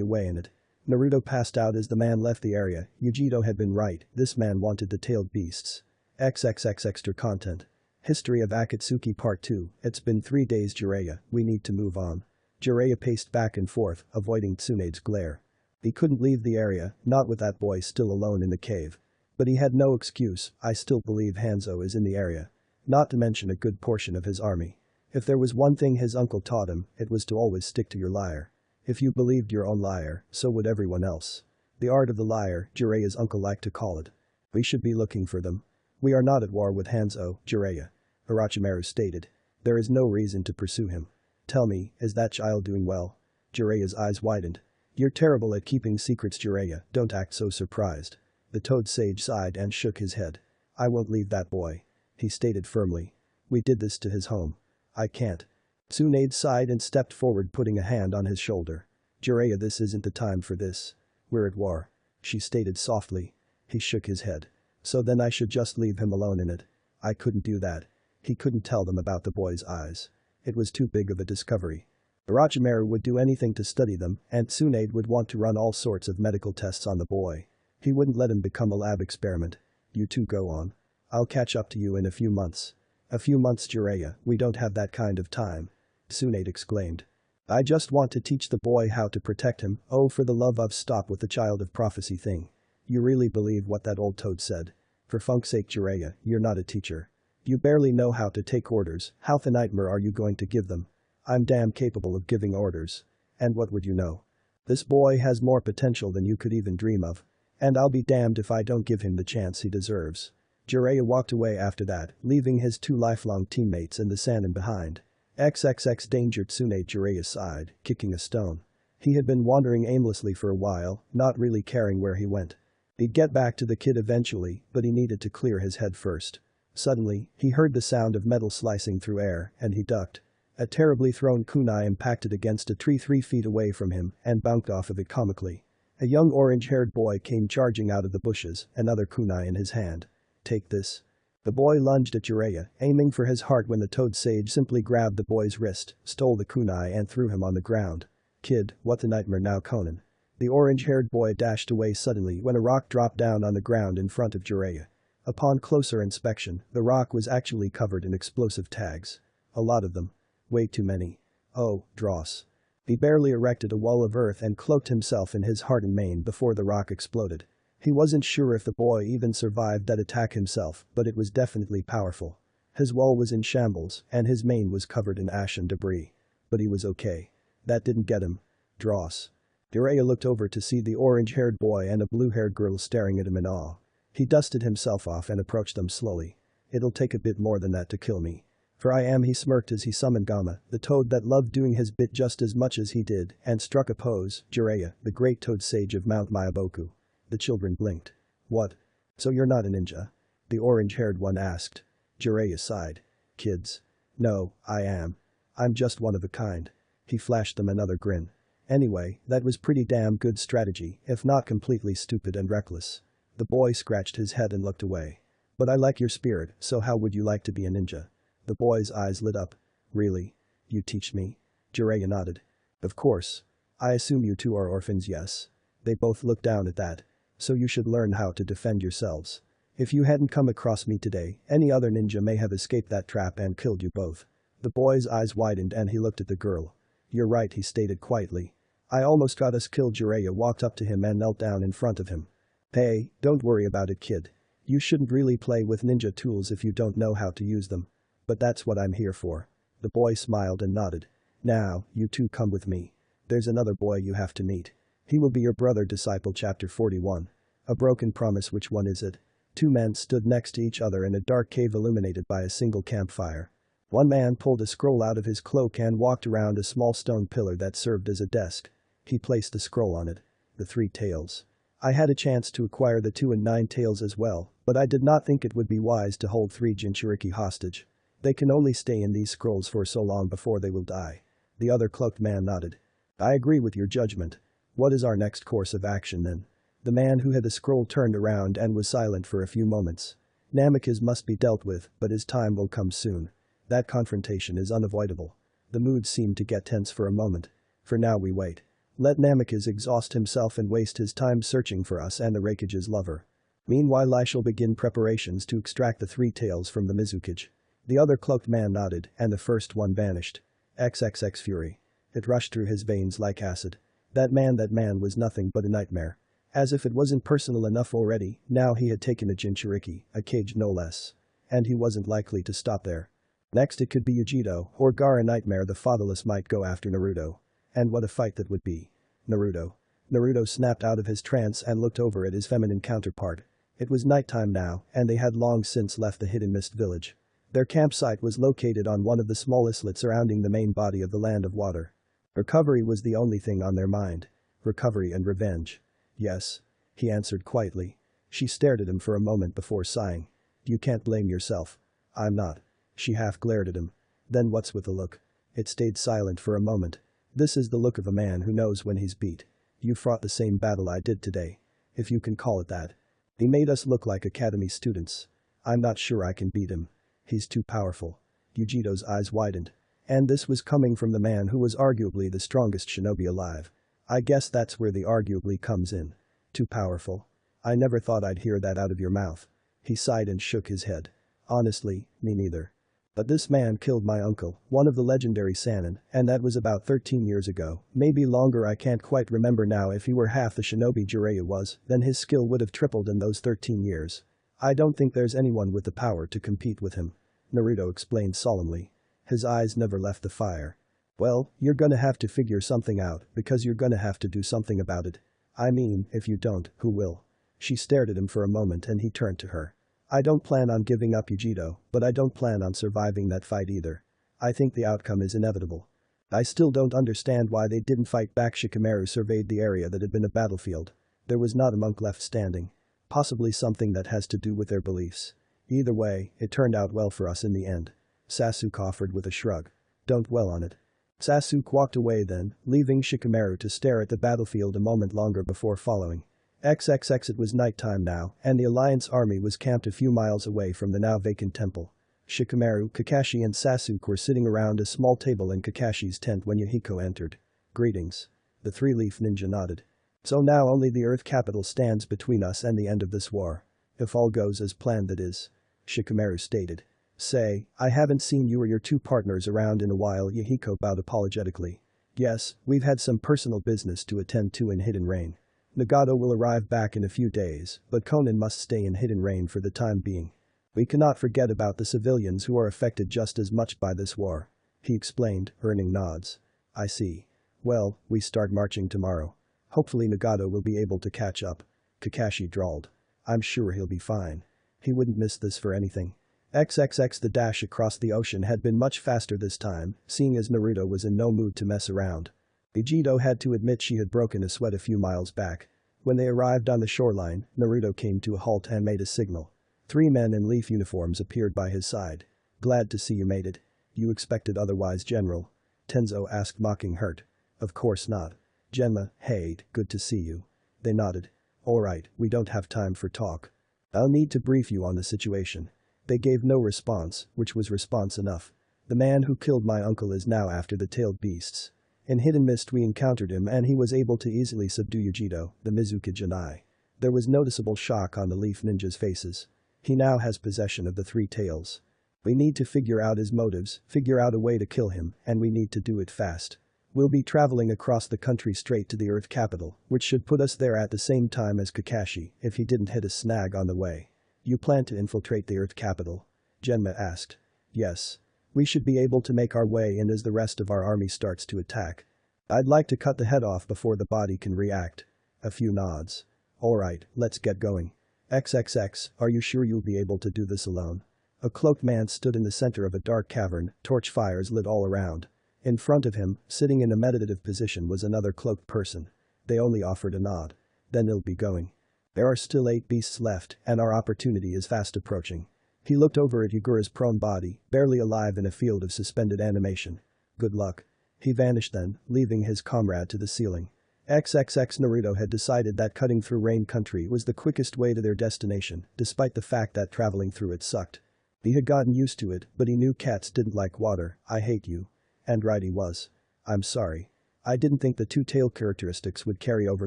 away in it. Naruto passed out as the man left the area. Yujito had been right, this man wanted the tailed beasts. XXX Extra Content. History of Akatsuki Part 2. It's been 3 days, Jiraiya, we need to move on. Jiraiya paced back and forth, avoiding Tsunade's glare. He couldn't leave the area, not with that boy still alone in the cave. But he had no excuse. I still believe Hanzo is in the area. Not to mention a good portion of his army. If there was one thing his uncle taught him, it was to always stick to your liar. If you believed your own liar, so would everyone else. The art of the liar, Jiraiya's uncle liked to call it. We should be looking for them. We are not at war with Hanzo, Jiraiya. Orochimaru stated. There is no reason to pursue him. Tell me, is that child doing well? Jiraiya's eyes widened. You're terrible at keeping secrets, Jiraiya, don't act so surprised. The Toad Sage sighed and shook his head. I won't leave that boy. He stated firmly. We did this to his home. I can't. Tsunade sighed and stepped forward, putting a hand on his shoulder. Jiraiya, this isn't the time for this. We're at war. She stated softly. He shook his head. So then I should just leave him alone in it. I couldn't do that. He couldn't tell them about the boy's eyes. It was too big of a discovery. Orochimaru would do anything to study them, and Tsunade would want to run all sorts of medical tests on the boy. He wouldn't let him become a lab experiment. You two go on. I'll catch up to you in a few months. A few months, Jiraiya, we don't have that kind of time. Tsunade exclaimed. I just want to teach the boy how to protect him. Oh, for the love of, stop with the child of prophecy thing. You really believe what that old toad said? For funk's sake, Jiraiya, you're not a teacher. You barely know how to take orders. How the nightmare are you going to give them? I'm damn capable of giving orders. And what would you know? This boy has more potential than you could even dream of. And I'll be damned if I don't give him the chance he deserves. Jiraiya walked away after that, leaving his 2 lifelong teammates in the sand behind. XXX danger, Tsunade, Jiraiya sighed, kicking a stone. He had been wandering aimlessly for a while, not really caring where he went. He'd get back to the kid eventually, but he needed to clear his head first. Suddenly, he heard the sound of metal slicing through air, and he ducked. A terribly thrown kunai impacted against a tree 3 feet away from him and bounced off of it comically. A young orange-haired boy came charging out of the bushes, another kunai in his hand. Take this. The boy lunged at Jiraiya, aiming for his heart when the Toad Sage simply grabbed the boy's wrist, stole the kunai and threw him on the ground. Kid, what the nightmare now, Conan? The orange-haired boy dashed away suddenly when a rock dropped down on the ground in front of Jiraiya. Upon closer inspection, the rock was actually covered in explosive tags. A lot of them. Way too many. Oh, dross. He barely erected a wall of earth and cloaked himself in his heart and mane before the rock exploded. He wasn't sure if the boy even survived that attack himself, but it was definitely powerful. His wall was in shambles, and his mane was covered in ash and debris. But he was okay. That didn't get him. Dross. Jiraiya looked over to see the orange-haired boy and a blue-haired girl staring at him in awe. He dusted himself off and approached them slowly. It'll take a bit more than that to kill me. For I am, he smirked as he summoned Gamma, the toad that loved doing his bit just as much as he did, and struck a pose. Jiraiya, the great toad sage of Mount Myaboku. The children blinked. What? So you're not a ninja? The orange-haired one asked. Jiraiya sighed. Kids. No, I am. I'm just one of a kind. He flashed them another grin. Anyway, that was pretty damn good strategy, if not completely stupid and reckless. The boy scratched his head and looked away. But I like your spirit, so how would you like to be a ninja? The boy's eyes lit up. Really? You teach me? Jiraiya nodded. Of course. I assume you two are orphans, yes. They both looked down at that. So you should learn how to defend yourselves. If you hadn't come across me today, any other ninja may have escaped that trap and killed you both. The boy's eyes widened and he looked at the girl. You're right, he stated quietly. I almost got us killed. Jiraiya walked up to him and knelt down in front of him. Hey, don't worry about it, kid. You shouldn't really play with ninja tools if you don't know how to use them. But that's what I'm here for. The boy smiled and nodded. Now, you two come with me. There's another boy you have to meet. He will be your brother. Disciple Chapter 41. A broken promise. Which one is it? Two men stood next to each other in a dark cave illuminated by a single campfire. One man pulled a scroll out of his cloak and walked around a small stone pillar that served as a desk. He placed the scroll on it. The three tails. I had a chance to acquire the 2 and 9 tails as well, but I did not think it would be wise to hold 3 Jinchuriki hostage. They can only stay in these scrolls for so long before they will die. The other cloaked man nodded. I agree with your judgment. What is our next course of action then? The man who had the scroll turned around and was silent for a few moments. Namikaze must be dealt with, but his time will come soon. That confrontation is unavoidable. The mood seemed to get tense for a moment. For now we wait. Let Namikaze exhaust himself and waste his time searching for us and the Raikage's lover. Meanwhile I shall begin preparations to extract the 3 tails from the Mizukage. The other cloaked man nodded and the first one vanished. XXX fury. It rushed through his veins like acid. That man was nothing but a nightmare. As if it wasn't personal enough already, now he had taken a Jinchuriki, a cage no less. And he wasn't likely to stop there. Next it could be Yujiro or Gaara Nightmare the Fatherless might go after Naruto. And what a fight that would be. Naruto. Naruto snapped out of his trance and looked over at his feminine counterpart. It was nighttime now and they had long since left the Hidden Mist village. Their campsite was located on one of the small islets surrounding the main body of the Land of Water. Recovery was the only thing on their mind. Recovery and revenge. Yes. He answered quietly. She stared at him for a moment before sighing. You can't blame yourself. I'm not. She half glared at him. Then what's with the look? It stayed silent for a moment. This is the look of a man who knows when he's beat. You fought the same battle I did today. If you can call it that. He made us look like academy students. I'm not sure I can beat him. He's too powerful. Yujito's eyes widened. And this was coming from the man who was arguably the strongest shinobi alive. I guess that's where the arguably comes in. Too powerful. I never thought I'd hear that out of your mouth. He sighed and shook his head. Honestly, me neither. But this man killed my uncle, one of the legendary Sannin, and that was about 13 years ago, maybe longer. I can't quite remember now. If he were half the shinobi Jiraiya was, then his skill would have tripled in those 13 years. I don't think there's anyone with the power to compete with him. Naruto explained solemnly. His eyes never left the fire. Well, you're gonna have to figure something out because you're gonna have to do something about it. I mean, if you don't, who will? She stared at him for a moment and he turned to her. I don't plan on giving up Yujiro, but I don't plan on surviving that fight either. I think the outcome is inevitable. I still don't understand why they didn't fight back. Shikamaru surveyed the area that had been a battlefield. There was not a monk left standing. Possibly something that has to do with their beliefs. Either way, it turned out well for us in the end. Sasuke offered with a shrug. Don't dwell on it. Sasuke walked away then, leaving Shikamaru to stare at the battlefield a moment longer before following. XXX. It was nighttime now, and the Alliance army was camped a few miles away from the now vacant temple. Shikamaru, Kakashi and Sasuke were sitting around a small table in Kakashi's tent when Yahiko entered. Greetings. The three-leaf ninja nodded. So now only the Earth capital stands between us and the end of this war. If all goes as planned, that is. Shikamaru stated. Say, I haven't seen you or your 2 partners around in a while. Yahiko bowed apologetically. Yes, we've had some personal business to attend to in Hidden Rain. Nagato will arrive back in a few days, but Konan must stay in Hidden Rain for the time being. We cannot forget about the civilians who are affected just as much by this war. He explained, earning nods. I see. Well, we start marching tomorrow. Hopefully Nagato will be able to catch up. Kakashi drawled. I'm sure he'll be fine. He wouldn't miss this for anything. XXX. The dash across the ocean had been much faster this time, seeing as Naruto was in no mood to mess around. Vegito had to admit she had broken a sweat a few miles back. When they arrived on the shoreline, Naruto came to a halt and made a signal. 3 men in leaf uniforms appeared by his side. Glad to see you made it. You expected otherwise, General? Tenzo asked, mocking hurt. Of course not. Genma, hey, good to see you. They nodded. Alright, we don't have time for talk. I'll need to brief you on the situation. They gave no response, which was response enough. The man who killed my uncle is now after the tailed beasts. In Hidden Mist we encountered him and he was able to easily subdue Yujiro, the Mizuki Janai. There was noticeable shock on the Leaf Ninja's faces. He now has possession of the three tails. We need to figure out his motives, figure out a way to kill him, and we need to do it fast. We'll be traveling across the country straight to the Earth capital, which should put us there at the same time as Kakashi if he didn't hit a snag on the way. You plan to infiltrate the Earth capital? Genma asked. Yes. We should be able to make our way in as the rest of our army starts to attack. I'd like to cut the head off before the body can react. A few nods. Alright, let's get going. XXX, are you sure you'll be able to do this alone? A cloaked man stood in the center of a dark cavern, torch fires lit all around. In front of him, sitting in a meditative position was another cloaked person. They only offered a nod. Then they'll be going. There are still 8 beasts left, and our opportunity is fast approaching. He looked over at Yugura's prone body, barely alive in a field of suspended animation. Good luck. He vanished then, leaving his comrade to the ceiling. XXX Naruto had decided that cutting through Rain Country was the quickest way to their destination, despite the fact that traveling through it sucked. He had gotten used to it, but he knew cats didn't like water. I hate you. And right he was. I'm sorry. I didn't think the two-tail characteristics would carry over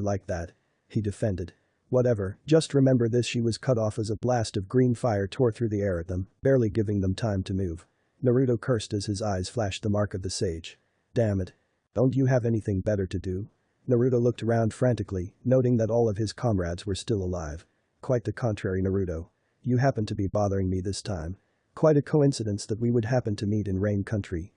like that. He defended. Whatever, just remember this. She was cut off as a blast of green fire tore through the air at them, barely giving them time to move. Naruto cursed as his eyes flashed the mark of the sage. Damn it. Don't you have anything better to do? Naruto looked around frantically, noting that all of his comrades were still alive. Quite the contrary, Naruto. You happen to be bothering me this time. Quite a coincidence that we would happen to meet in Rain Country,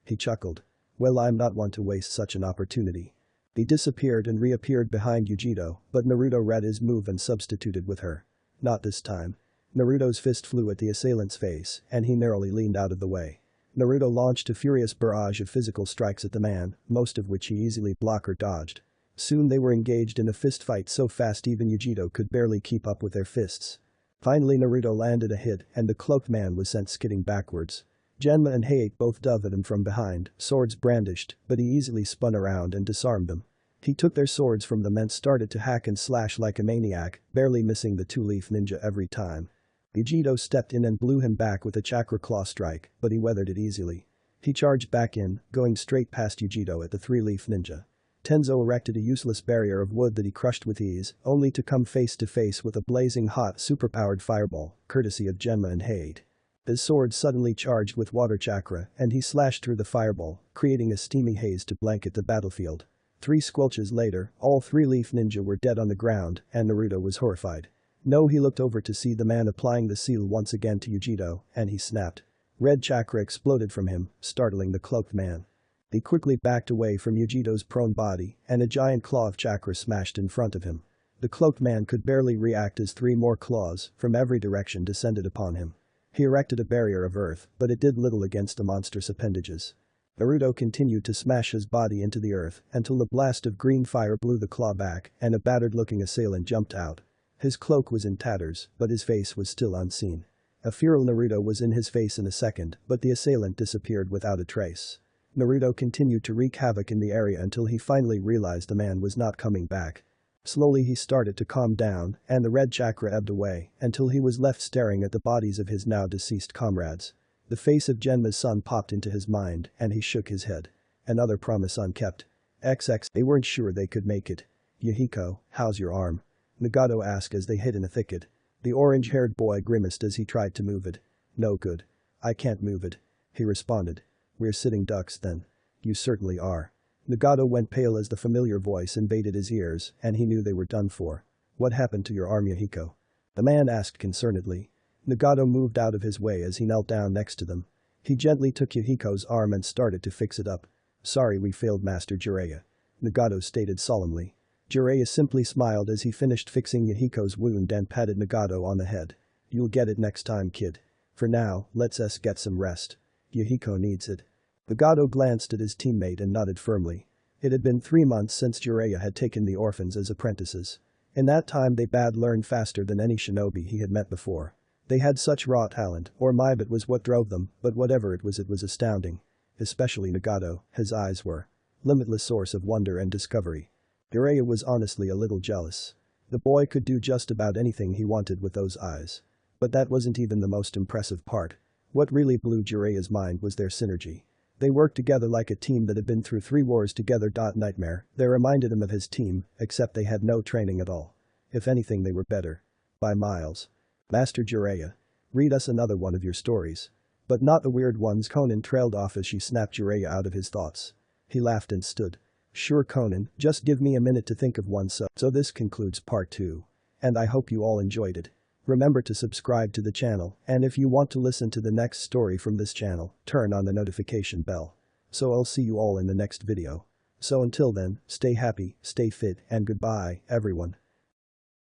He chuckled. Well, I'm not one to waste such an opportunity. He disappeared and reappeared behind Yujiro, but Naruto read his move and substituted with her. Not this time. Naruto's fist flew at the assailant's face, and he narrowly leaned out of the way. Naruto launched a furious barrage of physical strikes at the man, most of which he easily blocked or dodged. Soon they were engaged in a fist fight so fast even Yujiro could barely keep up with their fists. Finally Naruto landed a hit and the cloaked man was sent skidding backwards. Genma and Hayate both dove at him from behind, swords brandished, but he easily spun around and disarmed them. He took their swords from them and started to hack and slash like a maniac, barely missing the two-leaf ninja every time. Yujiro stepped in and blew him back with a chakra claw strike, but he weathered it easily. He charged back in, going straight past Yujiro at the three-leaf ninja. Tenzo erected a useless barrier of wood that he crushed with ease, only to come face to face with a blazing hot superpowered fireball, courtesy of Genma and Hayate. His sword suddenly charged with water chakra and he slashed through the fireball, creating a steamy haze to blanket the battlefield. 3 squelches later, all three-leaf ninja were dead on the ground and Naruto was horrified. No, he looked over to see the man applying the seal once again to Yujiro, and he snapped. Red chakra exploded from him, startling the cloaked man. He quickly backed away from Yujiro's prone body and a giant claw of chakra smashed in front of him. The cloaked man could barely react as 3 more claws from every direction descended upon him. He erected a barrier of earth, but it did little against the monstrous appendages. Naruto continued to smash his body into the earth until the blast of green fire blew the claw back and a battered-looking assailant jumped out. His cloak was in tatters, but his face was still unseen. A feral Naruto was in his face in a second, but the assailant disappeared without a trace. Naruto continued to wreak havoc in the area until he finally realized the man was not coming back. Slowly he started to calm down, and the red chakra ebbed away until he was left staring at the bodies of his now deceased comrades. The face of Genma's son popped into his mind, and he shook his head. Another promise unkept. XX, they weren't sure they could make it. Yahiko, how's your arm? Nagato asked as they hid in a thicket. The orange-haired boy grimaced as he tried to move it. No good. I can't move it. He responded. We're sitting ducks then. You certainly are. Nagato went pale as the familiar voice invaded his ears, and he knew they were done for. What happened to your arm, Yahiko? The man asked concernedly. Nagato moved out of his way as he knelt down next to them. He gently took Yahiko's arm and started to fix it up. Sorry we failed, Master Jiraiya. Nagato stated solemnly. Jiraiya simply smiled as he finished fixing Yahiko's wound and patted Nagato on the head. You'll get it next time, kid. For now, let's us get some rest. Yahiko needs it. Nagato glanced at his teammate and nodded firmly. It had been 3 months since Jiraiya had taken the orphans as apprentices. In that time they bad learned faster than any shinobi he had met before. They had such raw talent, or maybe it was what drove them, but whatever it was astounding. Especially Nagato, his eyes were limitless source of wonder and discovery. Jiraiya was honestly a little jealous. The boy could do just about anything he wanted with those eyes. But that wasn't even the most impressive part. What really blew Jiraiya's mind was their synergy. They worked together like a team that had been through 3 wars together. Nightmare, they reminded him of his team, except they had no training at all. If anything, they were better. By miles. Master Jiraiya. Read us another one of your stories. But not the weird ones. Conan trailed off as she snapped Jiraiya out of his thoughts. He laughed and stood. Sure Conan, just give me a minute to think of one. So this concludes part 2. And I hope you all enjoyed it. Remember to subscribe to the channel, and if you want to listen to the next story from this channel, turn on the notification bell. So I'll see you all in the next video. So until then, stay happy, stay fit, and goodbye, everyone.